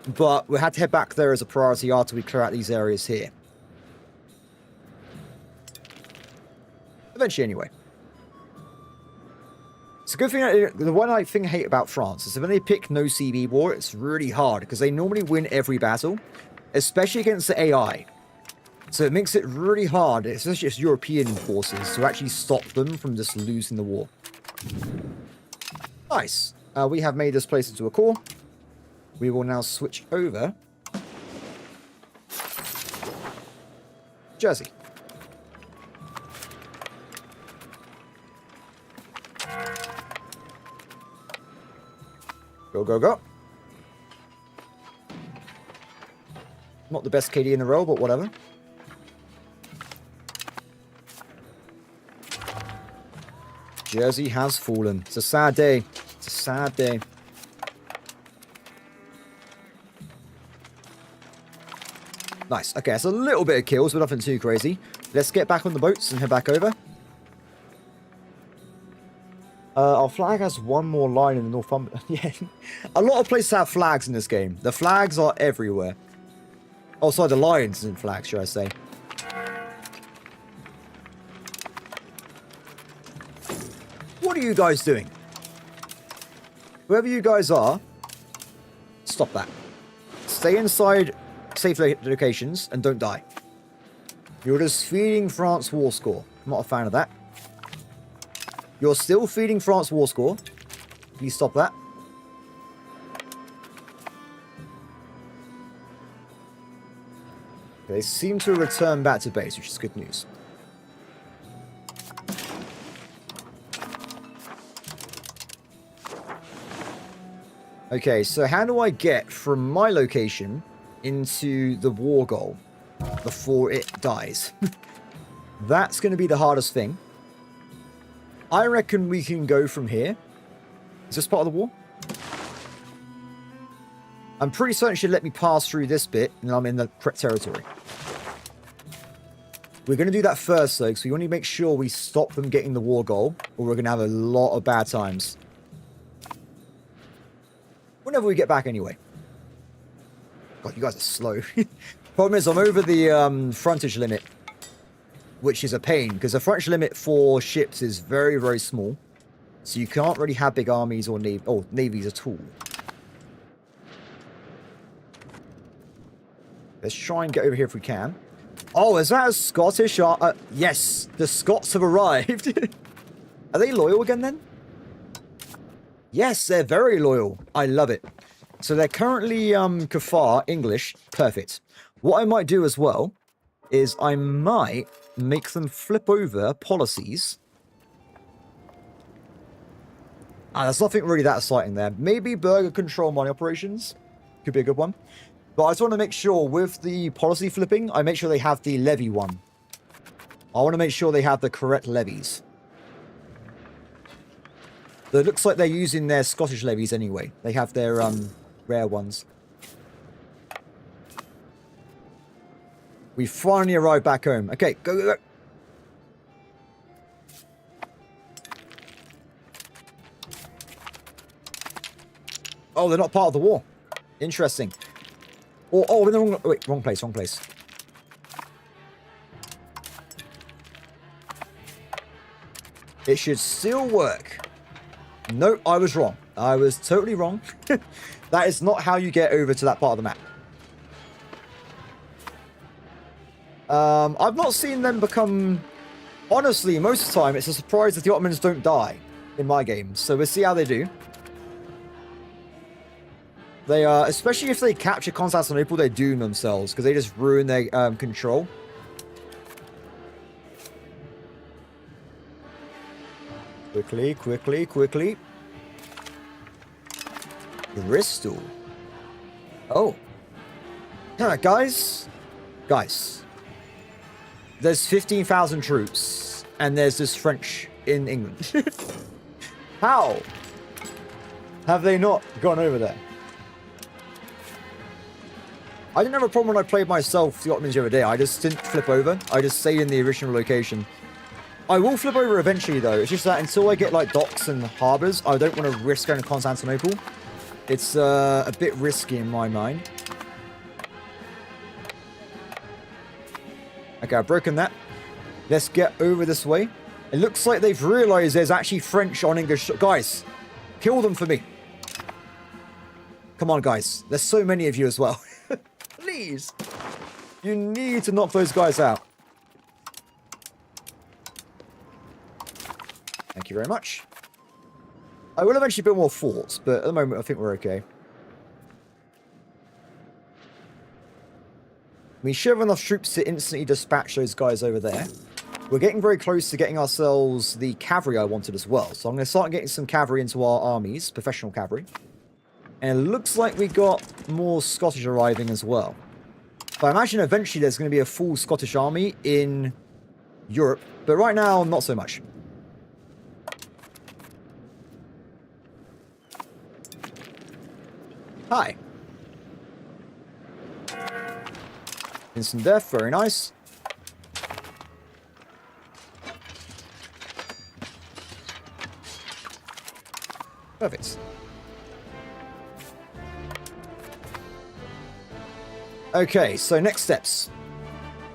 But we had to head back there as a priority after we clear out these areas here. Eventually, anyway. It's a good thing. The one thing I hate about France is when they pick no CB war, it's really hard because they normally win every battle, especially against the AI. So it makes it really hard, especially as European forces, to actually stop them from just losing the war. Nice. We have made this place into a core. We will now switch over. Jersey. Go, go, go. Not the best KD in the row, but whatever. Jersey has fallen. It's a sad day. It's a sad day. Nice. Okay, it's a little bit of kills, but nothing too crazy. Let's get back on the boats and head back over. Our flag has one more line in the Northumberland. Yeah, a lot of places have flags in this game. The flags are everywhere. Oh, sorry, the lines and flags, should I say. What are you guys doing? Whoever you guys are, stop that. Stay inside safe locations and don't die. You're just feeding France war score. I'm not a fan of that. You're still feeding France war score. Please stop that. They seem to return back to base, which is good news. Okay, so how do I get from my location into the war goal before it dies? That's going to be the hardest thing. I reckon we can go from here. Is this part of the war? I'm pretty certain it should let me pass through this bit and I'm in the correct territory. We're going to do that first though, because we want to make sure we stop them getting the war goal, or we're going to have a lot of bad times. Whenever we get back anyway. God, you guys are slow. Problem is, I'm over the frontage limit, which is a pain, because the frontage limit for ships is very, very small. So you can't really have big armies or navies at all. Let's try and get over here if we can. Oh, is that a Scottish? Yes, the Scots have arrived. Are they loyal again then? Yes, they're very loyal. I love it. So they're currently Kafar, English. Perfect. What I might do as well is I might make them flip over policies. There's nothing really that exciting there. Maybe burger control money operations. Could be a good one. But I just want to make sure with the policy flipping, I make sure they have the levy one. I want to make sure they have the correct levies. It looks like they're using their Scottish levies anyway. They have their rare ones. We finally arrived back home. Okay, go, go, go. Oh, they're not part of the war. Interesting. Oh, in the wrong... Wait, wrong place, wrong place. It should still work. No, I was wrong. I was totally wrong. That is not how you get over to that part of the map. I've not seen them become... Honestly, most of the time, it's a surprise that the Ottomans don't die in my game. So we'll see how they do. They are, especially if they capture Constantinople, they doom themselves because they just ruin their control. Quickly, quickly, quickly. Bristol. Oh. Guys. Guys. There's 15,000 troops. And there's this French in England. How have they not gone over there? I didn't have a problem when I played myself the Ottomans the other day. I just didn't flip over. I just stayed in the original location. I will flip over eventually, though. It's just that until I get, like, docks and harbours, I don't want to risk going to Constantinople. It's a bit risky in my mind. Okay, I've broken that. Let's get over this way. It looks like they've realized there's actually French on English. Guys, kill them for me. Come on, guys. There's so many of you as well. Please. You need to knock those guys out. Thank you very much. I will eventually build more forts, but at the moment I think we're okay. We should have enough troops to instantly dispatch those guys over there. We're getting very close to getting ourselves the cavalry I wanted as well. So I'm going to start getting some cavalry into our armies, professional cavalry. And it looks like we got more Scottish arriving as well. But I imagine eventually there's going to be a full Scottish army in Europe. But right now, not so much. Hi. Instant death, very nice. Perfect. Okay, so next steps.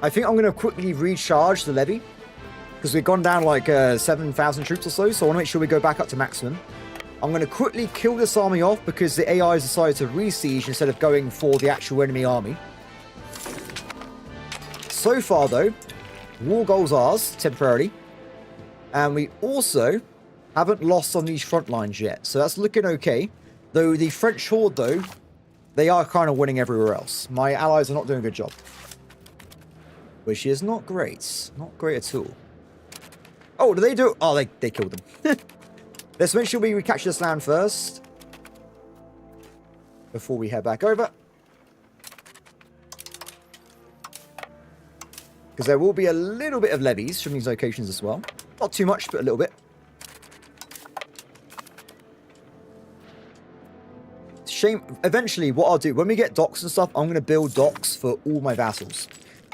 I think I'm going to quickly recharge the levy. Because we've gone down like 7,000 troops or so. So I want to make sure we go back up to maximum. I'm going to quickly kill this army off because the AI has decided to re-siege instead of going for the actual enemy army. So far, though, war goal's ours, temporarily. And we also haven't lost on these front lines yet. So that's looking okay. Though the French horde, though, they are kind of winning everywhere else. My allies are not doing a good job. Which is not great. Not great at all. Oh, do they do... Oh, they killed them. Let's make sure we recapture this land first. Before we head back over. Because there will be a little bit of levies from these locations as well. Not too much, but a little bit. Shame. Eventually, what I'll do, when we get docks and stuff, I'm going to build docks for all my vassals.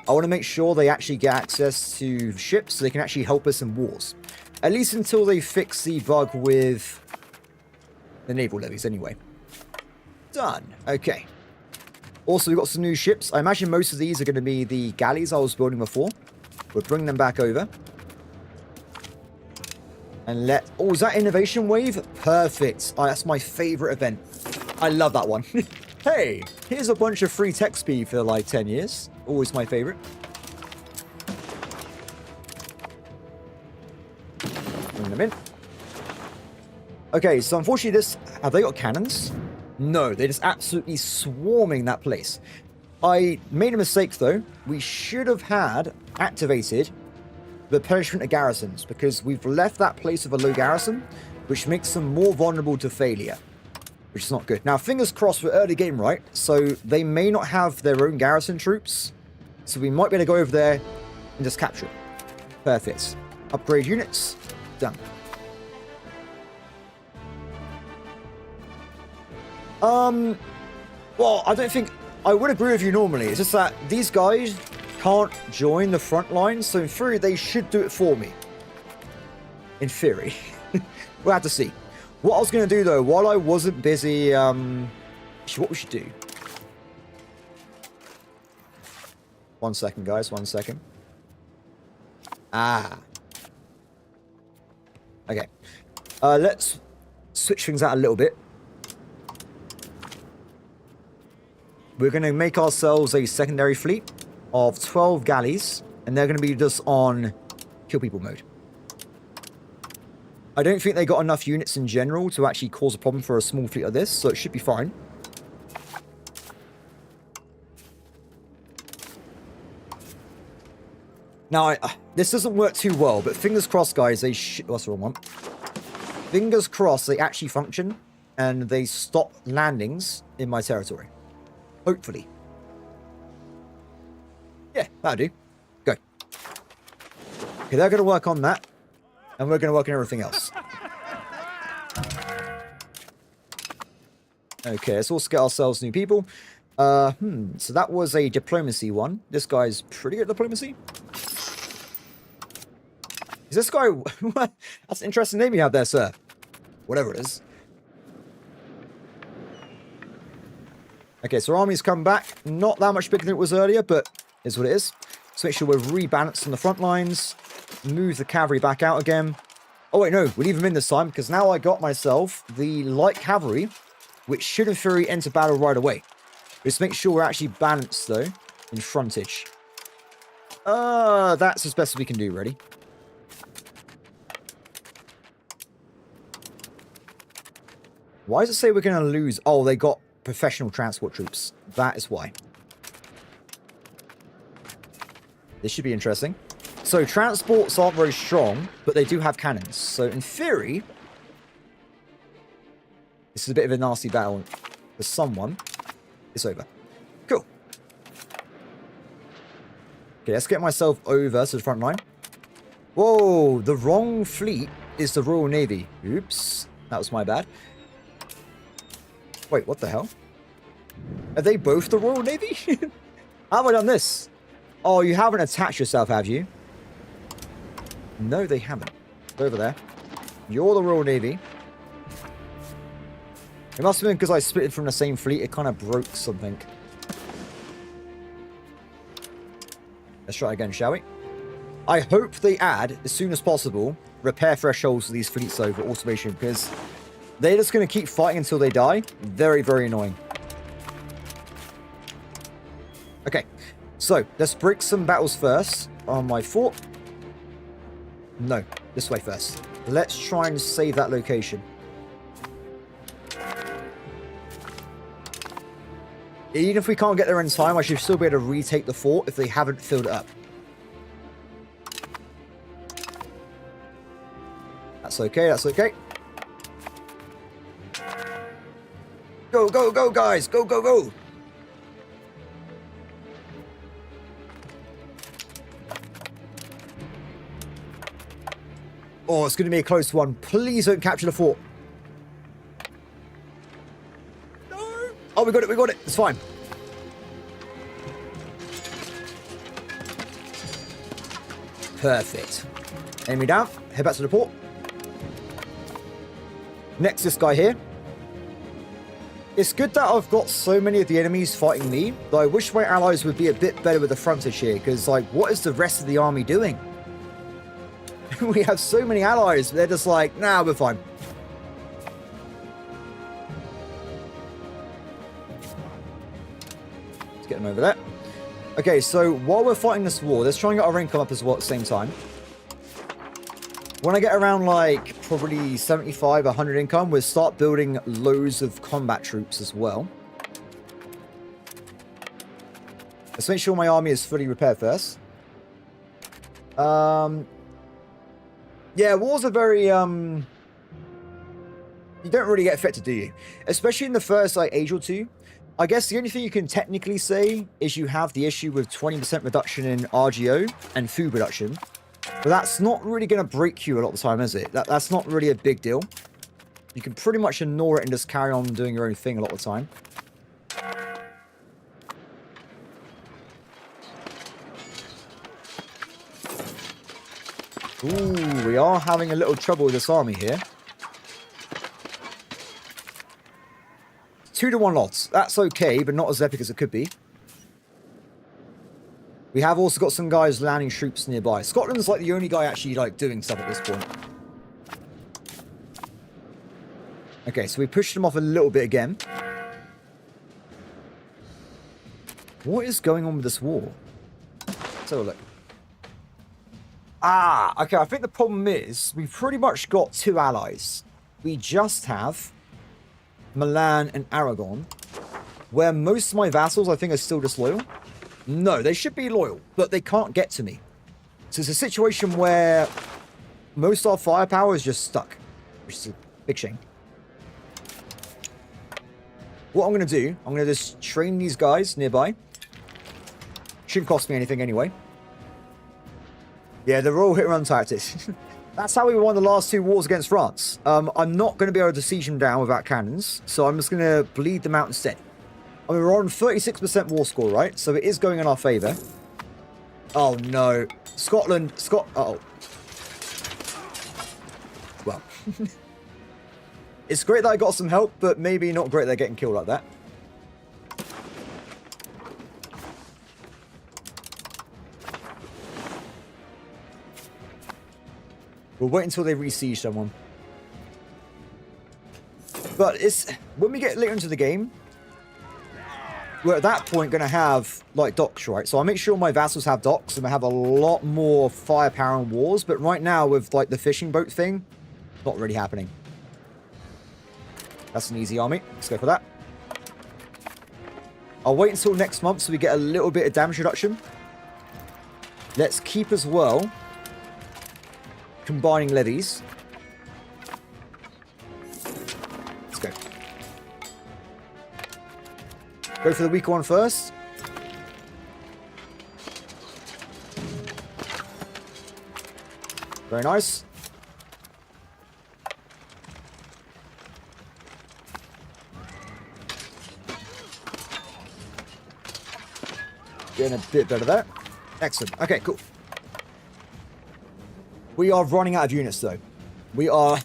I want to make sure they actually get access to ships so they can actually help us in wars. At least until they fix the bug with the naval levies anyway. Done. Okay. Also, we've got some new ships. I imagine most of these are going to be the galleys I was building before. We'll bring them back over. And let... Oh, is that Innovation Wave? Perfect. Oh, that's my favorite event. I love that one. Hey, here's a bunch of free tech speed for like 10 years. Always my favorite. Bring them in. Okay, so unfortunately this... Have they got cannons? No, they're just absolutely swarming that place. I made a mistake, though. We should have had activated the punishment of garrisons, because we've left that place with a low garrison, which makes them more vulnerable to failure, which is not good. Now, fingers crossed, we're early game, right? So they may not have their own garrison troops, so we might be able to go over there and just capture it. Perfect. Upgrade units. Done. Well, I don't think... I would agree with you normally. It's just that these guys can't join the front line, so in theory, they should do it for me. In theory. We'll have to see. What I was going to do, though, while I wasn't busy... what we should do... 1 second, guys. 1 second. Ah. Okay. Let's switch things out a little bit. We're going to make ourselves a secondary fleet of 12 galleys, and they're going to be just on kill people mode. I don't think they got enough units in general to actually cause a problem for a small fleet like this, so it should be fine. Now, this doesn't work too well, but fingers crossed, guys, they what's the wrong one? Fingers crossed they actually function, and they stop landings in my territory. Hopefully. Yeah, that'll do. Go. Okay, they're going to work on that. And we're going to work on everything else. Okay, let's also get ourselves new people. So that was a diplomacy one. This guy's pretty good at diplomacy. Is this guy... That's an interesting name you have there, sir. Whatever it is. Okay, so our army's come back. Not that much bigger than it was earlier, but is what it is. So make sure we're rebalanced on the front lines. Move the cavalry back out again. Oh, wait, no. We leave them in this time, because now I got myself the light cavalry, which should in theory enter battle right away. Just make sure we're actually balanced, though, in frontage. That's as best as we can do, really. Why does it say we're going to lose? Oh, they got professional transport troops. That is why. This should be interesting. So, transports aren't very strong, but they do have cannons. So, in theory, this is a bit of a nasty battle for someone. It's over. Cool. Okay, let's get myself over to the front line. Whoa, the wrong fleet is the Royal Navy. Oops, that was my bad. Wait, what the hell? Are they both the Royal Navy? How have I done this? Oh, you haven't attached yourself, have you? No, they haven't. Over there. You're the Royal Navy. It must have been because I split it from the same fleet. It kind of broke something. Let's try again, shall we? I hope they add, as soon as possible, repair thresholds for these fleets over automation, because they're just going to keep fighting until they die. Very, very annoying. Okay, so let's break some battles first on my fort. No, this way first. Let's try and save that location. Even if we can't get there in time, I should still be able to retake the fort if they haven't filled it up. That's okay, that's okay. Go, go, go, guys! Go, go, go! Oh, it's going to be a close one. Please don't capture the fort. No! Oh, we got it, we got it. It's fine. Perfect. Enemy down. Head back to the port. Next, this guy here. It's good that I've got so many of the enemies fighting me, though I wish my allies would be a bit better with the frontage here, because, like, what is the rest of the army doing? We have so many allies, but they're just like, nah, we're fine. Let's get them over there. Okay, so while we're fighting this war, let's try and get our income up as well at the same time. When I get around, like, probably 75, 100 income, we'll start building loads of combat troops as well. Let's make sure my army is fully repaired first. Yeah, wars are very, you don't really get affected, do you? Especially in the first, like, age or two. I guess the only thing you can technically say is you have the issue with 20% reduction in RGO and food reduction. But that's not really going to break you a lot of the time, is it? That's not really a big deal. You can pretty much ignore it and just carry on doing your own thing a lot of the time. Ooh, we are having a little trouble with this army here. 2-to-1 odds. That's okay, but not as epic as it could be. We have also got some guys landing troops nearby. Scotland's like the only guy actually like doing stuff at this point. Okay, so we pushed them off a little bit again. What is going on with this war? Let's have a look. Ah, okay, I think the problem is we've pretty much got two allies. We just have Milan and Aragon, where most of my vassals, I think, are still disloyal. No, they should be loyal, but they can't get to me. So it's a situation where most of our firepower is just stuck, which is a big shame. What I'm going to do, I'm going to just train these guys nearby. Shouldn't cost me anything anyway. Yeah, they're all hit-and-run tactics. That's how we won the last two wars against France. I'm not going to be able to siege them down without cannons, so I'm just going to bleed them out instead. I mean, we're on 36% war score, right? So it is going in our favour. Oh, no. Scotland... Uh-oh. Well. It's great that I got some help, but maybe not great they're getting killed like that. We'll wait until they re-siege someone. But it's when we get later into the game, we're at that point going to have like docks, right? So I'll make sure my vassals have docks and I have a lot more firepower in wars. But right now with like the fishing boat thing, not really happening. That's an easy army. Let's go for that. I'll wait until next month so we get a little bit of damage reduction. Let's keep as well combining levies. Let's go. Go for the weaker one first. Very nice. Getting a bit better there. Excellent. Okay, cool. We are running out of units, though. We are...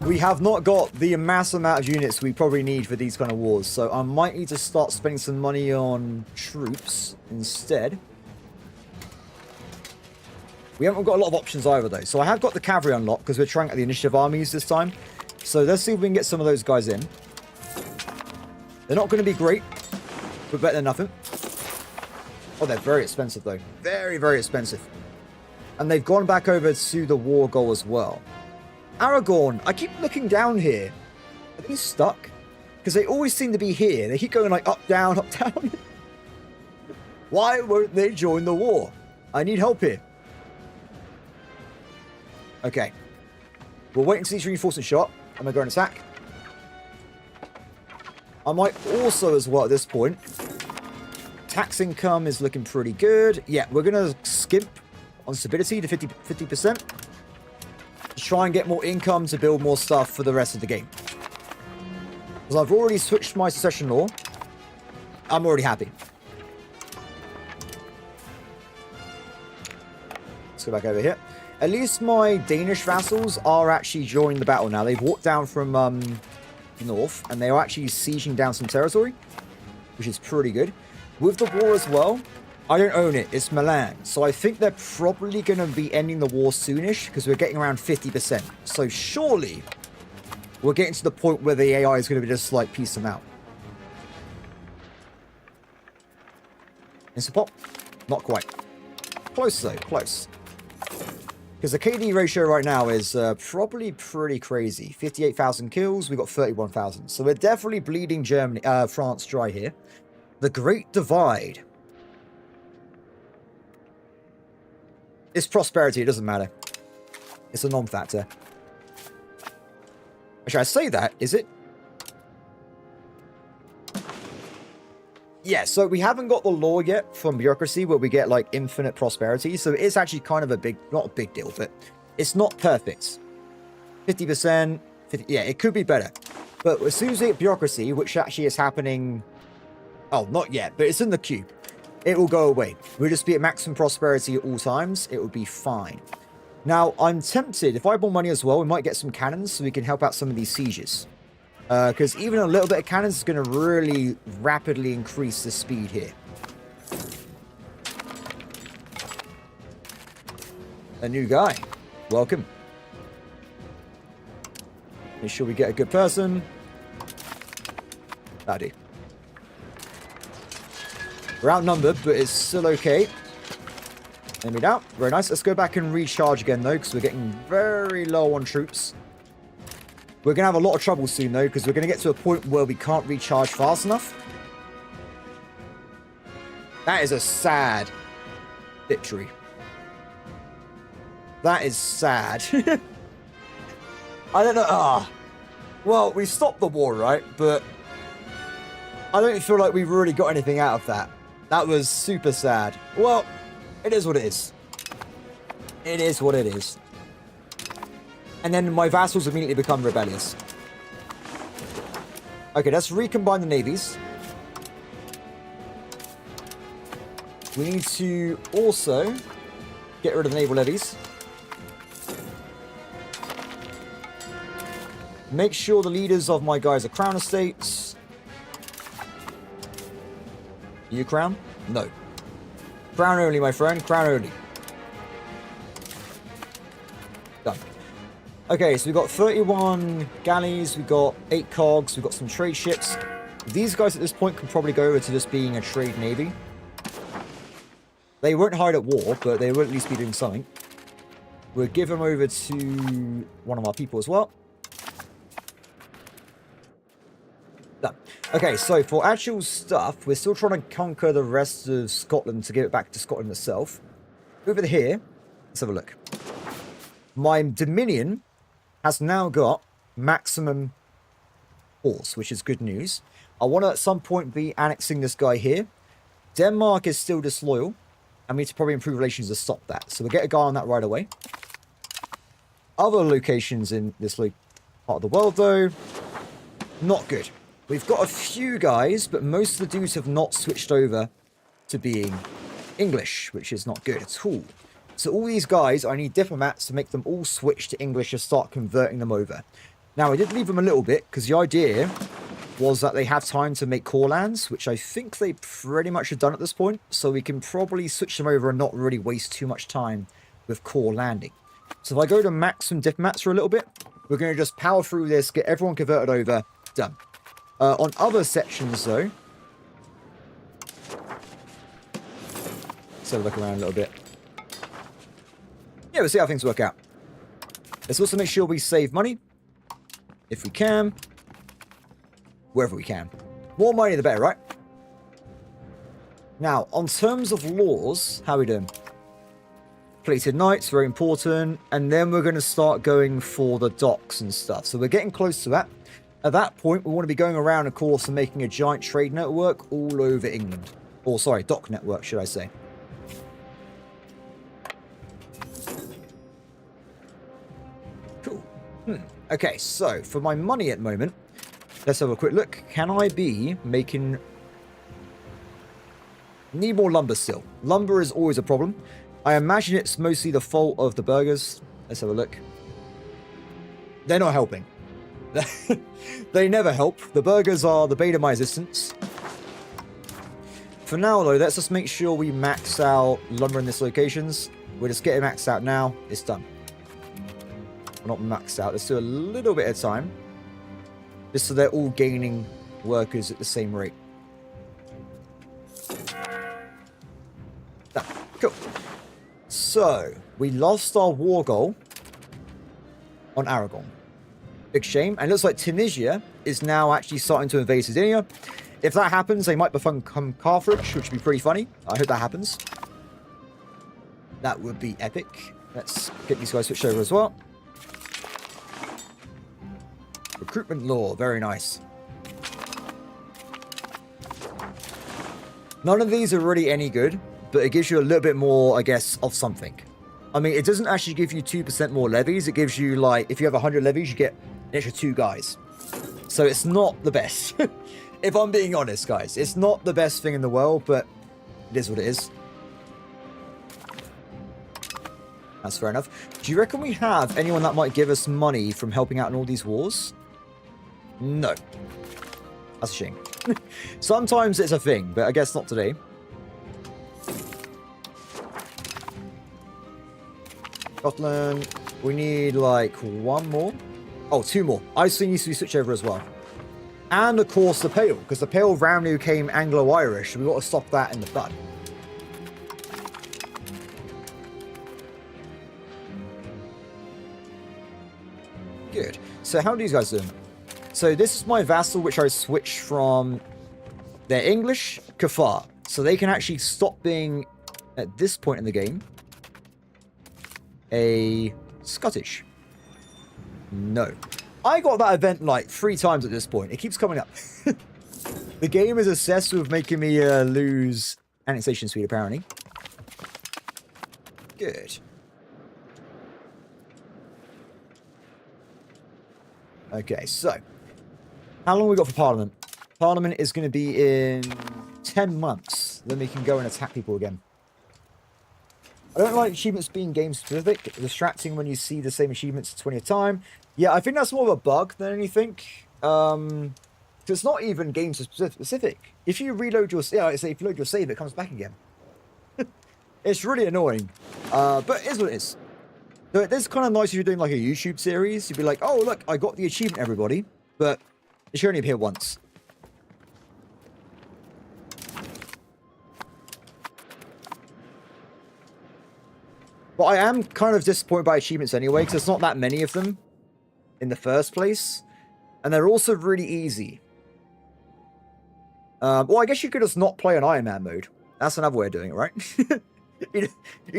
we have not got the massive amount of units we probably need for these kind of wars. So I might need to start spending some money on troops instead. We haven't got a lot of options either, though. So I have got the cavalry unlocked because we're trying out the initiative armies this time. So let's see if we can get some of those guys in. They're not going to be great, but better than nothing. Oh, they're very expensive, though. Very, very expensive. And they've gone back over to the war goal as well. Aragorn, I keep looking down here. Are they stuck? Because they always seem to be here. They keep going like up, down, up, down. Why won't they join the war? I need help here. Okay. We'll wait until he's reinforcing shot. I'm going to go and attack. I might also, as well, at this point... Tax income is looking pretty good. Yeah, we're going to skimp on stability to 50%. To try and get more income to build more stuff for the rest of the game. Because I've already switched my succession law. I'm already happy. Let's go back over here. At least my Danish vassals are actually joining the battle now. They've walked down from north. And they are actually sieging down some territory. Which is pretty good. With the war as well, I don't own it. It's Milan. So I think they're probably going to be ending the war soonish because we're getting around 50%. So surely we're getting to the point where the AI is going to be just like piece them out. Instant pop? Not quite. Close though. Close. Because the KD ratio right now is probably pretty crazy. 58,000 kills. We've got 31,000. So we're definitely bleeding Germany, France dry here. The Great Divide. It's prosperity, it doesn't matter. It's a non-factor. Should I say that? Is it? Yeah, so we haven't got the law yet from bureaucracy where we get like infinite prosperity. So it is actually kind of a big, not a big deal, but it's not perfect. 50%, 50, yeah, it could be better. But as soon as we get bureaucracy, which actually is happening... Oh, not yet, but it's in the queue. It will go away. We'll just be at maximum prosperity at all times. It will be fine. Now, I'm tempted. If I have more money as well, we might get some cannons so we can help out some of these sieges. Because even a little bit of cannons is going to really rapidly increase the speed here. A new guy. Welcome. Make sure we get a good person. That'll do. We're outnumbered, but it's still okay. Enemy down. Very nice. Let's go back and recharge again, though, because we're getting very low on troops. We're going to have a lot of trouble soon, though, because we're going to get to a point where we can't recharge fast enough. That is a sad victory. That is sad. I don't know. Well, we stopped the war, right? But I don't feel like we really got anything out of that. That was super sad. Well, it is what it is. It is what it is. And then my vassals immediately become rebellious. Okay, let's recombine the navies. We need to also get rid of the naval levies. Make sure the leaders of my guys are crown estates. You crown? No. Crown only, my friend. Crown only. Done. Okay, so we've got 31 galleys, we've got 8 cogs, we've got some trade ships. These guys at this point can probably go over to just being a trade navy. They won't hide at war, but they will at least be doing something. We'll give them over to one of our people as well. Done. Okay, so for actual stuff, we're still trying to conquer the rest of Scotland to give it back to Scotland itself. Over here, let's have a look. My Dominion has now got maximum force, which is good news. I want to at some point be annexing this guy here. Denmark is still disloyal, and we need to probably improve relations to stop that. So we'll get a guy on that right away. Other locations in this part of the world, though, not good. We've got a few guys, but most of the dudes have not switched over to being English, which is not good at all. So all these guys, I need diplomats to make them all switch to English and start converting them over. Now, I did leave them a little bit, because the idea was that they have time to make core lands, which I think they pretty much have done at this point. So we can probably switch them over and not really waste too much time with core landing. So if I go to maximum diplomats for a little bit, we're going to just power through this, get everyone converted over, done. On other sections, though, let's have a look around a little bit. Yeah, we'll see how things work out. Let's also make sure we save money, if we can, wherever we can. More money, the better, right? Now, on terms of laws, how are we doing? Plated knights, very important. And then we're going to start going for the docks and stuff. So we're getting close to that. At that point, we want to be going around, of course, and making a giant trade network all over England. Or, sorry, dock network, should I say. Cool. Okay, so for my money at the moment, let's have a quick look. Can I be making... Need more lumber still. Lumber is always a problem. I imagine it's mostly the fault of the burghers. Let's have a look. They're not helping. They never help. The burghers are the bane of my existence. For now, though, let's just make sure we max out lumber in these locations. We're just getting maxed out now. It's done. We're not maxed out. Let's do a little bit of time. Just so they're all gaining workers at the same rate. Done. Cool. So, we lost our war goal on Aragon. Big shame. And it looks like Tunisia is now actually starting to invade Sardinia. If that happens, they might become Carthage, which would be pretty funny. I hope that happens. That would be epic. Let's get these guys switched over as well. Recruitment law. Very nice. None of these are really any good, but it gives you a little bit more, I guess, of something. I mean, it doesn't actually give you 2% more levies. It gives you, like, if you have 100 levies, you get an extra 2 guys. So it's not the best. If I'm being honest, guys. It's not the best thing in the world, but it is what it is. That's fair enough. Do you reckon we have anyone that might give us money from helping out in all these wars? No. That's a shame. Sometimes it's a thing, but I guess not today. Scotland. We need like 1 more. Oh, 2 more. Iceland needs to be switched over as well. And of course the Pale, because the Pale roundly became Anglo-Irish. So we've got to stop that in the bud. Good. So how are these guys doing? So this is my vassal, which I switched from their English, Kafar. So they can actually stop being, at this point in the game, a Scottish. No. I got that event like 3 times at this point. It keeps coming up. The game is obsessed with making me lose annexation speed, apparently. Good. Okay, so how long have we got for Parliament? Parliament is going to be in 10 months. Then we can go and attack people again. I don't like achievements being game specific. Distracting when you see the same achievements 20th time. Yeah, I think that's more of a bug than anything. It's not even game specific. If you reload your if you load your save, it comes back again. It's really annoying. But it is what it is. So it is kind of nice if you're doing like a YouTube series. You'd be like, oh, look, I got the achievement, everybody. But it should only appear once. But I am kind of disappointed by achievements anyway, because there's not that many of them in the first place. And they're also really easy. Well, I guess you could just not play on Ironman mode. That's another way of doing it, right? You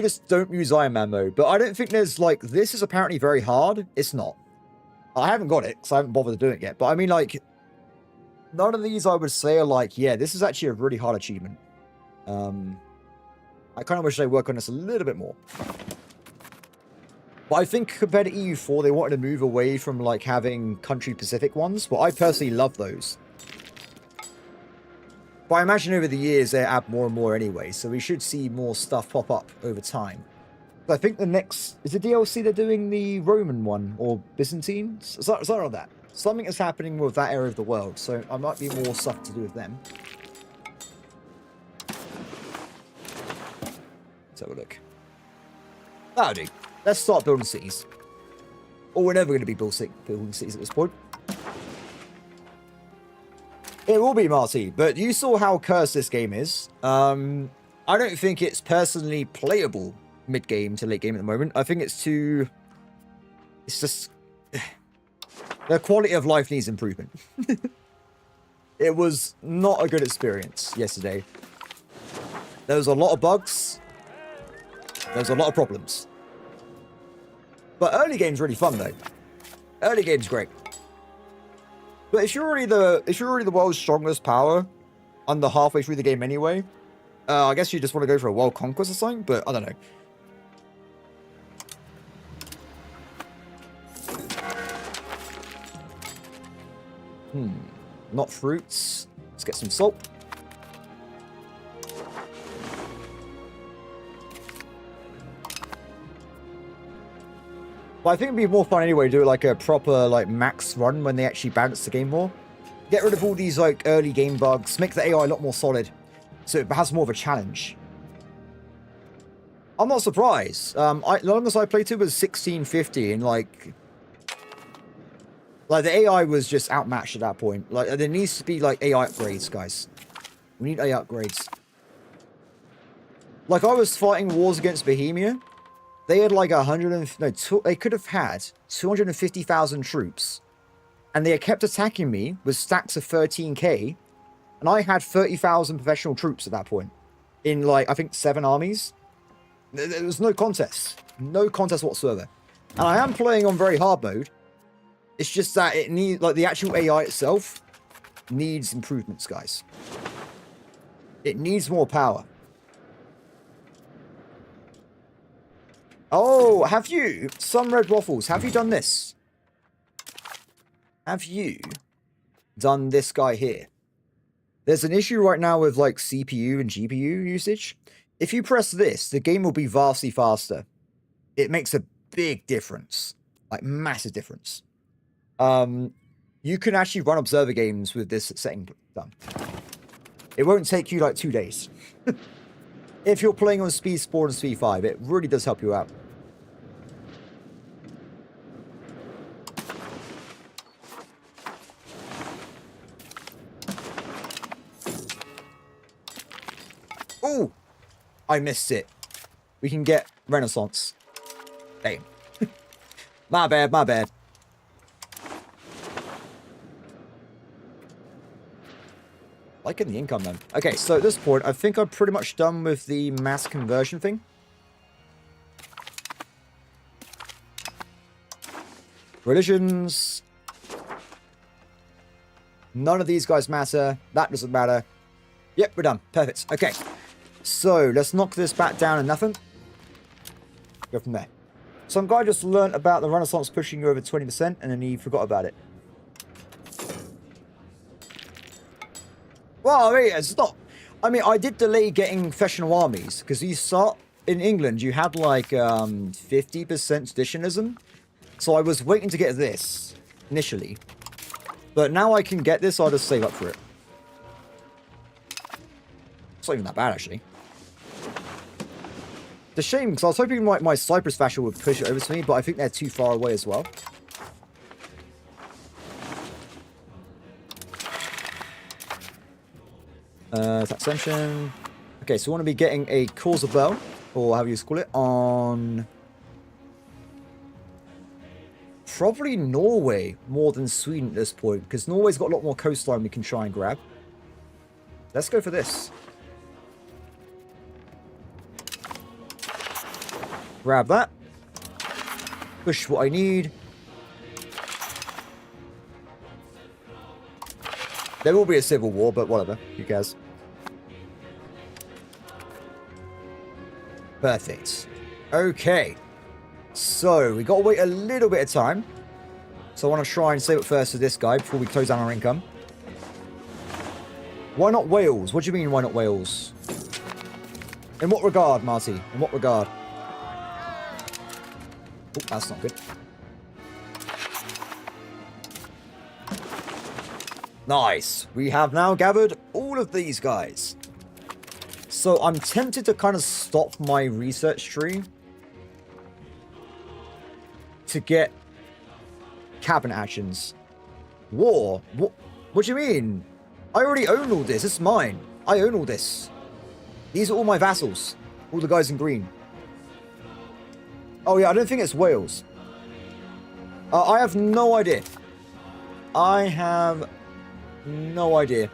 just don't use Ironman mode. But I don't think there's, like, this is apparently very hard. It's not. I haven't got it, because I haven't bothered doing it yet. But I mean, like, none of these I would say are like, yeah, this is actually a really hard achievement. I kind of wish they work on this a little bit more. But I think compared to EU4, they wanted to move away from, like, having country-specific ones. But I personally love those. But I imagine over the years they add more and more anyway, so we should see more stuff pop up over time. I think the next... Is the DLC they're doing the Roman one, or Byzantine? Something like that. Something is happening with that area of the world, so I might be more stuff to do with them. Let's have a look. Howdy. Let's start building cities. Or we're never going to be building cities at this point. It will be, Marty, but you saw how cursed this game is. I don't think it's personally playable mid-game to late game at the moment. I think it's too... It's just... The quality of life needs improvement. It was not a good experience yesterday. There was a lot of bugs. There was a lot of problems. But early game's really fun, though. Early game's great. But if you're already the world's strongest power, under halfway through the game anyway, I guess you just want to go for a world conquest or something. But I don't know. Not fruits. Let's get some salt. But I think it'd be more fun anyway to do like a proper like max run when they actually balance the game more. Get rid of all these like early game bugs, make the AI a lot more solid, so it has more of a challenge. I'm not surprised. The longest I played to was 1650, and like the AI was just outmatched at that point. Like there needs to be like AI upgrades, guys. We need AI upgrades. Like I was fighting wars against Bohemia. They had like they could have had 250,000 troops. And they kept attacking me with stacks of 13k. And I had 30,000 professional troops at that point. In like, I think 7 armies. There was no contest. No contest whatsoever. And I am playing on very hard mode. It's just that it needs, like the actual AI itself needs improvements, guys. It needs more power. Oh, have you, some red waffles, have you done this? Have you done this guy here? There's an issue right now with like CPU and GPU usage. If you press this, the game will be vastly faster. It makes a big difference, like massive difference. You can actually run observer games with this setting done. It won't take you like 2 days. If you're playing on speed 4 and speed 5, it really does help you out. Oh, I missed it. We can get Renaissance. Damn. My bad, my bad. Liking the income, then. Okay, so at this point, I think I'm pretty much done with the mass conversion thing. Religions. None of these guys matter. That doesn't matter. Yep, we're done. Perfect. Okay. So, let's knock this back down and nothing. Go from there. Some guy just learnt about the Renaissance pushing you over 20%, and then he forgot about it. Well, I mean, it's not... I mean, I did delay getting professional armies, because you start... In England, you had, like, 50% traditionalism. So I was waiting to get this, initially. But now I can get this, I'll just save up for it. It's not even that bad, actually. It's a shame, because I was hoping my Cyprus vassal would push it over to me, but I think they're too far away as well. Taxation. Okay, so we want to be getting a cause of bell, or however you call it, on probably Norway more than Sweden at this point, because Norway's got a lot more coastline we can try and grab. Let's go for this. Grab that. Push what I need. There will be a civil war, but whatever. Who cares? Perfect. Okay. So, we got to wait a little bit of time. So, I want to try and save it first for this guy before we close down our income. Why not Wales? What do you mean, why not Wales? In what regard, Marty? In what regard? Oh, that's not good. Nice. We have now gathered all of these guys. So I'm tempted to kind of stop my research tree to get cabinet actions. War? What do you mean? I already own all this. It's mine. I own all this. These are all my vassals. All the guys in green. Oh yeah, I don't think it's Wales. I have no idea. I have no idea.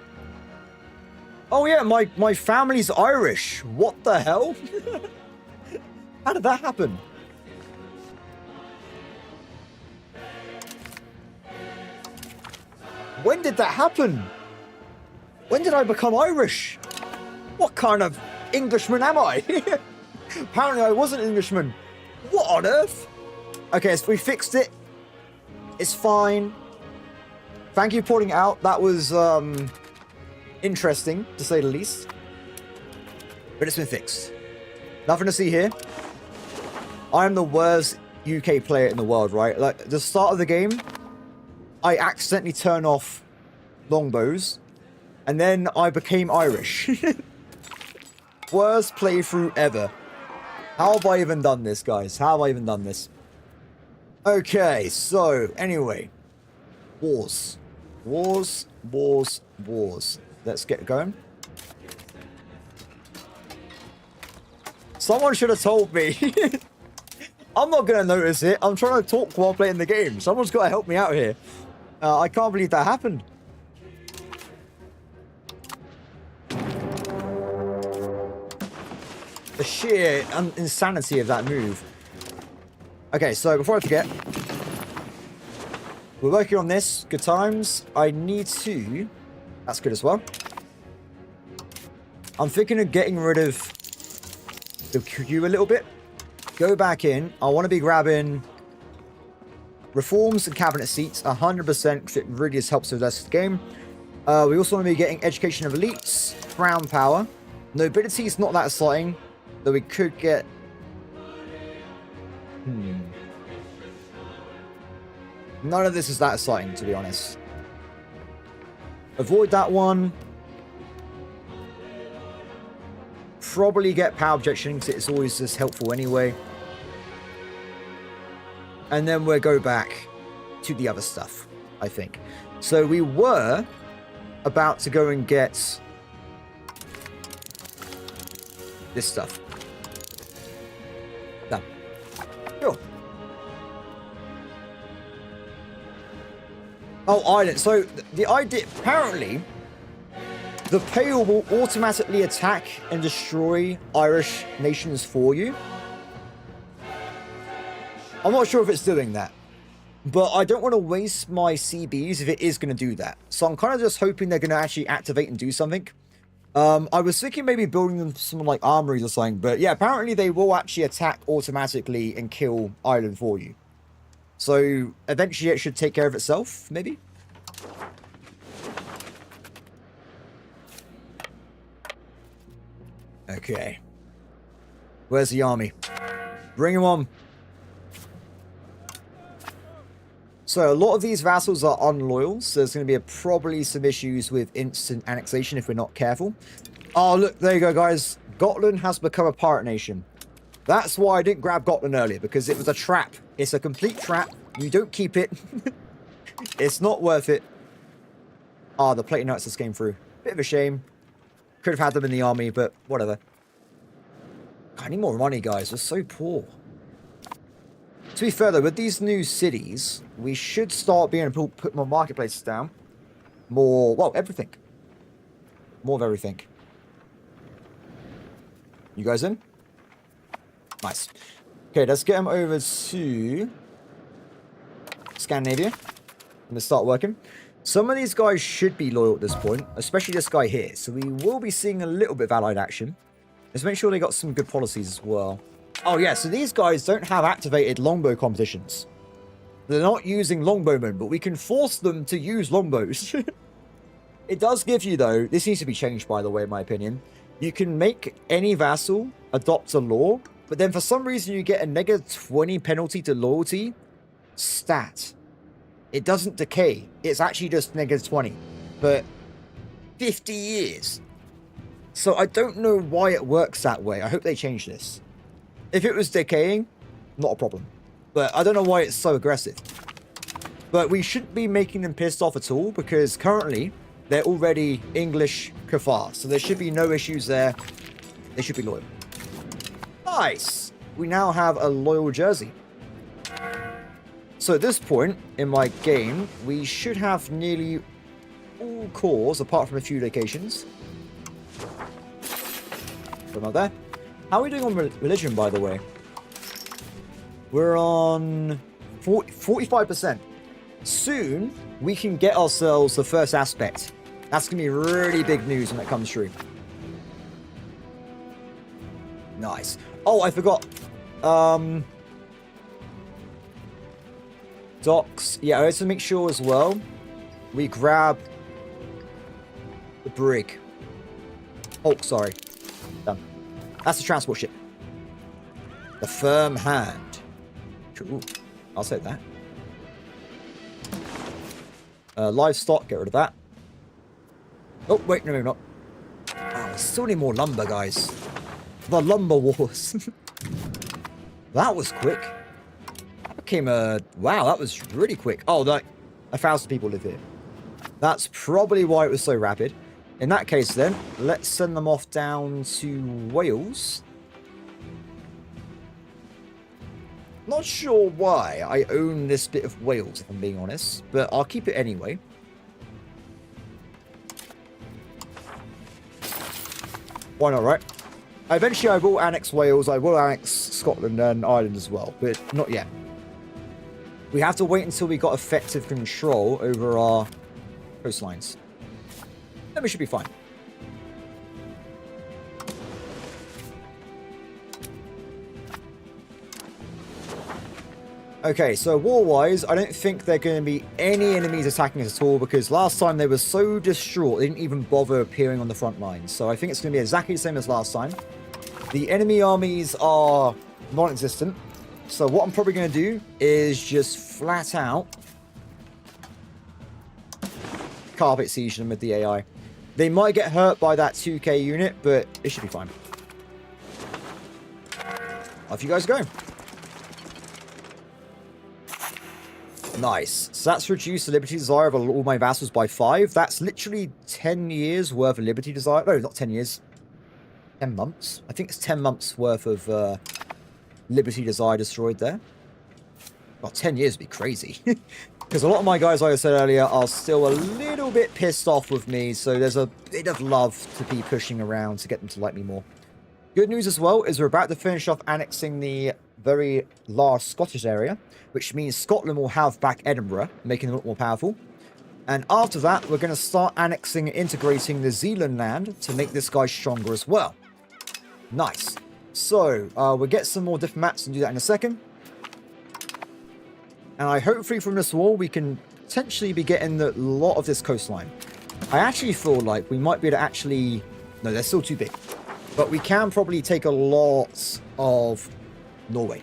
Oh yeah, my family's Irish. What the hell? How did that happen? When did that happen? When did I become Irish? What kind of Englishman am I? Apparently I was an Englishman. What on earth? Okay, so we fixed it. It's fine. Thank you for pointing it out. That was interesting, to say the least. But it's been fixed. Nothing to see here. I am the worst UK player in the world, right? Like, at the start of the game, I accidentally turned off longbows. And then I became Irish. Worst playthrough ever. How have I even done this, guys? How have I even done this? Okay, so, anyway. Wars. Wars, wars, wars. Let's get going. Someone should have told me. I'm not going to notice it. I'm trying to talk while playing the game. Someone's got to help me out here. I can't believe that happened. The sheer insanity of that move. Okay, so before I forget, we're working on this. Good times. I need to... That's good as well. I'm thinking of getting rid of the queue a little bit. Go back in. I want to be grabbing reforms and cabinet seats 100% because it really just helps with the rest of the game. We also want to be getting education of elites, crown power. Nobility is not that exciting, though we could get... None of this is that exciting, to be honest. Avoid that one. Probably get power objection because it's always just helpful anyway. And then we'll go back to the other stuff, I think. So we were about to go and get this stuff. Done. Sure. Oh, island. So the idea, apparently, the Pale will automatically attack and destroy Irish nations for you. I'm not sure if it's doing that, but I don't want to waste my CBs if it is going to do that. So I'm kind of just hoping they're going to actually activate and do something. I was thinking maybe building them some like armories or something, but yeah, apparently they will actually attack automatically and kill Ireland for you. So eventually it should take care of itself, maybe. Okay. Where's the army? Bring him on. So a lot of these vassals are unloyal, so there's going to be probably some issues with instant annexation if we're not careful. Oh, look, there you go, guys. Gotland has become a pirate nation. That's why I didn't grab Gotland earlier, because it was a trap. It's a complete trap. You don't keep it. It's not worth it. Ah, the plating knights just came through. Bit of a shame. Could have had them in the army, but whatever. I need more money, guys. We're so poor. To be fair, though, with these new cities, we should start being able to put more marketplaces down. More, well, everything. More of everything. You guys in? Nice. Okay, let's get them over to Scandinavia. I'm going to start working. Some of these guys should be loyal at this point, especially this guy here. So we will be seeing a little bit of allied action. Let's make sure they got some good policies as well. Oh yeah, so these guys don't have activated longbow competitions. They're not using longbowmen, but we can force them to use longbows. It does give you, though, this needs to be changed, by the way, in my opinion. You can make any vassal adopt a law, but then for some reason you get a -20 penalty to loyalty stat. It doesn't decay. It's actually just -20. But 50 years. So I don't know why it works that way. I hope they change this. If it was decaying, not a problem. But I don't know why it's so aggressive. But we shouldn't be making them pissed off at all, because currently they're already English Kafar. So there should be no issues there. They should be loyal. Nice. We now have a loyal Jersey. So at this point in my game, we should have nearly all cores, apart from a few locations. Put them up there. How are we doing on religion, by the way? We're on 45%. Soon, we can get ourselves the first aspect. That's going to be really big news when it comes through. Nice. Oh, I forgot. Docks. Yeah, I have to make sure as well we grab the brig. Oh, sorry. Done. That's the transport ship. The firm hand. Cool. I'll say that. Livestock, get rid of that. Oh, wait, no, maybe not. Oh, we still need more lumber, guys. The lumber wars. That was quick. That became a... Wow, that was really quick. Oh, like, 1,000 people live here. That's probably why it was so rapid. In that case, then, let's send them off down to Wales. Not sure why I own this bit of Wales, if I'm being honest, but I'll keep it anyway. Why not, right? Eventually, I will annex Wales. I will annex Scotland and Ireland as well, but not yet. We have to wait until we got effective control over our coastlines. Then we should be fine. Okay, so war-wise, I don't think there are going to be any enemies attacking us at all, because last time they were so distraught, they didn't even bother appearing on the front lines. So I think it's going to be exactly the same as last time. The enemy armies are non-existent. So what I'm probably going to do is just flat out carpet siege them with the AI. They might get hurt by that 2k unit, but it should be fine. Off you guys go. Nice. So that's reduced the Liberty Desire of all my vassals by 5. That's literally 10 years worth of Liberty Desire. No, not 10 years. 10 months. I think it's 10 months worth of Liberty Desire destroyed there. Well, 10 years would be crazy. Because a lot of my guys, like I said earlier, are still a little bit pissed off with me. So there's a bit of love to be pushing around to get them to like me more. Good news as well is we're about to finish off annexing the very large Scottish area, which means Scotland will have back Edinburgh, making them a lot more powerful. And after that, we're going to start annexing and integrating the Zealand land to make this guy stronger as well. Nice. So, we'll get some more diplomats and do that in a second. And hopefully from this war, we can potentially be getting a lot of this coastline. I actually feel like we might be able to actually... No, they're still too big. But we can probably take a lot of Norway.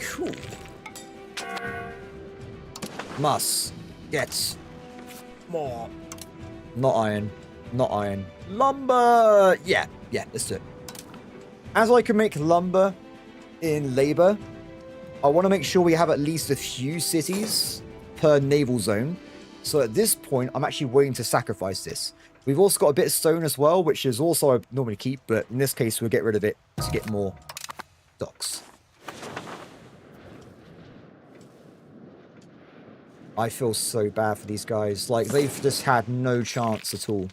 Cool. Must get more. Not iron. Not iron. Lumber! Yeah, let's do it. As I can make lumber in labor, I want to make sure we have at least a few cities per naval zone. So at this point, I'm actually willing to sacrifice this. We've also got a bit of stone as well, which is also I normally keep, but in this case, we'll get rid of it to get more docks. I feel so bad for these guys. Like, they've just had no chance at all.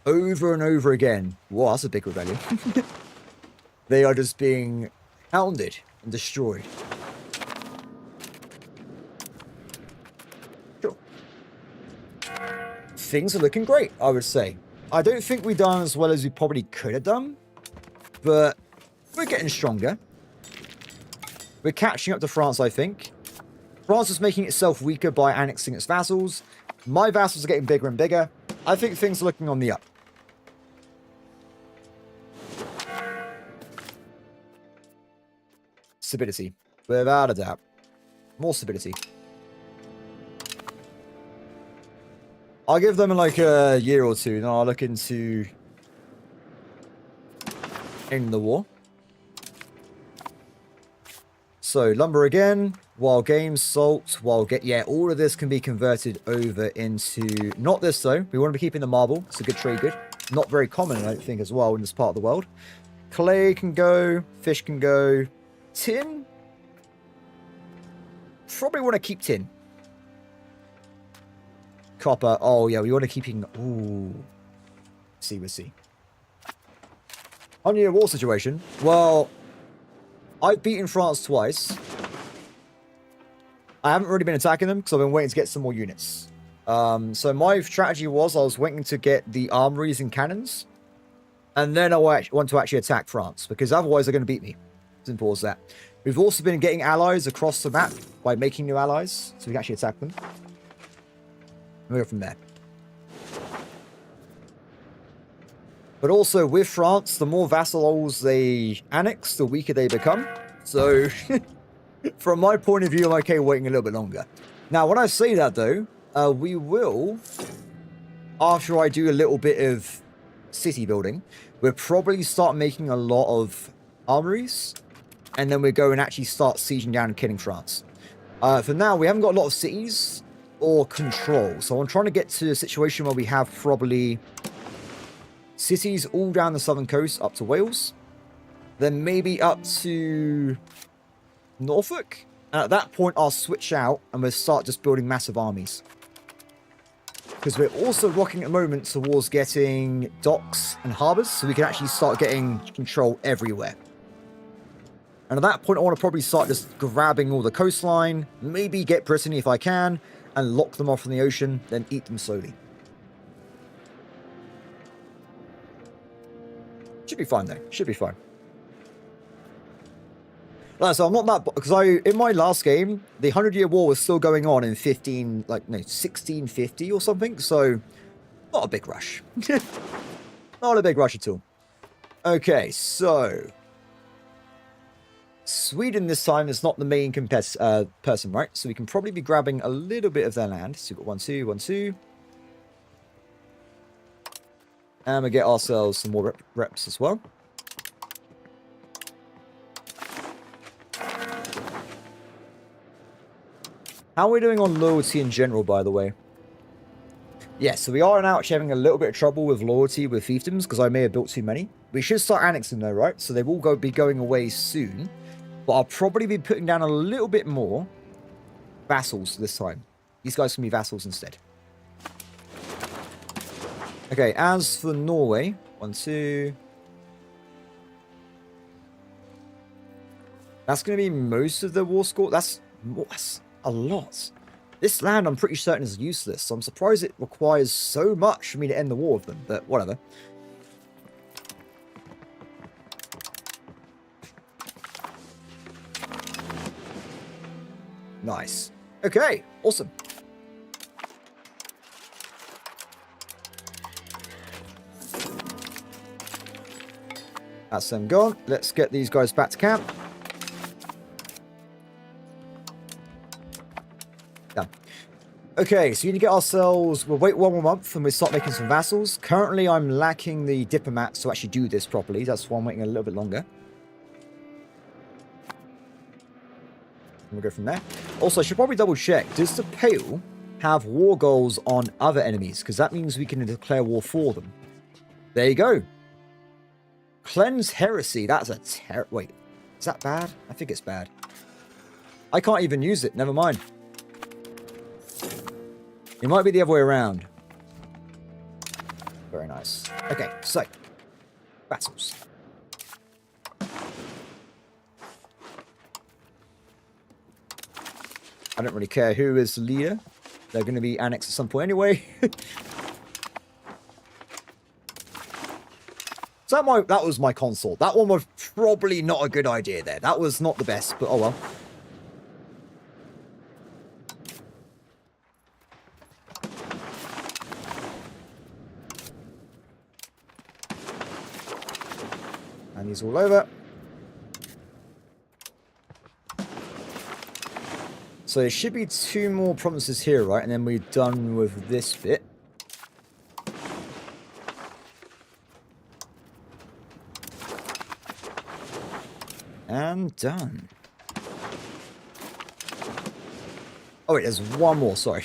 Over and over again. Whoa, that's a big rebellion. They are just being hounded and destroyed. Sure. Things are looking great, I would say. I don't think we've done as well as we probably could have done, but we're getting stronger. We're catching up to France, I think. France is making itself weaker by annexing its vassals. My vassals are getting bigger and bigger. I think things are looking on the up. Stability. Without a doubt. More stability. I'll give them like a year or two, and I'll look into ending the war. So, lumber again, wild games, salt, yeah, all of this can be converted over into, not this though, we want to be keeping the marble, it's a good trade good. Not very common, I don't think, as well in this part of the world. Clay can go, fish can go, tin? Probably want to keep tin. Copper, oh yeah, we want to keep in, ooh. We'll see. On your war situation, well, I've beaten France twice. I haven't really been attacking them because I've been waiting to get some more units. So my strategy was I was waiting to get the armories and cannons. And then I want to actually attack France because otherwise they're going to beat me. Simple as that. We've also been getting allies across the map by making new allies. So we can actually attack them. And we go from there. But also with France, the more vassals they annex, the weaker they become. So from my point of view, I'm okay waiting a little bit longer. Now, when I say that though, we will, after I do a little bit of city building, we'll probably start making a lot of armories. And then we'll go and actually start sieging down and killing France. For now, we haven't got a lot of cities or control. So I'm trying to get to a situation where we have probably cities all down the southern coast up to Wales. Then maybe up to Norfolk. And at that point, I'll switch out and we'll start just building massive armies. Because we're also rocking at the moment towards getting docks and harbours. So we can actually start getting control everywhere. And at that point, I want to probably start just grabbing all the coastline. Maybe get Brittany if I can. And lock them off from the ocean. Then eat them slowly. Should be fine though. Should be fine. Right, so I'm not that, because in my last game, the 100-Year War was still going on in 1650 or something. So not a big rush. Not a big rush at all. Okay, so Sweden this time is not the main person, right? So we can probably be grabbing a little bit of their land. So we've got 1, 2, 1, 2. And we get ourselves some more reps as well. How are we doing on loyalty in general, by the way? Yeah, so we are now actually having a little bit of trouble with loyalty with fiefdoms because I may have built too many. We should start annexing though, right? So they will be going away soon. But I'll probably be putting down a little bit more vassals this time. These guys can be vassals instead. Okay, as for Norway, 1, 2. That's going to be most of the war score. That's a lot. This land, I'm pretty certain, is useless. So I'm surprised it requires so much for me to end the war with them. But whatever. Nice. Okay, awesome. That's them gone. Let's get these guys back to camp. Done. Okay, so you need to get ourselves... We'll wait 1 more month and we'll start making some vassals. Currently, I'm lacking the diplomats to actually do this properly. That's why I'm waiting a little bit longer. we'll go from there. Also, I should probably double check. Does the Pale have war goals on other enemies? Because that means we can declare war for them. There you go. Cleanse Heresy. That's a wait, is that bad? I think it's bad. I can't even use it. Never mind. It might be the other way around. Very nice. Okay, so. Battles. I don't really care who is the leader. They're going to be annexed at some point anyway. So that was my consort. That one was probably not a good idea there. That was not the best, but oh well. And he's all over. So there should be 2 more provinces here, right? And then we're done with this bit. And done. Oh wait, there's one more, sorry.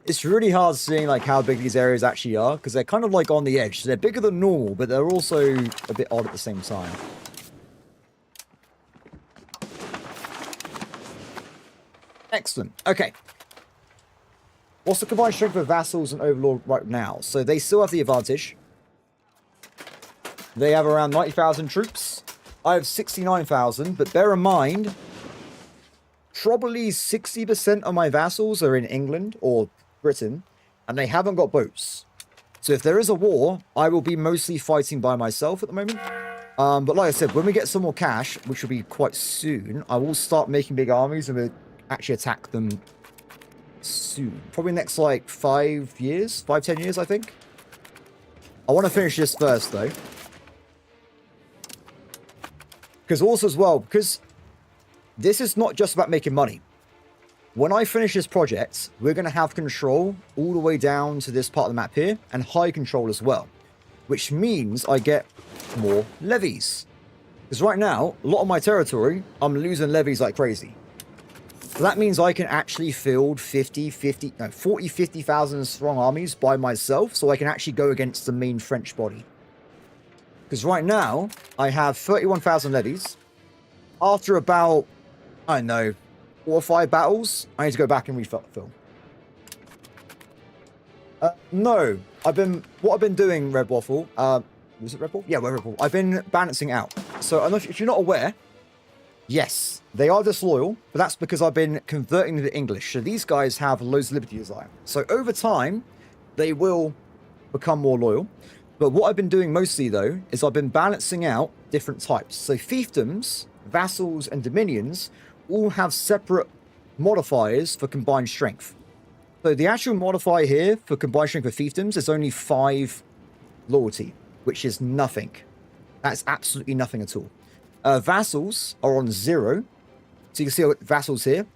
It's really hard seeing like how big these areas actually are, because they're kind of like on the edge. So they're bigger than normal, but they're also a bit odd at the same time. Excellent. Okay. What's the combined strength of vassals and overlord right now? So they still have the advantage. They have around 90,000 troops. I have 69,000, but bear in mind, probably 60% of my vassals are in England or Britain, and they haven't got boats. So if there is a war, I will be mostly fighting by myself at the moment. But like I said, when we get some more cash, which will be quite soon, I will start making big armies and we'll actually attack them soon. Probably next, like, 5 years? 5-10 years, I think. I want to finish this first, though. Because also as well, because this is not just about making money. When I finish this project, we're going to have control all the way down to this part of the map here, and high control as well. Which means I get more levies. Because right now, a lot of my territory, I'm losing levies like crazy. So that means I can actually field 50,000 strong armies by myself, so I can actually go against the main French body. Because right now, I have 31,000 levies. After about, I don't know, 4 or 5 battles, I need to go back and refill. No, what I've been doing, Red Waffle, was it Red Bull? Yeah, Red Bull. I've been balancing out. So I don't know if you're not aware, yes, they are disloyal, but that's because I've been converting them to English. So these guys have loads of liberty desire. So over time, they will become more loyal. But what I've been doing mostly, though, is I've been balancing out different types. So fiefdoms, vassals, and dominions all have separate modifiers for combined strength. So the actual modifier here for combined strength of fiefdoms is only 5 loyalty, which is nothing. That's absolutely nothing at all. Vassals are on 0. So you can see vassals here.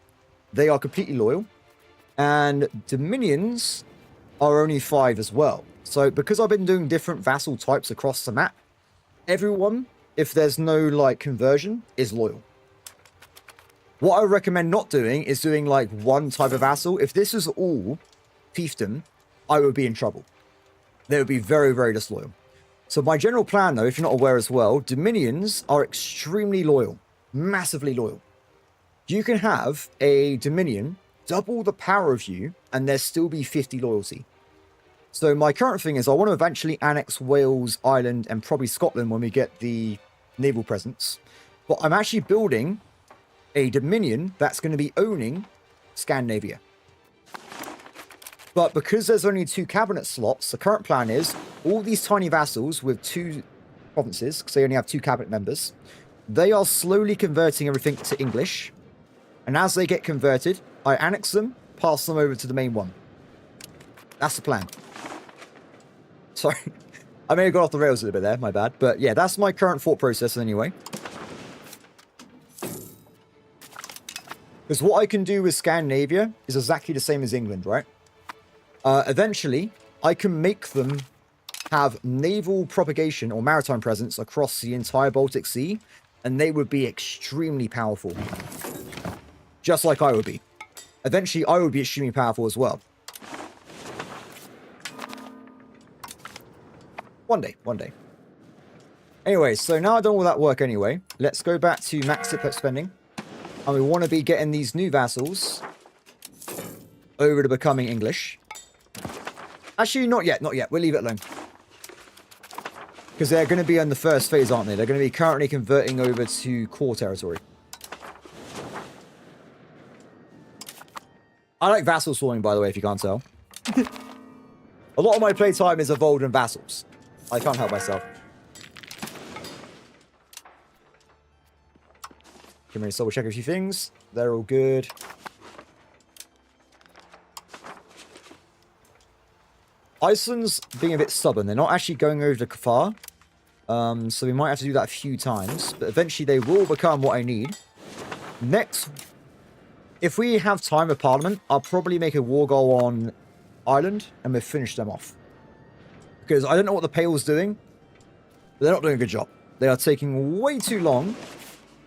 They are completely loyal. And dominions are only 5 as well. So because I've been doing different vassal types across the map, everyone, if there's no like conversion, is loyal. What I recommend not doing is doing like one type of vassal. If this is all fiefdom, I would be in trouble. They would be very, very disloyal. So my general plan, though, if you're not aware as well, dominions are extremely loyal, massively loyal. You can have a dominion double the power of you, and there still be 50 loyalty. So my current thing is I want to eventually annex Wales, Ireland, and probably Scotland when we get the naval presence. But I'm actually building a dominion that's going to be owning Scandinavia. But because there's only 2 cabinet slots, the current plan is all these tiny vassals with 2 provinces, because they only have 2 cabinet members, they are slowly converting everything to English. And as they get converted, I annex them, pass them over to the main one. That's the plan. Sorry, I may have got off the rails a little bit there, my bad. But yeah, that's my current thought process anyway. Because what I can do with Scandinavia is exactly the same as England, right? Eventually, I can make them have naval propagation or maritime presence across the entire Baltic Sea, and they would be extremely powerful. Just like I would be. Eventually, I would be extremely powerful as well. One day, one day. Anyway, so now I've done all that work anyway. Let's go back to max input spending. And we want to be getting these new vassals over to becoming English. Actually, not yet, not yet. We'll leave it alone. Because they're going to be in the first phase, aren't they? They're going to be currently converting over to core territory. I like vassal swarming, by the way, if you can't tell. A lot of my playtime is evolved in vassals. I can't help myself. Can we just double check a few things? They're all good. Iceland's being a bit stubborn. They're not actually going over to Kafar. So we might have to do that a few times. But eventually they will become what I need. Next, if we have time with Parliament, I'll probably make a war goal on Ireland and we'll finish them off. Because I don't know what the Pale's doing, but they're not doing a good job. They are taking way too long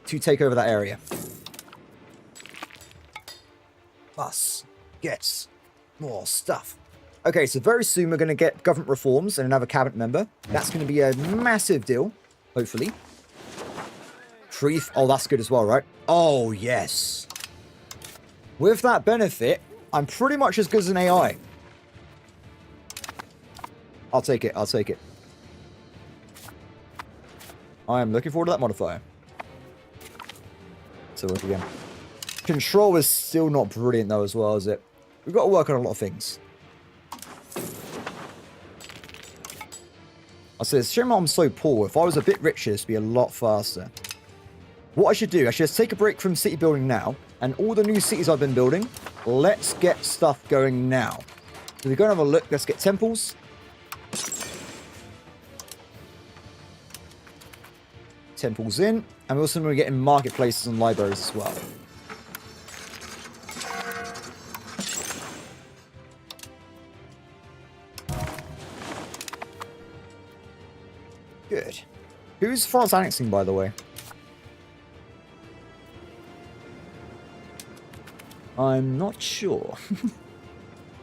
to take over that area. Us gets more stuff. Okay, so very soon we're going to get government reforms and another cabinet member. That's going to be a massive deal, hopefully. Treef. Oh, that's good as well, right? Oh, yes. With that benefit, I'm pretty much as good as an AI. I'll take it. I'll take it. I am looking forward to that modifier. So look again. Control is still not brilliant though as well, is it? We've got to work on a lot of things. I say, it's a shame I'm so poor. If I was a bit richer, this would be a lot faster. What I should do, I should just take a break from city building now. And all the new cities I've been building, let's get stuff going now. So we're going to have a look. Let's get temples. Temples in. And we're also going to get in marketplaces and libraries as well. Good. Who's France annexing, by the way? I'm not sure.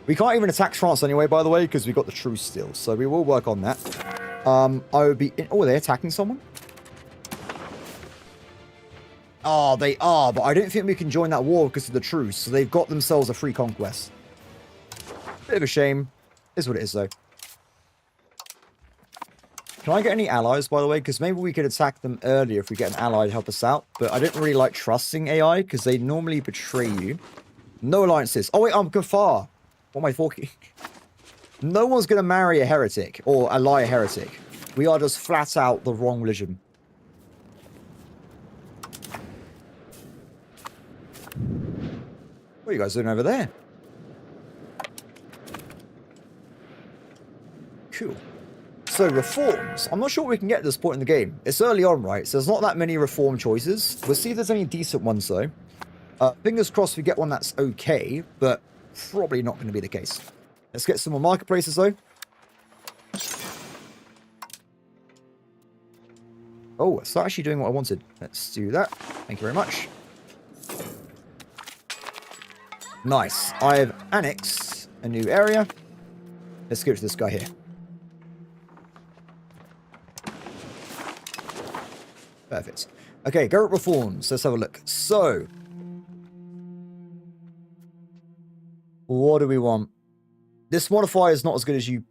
We can't even attack France anyway, by the way, because we've got the truce still. So we will work on that. I would be... Oh, they're attacking someone? Oh, they are, but I don't think we can join that war because of the truce. So they've got themselves a free conquest. Bit of a shame. Is what it is, though. Can I get any allies, by the way? Because maybe we could attack them earlier if we get an ally to help us out. But I don't really like trusting AI because they normally betray you. No alliances. Oh, wait, I'm Kafar. What am I talking? No one's going to marry a heretic or ally a heretic. We are just flat out the wrong religion. What are you guys doing over there? Cool. So, reforms. I'm not sure we can get to this point in the game. It's early on, right? So there's not that many reform choices. We'll see if there's any decent ones, though. Fingers crossed we get one that's okay, but probably not going to be the case. Let's get some more marketplaces, though. Oh, it's not actually doing what I wanted. Let's do that. Thank you very much. Nice. I've annexed a new area. Let's go to this guy here. Perfect. Okay, government reforms. Let's have a look. So, what do we want? This modifier is not as good as you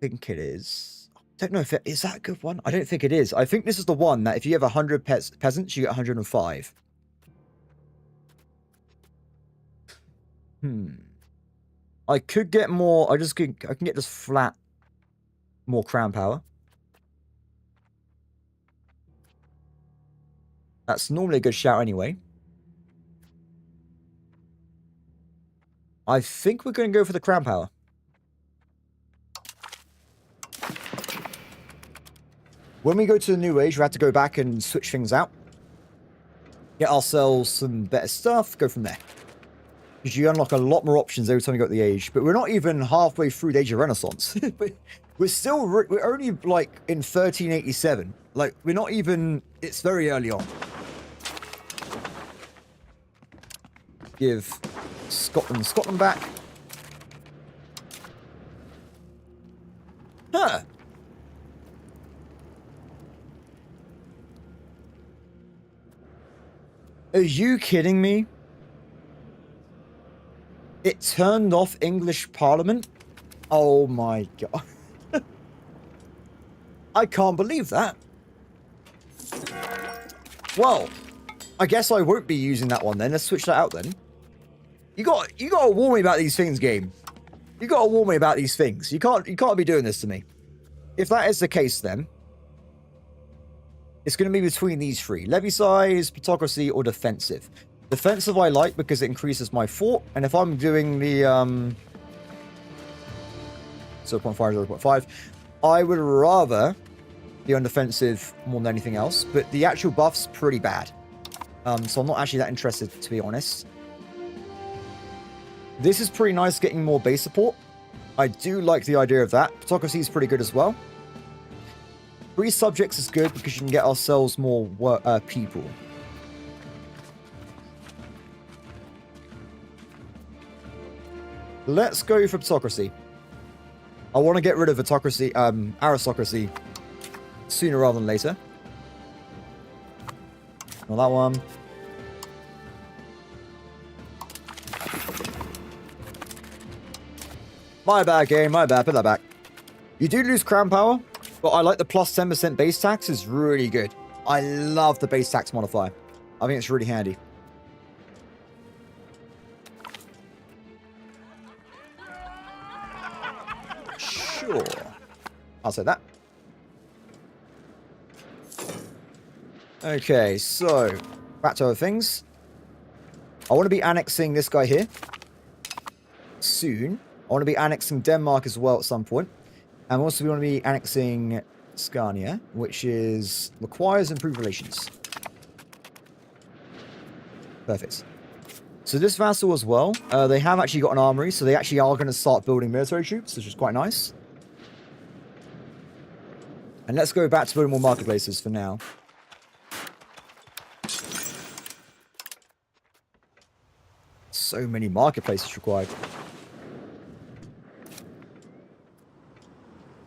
think it is. I don't know if it is that a good one. I don't think it is. I think this is the one that if you have 100 peasants, you get 105. I could get more. I can get just flat more crown power. That's normally a good shout anyway. I think we're going to go for the crown power. When we go to the new age, we have to go back and switch things out. Get ourselves some better stuff. Go from there. Because you unlock a lot more options every time you go to the age. But we're not even halfway through the Age of Renaissance. we're only like in 1387. Like, we're not even... It's very early on. Give Scotland back. Huh. Are you kidding me? It turned off English Parliament? Oh my god. I can't believe that. Well, I guess I won't be using that one then. Let's switch that out then. You gotta warn me about these things, game. You gotta warn me about these things. You can't be doing this to me. If that is the case, then it's going to be between these three: levy size, plutocracy, or defensive. Defensive I like because it increases my fort, and if I'm doing the 0.5, 0.5, I would rather be on defensive more than anything else. But the actual buff's pretty bad, so I'm not actually that interested, to be honest. This is pretty nice, getting more base support. I do like the idea of that. Plutocracy is pretty good as well. 3 subjects is good because you can get ourselves more people. Let's go for plutocracy. I want to get rid of autocracy, aristocracy sooner rather than later. Not that one. My bad, game. My bad. Put that back. You do lose crown power, but I like the plus 10% base tax. Is really good. I love the base tax modifier. I think it's really handy. Sure. I'll say that. Okay, so back to other things. I want to be annexing this guy here soon. I want to be annexing Denmark as well at some point. And also we want to be annexing Scania, which requires improved relations. Perfect. So this vassal as well, they have actually got an armory, so they actually are going to start building military troops, which is quite nice. And let's go back to building more marketplaces for now. So many marketplaces required.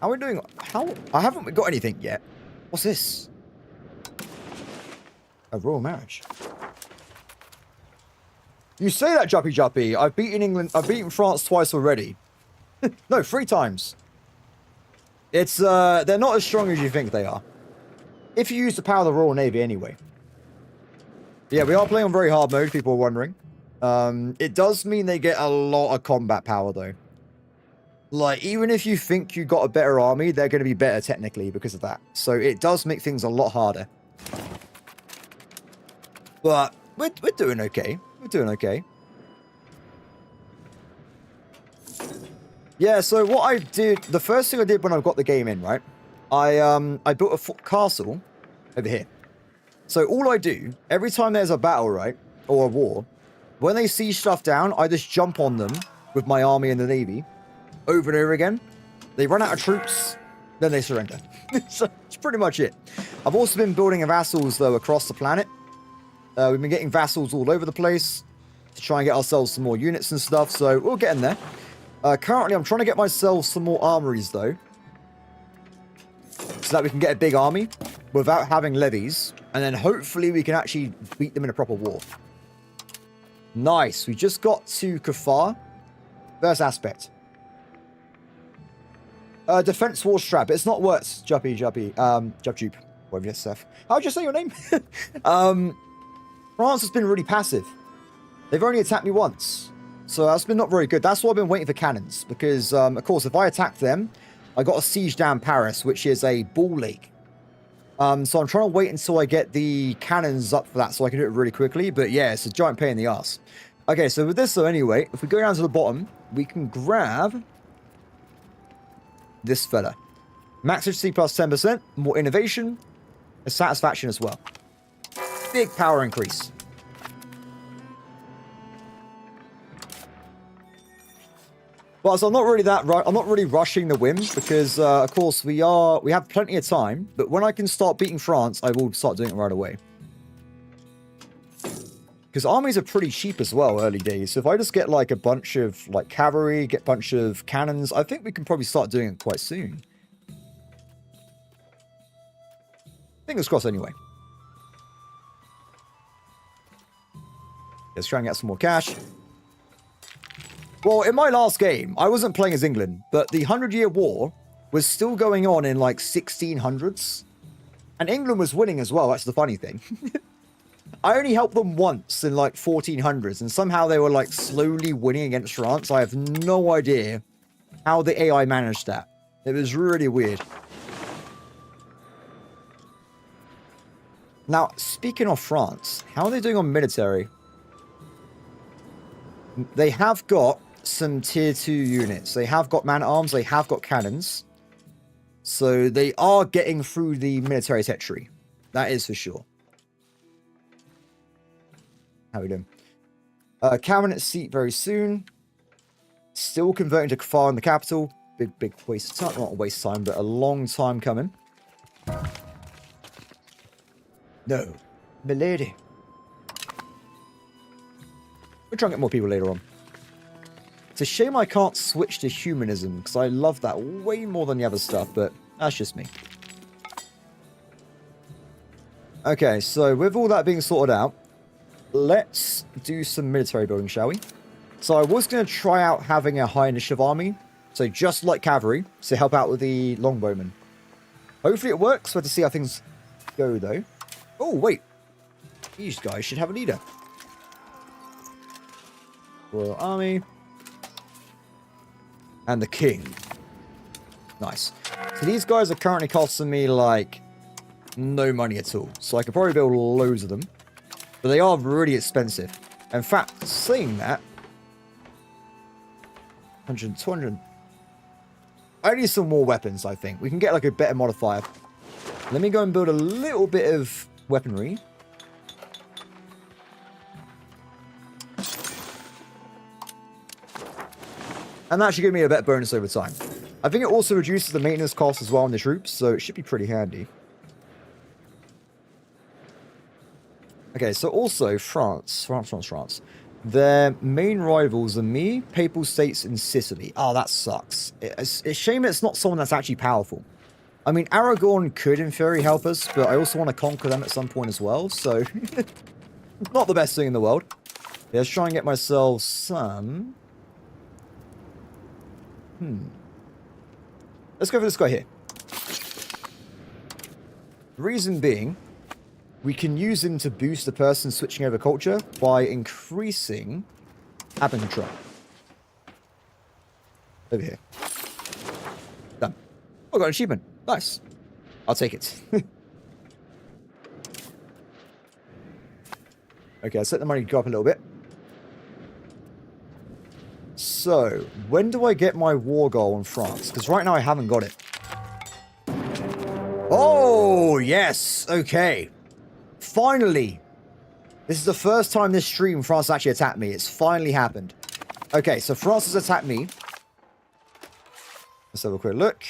How are we doing? I haven't got anything yet. What's this? A royal marriage. You say that, Juppy Juppy. I've beaten England. I've beaten France twice already. No, 3 times. It's they're not as strong as you think they are. If you use the power of the Royal Navy anyway. Yeah, we are playing on very hard mode, people are wondering. It does mean they get a lot of combat power though. Like, even if you think you got a better army, they're going to be better technically because of that. So it does make things a lot harder. But we're doing okay. We're doing okay. Yeah, so what I did, the first thing I did when I got the game in, right? I built a castle over here. So all I do, every time there's a battle, right? Or a war, when they siege stuff down, I just jump on them with my army and the navy. Over and over again. They run out of troops, then they surrender. So that's pretty much it. I've also been building vassals, though, across the planet. We've been getting vassals all over the place to try and get ourselves some more units and stuff, so we'll get in there. Currently, I'm trying to get myself some more armories, though, so that we can get a big army without having levies, and then hopefully we can actually beat them in a proper war. Nice. We just got to Kafar. First aspect. Defense war strap. It's not worse. Juppy. Jup. Whatever it is, how'd you say your name? France has been really passive. They've only attacked me once. So that's been not very good. That's why I've been waiting for cannons. Because, of course, if I attack them, I got to siege down Paris, which is a ball lake. So I'm trying to wait until I get the cannons up for that so I can do it really quickly. But yeah, it's a giant pain in the ass. Okay, so with this, though, anyway, if we go down to the bottom, we can grab this fella. Max efficiency plus 10%, more innovation, and satisfaction as well. Big power increase. Well, so I'm not really rushing the win because, of course, we have plenty of time. But when I can start beating France, I will start doing it right away. Because armies are pretty cheap as well, early days. So if I just get like a bunch of like cavalry, get a bunch of cannons, I think we can probably start doing it quite soon. Fingers crossed anyway. Let's try and get some more cash. Well, in my last game, I wasn't playing as England, but the 100-Year War was still going on in like 1600s. And England was winning as well, that's the funny thing. I only helped them once in like 1400s, and somehow they were like slowly winning against France. I have no idea how the AI managed that. It was really weird. Now, speaking of France, how are they doing on military? They have got some tier 2 units. They have got man-at-arms, they have got cannons. So they are getting through the military territory. That is for sure. How are we doing? Cabinet seat very soon. Still converting to Kafar in the capital. Big waste of time. Not a waste of time, but a long time coming. No. Milady. We'll try and get more people later on. It's a shame I can't switch to humanism, because I love that way more than the other stuff, but that's just me. Okay, so with all that being sorted out, let's do some military building, shall we? So I was going to try out having a high initiative army, so just like cavalry, to help out with the longbowmen. Hopefully it works. We'll have to see how things go, though. Oh, wait. These guys should have a leader. Royal Army. And the king. Nice. So these guys are currently costing me, like, no money at all. So I could probably build loads of them. But they are really expensive. In fact, saying that... 100, 200... I need some more weapons, I think. We can get, like, a better modifier. Let me go and build a little bit of weaponry. And that should give me a better bonus over time. I think it also reduces the maintenance cost as well on the troops, so it should be pretty handy. Okay, so also France. Their main rivals are me, Papal States, and Sicily. Oh, that sucks. It's a shame it's not someone that's actually powerful. I mean, Aragon could in theory help us, but I also want to conquer them at some point as well, so... not the best thing in the world. Yeah, let's try and get myself some... Let's go for this guy here. The reason being, we can use him to boost the person switching over culture by increasing admin control. Over here. Done. Oh, got an achievement. Nice. I'll take it. Okay, I'll set the money to go up a little bit. So, when do I get my war goal in France? Because right now I haven't got it. Oh, yes. Okay. Finally. This is the first time this stream France actually attacked me. It's finally happened. Okay, so France has attacked me. Let's have a quick look.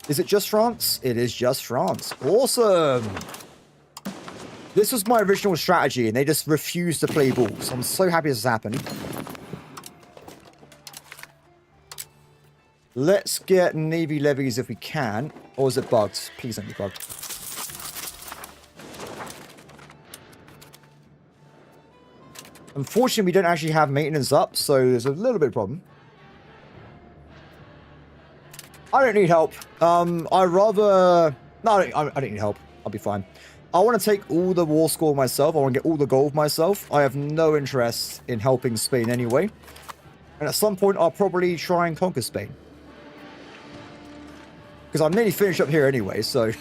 Is it just France? It is just France. Awesome. This was my original strategy, and they just refused to play ball. So I'm so happy this has happened. Let's get Navy levies if we can. Or is it bugged? Please don't be bugged. Unfortunately, we don't actually have maintenance up, so there's a little bit of a problem. I don't need help. I rather... No, I don't need help. I'll be fine. I want to take all the war score myself. I want to get all the gold myself. I have no interest in helping Spain anyway. And at some point, I'll probably try and conquer Spain. Because I'm nearly finished up here anyway, so...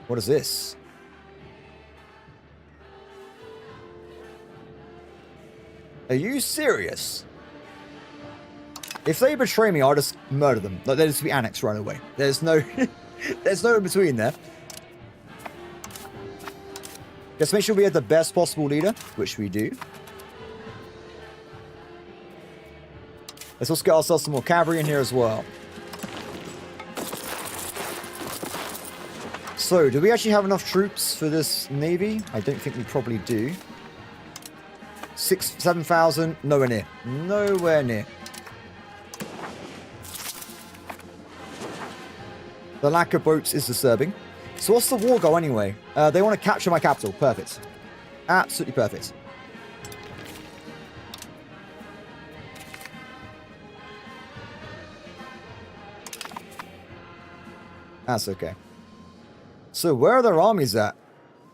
What is this? Are you serious? If they betray me, I'll just murder them. Like, they'll just be annexed right away. There's no... there's no in between there. Just make sure we have the best possible leader, which we do. Let's also get ourselves some more cavalry in here as well. So, do we actually have enough troops for this navy? I don't think we probably do. 7,000, nowhere near. Nowhere near. The lack of boats is disturbing. So what's the war goal anyway? They want to capture my capital. Perfect. Absolutely perfect. That's okay. So where are their armies at?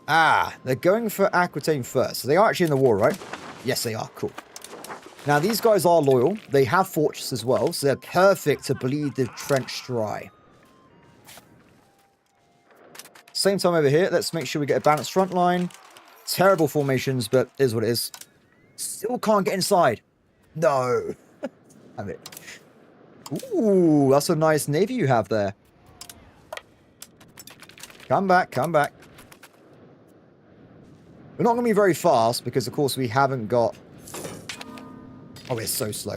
Ah, they're going for Aquitaine first. So they are actually in the war, right? Yes, they are. Cool. Now, these guys are loyal. They have fortress as well, so they're perfect to bleed the trench dry. Same time over here. Let's make sure we get a balanced front line. Terrible formations, but it is what it is. Still can't get inside. No. Damn it. Ooh, that's a nice navy you have there. Come back, come back. We're not going to be very fast because, of course, we haven't got... Oh, we're so slow.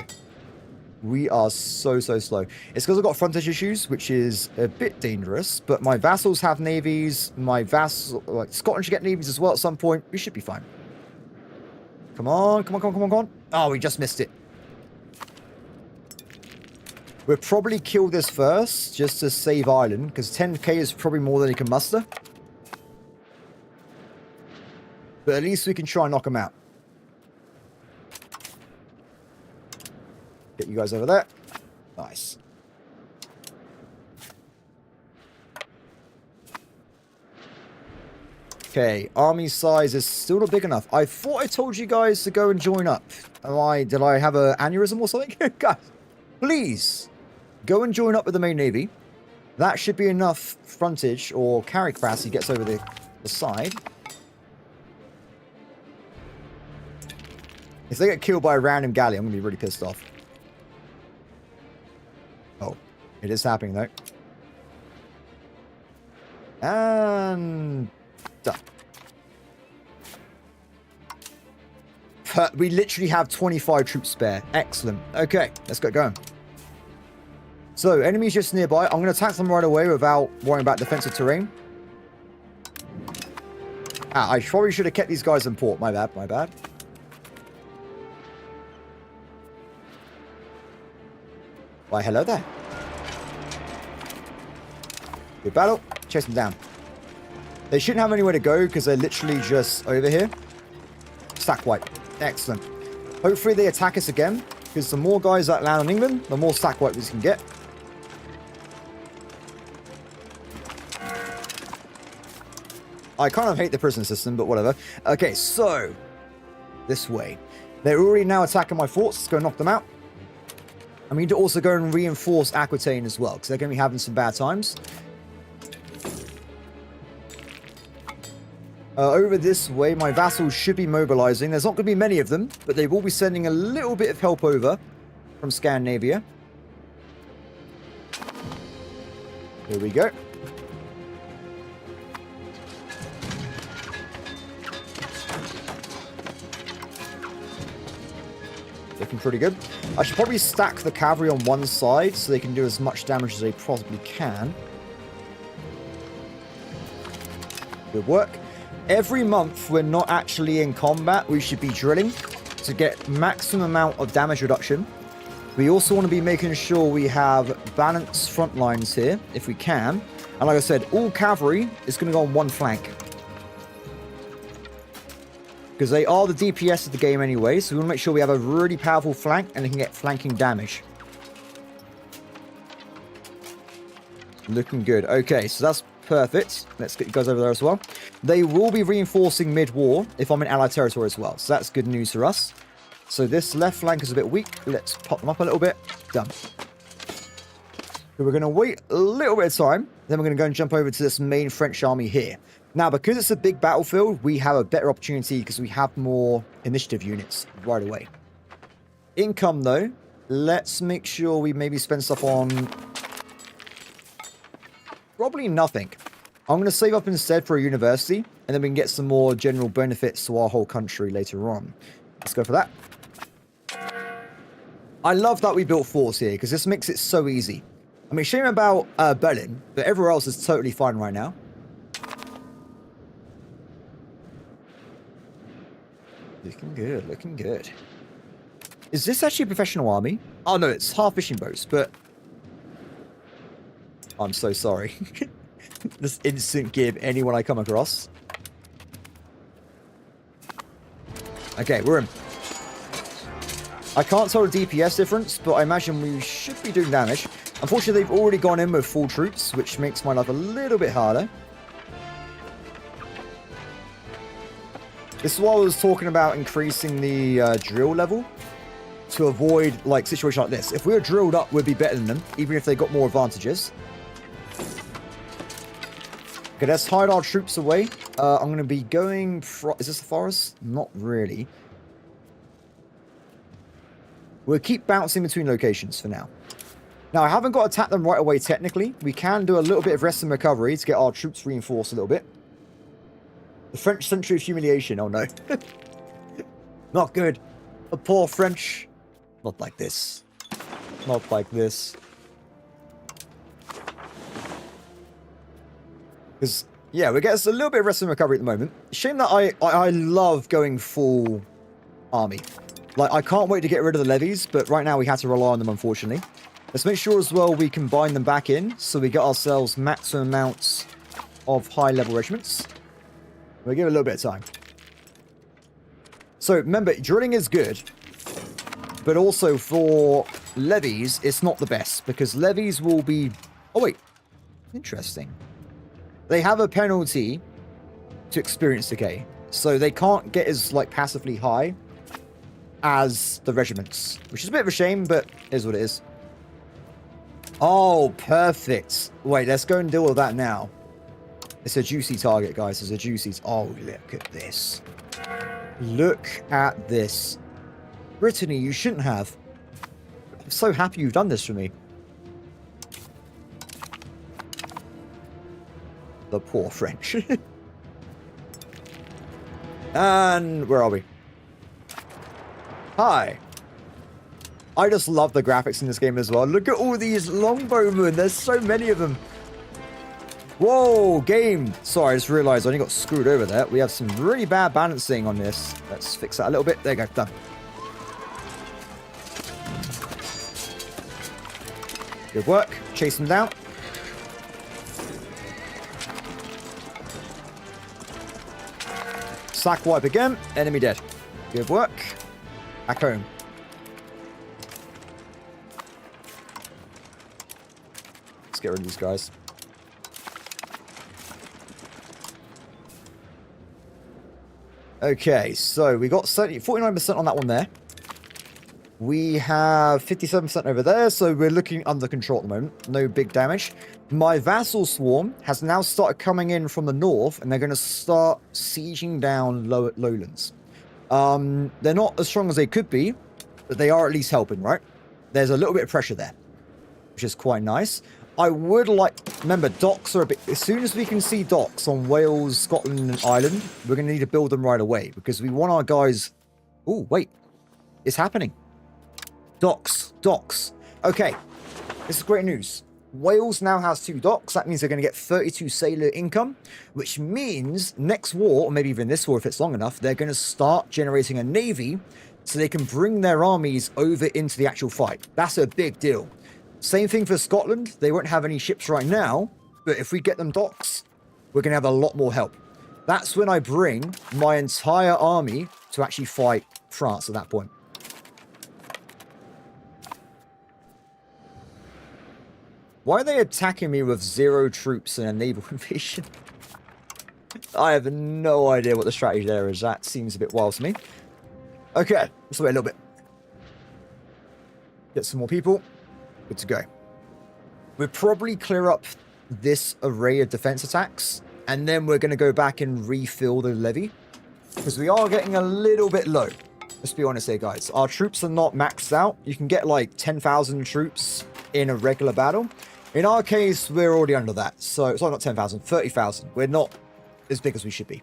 We are so slow. It's because I've got frontage issues, which is a bit dangerous. But my vassals have navies. My vassal... Like, Scotland should get navies as well at some point. We should be fine. Come on, come on, come on, come on, come on. Oh, we just missed it. We'll probably kill this first, just to save Ireland, because 10k is probably more than he can muster. But at least we can try and knock him out. Get you guys over there. Nice. Okay, army size is still not big enough. I thought I told you guys to go and join up. Did I have an aneurysm or something? Guys, please. Go and join up with the main navy. That should be enough frontage or carry capacity gets over the side. If they get killed by a random galley, I'm going to be really pissed off. Oh, it is happening though. And... done. We literally have 25 troops spare. Excellent. Okay, let's get going. So, enemies just nearby. I'm going to attack them right away without worrying about defensive terrain. Ah, I probably should have kept these guys in port. My bad, my bad. Why, hello there. Good battle. Chase them down. They shouldn't have anywhere to go because they're literally just over here. Stack wipe. Excellent. Hopefully they attack us again because the more guys that land on England, the more stack wipe we can get. I kind of hate the prison system, but whatever. Okay, so this way. They're already now attacking my forts. Let's go knock them out. I need to also go and reinforce Aquitaine as well, because they're going to be having some bad times. Over this way, my vassals should be mobilizing. There's not going to be many of them, but they will be sending a little bit of help over from Scandinavia. Here we go. Looking pretty good. I should probably stack the cavalry on one side so they can do as much damage as they possibly can. Good work. Every month we're not actually in combat, we should be drilling to get maximum amount of damage reduction. We also want to be making sure we have balanced front lines here, if we can. And like I said, all cavalry is going to go on one flank. Because they are the DPS of the game anyway, so we want to make sure we have a really powerful flank and they can get flanking damage. Looking good. Okay, so that's perfect. Let's get you guys over there as well. They will be reinforcing mid-war if I'm in allied territory as well, so that's good news for us. So this left flank is a bit weak. Let's pop them up a little bit. Done. So we're going to wait a little bit of time, then we're going to go and jump over to this main French army here. Now, because it's a big battlefield, we have a better opportunity because we have more initiative units right away. Income, though, let's make sure we maybe spend stuff on... probably nothing. I'm going to save up instead for a university, and then we can get some more general benefits to our whole country later on. Let's go for that. I love that we built forts here, because this makes it so easy. I mean, shame about Berlin, but everywhere else is totally fine right now. Looking good, looking good. Is this actually a professional army? Oh, no, it's half fishing boats, but... I'm so sorry. This instant give anyone I come across. Okay, we're in. I can't tell the DPS difference, but I imagine we should be doing damage. Unfortunately, they've already gone in with full troops, which makes my life a little bit harder. This is why I was talking about increasing the drill level to avoid like situations like this. If we were drilled up, we'd be better than them, even if they got more advantages. Okay, let's hide our troops away. I'm going to be going... Is this the forest? Not really. We'll keep bouncing between locations for now. Now, I haven't got to attack them right away, technically. We can do a little bit of rest and recovery to get our troops reinforced a little bit. The French century of humiliation. Oh, no. Not good. The poor French. Not like this. Not like this. Because, yeah, we get us a little bit of rest and recovery at the moment. Shame that I love going full army. Like, I can't wait to get rid of the levies, but right now we have to rely on them, unfortunately. Let's make sure as well we combine them back in, so we get ourselves maximum amounts of high-level regiments. We'll give it a little bit of time. So, remember, drilling is good, but also for levies, it's not the best, because levies will be... Oh, wait. Interesting. They have a penalty to experience decay, so they can't get as, like, passively high as the regiments, which is a bit of a shame, but is what it is. Oh, perfect. Wait, let's go and deal with that now. It's a juicy target, guys. It's a juicy... Oh, look at this. Look at this. Brittany, you shouldn't have. I'm so happy you've done this for me. The poor French. And where are we? Hi. I just love the graphics in this game as well. Look at all these longbowmen. There's so many of them. Whoa, game. Sorry, I just realized I only got screwed over there. We have some really bad balancing on this. Let's fix that a little bit. There you go. Done. Good work. Chase them down. Sack wipe again. Enemy dead. Good work. Back home. Let's get rid of these guys. Okay, so we got 49% on that one there. We have 57% over there, so we're looking under control at the moment. No big damage. My vassal swarm has now started coming in from the north, and they're going to start sieging down lowlands. They're not as strong as they could be, but they are at least helping, right? There's a little bit of pressure there, which is quite nice. I would like... Remember, docks are a bit... As soon as we can see docks on Wales, Scotland, and Ireland, we're going to need to build them right away, because we want our guys... Oh, wait. It's happening. Docks. Docks. Okay. This is great news. Wales now has 2 docks. That means they're going to get 32 sailor income, which means next war, or maybe even this war if it's long enough, they're going to start generating a navy so they can bring their armies over into the actual fight. That's a big deal. Same thing for Scotland. They won't have any ships right now, but if we get them docks, we're going to have a lot more help. That's when I bring my entire army to actually fight France at that point. Why are they attacking me with 0 troops and a naval invasion? I have no idea what the strategy there is. That seems a bit wild to me. Okay, let's wait a little bit. Get some more people. Good to go. We'll probably clear up this array of defense attacks, and then we're going to go back and refill the levy, because we are getting a little bit low. Let's be honest here, guys. Our troops are not maxed out. You can get like 10,000 troops in a regular battle. In our case, we're already under that. So, sorry, not 10,000, 30,000. We're not as big as we should be.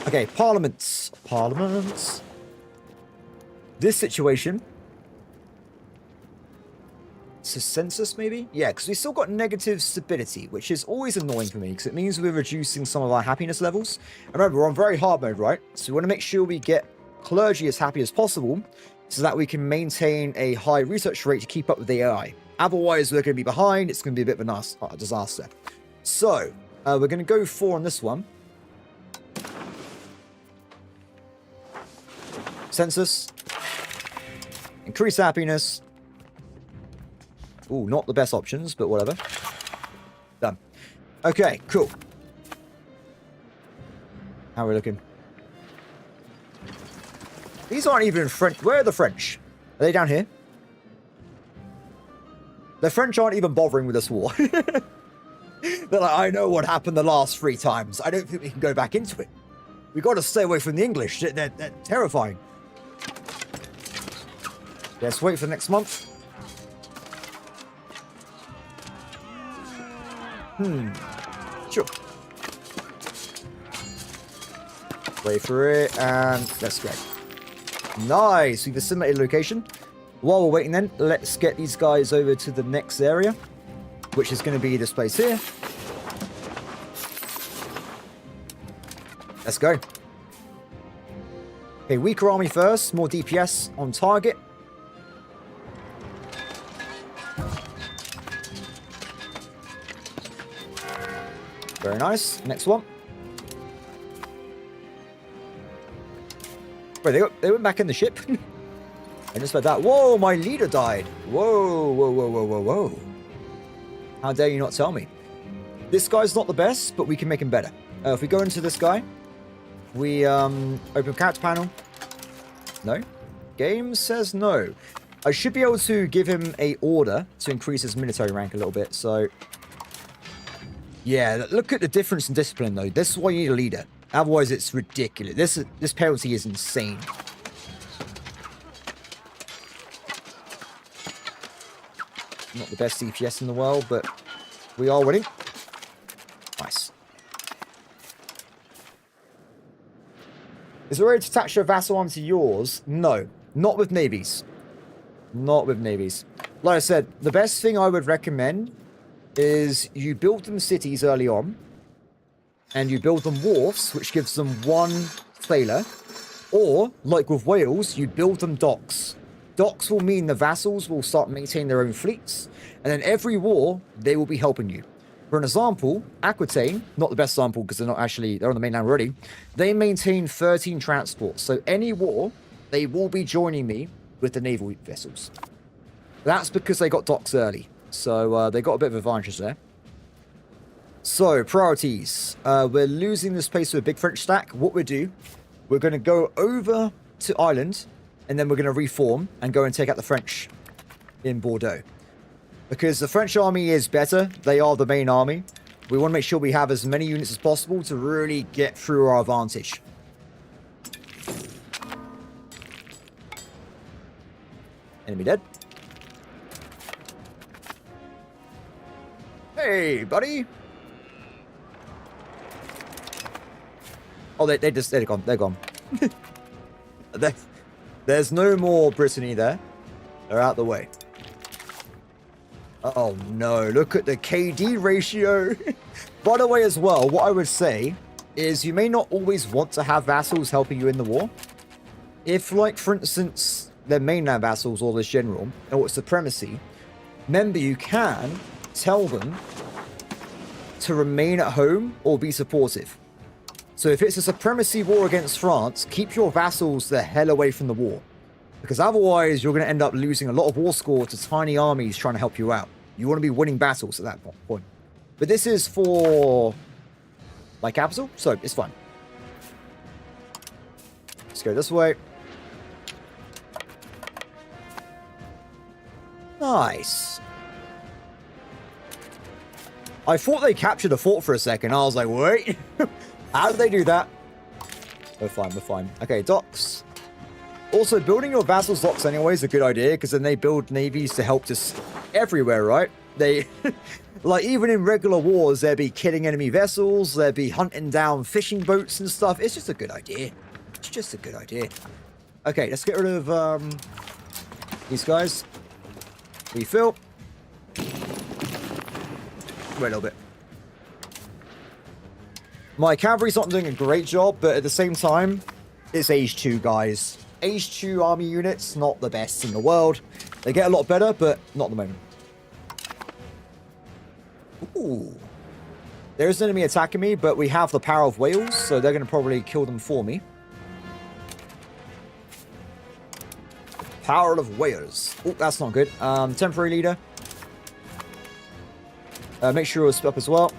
Okay, parliaments. Parliaments. This situation... It's a census, maybe? Yeah, because we still got negative stability, which is always annoying for me, because it means we're reducing some of our happiness levels. And remember, we're on very hard mode, right? So we want to make sure we get clergy as happy as possible so that we can maintain a high research rate to keep up with the AI. Otherwise, we're going to be behind. It's going to be a bit of a disaster. So, we're going to go 4 on this one. Census. Increase happiness. Ooh, not the best options, but whatever. Done. Okay, cool. How are we looking? These aren't even French. Where are the French? Are they down here? The French aren't even bothering with this war. They're like, I know what happened the last 3 times. I don't think we can go back into it. We got to stay away from the English. They're terrifying. Let's wait for next month. Sure. Wait for it, and let's go. Nice. We've assimilated location. While we're waiting then, let's get these guys over to the next area, which is going to be this place here. Let's go. Okay, weaker army first. More DPS on target. Very nice. Next one. Wait, they went back in the ship? I just read that. Whoa, my leader died. Whoa, whoa, whoa, whoa, whoa, whoa. How dare you not tell me? This guy's not the best, but we can make him better. If we go into this guy, we open character panel. No. Game says no. I should be able to give him a order to increase his military rank a little bit, so... Yeah, look at the difference in discipline, though. This is why you need a leader. Otherwise, it's ridiculous. This penalty is insane. Not the best DPS in the world, but we are winning. Nice. Is it ready to attach your vassal onto yours? No, not with navies. Not with navies. Like I said, the best thing I would recommend is you build them cities early on, and you build them wharfs, which gives them 1 sailor, or, like with Wales, you build them docks. Docks will mean the vassals will start maintaining their own fleets, and then every war, they will be helping you. For an example, Aquitaine, not the best example because they're on the mainland already, they maintain 13 transports, so any war, they will be joining me with the naval vessels. That's because they got docks early. So they got a bit of advantage there. So, priorities. We're losing this place to a big French stack. What we do, we're going to go over to Ireland, and then we're going to reform and go and take out the French in Bordeaux. Because the French army is better. They are the main army. We want to make sure we have as many units as possible to really get through our advantage. Enemy dead. Hey, buddy. Oh, they're gone. They're gone. There's no more Brittany there. They're out the way. Oh, no. Look at the KD ratio. By the way, as well, what I would say is you may not always want to have vassals helping you in the war. If, like, for instance, they're mainland vassals or this general, or it's supremacy, remember you can tell them to remain at home or be supportive. So if it's a supremacy war against France, keep your vassals the hell away from the war. Because otherwise, you're going to end up losing a lot of war score to tiny armies trying to help you out. You want to be winning battles at that point. But this is for my capital, so it's fine. Let's go this way. Nice. I thought they captured a fort for a second. I was like, wait. How did they do that? We're fine, we're fine. Okay, docks. Also, building your vassals' docks anyway is a good idea, because then they build navies to help just everywhere, right? They, like, even in regular wars, they'd be killing enemy vessels, they'd be hunting down fishing boats and stuff. It's just a good idea. It's just a good idea. Okay, let's get rid of these guys. Refill. Wait a little bit. My cavalry's not doing a great job, but at the same time, It's age 2, guys. Age 2 army units, not the best in the world. They get a lot better, but not at the moment. Ooh. There's an enemy attacking me, but we have the power of whales, so they're going to probably kill them for me. Power of whales. Oh, that's not good. Temporary leader. Make sure we'll split up as well.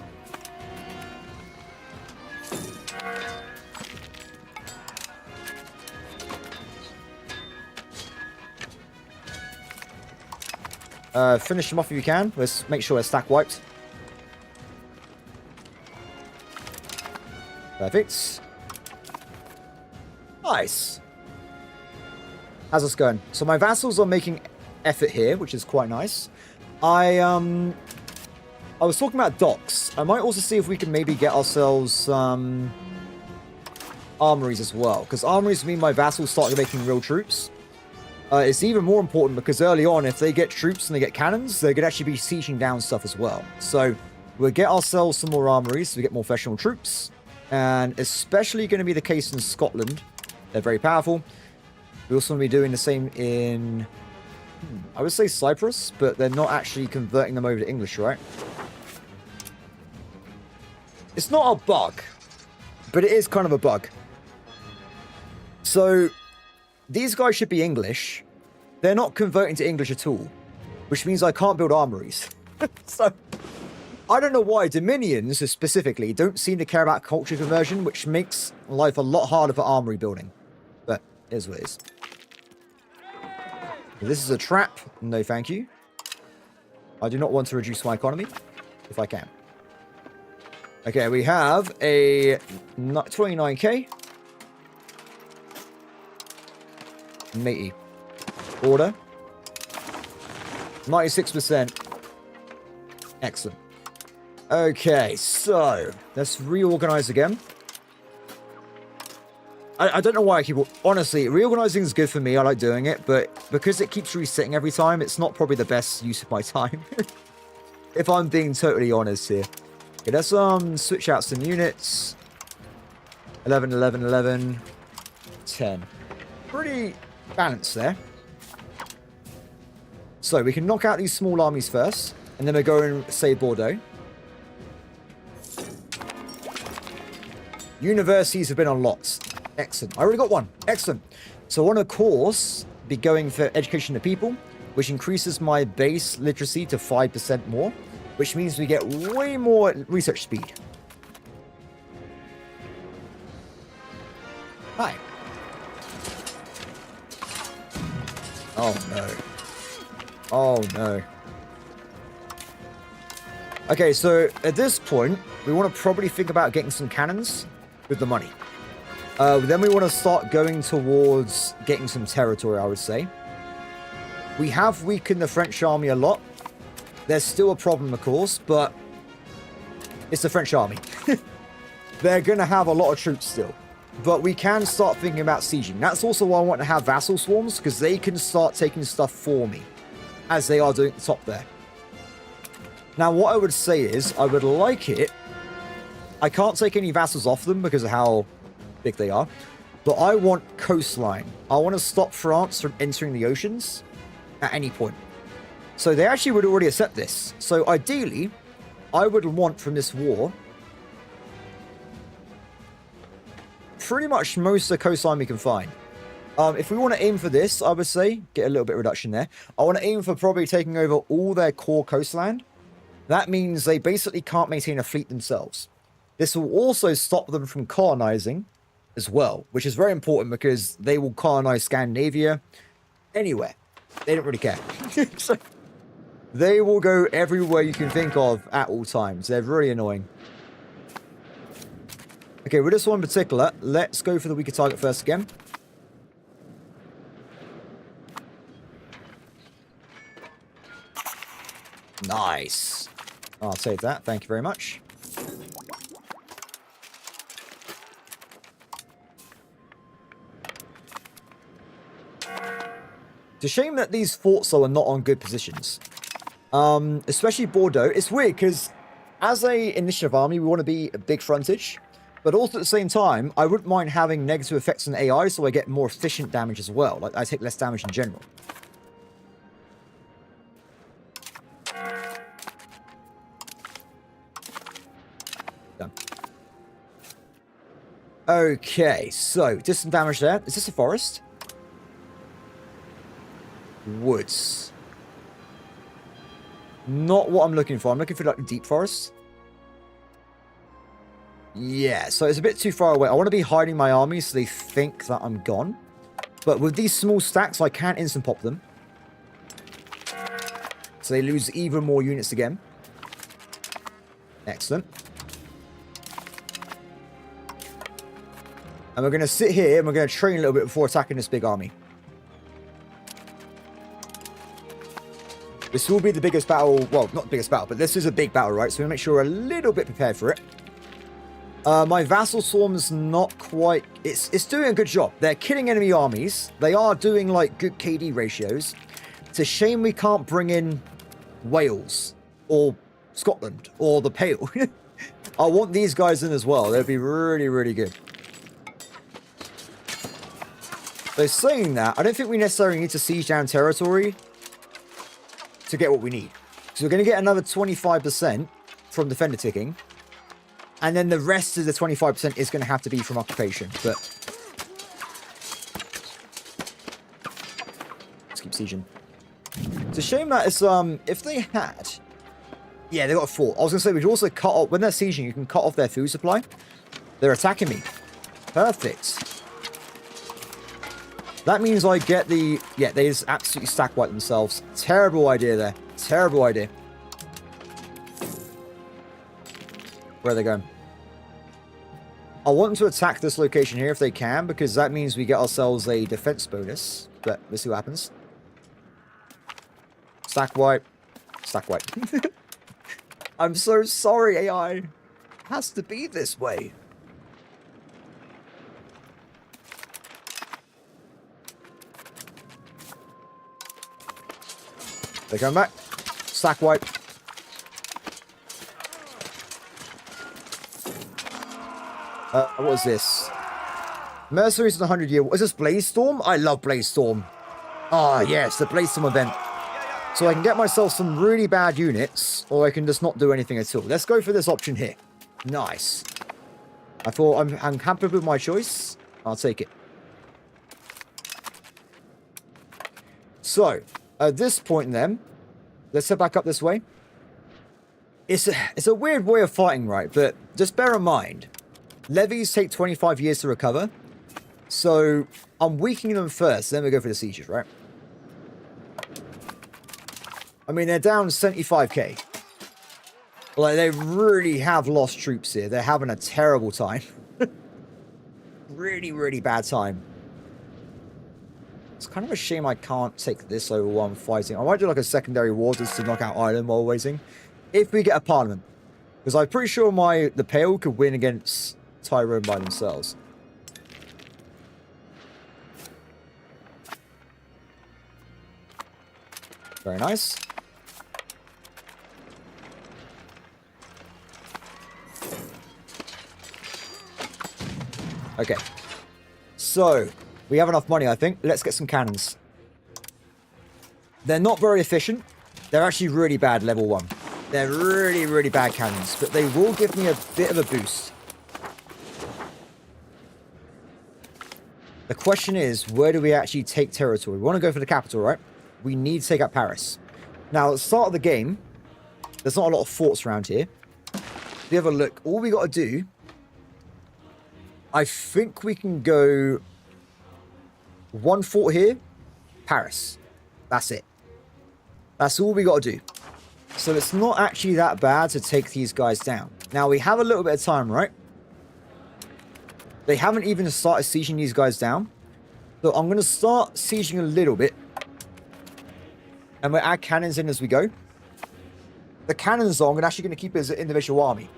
Finish them off if you can. Let's make sure they're stack wiped. Perfect. Nice. How's this going? So my vassals are making effort here, which is quite nice. I was talking about docks. I might also see if we can maybe get ourselves some armories as well, because armories mean my vassals start making real troops. It's even more important because early on, if they get troops and they get cannons, they could actually be sieging down stuff as well. So we'll get ourselves some more armories so we get more professional troops. And especially going to be the case in Scotland. They're very powerful. We also want to be doing the same in, I would say Cyprus, but they're not actually converting them over to English, right? It's not a bug, but it is kind of a bug. So these guys should be English. They're not converting to English at all, which means I can't build armories. So I don't know why Dominions specifically don't seem to care about culture conversion, which makes life a lot harder for armory building. But it is what it is. This is a trap. No, thank you. I do not want to reduce my economy if I can. Okay, we have a 29k. Matey. Order. 96%. Excellent. Okay, so let's reorganize again. I don't know why I keep... Honestly, reorganizing is good for me. I like doing it, but because it keeps resetting every time, it's not probably the best use of my time. If I'm being totally honest here. Okay, let's switch out some units. 11, 11, 11, 10. Pretty balanced there. So we can knock out these small armies first, and then we'll go and save Bordeaux. Universities have been unlocked. Excellent. I already got one. Excellent. So I want to, of course, be going for education of people, which increases my base literacy to 5% more, which means we get way more research speed. Hi. Oh, no. Oh, no. Okay, so at this point, we want to probably think about getting some cannons with the money. Then we want to start going towards getting some territory, I would say. We have weakened the French army a lot. There's still a problem, of course, but it's the French army. They're going to have a lot of troops still. But we can start thinking about sieging. That's also why I want to have vassal swarms, because they can start taking stuff for me, as they are doing at the top there. Now, what I would say is, I would like it. I can't take any vassals off them because of how big they are. But I want coastline. I want to stop France from entering the oceans at any point. So they actually would already accept this. So ideally, I would want from this war pretty much most of the coastline we can find. If we want to aim for this, I would say, get a little bit of reduction there. I want to aim for probably taking over all their core coastland. That means they basically can't maintain a fleet themselves. This will also stop them from colonizing as well, which is very important because they will colonize Scandinavia anywhere. They don't really care. So they will go everywhere you can think of at all times. They're really annoying. Okay, with this one in particular, let's go for the weaker target first again. Nice. I'll save that. Thank you very much. It's a shame that these forts are not on good positions. Especially Bordeaux. It's weird because as a initiative army, we want to be a big frontage. But also at the same time, I wouldn't mind having negative effects on AI so I get more efficient damage as well. Like, I take less damage in general. Done. Okay, so, distant damage there. Is this a forest? Woods. Not what I'm looking for. I'm looking for, like, a deep forest. Yeah, so it's a bit too far away. I want to be hiding my army so they think that I'm gone. But with these small stacks, I can't instant pop them. So they lose even more units again. Excellent. And we're going to sit here and we're going to train a little bit before attacking this big army. This will be the biggest battle. Well, not the biggest battle, but this is a big battle, right? So we're going to make sure we're a little bit prepared for it. My vassal swarm's not quite... It's doing a good job. They're killing enemy armies. They are doing, like, good KD ratios. It's a shame we can't bring in Wales or Scotland or the Pale. I want these guys in as well. They'd be really, really good. So saying that, I don't think we necessarily need to siege down territory to get what we need. So we're going to get another 25% from defender ticking. And then the rest of the 25% is going to have to be from occupation. But let's keep sieging. It's a shame that it's, if they had... Yeah, they got a fort. I was going to say, we could also cut off... When they're sieging, you can cut off their food supply. They're attacking me. Perfect. That means I get the... Yeah, they just absolutely stack wipe themselves. Terrible idea there. Terrible idea. Where are they going? I want them to attack this location here if they can, because that means we get ourselves a defense bonus. But let's see what happens. Stack wipe. Stack wipe. I'm so sorry, AI. It has to be this way. They're coming back. Stack wipe. What was this? Mercenaries in 100-year... Is this Blaze Storm? I love Blaze Storm. Ah, yes, the Blaze Storm event. So I can get myself some really bad units, or I can just not do anything at all. Let's go for this option here. Nice. I thought I'm happy with my choice. I'll take it. So, at this point then, let's head back up this way. It's a weird way of fighting, right? But just bear in mind, levies take 25 years to recover. So, I'm weakening them first, then we go for the sieges, right? I mean, they're down 75k. Like, they really have lost troops here. They're having a terrible time. Really, really bad time. It's kind of a shame I can't take this over while I'm fighting. I might do like a secondary war just to knock out Ireland while waiting. If we get a parliament. Because I'm pretty sure the Pale could win against Tyrone by themselves. Very nice. Okay. So, we have enough money, I think. Let's get some cannons. They're not very efficient. They're actually really bad level 1. They're really, really bad cannons. But they will give me a bit of a boost. The question is, where do we actually take territory? We want to go for the capital, right? We need to take out Paris. Now, at the start of the game, there's not a lot of forts around here. If you have a look, all we got to do... I think we can go... one fort here, Paris. That's it. That's all we got to do. So it's not actually that bad to take these guys down. Now, we have a little bit of time, right? They haven't even started sieging these guys down. So I'm going to start sieging a little bit. And we'll add cannons in as we go. The cannons are actually going to keep it as an individual army.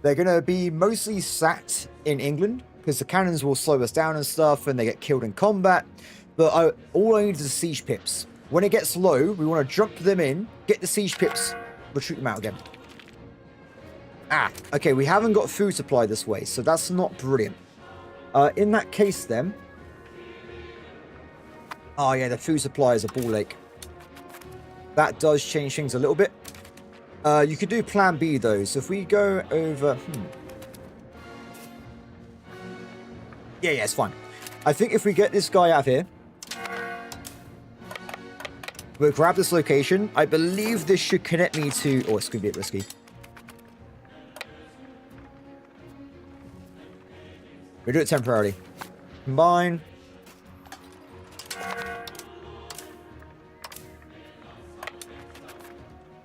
They're going to be mostly sat in England, because the cannons will slow us down and stuff, and they get killed in combat. But all I need is siege pips. When it gets low, we want to jump them in, get the siege pips, retreat them out again. Ah, okay, we haven't got food supply this way, so that's not brilliant. In that case, then... Oh, yeah, the food supply is a ball ache. That does change things a little bit. You could do plan B, though. So if we go over... Yeah, it's fine. I think if we get this guy out of here... We'll grab this location. I believe this should connect me to... Oh, it's going to be a bit risky. We'll do it temporarily. Combine.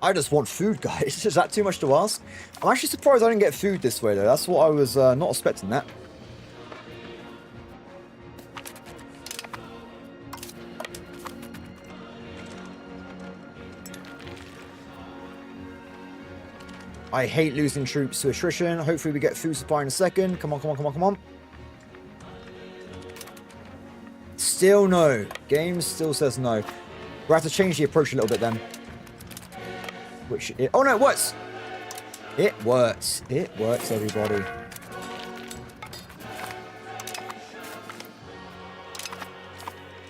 I just want food, guys. Is that too much to ask? I'm actually surprised I didn't get food this way, though. That's what I was not expecting that. I hate losing troops to attrition. Hopefully we get food supply in a second. Come on, come on, come on, come on. Still no. Game still says no. We'll have to change the approach a little bit then. Oh no, it works! It works. It works, everybody.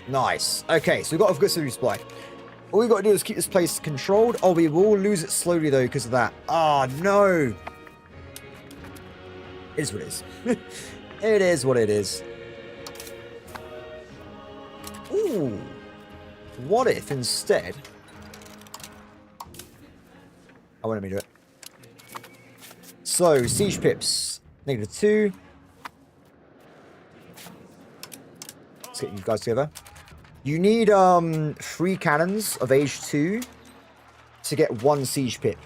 Nice. Okay, so we've got a good food supply. All we've got to do is keep this place controlled. Oh, we will lose it slowly, though, because of that. Oh, no. It is what it is. It is what it is. Ooh. What if, instead... I want me to do it. So, siege pips. -2. Let's get you guys together. You need 3 cannons of age 2 to get 1 siege pip.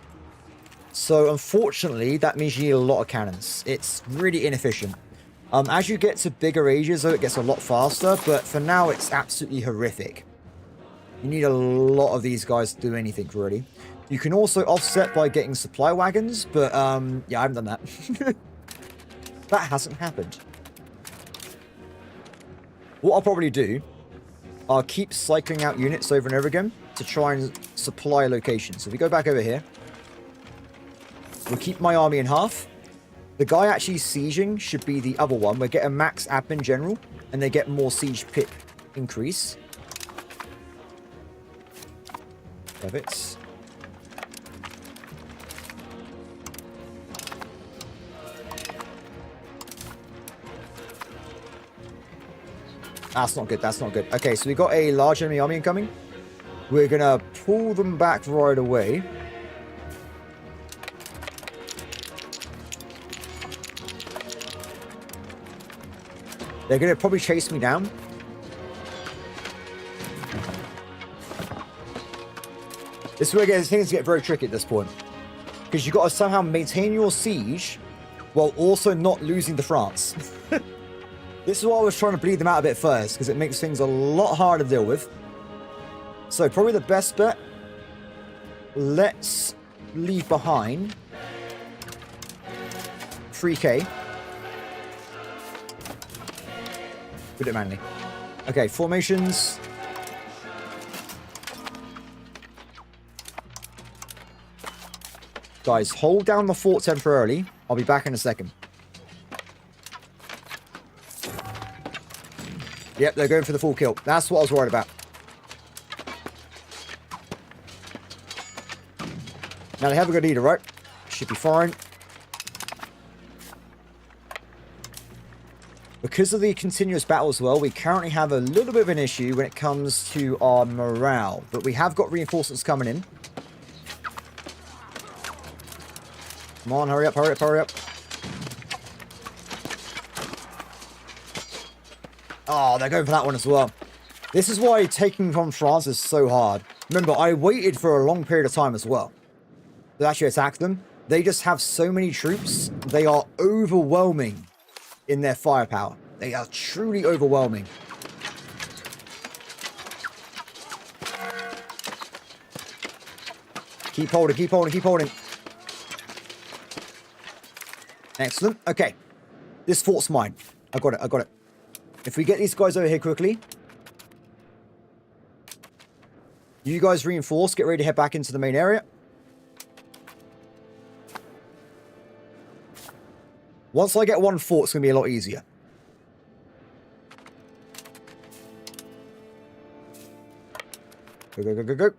So unfortunately, that means you need a lot of cannons. It's really inefficient. As you get to bigger ages, though, it gets a lot faster. But for now, it's absolutely horrific. You need a lot of these guys to do anything, really. You can also offset by getting supply wagons. But yeah, I haven't done that. That hasn't happened. What I'll probably do... I'll keep cycling out units over and over again to try and supply locations. So if we go back over here, we'll keep my army in half. The guy actually sieging should be the other one. We'll get a max admin general, and they get more siege pip increase. Perfect. That's not good. That's not good. Okay, so we got a large enemy army incoming. We're going to pull them back right away. They're going to probably chase me down. This is where things get very tricky at this point. Because you've got to somehow maintain your siege while also not losing to France. This is why I was trying to bleed them out a bit first, because it makes things a lot harder to deal with. So probably the best bet, let's leave behind 3k. Put it manually. Okay, formations. Guys, hold down the fort temporarily. I'll be back in a second. Yep, they're going for the full kill. That's what I was worried about. Now they have a good leader, right? Should be fine. Because of the continuous battle as well, we currently have a little bit of an issue when it comes to our morale. But we have got reinforcements coming in. Come on, hurry up, hurry up, hurry up. Oh, they're going for that one as well. This is why taking from France is so hard. Remember, I waited for a long period of time as well to actually attack them. They just have so many troops. They are overwhelming in their firepower. They are truly overwhelming. Keep holding, keep holding, keep holding. Excellent. Okay. This fort's mine. I got it, I got it. If we get these guys over here quickly. You guys reinforce. Get ready to head back into the main area. Once I get one fort, it's going to be a lot easier. Go, go, go, go, go.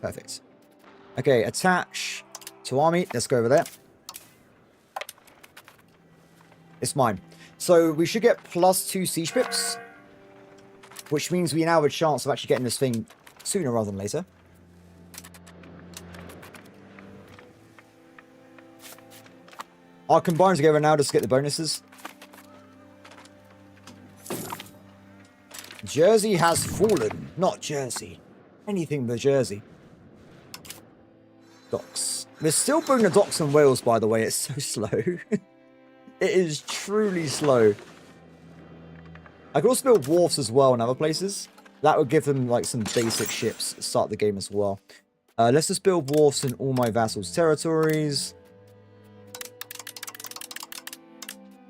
Perfect. Okay, attach to army. Let's go over there. It's mine. So we should get +2 siege pips, which means we now have a chance of actually getting this thing sooner rather than later. I'll combine together now just to get the bonuses. Jersey has fallen. Not Jersey. Anything but Jersey. Docks. We're still building the docks in Wales, by the way. It's so slow. It is truly slow. I could also build wharfs as well in other places. That would give them like some basic ships to start the game as well. Let's just build wharfs in all my vassals' territories.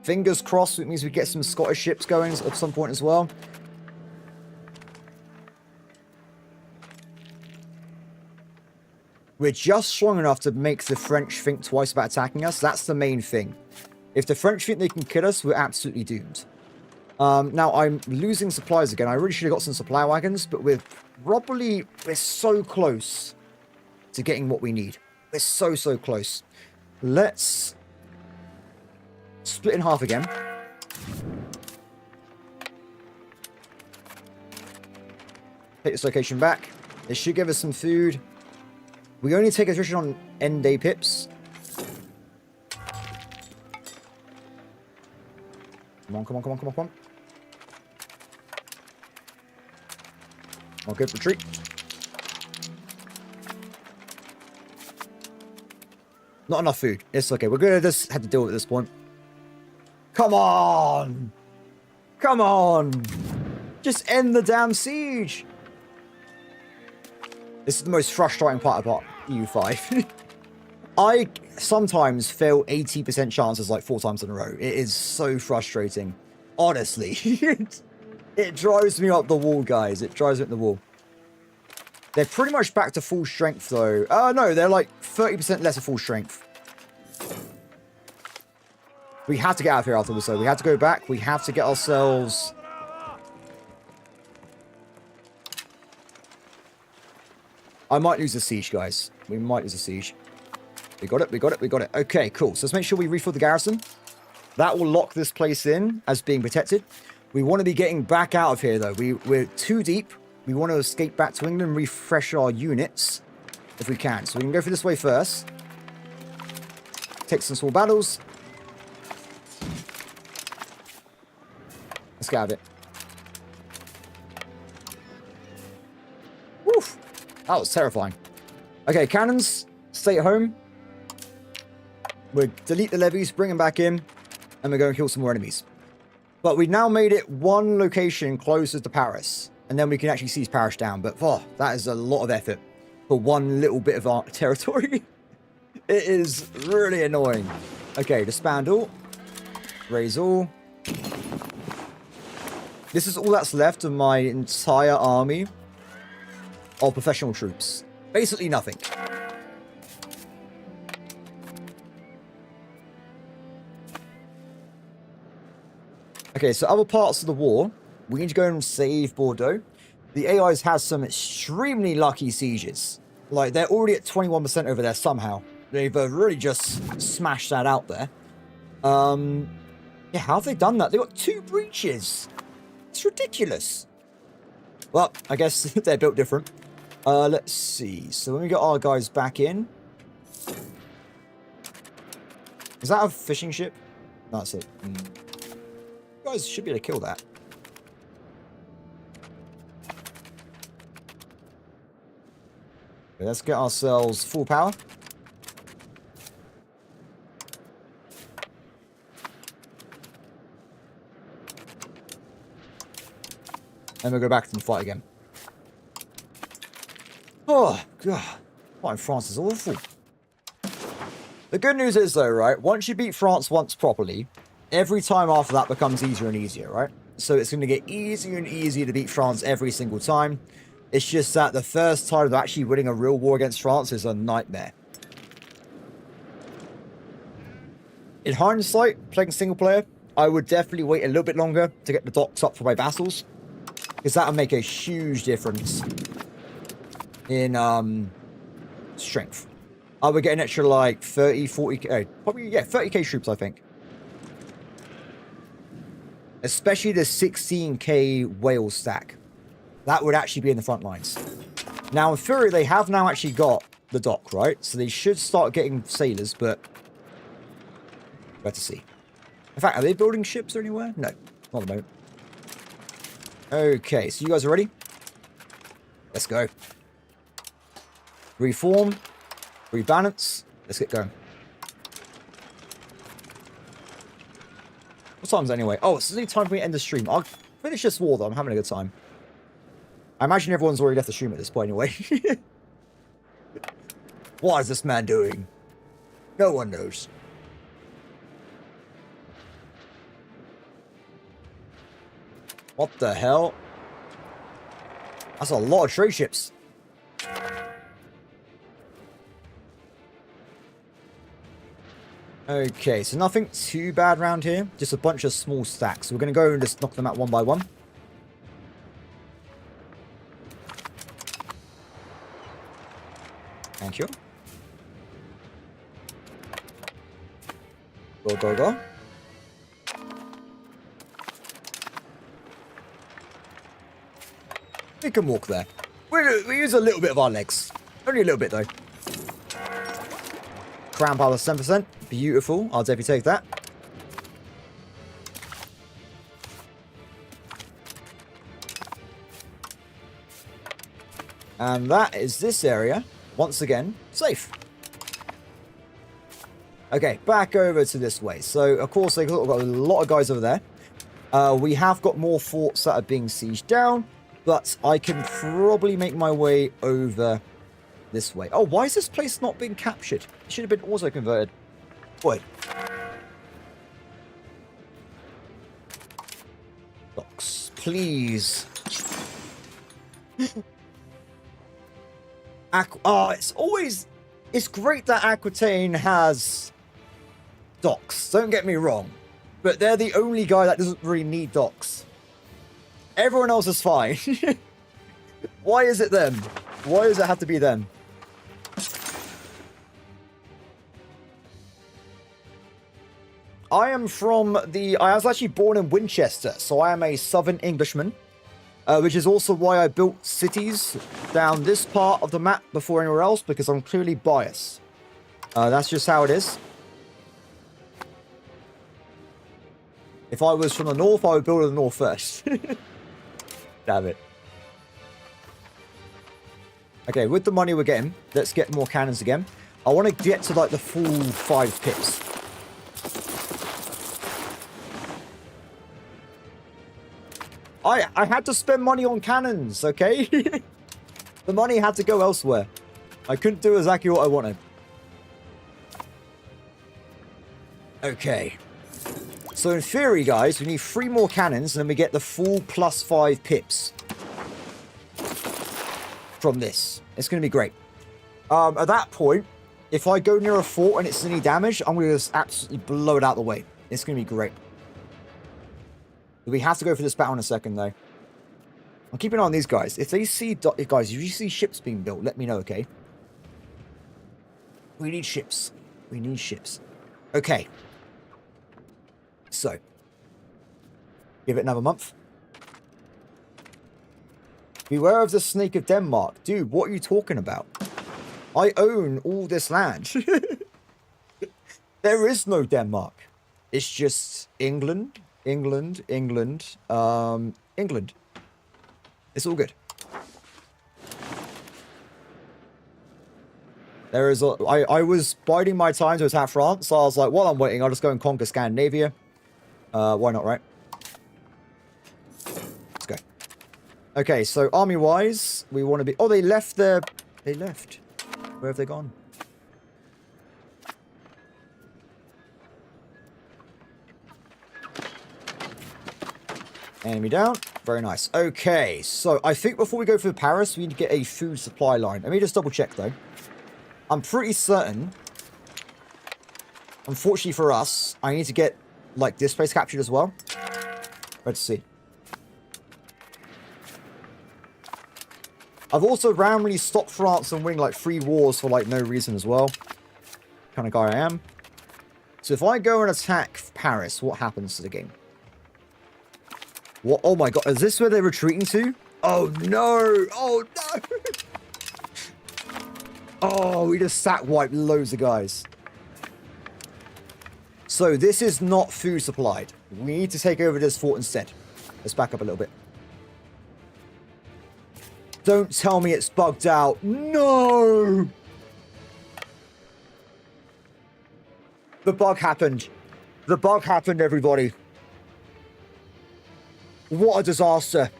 Fingers crossed, it means we get some Scottish ships going at some point as well. We're just strong enough to make the French think twice about attacking us. That's the main thing. If the French think they can kill us, we're absolutely doomed. Now, I'm losing supplies again. I really should have got some supply wagons, but we're so close to getting what we need. We're so close. Let's split in half again. Take this location back. This should give us some food. We only take attrition on end day pips. Come on, come on, come on, come on, come on. Oh, good retreat. Not enough food. It's okay. We're gonna just have to deal with it at this point. Come on! Come on! Just end the damn siege! This is the most frustrating part about EU5. I sometimes fail 80% chances like 4 times in a row. It is so frustrating. Honestly. It drives me up the wall, guys. It drives me up the wall. They're pretty much back to full strength, though. No, they're like 30% less of full strength. We have to get out of here after this, though. We have to go back. We have to get ourselves... I might lose the siege, guys. We might lose the siege. We got it, we got it, we got it. Okay, cool. So let's make sure we refill the garrison. That will lock this place in as being protected. We want to be getting back out of here, though. We're too deep. We want to escape back to England and refresh our units if we can. So we can go for this way first. Take some small battles. Let's get out of it. Woof! That was terrifying. Okay, cannons, stay at home. We'll delete the levies, bring them back in, and we're going to kill some more enemies. But we've now made it one location closer to Paris, and then we can actually seize Paris down. But, oh, that is a lot of effort for one little bit of our territory. It is really annoying. Okay, disband all. Raise all. This is all that's left of my entire army of professional troops. Basically nothing. Okay, so other parts of the war, we need to go and save Bordeaux. The AIs has some extremely lucky sieges. Like, they're already at 21% over there somehow. They've really just smashed that out there. Yeah, how have they done that? They got 2 breaches. It's ridiculous. Well, I guess they're built different. Let's see. So when we get our guys back in... Is that a fishing ship? No, that's it. You guys should be able to kill that. Okay, let's get ourselves full power. And we'll go back and fight again. Oh, God. Fighting France is awful. The good news is, though, right? Once you beat France once properly, every time after that becomes easier and easier, right? So it's going to get easier and easier to beat France every single time. It's just that the first time of actually winning a real war against France is a nightmare. In hindsight, playing single player, I would definitely wait a little bit longer to get the docks up for my vassals, because that'll make a huge difference in strength. I would get an extra like 30, 40k, probably, yeah, 30k troops, I think. Especially the 16k whale stack. That would actually be in the front lines. Now, in theory, they have now actually got the dock, right? So they should start getting sailors, but we'll have to see. In fact, are they building ships anywhere? No, not at the moment. Okay, so you guys are ready? Let's go. Reform. Rebalance. Let's get going. What time is it anyway? Oh, it's only time for me to end the stream. I'll finish this war, though. I'm having a good time. I imagine everyone's already left the stream at this point anyway. What is this man doing? No one knows. What the hell? That's a lot of trade ships. Okay, so nothing too bad around here. Just a bunch of small stacks. We're going to go and just knock them out one by one. Thank you. Go, go, go. We can walk there. We use a little bit of our legs. Only a little bit, though. Crown power 7%. Beautiful. I'll definitely take that. And that is this area. Once again, safe. Okay, back over to this way. So, of course, they've got a lot of guys over there. We have got more forts that are being sieged down. But I can probably make my way over this way. Oh, why is this place not being captured? It should have been auto-converted. Wait. Docks, please. Oh, it's great that Aquitaine has docks. Don't get me wrong. But they're the only guy that doesn't really need docks. Everyone else is fine. Why is it them? Why does it have to be them? I was actually born in Winchester, so I am a Southern Englishman, which is also why I built cities down this part of the map before anywhere else, because I'm clearly biased. That's just how it is. If I was from the north, I would build in the north first. Damn it. Okay, with the money we're getting, let's get more cannons again. I want to get to like the full 5 pips. I had to spend money on cannons, okay? The money had to go elsewhere. I couldn't do exactly what I wanted. Okay. So in theory, guys, we need 3 more cannons, and then we get the full +5 pips from this. It's going to be great. At that point, if I go near a fort and it's any damage, I'm going to just absolutely blow it out the way. It's going to be great. We have to go for this battle in a second, though. I'm keeping an eye on these guys. If they see... Guys, if you see ships being built, let me know, okay? We need ships. We need ships. Okay. So. Give it another month. Beware of the Snake of Denmark. Dude, what are you talking about? I own all this land. There is no Denmark. It's just England... England. It's all good. There is I was biding my time to attack France, so I was like, while I'm waiting, I'll just go and conquer Scandinavia. Why not, right? Let's go. Okay, so army-wise, we want to be... Oh, they left their... They left. Where have they gone? Enemy down. Very nice. Okay, so I think before we go for Paris, we need to get a food supply line. Let me just double check, though. I'm pretty certain Unfortunately for us, I need to get, like, this place captured as well. Let's see. I've also randomly stopped France and winning, like, 3 wars for, like, no reason as well. Kind of guy I am. So if I go and attack Paris, what happens to the game? What? Oh my god, is this where they're retreating to? Oh no! Oh no! Oh, we just sack wiped loads of guys. So this is not food supplied. We need to take over this fort instead. Let's back up a little bit. Don't tell me it's bugged out. No! The bug happened. The bug happened, everybody. What a disaster.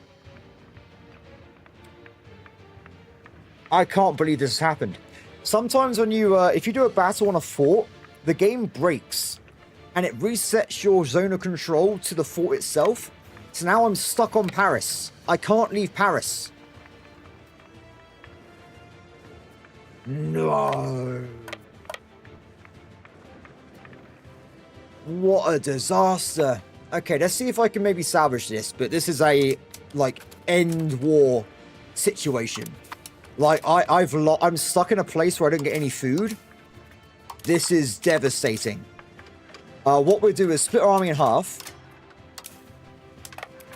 I can't believe this has happened. Sometimes when you, if you do a battle on a fort, the game breaks. And it resets your zone of control to the fort itself. So now I'm stuck on Paris. I can't leave Paris. No. What a disaster. Okay, let's see if I can maybe salvage this. But this is a, like, end war situation. Like, I'm stuck in a place where I don't get any food. This is devastating. What we'll do is split our army in half.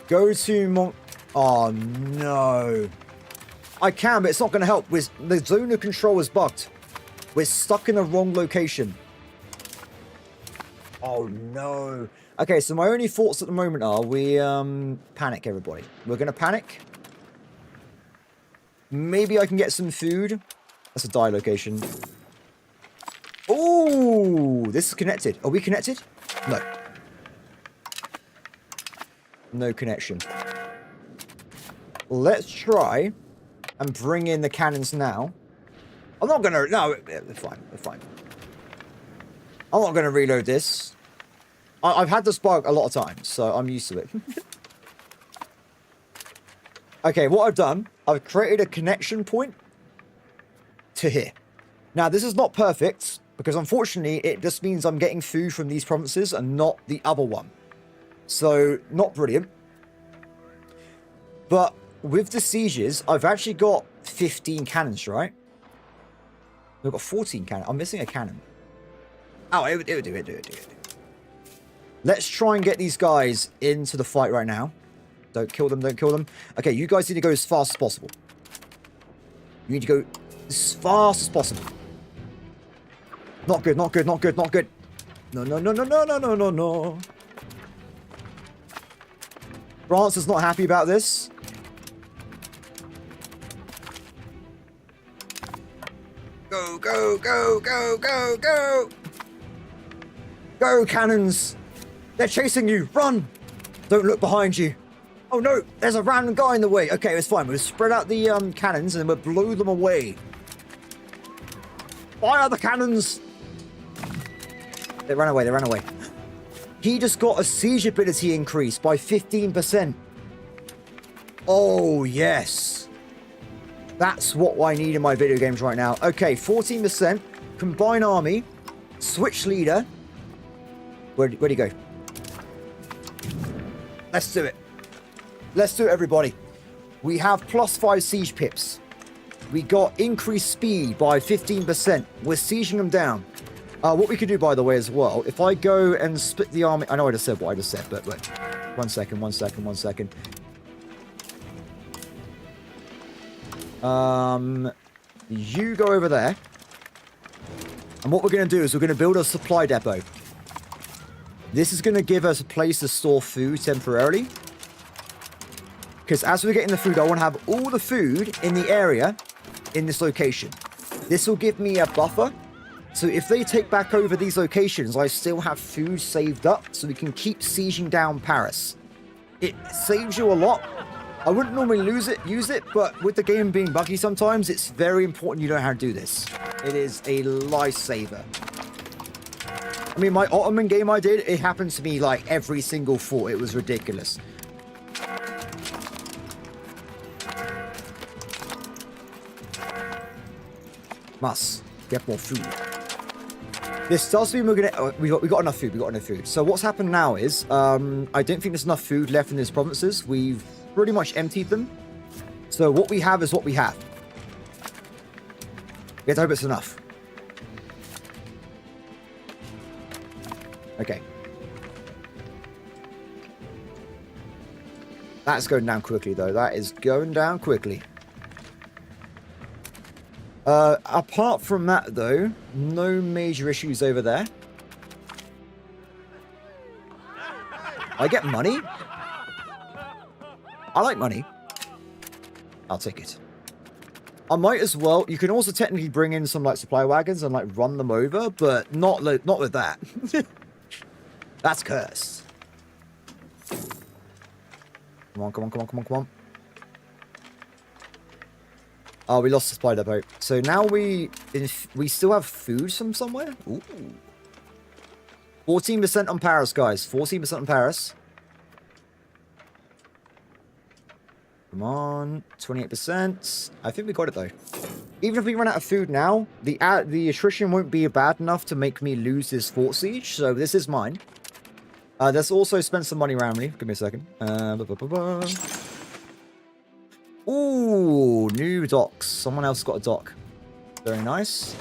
Go to Oh, no. I can, but it's not going to help. The zone of control is bugged. We're stuck in the wrong location. Oh, no. Okay, so my only thoughts at the moment are we panic, everybody. We're going to panic. Maybe I can get some food. That's a die location. Oh, this is connected. Are we connected? No. No connection. Let's try and bring in the cannons now. I'm not going to... No, they're fine. They're fine. I'm not going to reload this. I've had this bug a lot of times, so I'm used to it. Okay, what I've done, I've created a connection point to here. Now, this is not perfect, because unfortunately, it just means I'm getting food from these provinces and not the other one. So, not brilliant. But with the sieges, I've actually got 15 cannons, right? We've got 14 cannons. I'm missing a cannon. Oh, it would do. Let's try and get these guys into the fight right now. Don't kill them, don't kill them. Okay, you guys need to go as fast as possible. You need to go as fast as possible. Not good, not good, not good, not good. No, no, no, no, no, no, no, no, no. France is not happy about this. Go, go, go, go, go, go. Go, cannons. They're chasing you. Run. Don't look behind you. Oh, no. There's a random guy in the way. Okay, it's fine. We'll spread out the cannons and we'll blow them away. Fire the cannons. They ran away. They ran away. He just got a siege ability increase by 15%. Oh, yes. That's what I need in my video games right now. Okay, 14%. Combine army. Switch leader. Where'd he go? Let's do it. Let's do it, everybody. We have +5 siege pips. We got increased speed by 15%. We're sieging them down. What we could do, by the way, as well, if I go and split the army... I know I just said what I just said, but wait. One second. You go over there. And what we're going to do is we're going to build a supply depot. This is going to give us a place to store food temporarily. Because as we're getting the food, I want to have all the food in the area in this location. This will give me a buffer. So if they take back over these locations, I still have food saved up so we can keep sieging down Paris. It saves you a lot. I wouldn't normally use it, but with the game being buggy sometimes, it's very important you know how to do this. It is a lifesaver. I mean, my Ottoman game I did, it happened to me like every single fort. It was ridiculous. Must get more food. This does mean we're gonna. We got enough food. We got enough food. So what's happened now is, I don't think there's enough food left in these provinces. We've pretty much emptied them. So what we have is what we have. We have to hope it's enough. Okay. That's going down quickly, though. That is going down quickly. Apart from that, though, no major issues over there. I get money. I like money. I'll take it. I might as well. You can also technically bring in some like supply wagons and like run them over, but not with that. That's cursed. Come on, come on, come on, come on, come on. Oh, we lost the supply depot. So now we still have food from somewhere? Ooh. 14% on Paris, guys. 14% on Paris. Come on. 28%. I think we got it, though. Even if we run out of food now, the attrition won't be bad enough to make me lose this fort siege. So this is mine. Let's also spend some money around me. Give me a second. Ooh, new docks. Someone else got a dock. Very nice.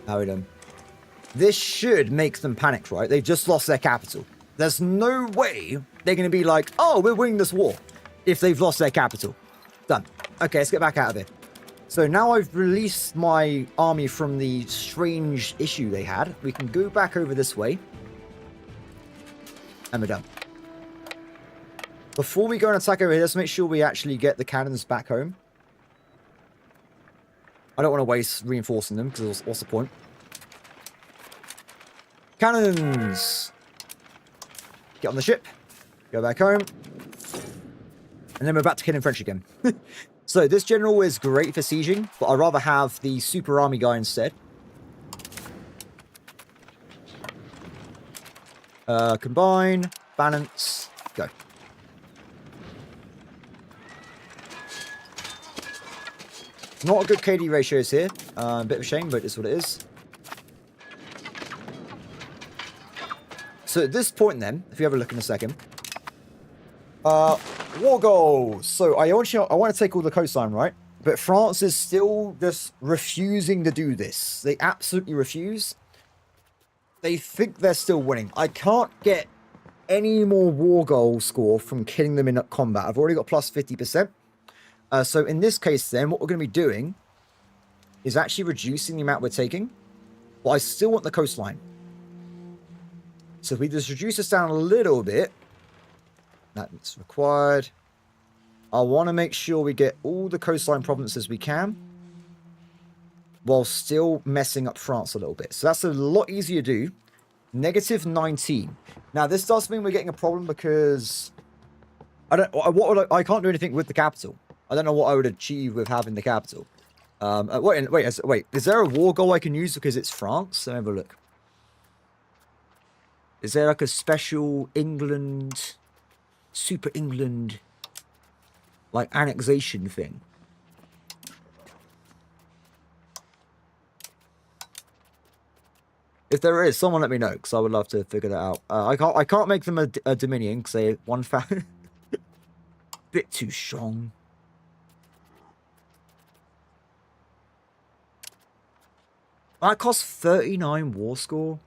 How are we doing? This should make them panic, right? They've just lost their capital. There's no way they're going to be like, oh, we're winning this war if they've lost their capital. Done. Okay, let's get back out of here. So now I've released my army from the strange issue they had. We can go back over this way. And we're done. Before we go and attack over here, let's make sure we actually get the cannons back home. I don't want to waste reinforcing them, because what's the point? Cannons! Get on the ship. Go back home. And then we're back to killing French again. So this general is great for sieging, but I'd rather have the super army guy instead. Combine, balance, go. Not a good KD ratios here. A bit of a shame, but it's what it is. So at this point then, if you have a look in a second. War goals. So I want to take all the coastline, right? But France is still just refusing to do this. They absolutely refuse. They think they're still winning. I can't get any more war goal score from killing them in combat. I've already got plus 50%. So in this case then, what we're going to be doing is actually reducing the amount we're taking. But I still want the coastline. So if we just reduce this down a little bit, that's required. I want to make sure we get all the coastline provinces we can, while still messing up France a little bit. So that's a lot easier to do. Negative 19. Now this does mean we're getting a problem because I can't do anything with the capital. I don't know what I would achieve with having the capital. Wait. Is there a war goal I can use because it's France? Let me have a look. Is there like a special England, Super England, like annexation thing? If there is, someone let me know, because I would love to figure that out. I can't make them a Dominion because they one fan bit too strong. That costs 39 war score.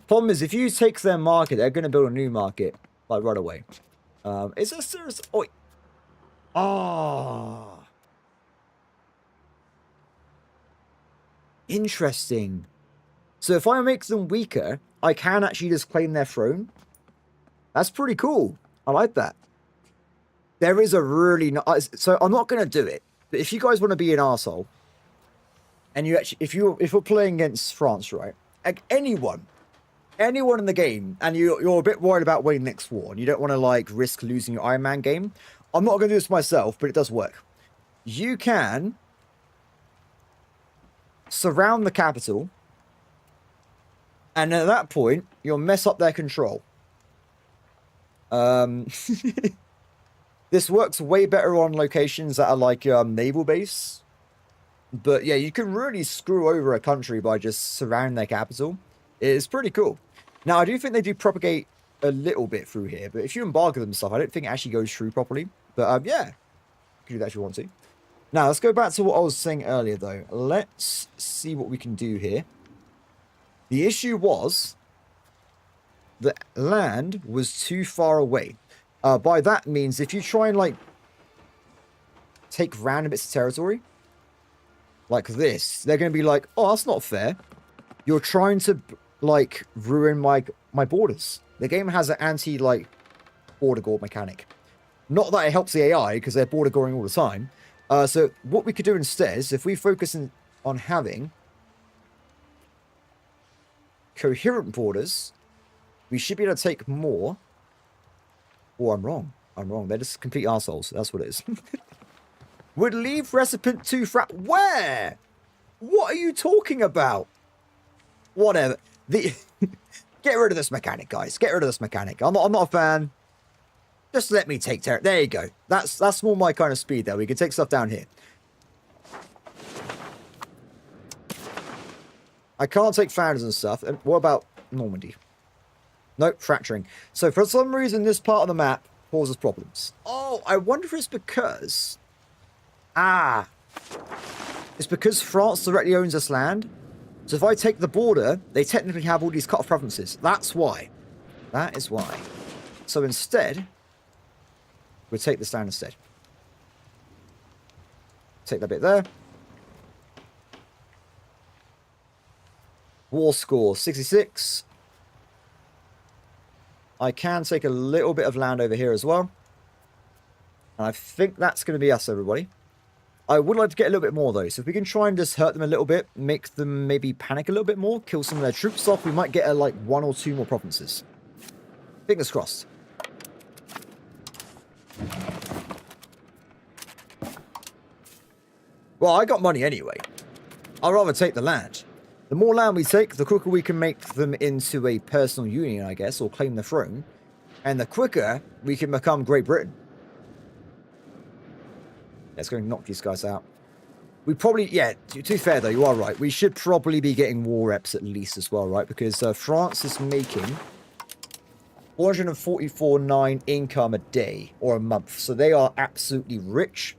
Problem is, if you take their market, they're going to build a new market like right away. Is there serious? Oh, interesting. So if I make them weaker, I can actually just claim their throne. That's pretty cool. I like that. There is a really nice. So I'm not going to do it. But if you guys want to be an arsehole, and you actually, if we're playing against France, right? Like anyone in the game, and you're a bit worried about winning next war, and you don't want to like risk losing your Ironman game. I'm not going to do this myself, but it does work. You can surround the capital, and at that point, you'll mess up their control. This works way better on locations that are like naval base. But yeah, you can really screw over a country by just surrounding their capital. It's pretty cool. Now, I do think they do propagate a little bit through here, but if you embargo them and stuff, I don't think it actually goes through properly. But yeah, you can do that if you want to. Now, let's go back to what I was saying earlier, though. Let's see what we can do here. The issue was the land was too far away. By that means, if you try and, like, take random bits of territory, like this, they're going to be like, oh, that's not fair. You're trying to, like, ruin my borders. The game has an anti, border guard mechanic. Not that it helps the AI, because they're border guarding all the time. So what we could do instead is, if we focus on having coherent borders, we should be able to take more. Or I'm wrong. I'm wrong. They're just complete arseholes. That's what it is. Would leave recipient to where? What are you talking about? Whatever. Get rid of this mechanic, guys. Get rid of this mechanic. I'm not a fan. Just let me take terror. There you go. That's more my kind of speed there. We can take stuff down here. I can't take founders and stuff. And what about Normandy? Nope, fracturing. So for some reason, this part of the map causes problems. Oh, I wonder if it's because... It's because France directly owns this land. So if I take the border, they technically have all these cut-off provinces. That's why. That is why. So instead, we'll take this down instead. Take that bit there. War score, 66. I can take a little bit of land over here as well. And I think that's going to be us, everybody. I would like to get a little bit more, though. So if we can try and just hurt them a little bit, make them maybe panic a little bit more, kill some of their troops off, we might get, like, 1 or 2 more provinces. Fingers crossed. Well, I got money anyway. I'd rather take the land. The more land we take, the quicker we can make them into a personal union, I guess, or claim the throne. And the quicker we can become Great Britain. Let's go and knock these guys out. We probably, yeah, to be fair though, you are right. We should probably be getting war reps at least as well, right? Because France is making 444.9 income a day or a month. So they are absolutely rich.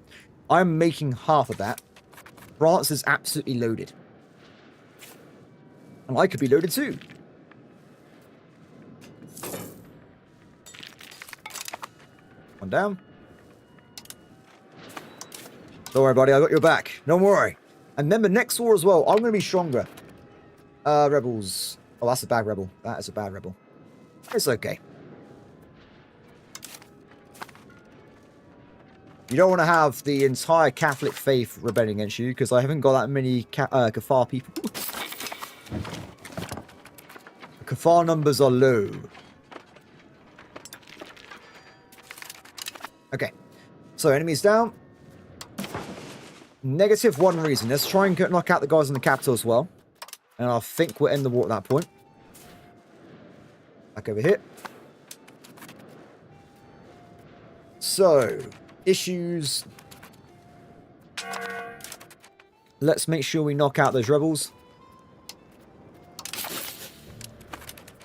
I'm making half of that. France is absolutely loaded. And I could be loaded too. One down. Don't worry, buddy. I got your back. Don't worry. And then the next war as well. I'm going to be stronger. Rebels. Oh, that's a bad rebel. That is a bad rebel. It's okay. You don't want to have the entire Catholic faith rebelling against you, because I haven't got that many Kafar people. The Kafar numbers are low. Okay. So, enemies down. -1 reason. Let's try and knock out the guys in the capital as well. And I think we'll end the war at that point. Back over here. So, issues. Let's make sure we knock out those rebels.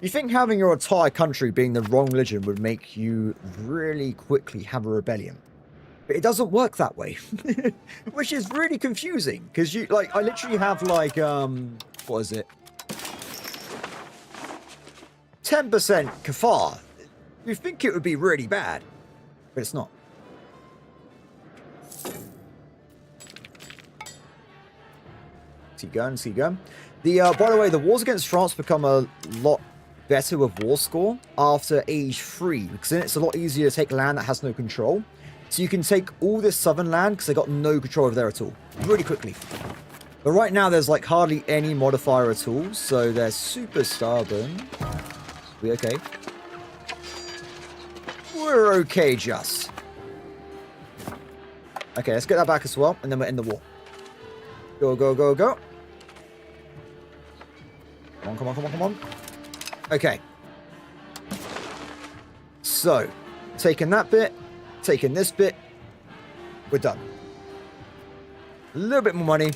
You think having your entire country being the wrong religion would make you really quickly have a rebellion. But it doesn't work that way. Which is really confusing. Because you, like, I literally have, like, what is it? 10% Kafar. You think it would be really bad. But it's not. Keep going, keep going. By the way, the wars against France become a lot better with war score after age 3. Because then it's a lot easier to take land that has no control. So you can take all this southern land because they got no control over there at all. Really quickly. But right now there's like hardly any modifier at all. So they're super stubborn. We okay? We're okay just. Okay, let's get that back as well. And then we're in the war. Go, go, go, go. Come on, come on, come on, come on. Okay. So, taking that bit. taking this bit. We're done. A little bit more money.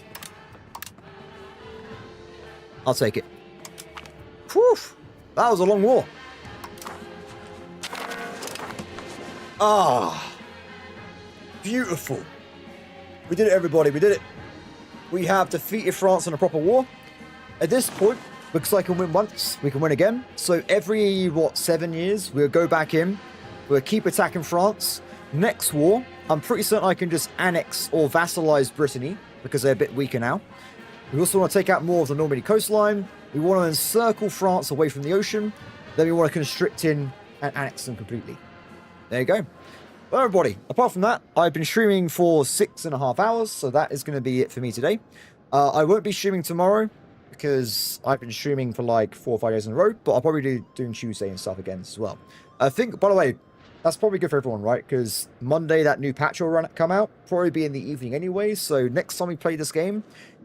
I'll take it. Whew. That was a long war. Ah. Beautiful. We did it, everybody. We did it. We have defeated France in a proper war. At this point, looks like we can win once. We can win again. So every, 7 years, we'll go back in. We'll keep attacking France. Next war, I'm pretty certain I can just annex or vassalize Brittany because they're a bit weaker now. We also want to take out more of the Normandy coastline. We want to encircle France away from the ocean. Then we want to constrict in and annex them completely. There you go. Well, everybody, apart from that, I've been streaming for 6.5 hours, so that is going to be it for me today. I won't be streaming tomorrow because I've been streaming for like 4 or 5 days in a row, but I'll probably be doing Tuesday and stuff again as well. I think, by the way, that's probably good for everyone, right? Because Monday, that new patch will come out, probably be in the evening anyway, so next time we play this game,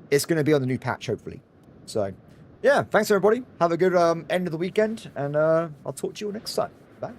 it's going to be on the new patch, hopefully. So, yeah, thanks everybody. Have a good end of the weekend, and I'll talk to you all next time. Bye.